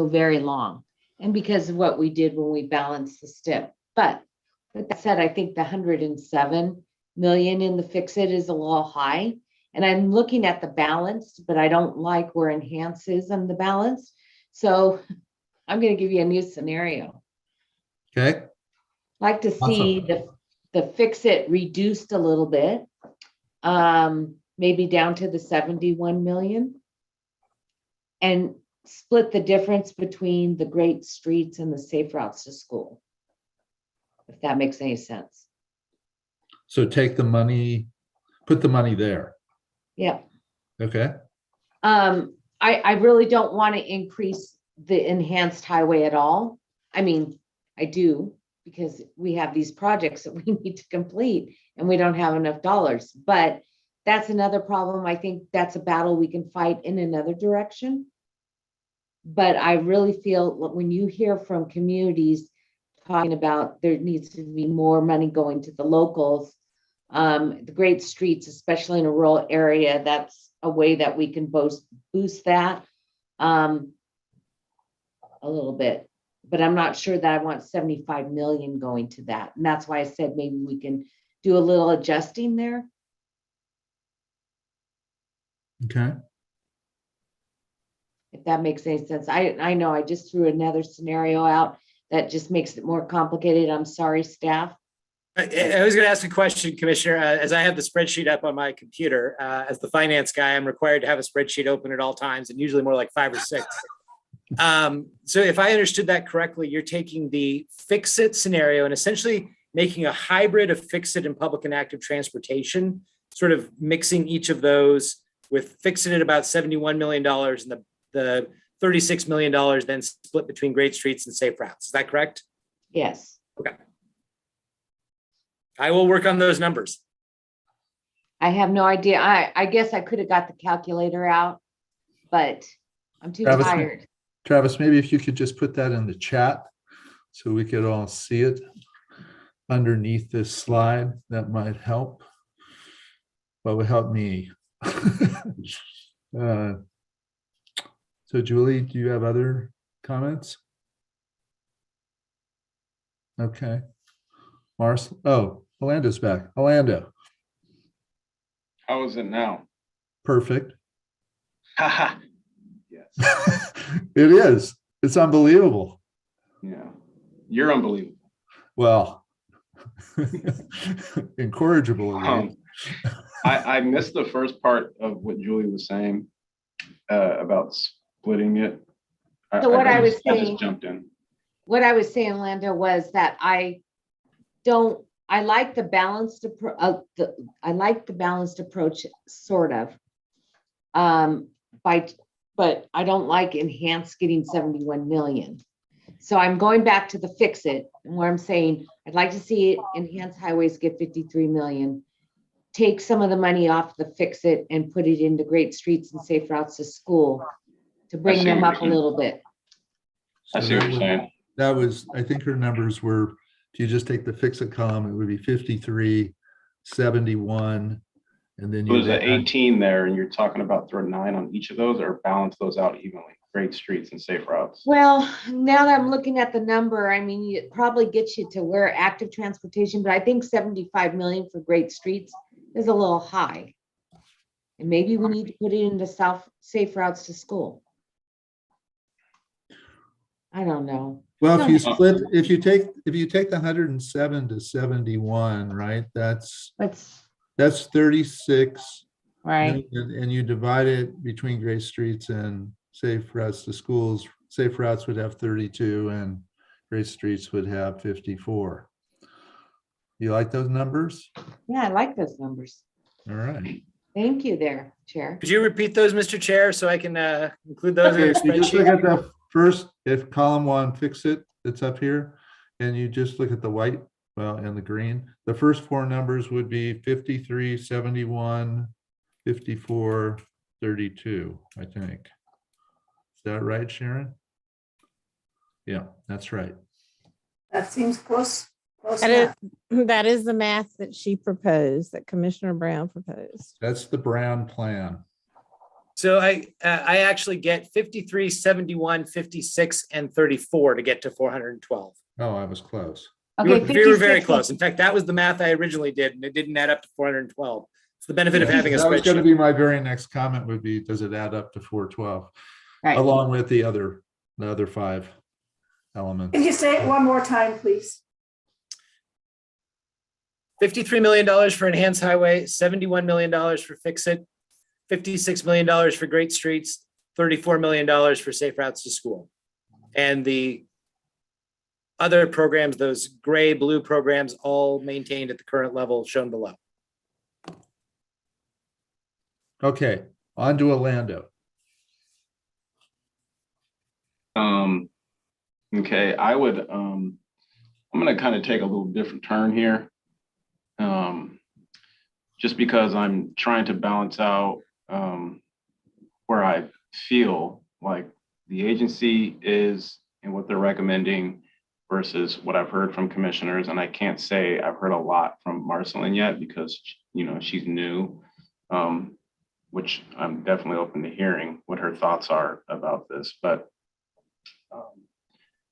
very long. And because of what we did when we balanced the STIP. But with that said, I think the 107 million in the fix it is a little high. And I'm looking at the balance, but I don't like where enhance is on the balance. So I'm going to give you a new scenario. Okay. Like to see the fix it reduced a little bit, maybe down to the 71 million, and split the difference between the great streets and the safe routes to school, if that makes any sense. So take the money, put the money there. Yeah. Okay. I really don't want to increase the enhanced highway at all. I mean, I do, because we have these projects that we need to complete and we don't have enough dollars, but that's another problem. I think that's a battle we can fight in another direction. But I really feel when you hear from communities talking about there needs to be more money going to the locals, The great streets, especially in a rural area, that's a way that we can boost that a little bit. But I'm not sure that I want 75 million going to that. And that's why I said maybe we can do a little adjusting there. Okay. If that makes any sense. I know I just threw another scenario out that just makes it more complicated. I'm sorry, staff. I was going to ask a question, Commissioner, as I have the spreadsheet up on my computer. As the finance guy, I'm required to have a spreadsheet open at all times, and usually more like 5 or 6. So if I understood that correctly, you're taking the fix-it scenario and essentially making a hybrid of fix-it and public and active transportation, sort of mixing each of those with fix-it at about $71 million and the $36 million then split between great streets and safe routes. Is that correct? Yes. Okay. I will work on those numbers. I have no idea. I guess I could have got the calculator out, but I'm too tired. Travis, maybe if you could just put that in the chat so we could all see it underneath this slide, that might help. What would help me? So Julie, do you have other comments? Okay. Mars, oh, Alanda's back. Alanda. How is it now? Perfect. Haha. Yes. It is. It's unbelievable. Yeah. You're unbelievable. Well, incorrigible. I missed the first part of what Julie was saying about splitting it. So what I was I saying, just jumped in. what I was saying, Lando, was that I like the balanced approach. I like the balanced approach, sort of. But I don't like enhanced getting 71 million. So I'm going back to the fix it, and where I'm saying I'd like to see enhanced highways get 53 million. Take some of the money off the fix it and put it into great streets and safe routes to school to bring them up a little bit. I see what you're saying. That was, I think her numbers were, if you just take the fix it column, it would be 53, 71, and then you There's an 18 there, and you're talking about throw 9 on each of those, or balance those out evenly. Great streets and safe routes. Well, now that I'm looking at the number, I mean, it probably gets you to where active transportation, but I think 75 million for great streets is a little high. And maybe we need to put it into safe routes to school. I don't know. Well, if you split, if you take the 107 to 71, right, that's 36. Right. And you divide it between great streets and safe routes to schools. Safe routes would have 32 and great streets would have 54. You like those numbers? Yeah, I like those numbers. All right. Thank you there, Chair. Could you repeat those, Mr. Chair, so I can include those in your If you just look at spreadsheet? the first, if column 1, fix it, it's up here, and you just look at the white, well, and the green, the first 4 numbers would be 53, 71, 54, 32, I think. Is that right, Sharon? Yeah, that's right. That seems close. That is the math that she proposed, that Commissioner Brown proposed. That's the Brown plan. So I actually get 53, 71, 56, and 34 to get to 412. Oh, I was close. Okay, We were very close. In fact, that was the math I originally did, and it didn't add up to 412. It's the benefit of having a That was going to spreadsheet. be my very next comment would be, does it add up to 412? Right. Along with the other 5 elements. Can you say it one more time, please? $53 million for enhanced highway, $71 million for fix it, $56 million for great streets, $34 million for safe routes to school. And the other programs, those gray, blue programs, all maintained at the current level shown below. Okay, on to Orlando. Okay, I would I'm gonna kind of take a little different turn here. Just because I'm trying to balance out where I feel like the agency is and what they're recommending versus what I've heard from commissioners. And I can't say I've heard a lot from Marceline yet because, she's new, which I'm definitely open to hearing what her thoughts are about this. But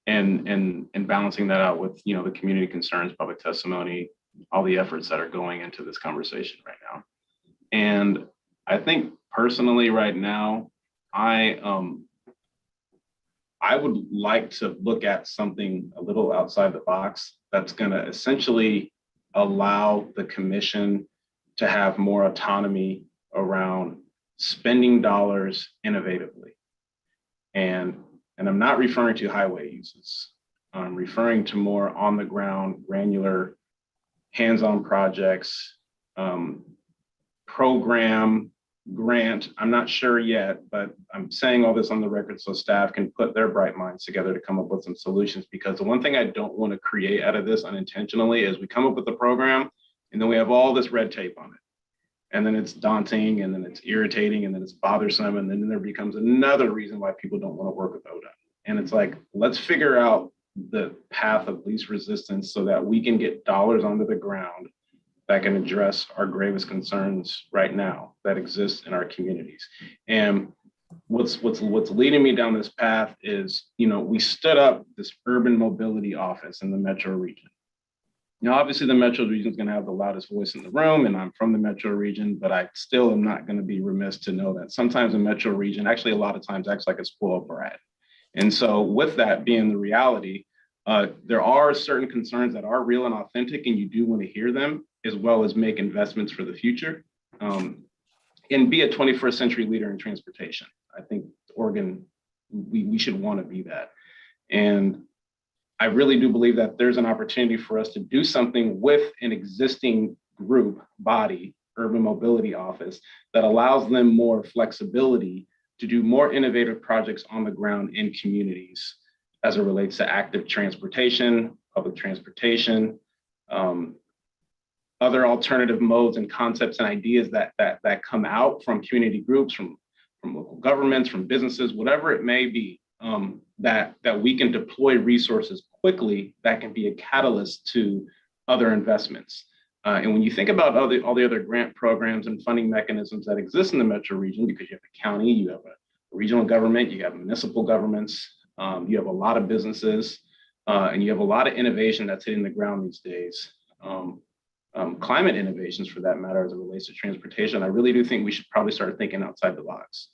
and balancing that out with, the community concerns, public testimony, all the efforts that are going into this conversation right now. And I think personally right now, I would like to look at something a little outside the box that's going to essentially allow the commission to have more autonomy around spending dollars innovatively. And I'm not referring to highway uses. I'm referring to more on the ground, granular, hands-on projects, program, grant. I'm not sure yet, but I'm saying all this on the record so staff can put their bright minds together to come up with some solutions. Because the one thing I don't want to create out of this unintentionally is we come up with a program and then we have all this red tape on it. And then it's daunting, and then it's irritating, and then it's bothersome, and then there becomes another reason why people don't want to work with ODA. And it's like, let's figure out the path of least resistance so that we can get dollars onto the ground that can address our gravest concerns right now that exist in our communities. And what's leading me down this path is, we stood up this urban mobility office in the metro region. Now, obviously the metro region is going to have the loudest voice in the room, and I'm from the metro region, but I still am not going to be remiss to know that sometimes the metro region, actually a lot of times, acts like a spoiled brat. And so with that being the reality, there are certain concerns that are real and authentic, and you do want to hear them, as well as make investments for the future, and be a 21st century leader in transportation. I think Oregon, we should want to be that. And I really do believe that there's an opportunity for us to do something with an existing group body, urban mobility office, that allows them more flexibility to do more innovative projects on the ground in communities as it relates to active transportation, public transportation, other alternative modes and concepts and ideas that come out from community groups, from local governments, from businesses, whatever it may be, that we can deploy resources quickly that can be a catalyst to other investments. And when you think about all the other grant programs and funding mechanisms that exist in the metro region, because you have the county, you have a regional government, you have municipal governments, you have a lot of businesses, and you have a lot of innovation that's hitting the ground these days. Climate innovations, for that matter, as it relates to transportation, I really do think we should probably start thinking outside the box.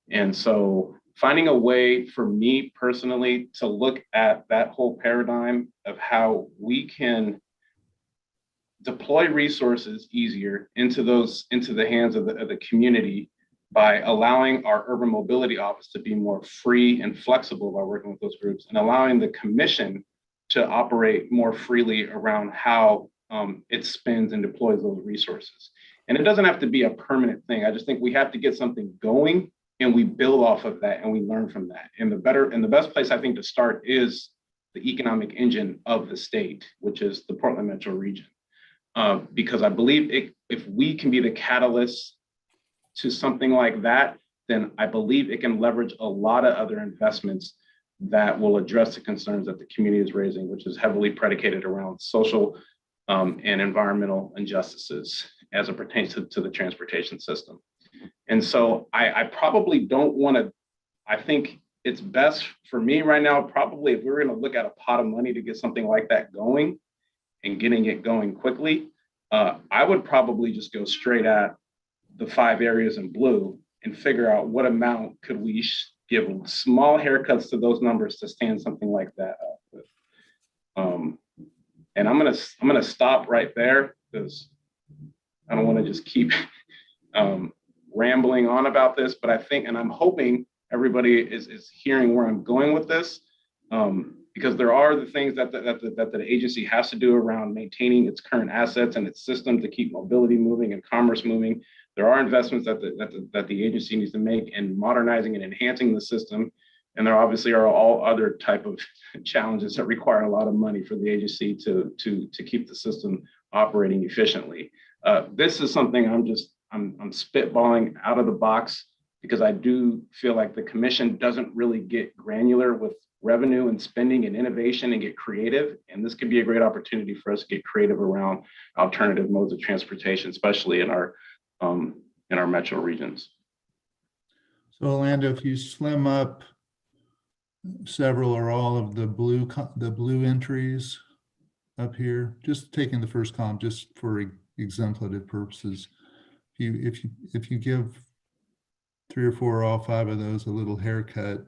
And so finding a way for me personally to look at that whole paradigm of how we can deploy resources easier into the hands of the community by allowing our urban mobility office to be more free and flexible by working with those groups, and allowing the commission to operate more freely around how it spends and deploys those resources. And it doesn't have to be a permanent thing. I just think we have to get something going, and we build off of that, and we learn from that. And the best place I think to start is the economic engine of the state, which is the Portland metro region. Because I believe if we can be the catalyst to something like that, then I believe it can leverage a lot of other investments that will address the concerns that the community is raising, which is heavily predicated around social and environmental injustices as it pertains to the transportation system. And so I probably don't want to, I think it's best for me right now, probably if we're going to look at a pot of money to get something like that going and getting it going quickly, I would probably just go straight at the 5 areas in blue and figure out what amount could we give small haircuts to those numbers to stand something like that up with. And I'm gonna stop right there because I don't want to just keep rambling on about this, but I think, and I'm hoping everybody is hearing where I'm going with this, because there are the things that the agency has to do around maintaining its current assets and its system to keep mobility moving and commerce moving. There are investments that the agency needs to make in modernizing and enhancing the system. And there obviously are all other type of challenges that require a lot of money for the agency to keep the system operating efficiently. This is something I'm spitballing out of the box because I do feel like the commission doesn't really get granular with revenue and spending and innovation and get creative. And this could be a great opportunity for us to get creative around alternative modes of transportation, especially in our metro regions. So Orlando, if you slim up several or all of the blue entries up here, just taking the first column just for exemplative purposes, if you give 3 or 4 or all 5 of those a little haircut,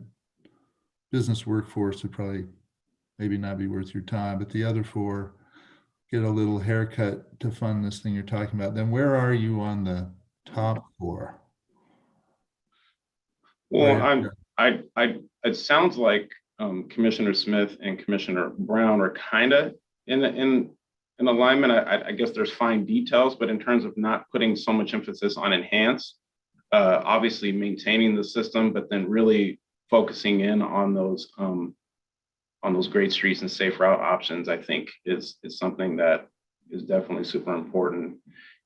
business workforce would probably maybe not be worth your time, but the other 4 get a little haircut to fund this thing you're talking about. Then where are you on the top 4? Well, it sounds like Commissioner Smith and Commissioner Brown are kind of in alignment. I guess there's fine details, but in terms of not putting so much emphasis on enhance, obviously maintaining the system, but then really focusing in on those great streets and safe route options, I think is something that is definitely super important.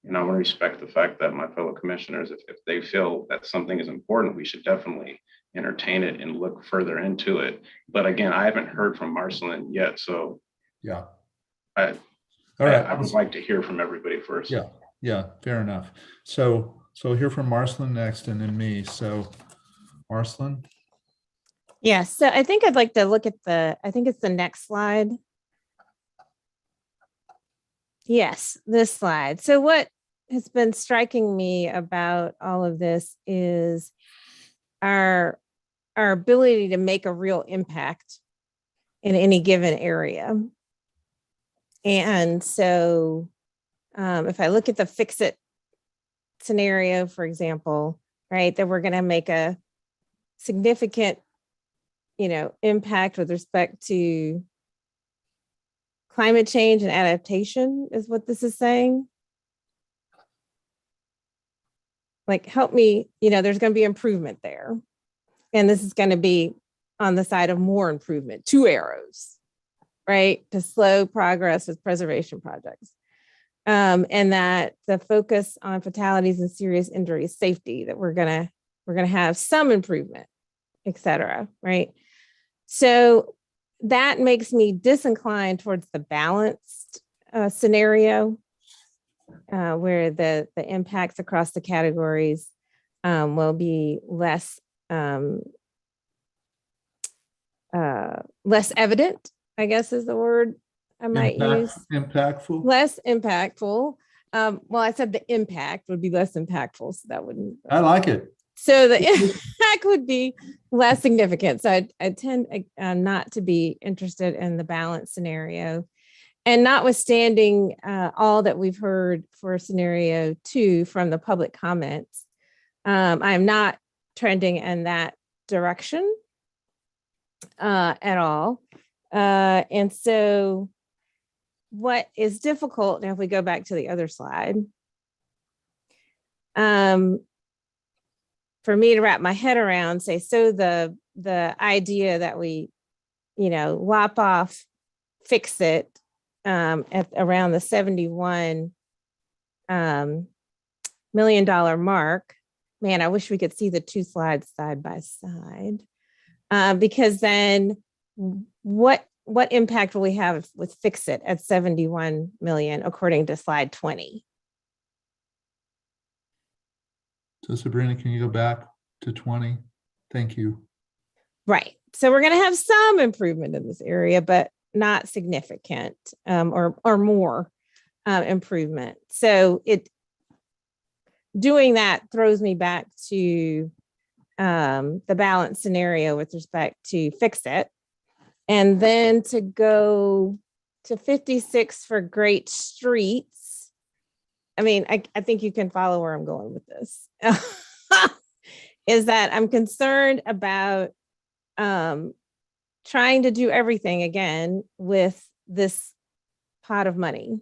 And I want to respect the fact that my fellow commissioners, if they feel that something is important, we should definitely entertain it and look further into it. But again, I haven't heard from Marcelin yet, so yeah, I would like to hear from everybody first. Yeah, fair enough. So we'll hear from Marcelin next, and then me. So Marcelin. Yeah, so I think I'd like to look at I think it's the next slide. Yes, this slide. So what has been striking me about all of this is our ability to make a real impact in any given area. And so if I look at the fix it scenario, for example, right, that we're going to make a significant, impact with respect to climate change and adaptation is what this is saying. Like, help me, there's going to be improvement there. And this is going to be on the side of more improvement, 2 arrows, right? To slow progress with preservation projects. And that the focus on fatalities and serious injuries, safety, that we're gonna have some improvement, et cetera, right? So that makes me disinclined towards the balanced scenario, where the impacts across the categories will be less evident, I guess is the word I might use. Impactful? Less impactful. Well, I said the impact would be less impactful, so that wouldn't. I like it. So the impact would be less significant. So I tend not to be interested in the balance scenario. And notwithstanding all that we've heard for scenario 2 from the public comments, I am not trending in that direction at all. And so what is difficult, now if we go back to the other slide, for me to wrap my head around, say, so the idea that we, lop off, fix it at around the $71 million mark, man, I wish we could see the 2 slides side by side, because then what impact will we have with fix it at 71 million, according to slide 20? So Sabrina, can you go back to 20? Thank you. Right. So we're going to have some improvement in this area, but not significant or more improvement. So doing that throws me back to the balance scenario with respect to fix it. And then to go to 56 for great streets. I mean, I think you can follow where I'm going with this. Is that I'm concerned about trying to do everything again with this pot of money.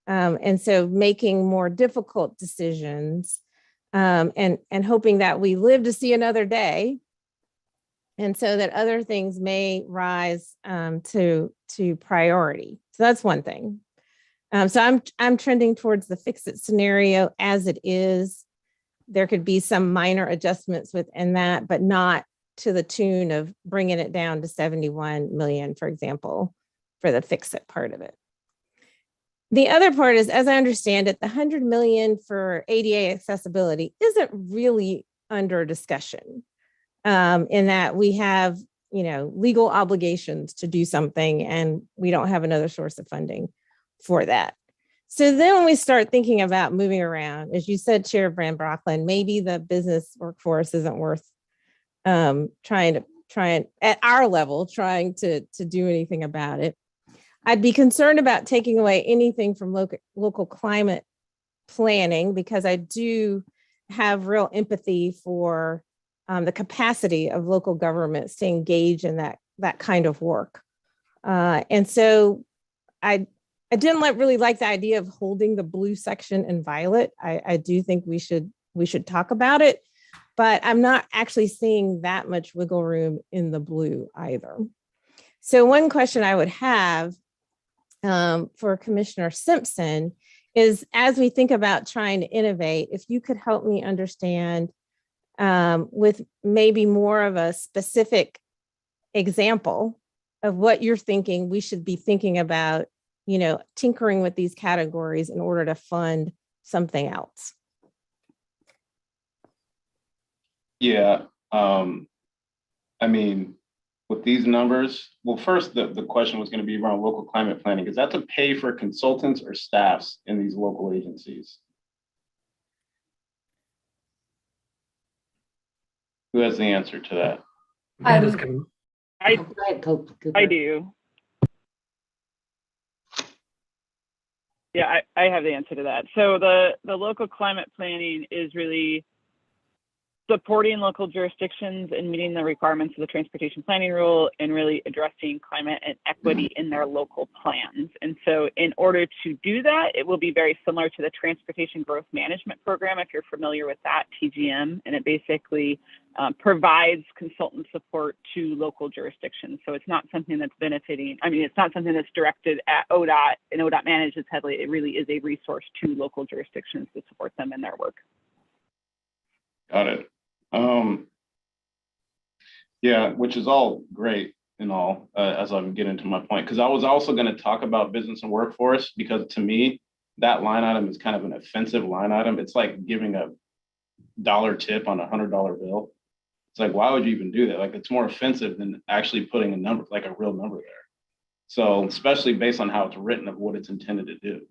And so making more difficult decisions and hoping that we live to see another day. And so that other things may rise to priority. So that's one thing. So I'm trending towards the fix it scenario as it is, there could be some minor adjustments within that, but not to the tune of bringing it down to 71 million, for example, for the fix-it part of it. The other part is, as I understand it, the 100 million for ADA accessibility isn't really under discussion, in that we have, legal obligations to do something and we don't have another source of funding for that. So then when we start thinking about moving around, as you said, Chair Van Brocklin, maybe the business workforce isn't worth trying at our level, trying to do anything about it. I'd be concerned about taking away anything from local climate planning, because I do have real empathy for the capacity of local governments to engage in that kind of work. And so I didn't really like the idea of holding the blue section in violet. I do think we should talk about it, but I'm not actually seeing that much wiggle room in the blue either. So one question I would have for Commissioner Simpson is, as we think about trying to innovate, if you could help me understand with maybe more of a specific example of what you're thinking we should be thinking about, tinkering with these categories in order to fund something else. Yeah, I mean, with these numbers, well, first, the question was going to be around local climate planning. Is that to pay for consultants or staffs in these local agencies? Who has the answer to that? I do. Yeah, I have the answer to that. So the local climate planning is really supporting local jurisdictions in meeting the requirements of the transportation planning rule and really addressing climate and equity in their local plans. And so in order to do that, it will be very similar to the Transportation Growth Management Program, if you're familiar with that, TGM, and it basically provides consultant support to local jurisdictions. So it's not something that's benefiting, it's not something that's directed at ODOT, and ODOT manages heavily. It really is a resource to local jurisdictions to support them in their work. Got it. Yeah, which is all great and all, as I get into my point, because I was also going to talk about business and workforce, because to me, that line item is kind of an offensive line item. It's like giving a dollar tip on $100 bill. It's like, why would you even do that? Like, it's more offensive than actually putting a number, like a real number there. So especially based on how it's written of what it's intended to do,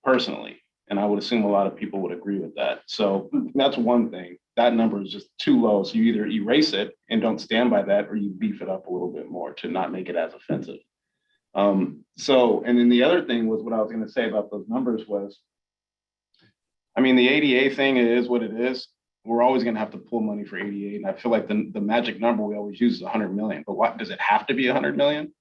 personally. And I would assume a lot of people would agree with that. So that's one thing. That number is just too low. So you either erase it and don't stand by that, or you beef it up a little bit more to not make it as offensive. And then the other thing was, what I was going to say about those numbers was, the ADA thing, it is what it is. We're always going to have to pull money for ADA. And I feel like the magic number we always use is 100 million. But what does it have to be 100 million?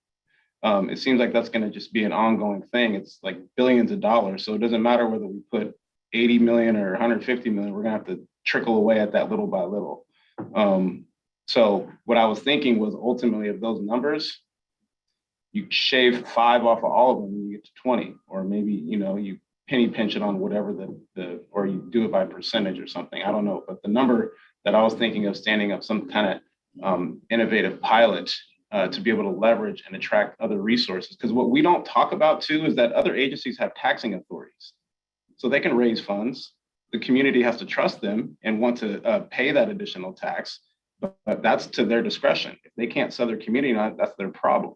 It seems like that's going to just be an ongoing thing. It's like billions of dollars. So it doesn't matter whether we put 80 million or 150 million, we're going to have to trickle away at that little by little. So what I was thinking was, ultimately, of those numbers, you shave 5 off of all of them and you get to 20, or maybe, you penny pinch it on whatever or you do it by percentage or something. I don't know. But the number that I was thinking of, standing up some kind of innovative pilot to be able to leverage and attract other resources. Because what we don't talk about too is that other agencies have taxing authorities. So they can raise funds. The community has to trust them and want to pay that additional tax, but that's to their discretion. If they can't sell their community on it, that's their problem.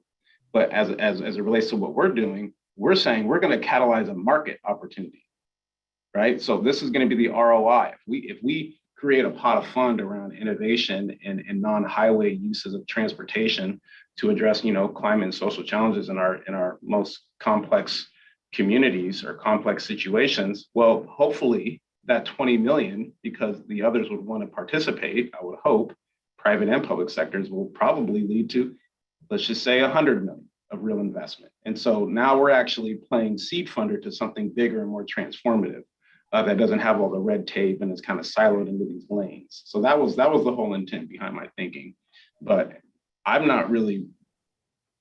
But as it relates to what we're doing, we're saying we're going to catalyze a market opportunity, right? So this is going to be the ROI. If we create a pot of fund around innovation and non-highway uses of transportation to address, climate and social challenges in our most complex communities or complex situations, well, hopefully that 20 million, because the others would want to participate, I would hope, private and public sectors, will probably lead to, let's just say, 100 million of real investment. And so now we're actually playing seed funder to something bigger and more transformative that doesn't have all the red tape and is kind of siloed into these lanes. So that was the whole intent behind my thinking. But I'm not really,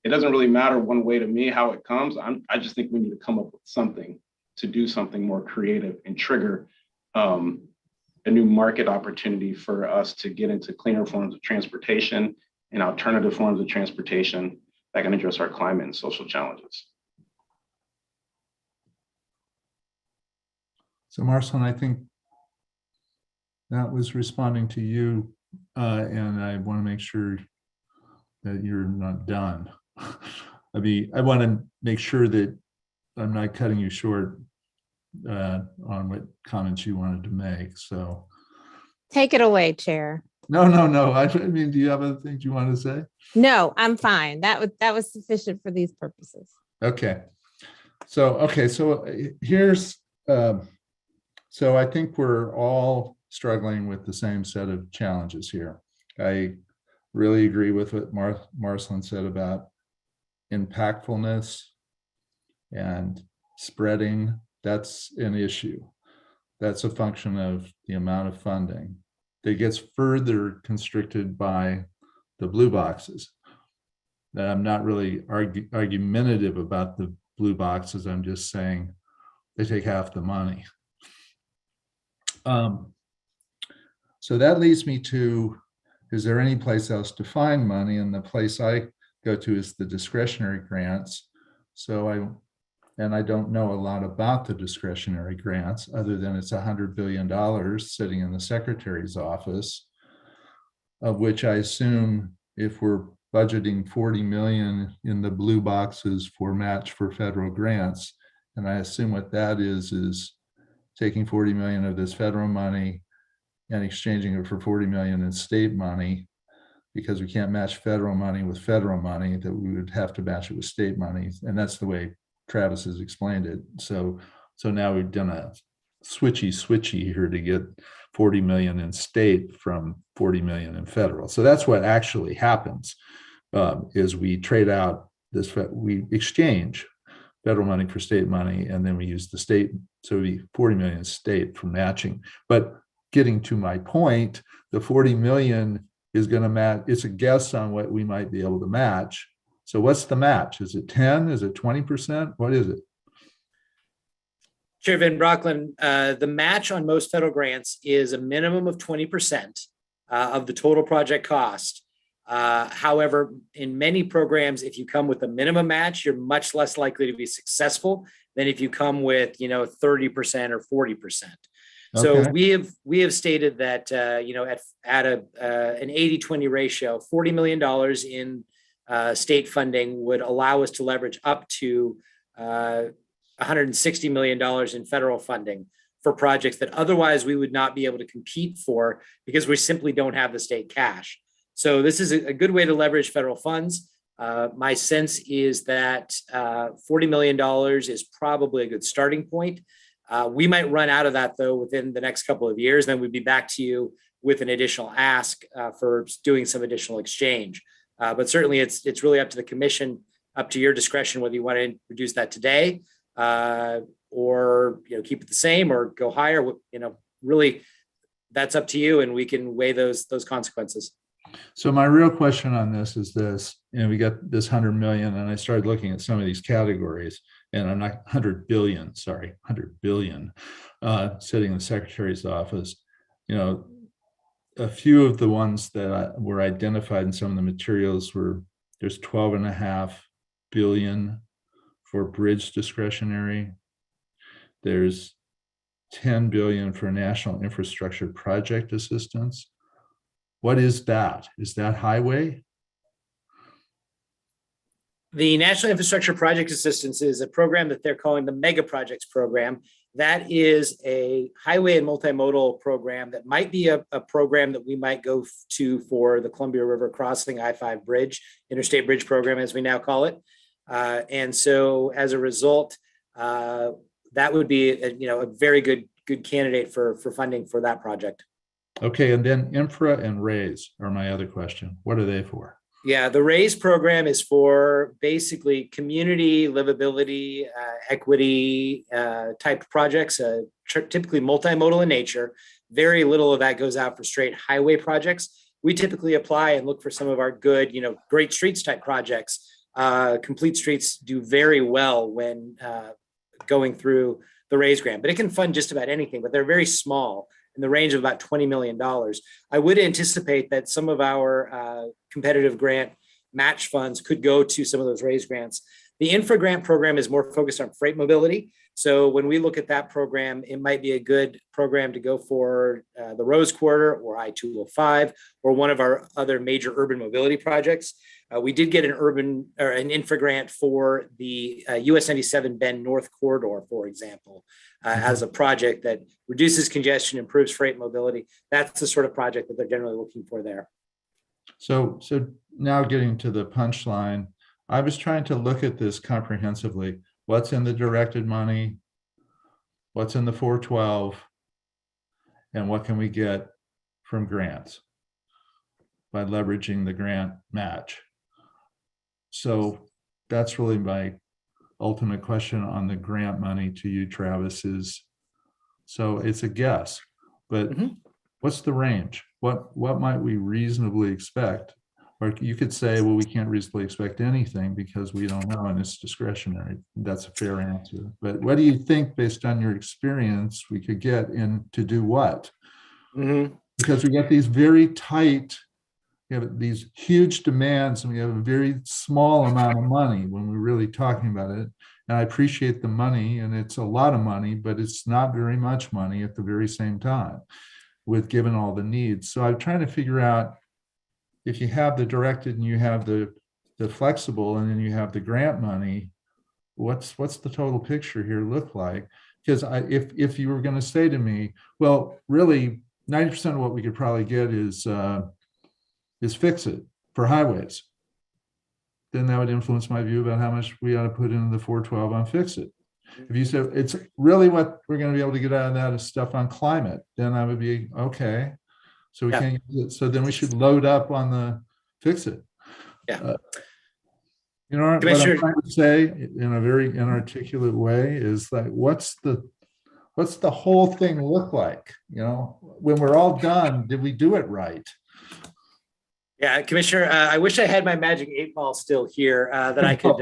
it doesn't really matter one way to me how it comes. I just think we need to come up with something to do something more creative and trigger a new market opportunity for us to get into cleaner forms of transportation and alternative forms of transportation that can address our climate and social challenges. So Marcelin, I think that was responding to you, and I want to make sure that you're not done. I mean, I want to make sure that I'm not cutting you short on what comments you wanted to make. So Take it away, Chair. no. I mean, do you have other things you want to say? No, I'm fine. That was sufficient for these purposes. Okay. So here's so I think we're all struggling with the same set of challenges here. I really agree with what Marcelin said about impactfulness and spreading. That's an issue. That's a function of the amount of funding that gets further constricted by the blue boxes. That I'm not really argumentative about the blue boxes. I'm just saying they take half the money. So that leads me to, is there any place else to find money? And the place I go to is the discretionary grants. I don't know a lot about the discretionary grants other than it's $100 billion sitting in the secretary's office, of which I assume if we're budgeting 40 million in the blue boxes for match for federal grants, and I assume what that is taking 40 million of this federal money and exchanging it for 40 million in state money, because we can't match federal money with federal money, that we would have to match it with state money. And that's the way Travis has explained it. So now we've done a switchy here to get 40 million in state from 40 million in federal. So that's what actually happens, is we trade out this, we exchange federal money for state money, and then we use the state. So it'd be 40 million state for matching. But getting to my point, the 40 million is going to match. It's a guess on what we might be able to match. So what's the match? Is it 10? Is it 20%? What is it? Chair Van Brocklen, the match on most federal grants is a minimum of 20% of the total project cost. However, in many programs, if you come with a minimum match, you're much less likely to be successful than if you come with, 30% or 40%. So Okay. we have stated that at an 80-20 ratio, $40 million in state funding would allow us to leverage up to $160 million in federal funding for projects that otherwise we would not be able to compete for because we simply don't have the state cash. So this is a good way to leverage federal funds. My sense is that $40 million is probably a good starting point. We might run out of that, though, within the next couple of years. Then we'd be back to you with an additional ask for doing some additional exchange. But certainly it's really up to the commission, up to your discretion, whether you want to reduce that today or keep it the same or go higher. Really, that's up to you, and we can weigh those consequences. So my real question on this is this, we got this 100 million, and I started looking at some of these categories, and I'm not 100 billion, sorry, 100 billion sitting in the secretary's office. A few of the ones that were identified in some of the materials were, there's 12.5 billion for bridge discretionary. There's 10 billion for national infrastructure project assistance. What is that? Is that highway? The National Infrastructure Project Assistance is a program that they're calling the Mega Projects Program. That is a highway and multimodal program that might be a program that we might go to for the Columbia River Crossing I-5 Bridge, Interstate Bridge Program, as we now call it. And so as a result, that would be a very good candidate for funding for that project. Okay, and then infra and RAISE are my other question. What are they for? Yeah, the RAISE program is for basically community livability, equity type projects, typically multimodal in nature. Very little of that goes out for straight highway projects. We typically apply and look for some of our good, great streets type projects. Complete Streets do very well when going through the RAISE grant, but it can fund just about anything, but they're very small. in the range of about $20 million. I would anticipate that some of our competitive grant match funds could go to some of those raised grants. The infra grant program is more focused on freight mobility. So when we look at that program, it might be a good program to go for the Rose Quarter or I-205 or one of our other major urban mobility projects. We did get an infra grant for the US 97 Bend North Corridor, for example, as a project that reduces congestion, improves freight mobility. That's the sort of project that they're generally looking for there. So now getting to the punchline, I was trying to look at this comprehensively. What's in the directed money? What's in the 412? And what can we get from grants by leveraging the grant match? So that's really my ultimate question on the grant money to you, Travis, is, so it's a guess, but what's the range? What might we reasonably expect? Or you could say, well, we can't reasonably expect anything because we don't know and it's discretionary. That's a fair answer. But what do you think, based on your experience, we could get in to do what? Because we get these very tight, we have these huge demands and we have a very small amount of money when we're really talking about it. And I appreciate the money, and it's a lot of money, but it's not very much money at the very same time, with given all the needs. So I'm trying to figure out, if you have the directed and you have the flexible and then you have the grant money, what's the total picture here look like? Because if you were going to say to me, well, really 90% of what we could probably get is fix it for highways, then that would influence my view about how much we ought to put into the 412 on fix it. If you said it's really what we're going to be able to get out of that is stuff on climate, then I would be okay. So we can't use it. So then we should load up on the fix it. Yeah. You know what I'm trying to say in a very inarticulate way is like, what's the whole thing look like? You know, when we're all done, did we do it right? Yeah, Commissioner, I wish I had my magic 8-ball still here that I could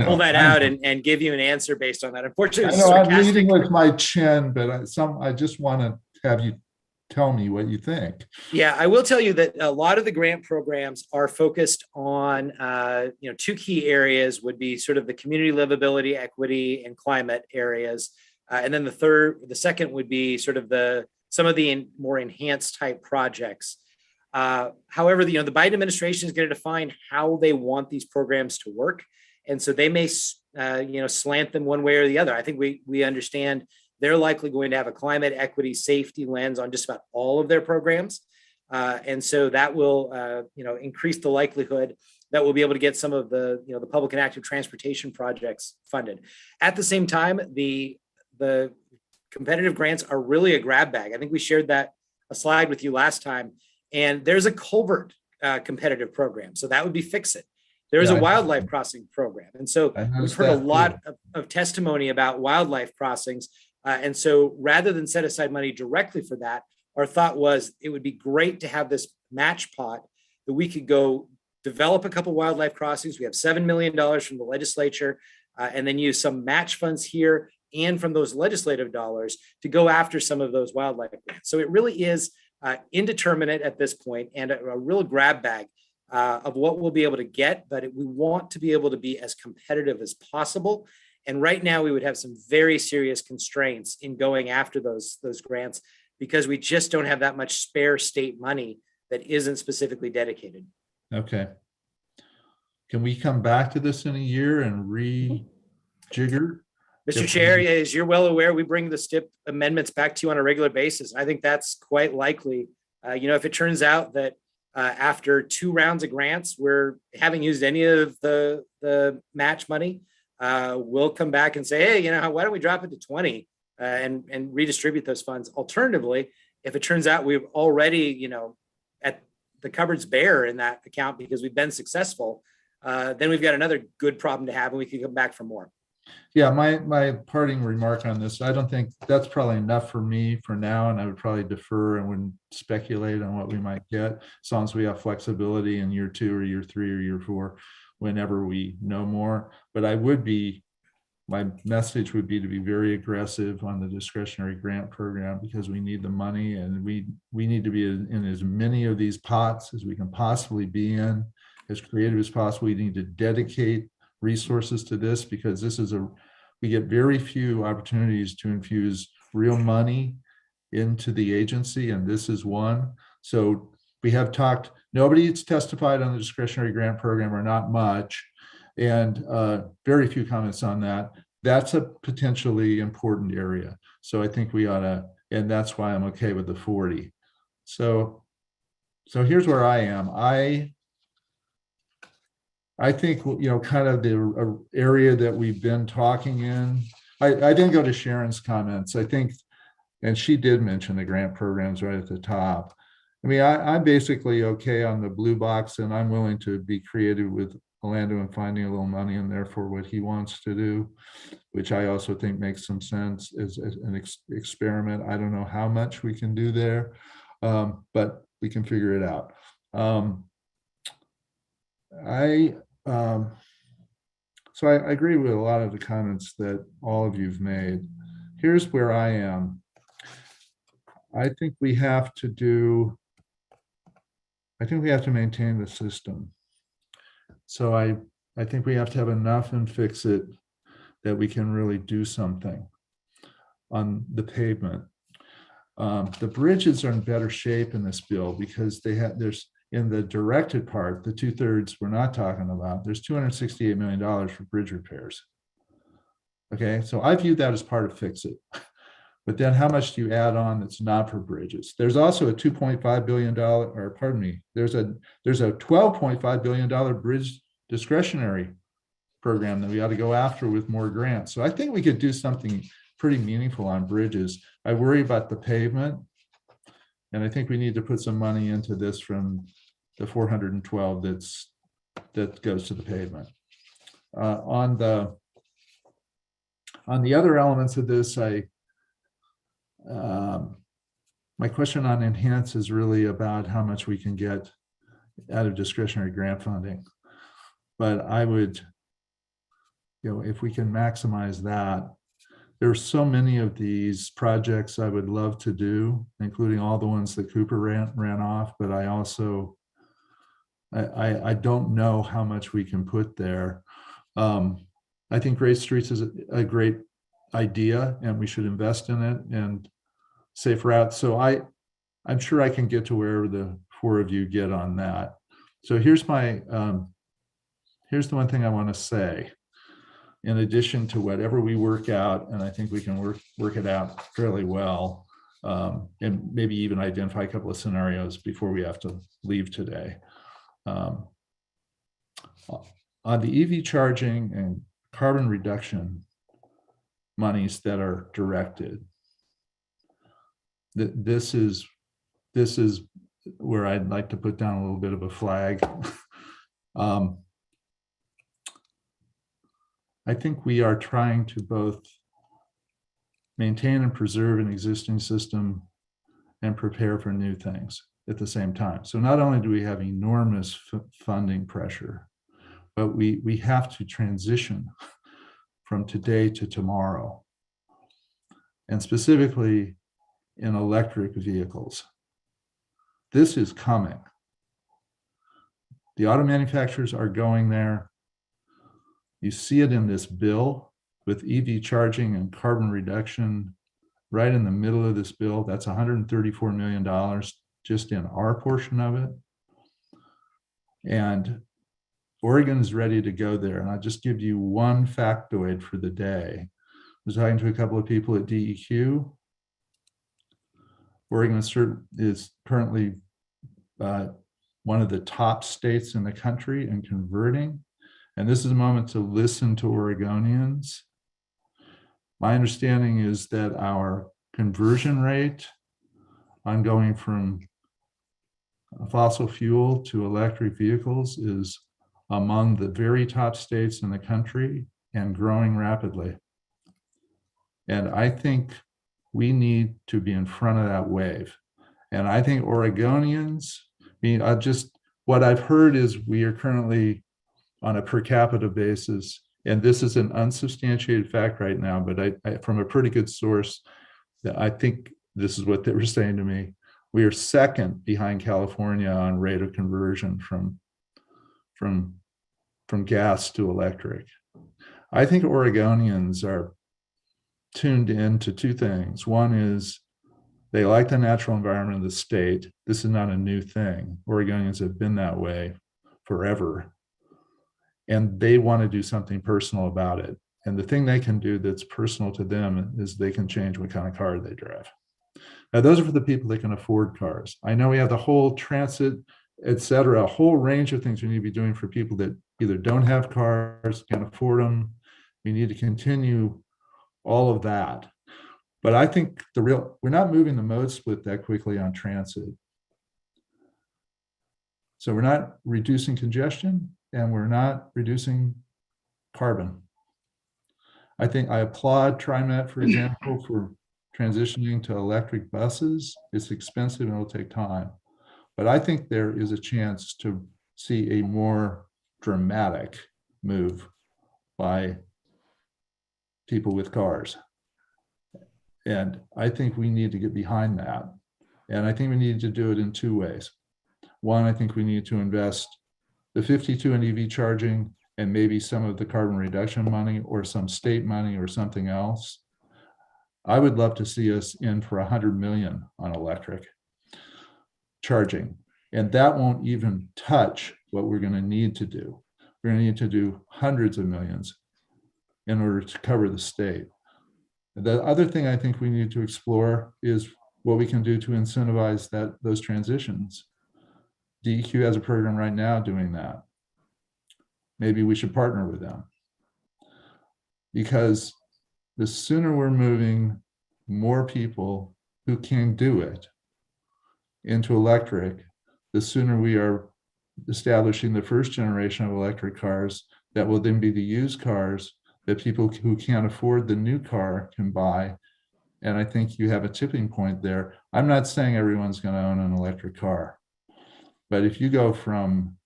pull that out and give you an answer based on that. Unfortunately, I know I'm leading with my chin, but I just want to have you tell me what you think. Yeah, I will tell you that a lot of the grant programs are focused on, two key areas would be sort of the community livability, equity, and climate areas. And then the second would be sort of some of the more enhanced type projects. However, the Biden administration is going to define how they want these programs to work. And so they may, slant them one way or the other. I think we understand they're likely going to have a climate, equity, safety lens on just about all of their programs. And so that will, increase the likelihood that we'll be able to get some of the public and active transportation projects funded. At the same time, the competitive grants are really a grab bag. I think we shared a slide with you last time. And there's a culvert competitive program. So that would be Fix It. There's a wildlife crossing program. And so we've heard a lot of testimony about wildlife crossings. And so rather than set aside money directly for that, our thought was it would be great to have this match pot that we could go develop a couple wildlife crossings. We have $7 million from the legislature, and then use some match funds here and from those legislative dollars to go after some of those wildlife grants. So it really is indeterminate at this point and a real grab bag of what we'll be able to get, but we want to be able to be as competitive as possible. And right now we would have some very serious constraints in going after those grants because we just don't have that much spare state money that isn't specifically dedicated. Okay. Can we come back to this in a year and rejigger? Mr. Chair, as you're well aware, we bring the STIP amendments back to you on a regular basis. I think that's quite likely. If it turns out that after 2 rounds of grants, we're haven't used any of the match money, we'll come back and say, hey, why don't we drop it to 20 and redistribute those funds? Alternatively, if it turns out we've already, at the cupboard's bare in that account because we've been successful, then we've got another good problem to have and we can come back for more. Yeah, my parting remark on this, I don't think that's probably enough for me for now, and I would probably defer and wouldn't speculate on what we might get, as long as we have flexibility in year 2 or year 3 or year 4, whenever we know more. But I would be my message would be to be very aggressive on the discretionary grant program because we need the money, and we need to be in as many of these pots as we can possibly be in, as creative as possible. We need to dedicate resources to this because we get very few opportunities to infuse real money into the agency, and this is one. So we have talked, nobody's testified on the discretionary grant program, or not much, and very few comments on that. That's a potentially important area. So I think we ought to, and that's why I'm okay with the 40. So here's where I am. I think, kind of the area that we've been talking in, I didn't go to Sharon's comments, I think, and she did mention the grant programs right at the top. I mean, I'm basically okay on the blue box, and I'm willing to be creative with Orlando and finding a little money in there for what he wants to do, which I also think makes some sense as an experiment. I don't know how much we can do there, but we can figure it out. So I agree with a lot of the comments that all of you've made. Here's where I am. I think we have to maintain the system. So I think we have to have enough and fix it that we can really do something on the pavement. The bridges are in better shape in this bill because there's in the directed part, the 2/3 we're not talking about, there's $268 million for bridge repairs. Okay, so I view that as part of fix it. But then how much do you add on that's not for bridges? There's also a $2.5 billion, or pardon me, there's a $12.5 billion bridge discretionary program that we ought to go after with more grants. So I think we could do something pretty meaningful on bridges. I worry about the pavement, and I think we need to put some money into this from the 412 that goes to the pavement. On the other elements of this, my question on enhance is really about how much we can get out of discretionary grant funding. But I would, if we can maximize that, there's so many of these projects I would love to do, including all the ones that Cooper ran off, but I also, I don't know how much we can put there. I think Great Streets is a great idea, and we should invest in it and safe routes. So I'm sure I can get to wherever the four of you get on that. So here's the one thing I want to say. In addition to whatever we work out, and I think we can work it out fairly well, and maybe even identify a couple of scenarios before we have to leave today. On the EV charging and carbon reduction monies that are directed, this is where I'd like to put down a little bit of a flag. I think we are trying to both maintain and preserve an existing system and prepare for new things at the same time. So not only do we have enormous funding pressure, but we have to transition from today to tomorrow, and specifically in electric vehicles. This is coming. The auto manufacturers are going there. You see it in this bill with EV charging and carbon reduction right in the middle of this bill. That's $134 million just in our portion of it. And Oregon is ready to go there. And I'll just give you one factoid for the day. I was talking to a couple of people at DEQ. Oregon is currently one of the top states in the country in converting. And this is a moment to listen to Oregonians. My understanding is that our conversion rate on going from fossil fuel to electric vehicles is among the very top states in the country and growing rapidly. And I think we need to be in front of that wave. And I think Oregonians, what I've heard is we are currently on a per capita basis and this is an unsubstantiated fact right now, but I from a pretty good source, that I think this is what they were saying to me. We are second behind California on rate of conversion from gas to electric. I think Oregonians are tuned into two things. One is they like the natural environment of the state. This is not a new thing. Oregonians have been that way forever. And they want to do something personal about it. And the thing they can do that's personal to them is they can change what kind of car they drive. Now, those are for the people that can afford cars. I know we have the whole transit, et cetera, a whole range of things we need to be doing for people that either don't have cars, can't afford them. We need to continue all of that. But I think we're not moving the mode split that quickly on transit. So we're not reducing congestion and we're not reducing carbon. I think I applaud TriMet, for example, for transitioning to electric buses. It's expensive and it'll take time. But I think there is a chance to see a more dramatic move by people with cars. And I think we need to get behind that. And I think we need to do it in two ways. One, I think we need to invest the 52 in EV charging and maybe some of the carbon reduction money or some state money or something else. I would love to see us in for 100 million on electric charging. And that won't even touch what we're going to need to do. We're going to need to do hundreds of millions in order to cover the state. The other thing I think we need to explore is what we can do to incentivize those transitions. DEQ has a program right now doing that. Maybe we should partner with them, because the sooner we're moving more people who can do it into electric, the sooner we are establishing the first generation of electric cars that will then be the used cars that people who can't afford the new car can buy. And I think you have a tipping point there. I'm not saying everyone's going to own an electric car, but if you go from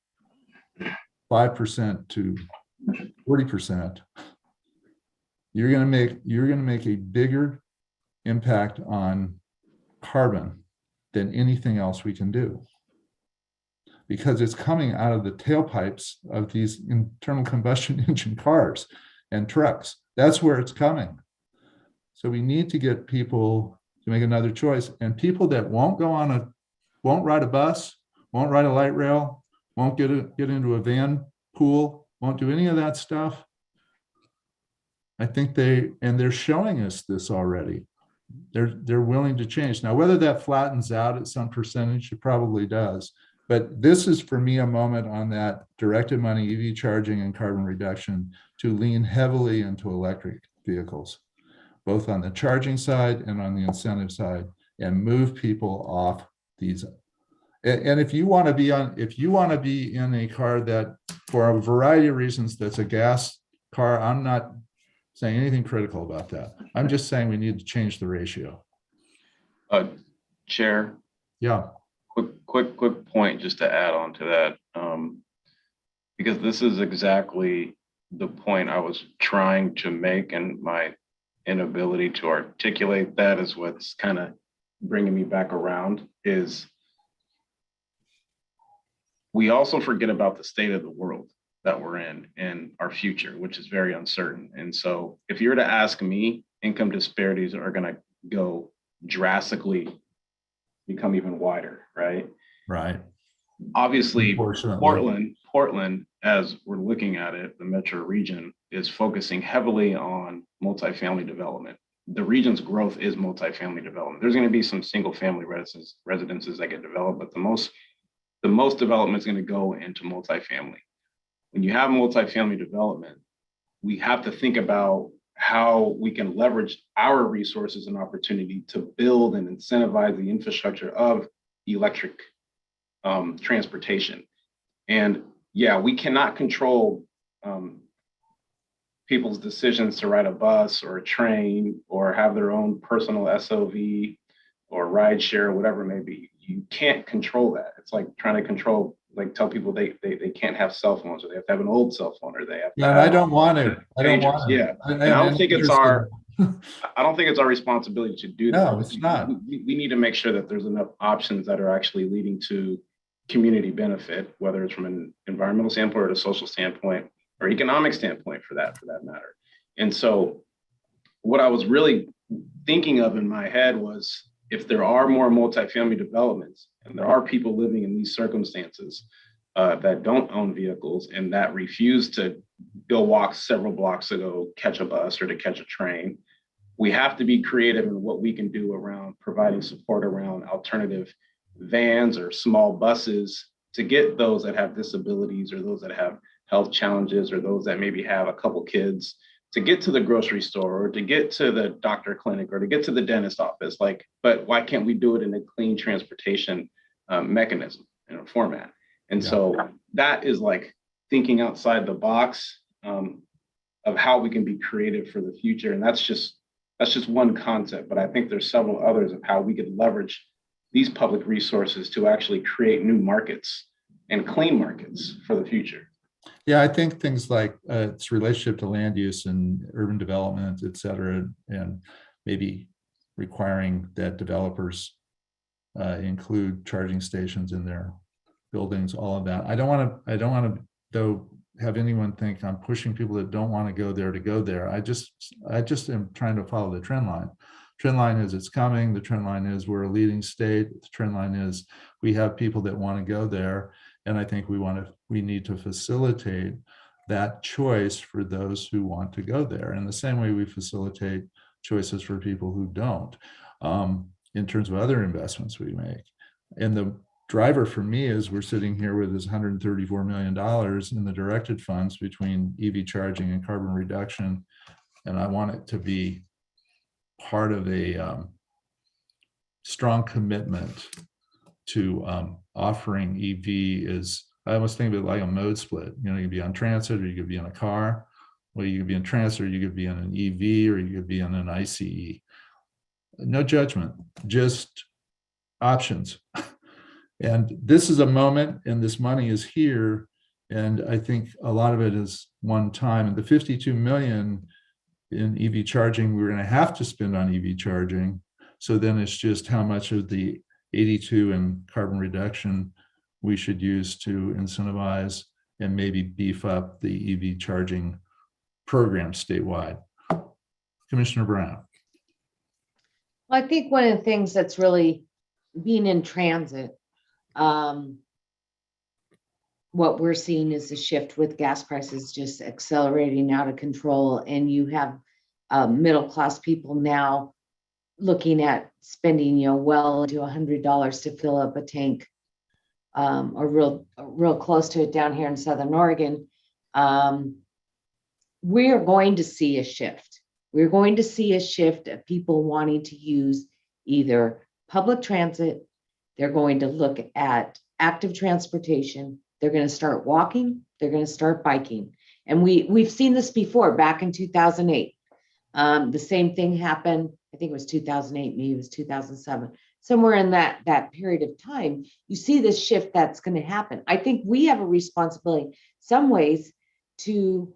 5% to 40%, you're going to make a bigger impact on carbon than anything else we can do, because it's coming out of the tailpipes of these internal combustion engine cars and trucks. That's where it's coming. So we need to get people to make another choice, and people that won't ride a bus, won't ride a light rail, won't get into a van pool, won't do any of that stuff. I think they're showing us this already. They're willing to change. Now, whether that flattens out at some percentage, it probably does. But this is, for me, a moment on that directed money, EV charging and carbon reduction, to lean heavily into electric vehicles, both on the charging side and on the incentive side, and move people off these. And if you want to be in a car that, for a variety of reasons, that's a gas car, I'm not saying anything critical about that. I'm just saying we need to change the ratio. Chair. Yeah. Quick point just to add on to that, because this is exactly the point I was trying to make, and my inability to articulate that is what's kind of bringing me back around. Is we also forget about the state of the world that we're in and our future, which is very uncertain. And so if you were to ask me, income disparities are going to go drastically, become even wider, right? Right. Obviously, Portland, as we're looking at it, the metro region is focusing heavily on multifamily development. The region's growth is multifamily development. There's going to be some single family residences that get developed, but the most development is going to go into multifamily. When you have multifamily development, we have to think about how we can leverage our resources and opportunity to build and incentivize the infrastructure of electric transportation. And yeah, we cannot control people's decisions to ride a bus or a train or have their own personal SOV or ride share, whatever it may be. You can't control that. It's like trying to control like tell people they can't have cell phones, or they have to have an old cell phone, or they have to Yeah, I don't want to. I don't pagers. want to. Yeah. I And I don't am think it's interested. I don't think it's our responsibility to do that. No, it's not. We need to make sure that there's enough options that are actually leading to community benefit, whether it's from an environmental standpoint or a social standpoint or economic standpoint for that matter. And so what I was really thinking of in my head was, if there are more multifamily developments and there are people living in these circumstances that don't own vehicles and that refuse to go walk several blocks to go catch a bus or to catch a train, we have to be creative in what we can do around providing support around alternative vans or small buses to get those that have disabilities or those that have health challenges or those that maybe have a couple kids to get to the grocery store or to get to the doctor clinic or to get to the dentist office. But why can't we do it in a clean transportation mechanism and a format? And so that is like thinking outside the box of how we can be creative for the future. And that's just one concept, but I think there's several others of how we could leverage these public resources to actually create new markets and clean markets for the future. Yeah, I think things like its relationship to land use and urban development, et cetera, and maybe requiring that developers include charging stations in their buildings, all of that. I don't want to though have anyone think I'm pushing people that don't want to go there to go there. I just am trying to follow the trend line. Trend line is it's coming. The trend line is we're a leading state. The trend line is we have people that want to go there. And I think we need to facilitate that choice for those who want to go there. In the same way we facilitate choices for people who don't, in terms of other investments we make. And the driver for me is we're sitting here with this $134 million in the directed funds between EV charging and carbon reduction. And I want it to be part of a strong commitment to offering EV. Is I almost think of it like a mode split. You could be on transit or you could be in a car. Well, you could be in transit or you could be in an EV or you could be in an ICE. No judgment, just options. And this is a moment, and this money is here. And I think a lot of it is one time. And the 52 million in EV charging, we're going to have to spend on EV charging. So then it's just how much of the 82 in carbon reduction we should use to incentivize and maybe beef up the EV charging program statewide. Commissioner Brown. Well, I think one of the things that's really being in transit, what we're seeing is a shift with gas prices just accelerating out of control. And you have middle-class people now looking at spending, well into $100 to fill up a tank, or real close to it down here in Southern Oregon. We are going to see a shift. We're going to see a shift of people wanting to use either public transit. They're going to look at active transportation. They're going to start walking. They're going to start biking. And we've seen this before, back in 2008. The same thing happened. I think it was 2008, maybe it was 2007. Somewhere in that period of time, you see this shift that's going to happen. I think we have a responsibility, some ways, to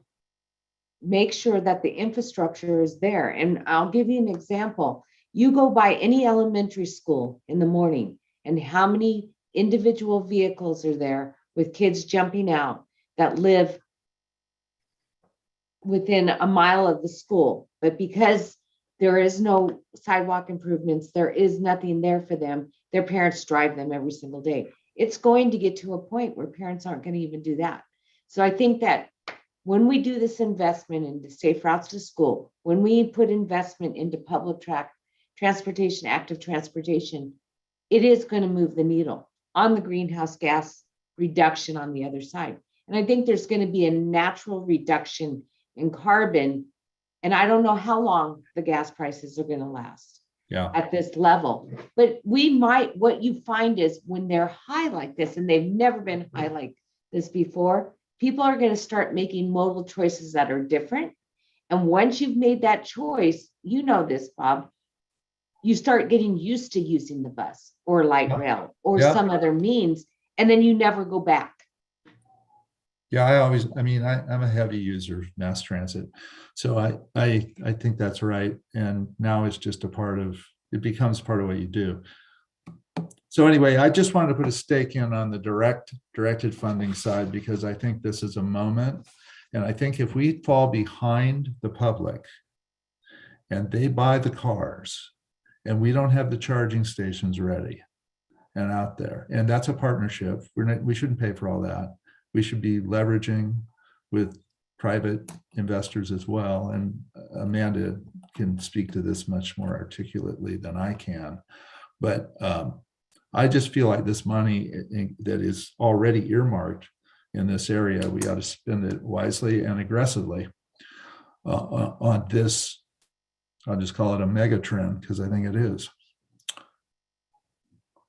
make sure that the infrastructure is there. And I'll give you an example. You go by any elementary school in the morning, and how many individual vehicles are there with kids jumping out that live within a mile of the school. But because there is no sidewalk improvements, there is nothing there for them, their parents drive them every single day. It's going to get to a point where parents aren't going to even do that. So I think that when we do this investment into safe routes to school, when we put investment into public transportation, active transportation, it is going to move the needle on the greenhouse gas reduction on the other side. And I think there's going to be a natural reduction in carbon. And I don't know how long the gas prices are going to last at this level. But what you find is when they're high like this, and they've never been high like this before, people are going to start making modal choices that are different. And once you've made that choice, you know this, Bob, you start getting used to using the bus or light rail or some other means. and then you never go back. Yeah, I'm a heavy user of mass transit. So I think that's right. And now it's just it becomes part of what you do. So anyway, I just wanted to put a stake in on the directed funding side, because I think this is a moment. And I think if we fall behind the public and they buy the cars and we don't have the charging stations ready and out there, and that's a partnership, we shouldn't pay for all that. We should be leveraging with private investors as well. And Amanda can speak to this much more articulately than I can. But I just feel like this money that is already earmarked in this area, we ought to spend it wisely and aggressively on this. I'll just call it a mega trend, because I think it is.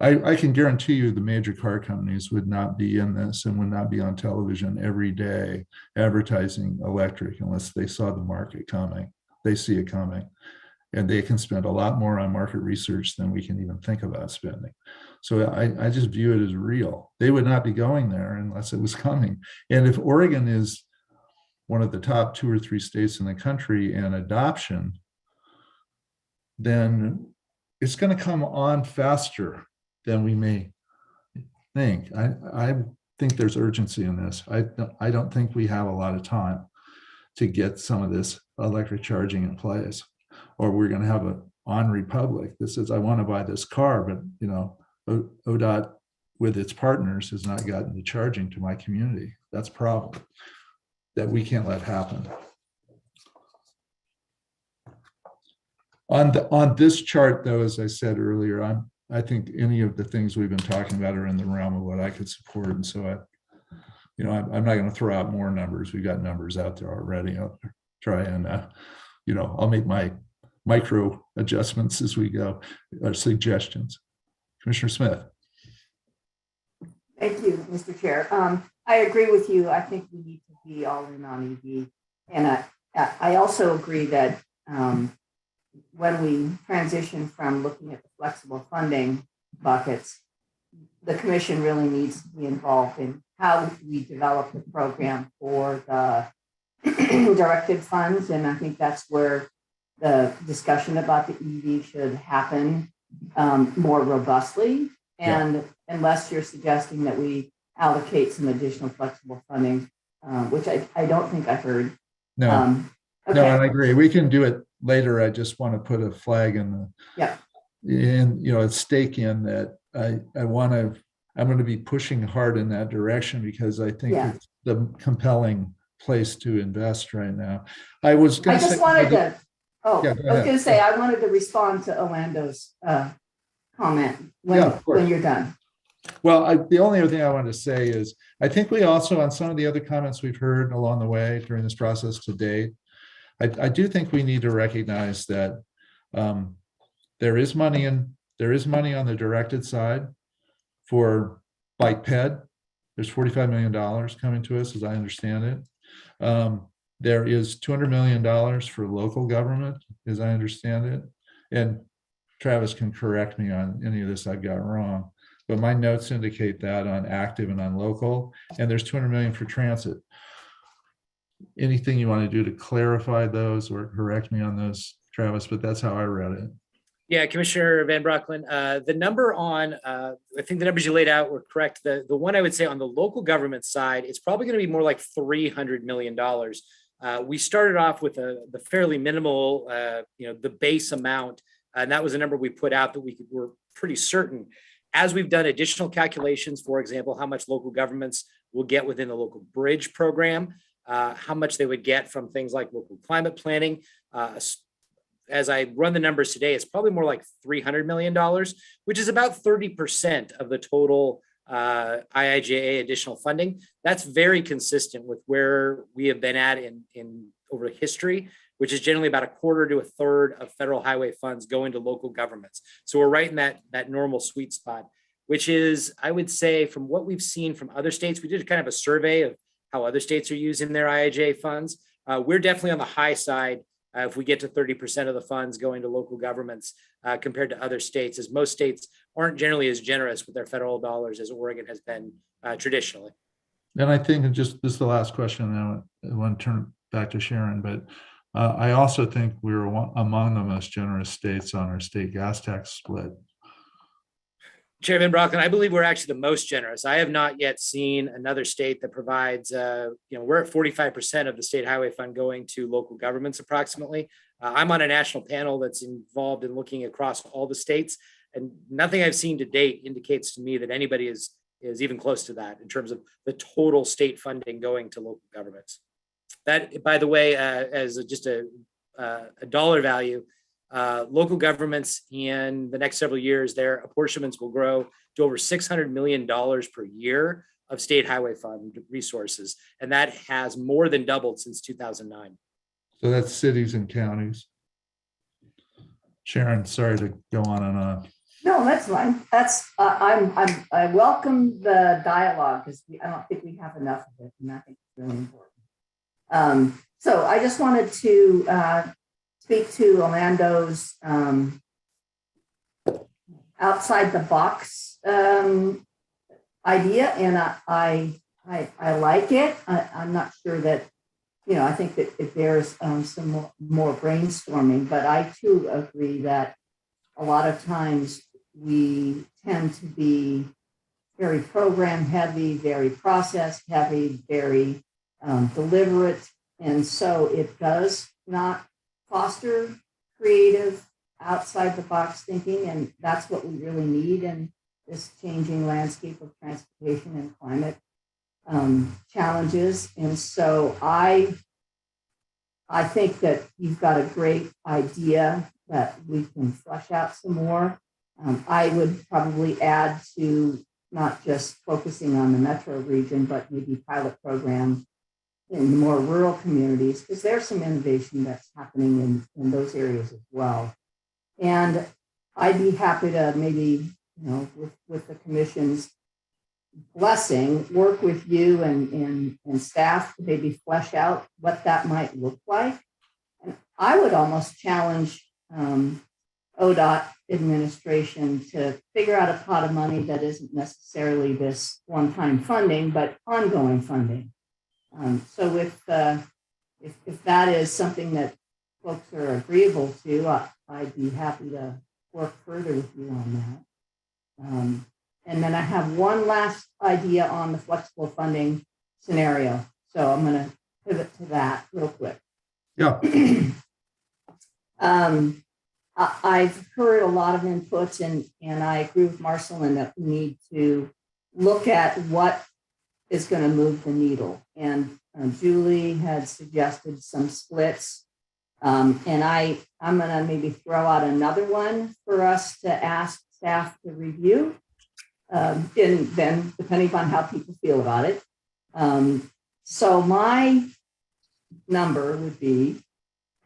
I can guarantee you the major car companies would not be in this and would not be on television every day advertising electric unless they saw the market coming. They see it coming. And they can spend a lot more on market research than we can even think about spending. So I just view it as real. They would not be going there unless it was coming. And if Oregon is one of the top 2 or 3 states in the country in adoption, then it's going to come on faster than we may think. I think there's urgency in this. I don't think we have a lot of time to get some of this electric charging in place, or we're going to have an ornery public that says, I want to buy this car, but ODOT with its partners has not gotten the charging to my community. That's a problem that we can't let happen. On this chart, though, as I said earlier, I think any of the things we've been talking about are in the realm of what I could support. And so I'm not going to throw out more numbers. We've got numbers out there already. I'll try and, I'll make my micro adjustments as we go, or suggestions. Commissioner Smith. Thank you, Mr. Chair. I agree with you. I think we need to be all in on EV. And I also agree that when we transition from looking at the flexible funding buckets, the commission really needs to be involved in how we develop the program for the directed funds. And I think that's where the discussion about the EV should happen more robustly. And unless you're suggesting that we allocate some additional flexible funding, which I don't think I heard. No, okay. No, I agree. We can do it later. I just want to put a flag in a stake in that. I'm going to be pushing hard in that direction, because I think it's the compelling place to invest right now. I was going to say, I wanted to respond to Orlando's comment when you're done. Well, the only other thing I wanted to say is, I think we also, on some of the other comments we've heard along the way during this process to date, I do think we need to recognize that there is money on the directed side for bike ped. There's $45 million coming to us, as I understand it. There is $200 million for local government, as I understand it. And Travis can correct me on any of this I've got wrong, but my notes indicate that on active and on local. And there's $200 million for transit. Anything you want to do to clarify those or correct me on those, Travis? But that's how I read it. Yeah, Commissioner Van Broeklen, the number on, I think the numbers you laid out were correct. The one I would say on the local government side, it's probably going to be more like $300 million. We started off with the fairly minimal, the base amount, and that was a number we put out that were pretty certain. As we've done additional calculations, for example, how much local governments will get within the local bridge program, how much they would get from things like local climate planning. As I run the numbers today, it's probably more like $300 million, which is about 30% of the total IIJA additional funding. That's very consistent with where we have been at in over history, which is generally about a quarter to a third of federal highway funds going to local governments. So we're right in that normal sweet spot, which is, I would say, from what we've seen from other states, we did kind of a survey of how other states are using their IIJA funds. We're definitely on the high side if we get to 30% of the funds going to local governments compared to other states, as most states aren't generally as generous with their federal dollars as Oregon has been traditionally. And I think just this is the last question, and I want to turn it back to Sharon, but I also think we're among the most generous states on our state gas tax split. Chairman Brockland, I believe we're actually the most generous. I have not yet seen another state that provides, we're at 45% of the state highway fund going to local governments approximately. I'm on a national panel that's involved in looking across all the states, and nothing I've seen to date indicates to me that anybody is even close to that in terms of the total state funding going to local governments. That, by the way, as just a dollar value, local governments in the next several years, their apportionments will grow to over $600 million per year of state highway fund resources. And that has more than doubled since 2009. So that's cities and counties. Sharon, sorry to go on and on. No, that's fine. I welcome the dialogue because I don't think we have enough of it, and I think it's really important. So I just wanted to speak to Orlando's outside the box idea, and I like it. I'm not sure that, I think that if there's some more brainstorming, but I too agree that a lot of times we tend to be very program heavy, very process heavy, very deliberate. And so it does not foster creative outside the box thinking. And that's what we really need in this changing landscape of transportation and climate challenges. And so I think that you've got a great idea that we can flesh out some more. I would probably add to not just focusing on the metro region, but maybe pilot program in more rural communities, because there's some innovation that's happening in those areas as well. And I'd be happy to maybe, with the commission's blessing, work with you and staff to maybe flesh out what that might look like. And I would almost challenge ODOT administration to figure out a pot of money that isn't necessarily this one-time funding, but ongoing funding. So if that is something that folks are agreeable to, I'd be happy to work further with you on that. And then I have one last idea on the flexible funding scenario. So I'm going to pivot to that real quick. Yeah. I've heard a lot of inputs, and I agree with Marcelin that we need to look at what is going to move the needle. And Julie had suggested some splits. And I'm going to maybe throw out another one for us to ask staff to review. And then depending upon how people feel about it. So my number would be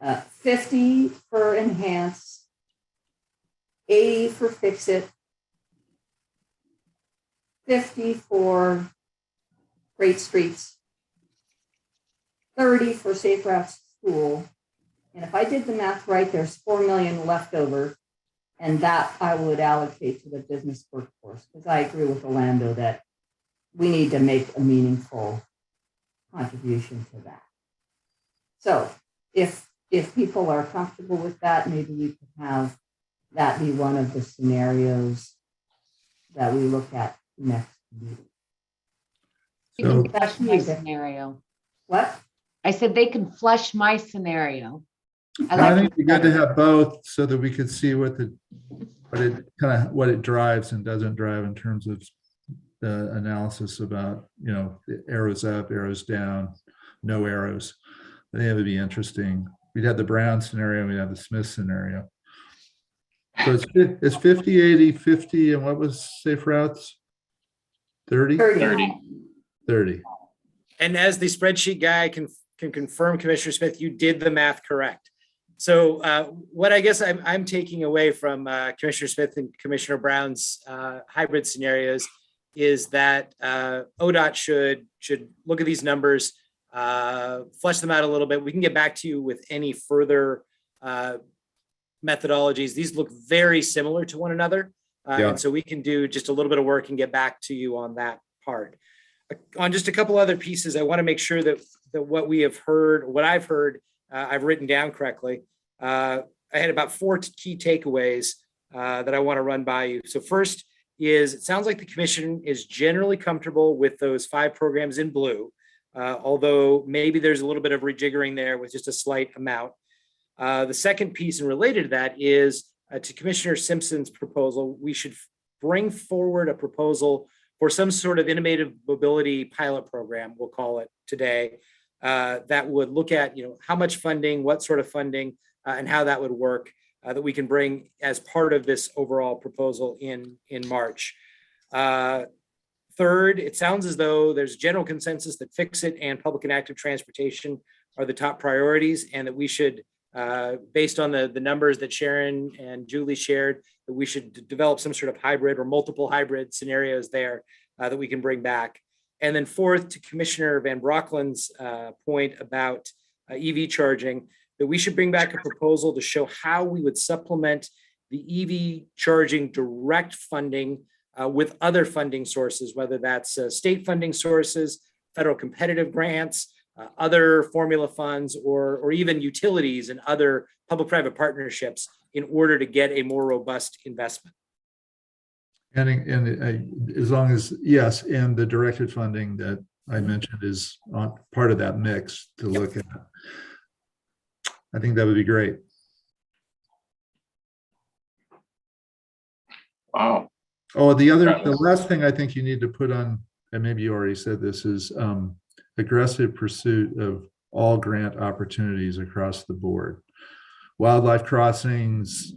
50 for enhance, 80 for fix it, 50 for great streets, 30 for safe routes to school. And if I did the math right, there's 4 million left over, and that I would allocate to the business workforce, because I agree with Orlando that we need to make a meaningful contribution to that. So if people are comfortable with that, maybe we could have that be one of the scenarios that we look at next meeting. You can flush my scenario. What? I said they can flush my scenario. I think it'd be good to have both so that we could see what it drives and doesn't drive in terms of the analysis about, arrows up, arrows down, no arrows. I think it would be interesting. We'd have the Brown scenario, we'd have the Smith scenario. So it's 50, 80, 50, and what was safe routes? 30? 30. And as the spreadsheet guy can confirm, Commissioner Smith, you did the math correct. So what I guess I'm taking away from Commissioner Smith and Commissioner Brown's hybrid scenarios is that ODOT should look at these numbers, flesh them out a little bit. We can get back to you with any further methodologies. These look very similar to one another. And so we can do just a little bit of work and get back to you on that part. On just a couple other pieces, I want to make sure that what we have heard, what I've heard, I've written down correctly. I had about 4 key takeaways that I want to run by you. So first is, it sounds like the commission is generally comfortable with those 5 programs in blue, although maybe there's a little bit of rejiggering there with just a slight amount. The second piece and related to that is to Commissioner Simpson's proposal, we should bring forward a proposal for some sort of innovative mobility pilot program, we'll call it today, that would look at, how much funding, what sort of funding, and how that would work, that we can bring as part of this overall proposal in March. Third, it sounds as though there's general consensus that fix-it and public and active transportation are the top priorities, and that we should, based on the numbers that Sharon and Julie shared, that we should develop some sort of hybrid or multiple hybrid scenarios there that we can bring back. And then fourth, to Commissioner Van Brocklin's point about EV charging, that we should bring back a proposal to show how we would supplement the EV charging direct funding with other funding sources, whether that's state funding sources, federal competitive grants, other formula funds, or even utilities and other public-private partnerships in order to get a more robust investment. And as long as, yes, and the directed funding that I mentioned is on part of that mix to look at. I think that would be great. Wow. Oh, the last thing I think you need to put on, and maybe you already said this, is aggressive pursuit of all grant opportunities across the board. Wildlife crossings,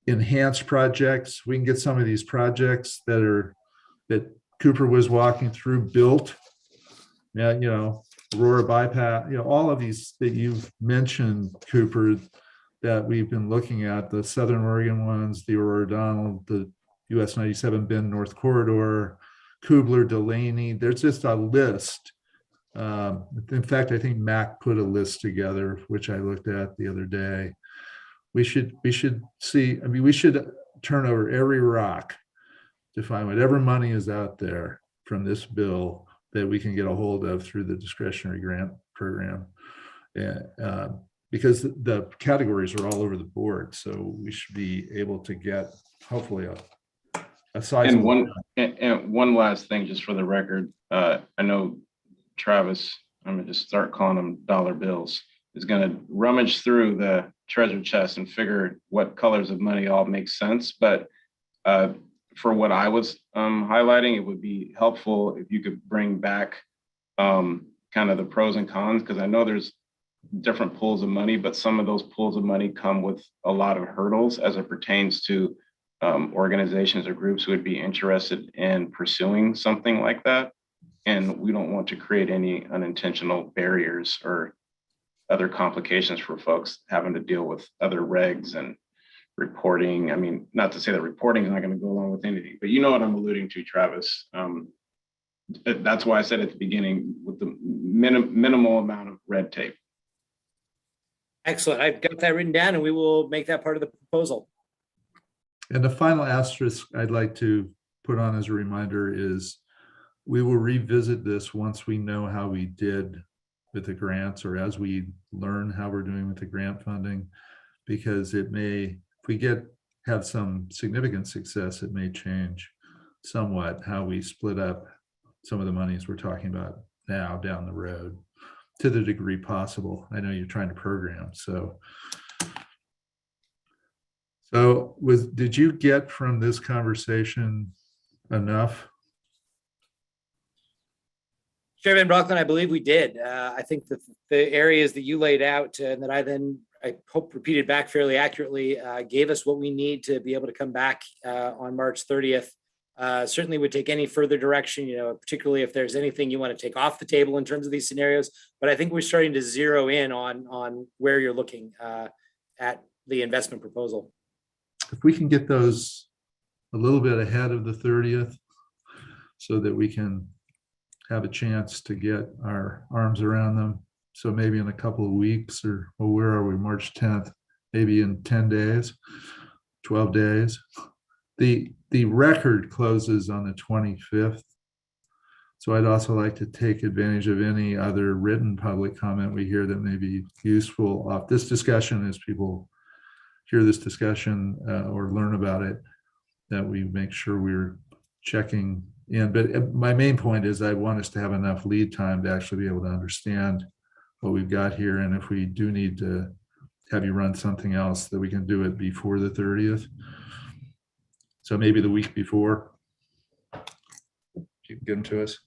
enhanced projects. We can get some of these projects that Cooper was walking through built. Yeah, Aurora bypass, all of these that you've mentioned, Cooper, that we've been looking at, the Southern Oregon ones, the Aurora Donald, the US 97 Bend North Corridor, Kubler, Delaney. There's just a list. In fact, I think Mac put a list together, which I looked at the other day. We should see, we should turn over every rock to find whatever money is out there from this bill that we can get a hold of through the discretionary grant program. Because the categories are all over the board. So we should be able to get hopefully a size. And one last thing, just for the record, I know Travis, I'm gonna just start calling them dollar bills, is gonna rummage through the treasure chest and figure what colors of money all make sense. But for what I was highlighting, it would be helpful if you could bring back kind of the pros and cons, because I know there's different pools of money, but some of those pools of money come with a lot of hurdles as it pertains to organizations or groups who would be interested in pursuing something like that. And we don't want to create any unintentional barriers or other complications for folks having to deal with other regs and reporting. I mean, not to say that reporting is not going to go along with anything, but you know what I'm alluding to, Travis. That's why I said at the beginning, with the minimal amount of red tape. Excellent. I've got that written down, and we will make that part of the proposal. And the final asterisk I'd like to put on as a reminder is we will revisit this once we know how we did with the grants, or as we learn how we're doing with the grant funding, because it may, if we have some significant success, it may change somewhat how we split up some of the monies we're talking about now down the road, to the degree possible. I know you're trying to program, so did you get from this conversation enough? Chair Van Brockland, I believe we did. I think that the areas that you laid out and that I hope repeated back fairly accurately gave us what we need to be able to come back on March 30th. Certainly would take any further direction, particularly if there's anything you want to take off the table in terms of these scenarios. But I think we're starting to zero in on where you're looking at the investment proposal. If we can get those a little bit ahead of the 30th so that we can have a chance to get our arms around them. So maybe in a couple of weeks, or well, where are we, March 10th, maybe in 10 days, 12 days. The record closes on the 25th. So I'd also like to take advantage of any other written public comment we hear that may be useful off this discussion as people hear this discussion or learn about it, that we make sure we're checking in. But my main point is I want us to have enough lead time to actually be able to understand what we've got here. And if we do need to have you run something else, that we can do it before the 30th. So maybe the week before. You can give them to us.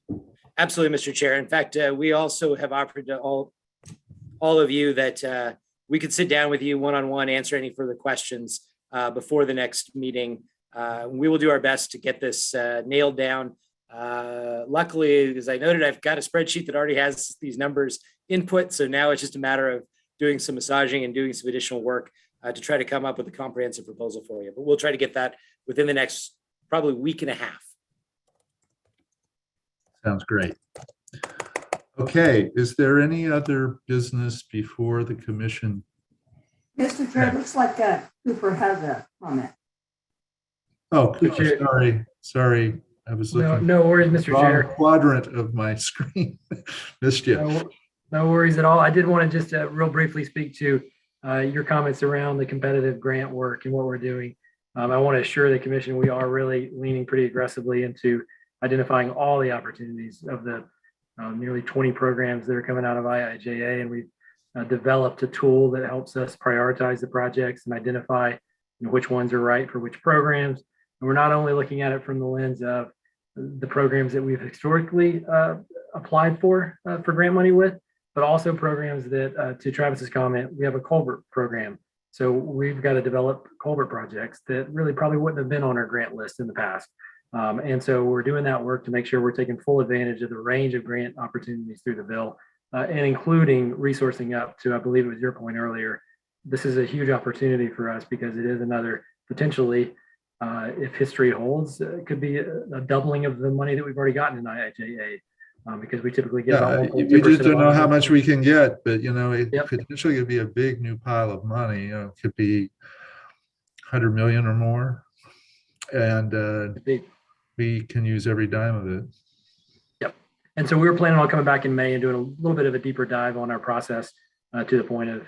Absolutely, Mr. Chair. In fact, we also have offered to all of you that we could sit down with you one-on-one, answer any further questions before the next meeting. We will do our best to get this nailed down. Luckily, as I noted, I've got a spreadsheet that already has these numbers input. So now it's just a matter of doing some massaging and doing some additional work to try to come up with a comprehensive proposal for you. But we'll try to get that within the next probably week and a half. Sounds great. Okay, is there any other business before the commission? Mr. Chair, it looks like Cooper has a comment. Oh, sorry. I was looking. No worries, Mr. Chair. Quadrant of my screen. Missed you. No worries at all. I did want to just real briefly speak to your comments around the competitive grant work and what we're doing. I want to assure the commission we are really leaning pretty aggressively into identifying all the opportunities of the nearly 20 programs that are coming out of IIJA, and we've developed a tool that helps us prioritize the projects and identify which ones are right for which programs. And we're not only looking at it from the lens of the programs that we've historically applied for grant money with, but also programs that, to Travis's comment, we have a culvert program. So we've got to develop culvert projects that really probably wouldn't have been on our grant list in the past. And so we're doing that work to make sure we're taking full advantage of the range of grant opportunities through the bill, and including resourcing up to, I believe it was your point earlier, this is a huge opportunity for us because it is another potentially, if history holds, it could be a doubling of the money that we've already gotten in IIJA, because we typically get about 1.2%. We just don't know how much we can get, but it potentially could be a big new pile of money. It could be 100 million or more, and we can use every dime of it. Yep. And so we were planning on coming back in May and doing a little bit of a deeper dive on our process to the point of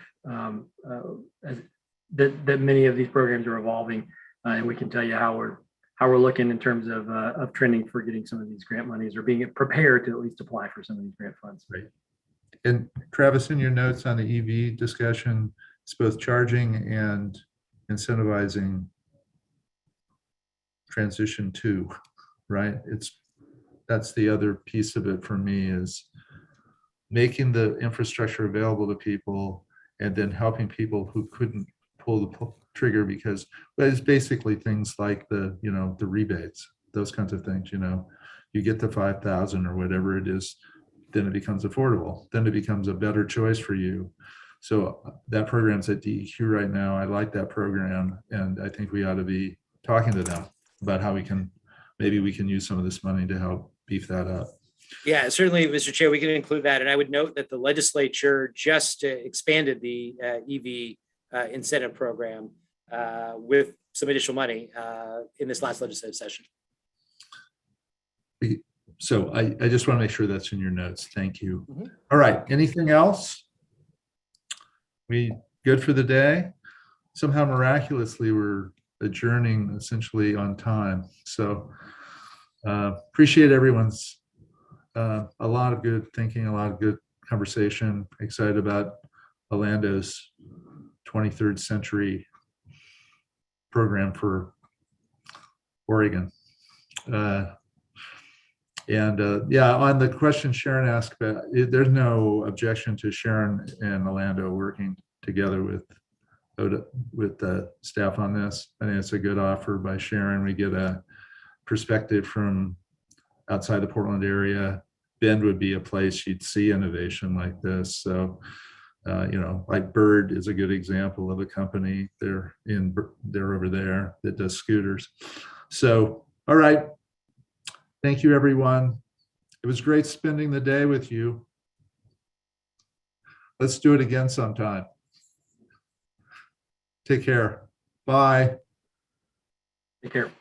that many of these programs are evolving, and we can tell you how we're looking in terms of trending for getting some of these grant monies or being prepared to at least apply for some of these grant funds. Right. And Travis, in your notes on the EV discussion, it's both charging and incentivizing transition to, right? That's the other piece of it for me, is making the infrastructure available to people and then helping people who couldn't pull the trigger because it's basically things like the rebates, those kinds of things. You get the 5,000 or whatever it is, then it becomes affordable, then it becomes a better choice for you. So that program's at DEQ right now. I like that program, and I think we ought to be talking to them about how maybe we can use some of this money to help beef that up. Yeah, certainly, Mr. Chair, we can include that. And I would note that the legislature just expanded the EV incentive program with some additional money in this last legislative session. So I just want to make sure that's in your notes. Thank you. Mm-hmm. All right. Anything else? We good for the day? Somehow miraculously, we're adjourning essentially on time. So appreciate everyone's a lot of good thinking, a lot of good conversation. Excited about Orlando's 23rd century program for Oregon. Yeah, on the question Sharon asked, there's no objection to Sharon and Orlando working together with the staff on this. I think it's a good offer by Sharon. We get a perspective from outside the Portland area. Bend would be a place you'd see innovation like this. So, like Bird is a good example of a company. They're over there that does scooters. So, all right. Thank you, everyone. It was great spending the day with you. Let's do it again sometime. Take care. Bye. Take care.